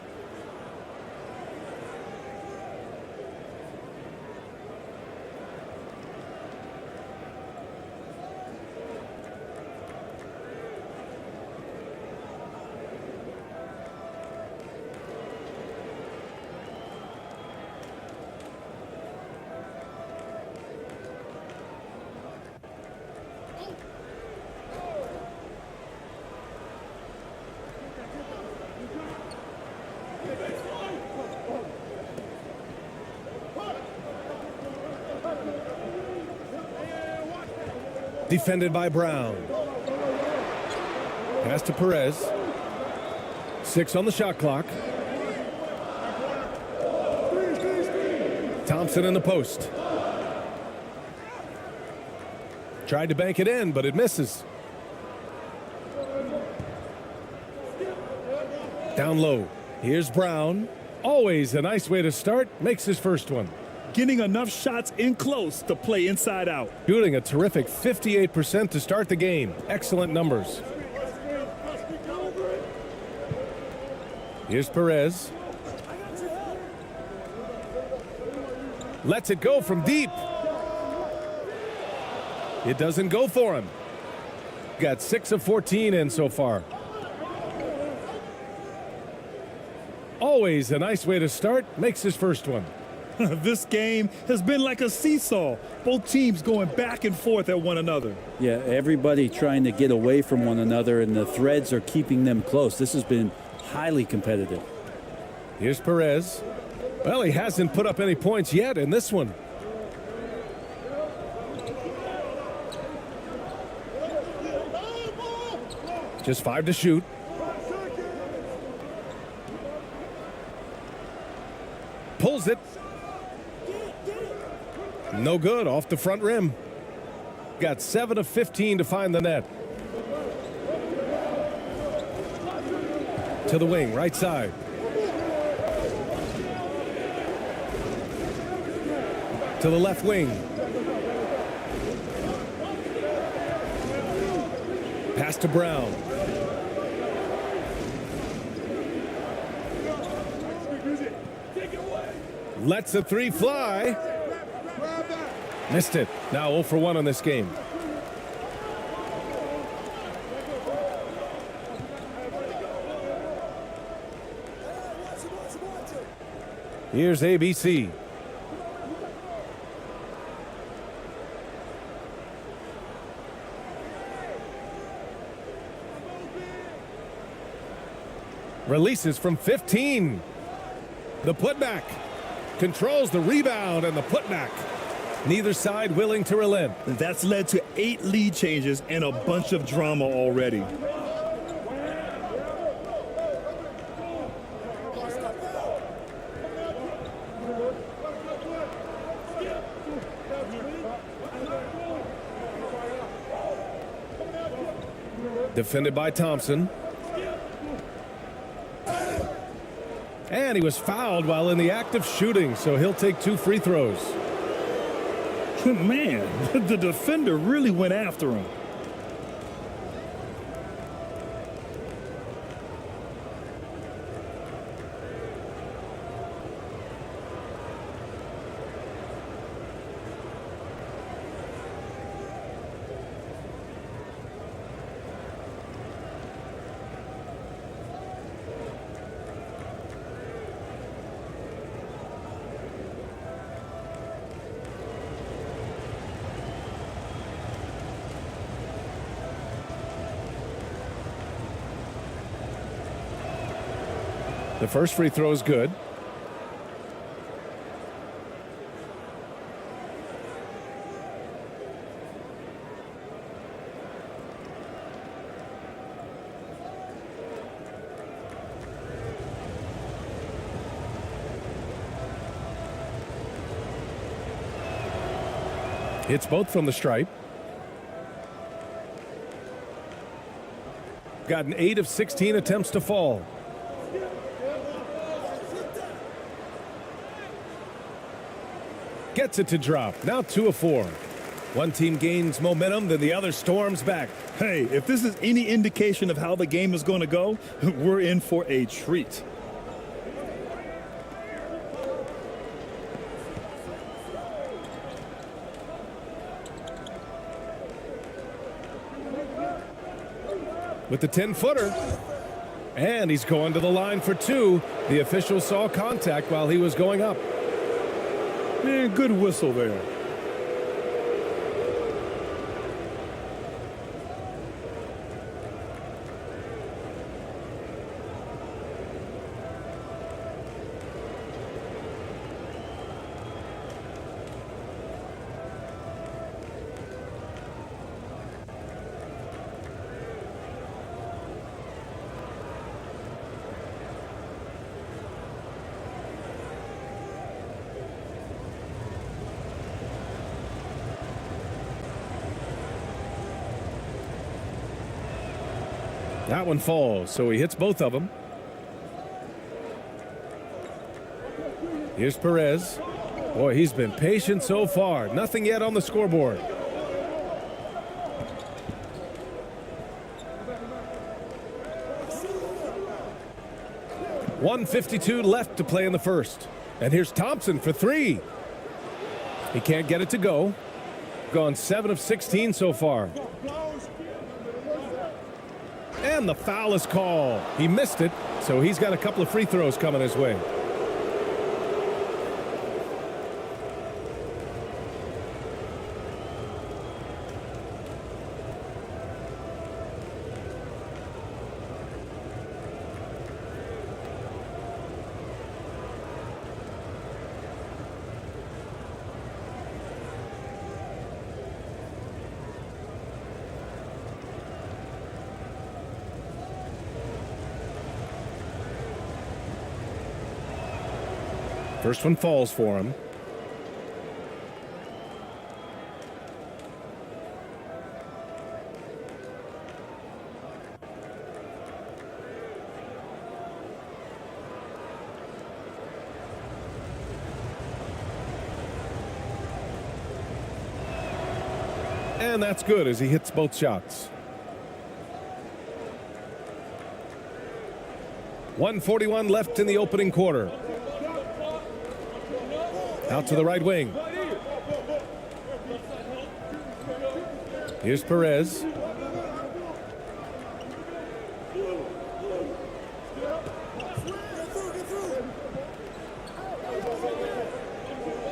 Defended by Brown. Pass to Perez. 6 on the shot clock. Thompson in the post. Tried to bank it in, but it misses. Down low. Here's Brown. Always a nice way to start. Makes his first one. Getting enough shots in close to play inside out. Shooting a terrific 58% to start the game. Excellent numbers. Here's Perez. Lets it go from deep. It doesn't go for him. Got 6 of 14 in so far. Always a nice way to start. Makes his first one. This game has been like a seesaw. Both teams going back and forth at one another. Yeah, everybody trying to get away from one another, and the threads are keeping them close. This has been highly competitive. Here's Perez. Well, he hasn't put up any points yet in this one. Just 5 to shoot. Pulls it. No good, off the front rim. Got 7 of 15 to find the net. To the wing, right side. To the left wing. Pass to Brown. Lets the 3 fly. Missed it. Now 0 for 1 on this game. Here's ABC. Releases from 15. The putback. Controls the rebound and the putback. Neither side willing to relent. That's led to 8 lead changes and a bunch of drama already. Defended by Thompson. And he was fouled while in the act of shooting, so he'll take 2 free throws. Man, the defender really went after him. The first free throw is good. Hits both from the stripe. Got an 8 of 16 attempts to fall. Gets it to drop. Now 2 of 4. One team gains momentum, then the other storms back. Hey, if this is any indication of how the game is going to go, we're in for a treat. With the 10-footer. And he's going to the line for 2. The official saw contact while he was going up. Man, good whistle there. That one falls, so he hits both of them. Here's Perez. Boy, he's been patient so far. Nothing yet on the scoreboard. .152 left to play in the first. And here's Thompson for three. He can't get it to go. Gone 7 of 16 so far. And the foul is called. He missed it, so he's got a couple of free throws coming his way. First one falls for him. And that's good as he hits both shots. 1:41 left in the opening quarter. Out to the right wing. Here's Perez.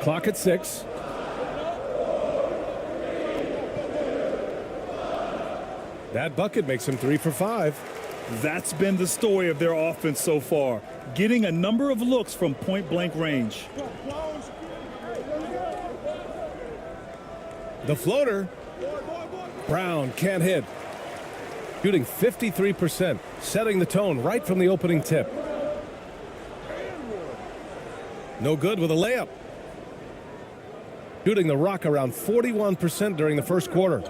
Clock at 6. That bucket makes him 3 for 5. That's been the story of their offense so far, getting a number of looks from point-blank range. The floater. Brown can't hit. Shooting 53%, setting the tone right from the opening tip. No good with a layup. Shooting the rock around 41% during the first quarter.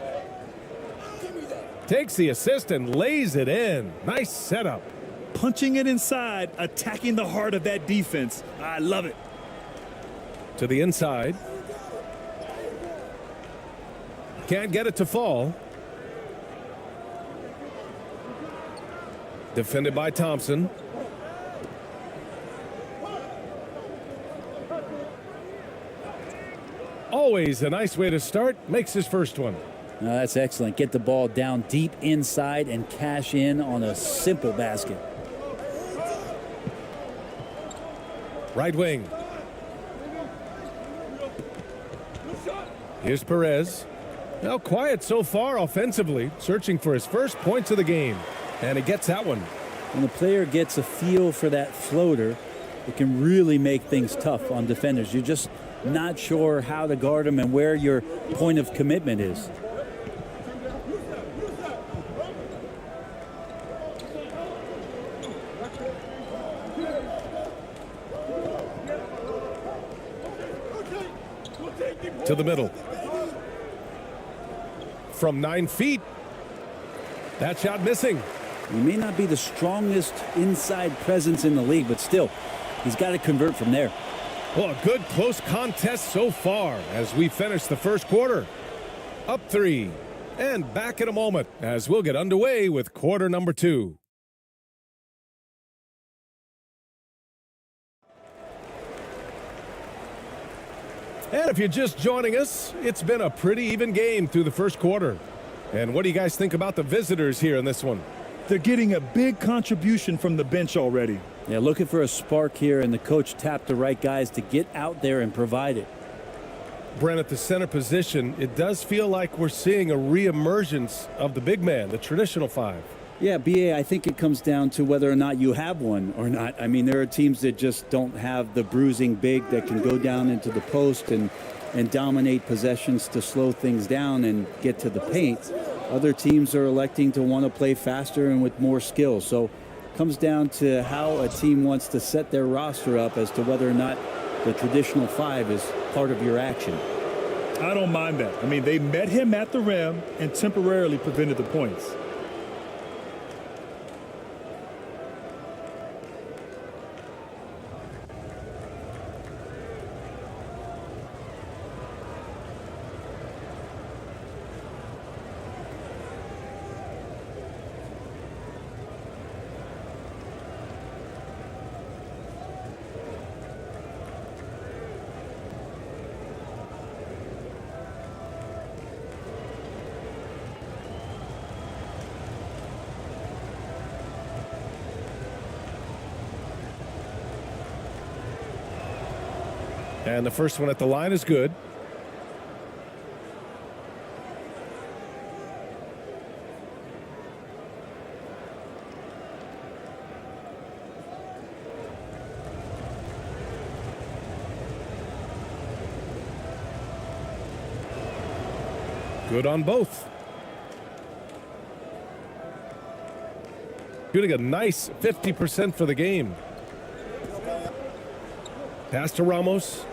Takes the assist and lays it in. Nice setup. Punching it inside, attacking the heart of that defense. I love it. To the inside. Can't get it to fall. Defended by Thompson. Always a nice way to start. Makes his first one. That's excellent. Get the ball down deep inside and cash in on a simple basket. Right wing. Here's Perez. Now quiet so far offensively, searching for his first points of the game. And he gets that one. When the player gets a feel for that floater, it can really make things tough on defenders. You're just not sure how to guard them and where your point of commitment is. To the middle. From 9 feet. That shot missing. He may not be the strongest inside presence in the league, but still, he's got to convert from there. Well, a good close contest so far as we finish the first quarter. Up 3. And back in a moment as we'll get underway with quarter number 2. And if you're just joining us, it's been a pretty even game through the first quarter. And what do you guys think about the visitors here in this one? They're getting a big contribution from the bench already. Yeah, looking for a spark here, and the coach tapped the right guys to get out there and provide it. Brent, at the center position, it does feel like we're seeing a reemergence of the big man, the traditional 5. Yeah, B.A., I think it comes down to whether or not you have one or not. I mean, there are teams that just don't have the bruising big that can go down into the post and dominate possessions to slow things down and get to the paint. Other teams are electing to want to play faster and with more skill. So it comes down to how a team wants to set their roster up as to whether or not the traditional 5 is part of your action. I don't mind that. I mean, they met him at the rim and temporarily prevented the points. And the first one at the line is good. Good on both. Shooting a nice 50% for the game. Pass to Ramos.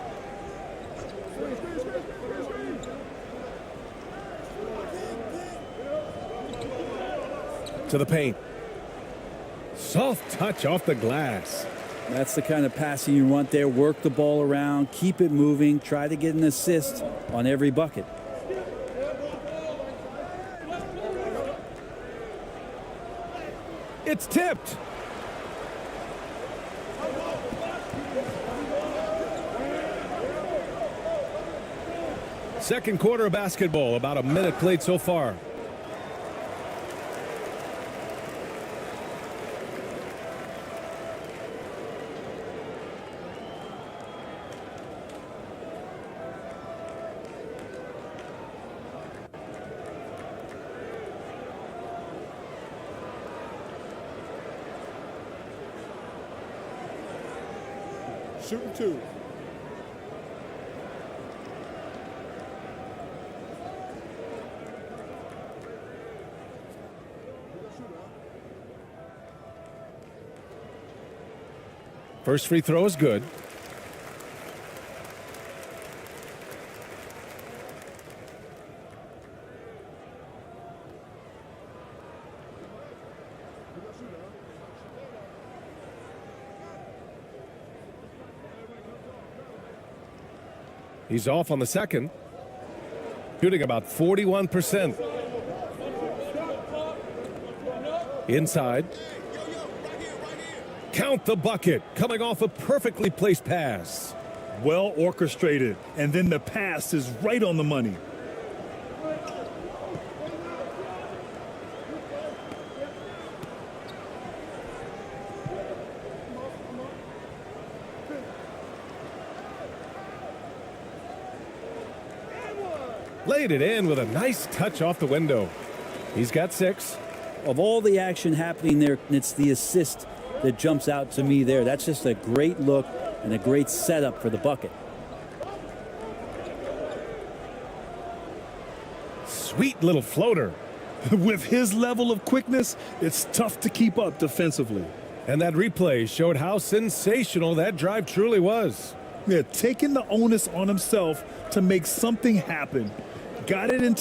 To the paint. Soft touch off the glass. That's the kind of passing you want there. Work the ball around, keep it moving, try to get an assist on every bucket. It's tipped. Second quarter of basketball, about a minute played so far. Shooting 2. First free throw is good. He's off on the second. Shooting about 41%. Inside. Count the bucket. Coming off a perfectly placed pass. Well orchestrated. And then the pass is right on the money. Laid it in with a nice touch off the window. He's got 6. Of all the action happening there, it's the assist that jumps out to me there. That's just a great look and a great setup for the bucket. Sweet little floater. With his level of quickness, it's tough to keep up defensively. And that replay showed how sensational that drive truly was. Yeah, taking the onus on himself to make something happen. Got it into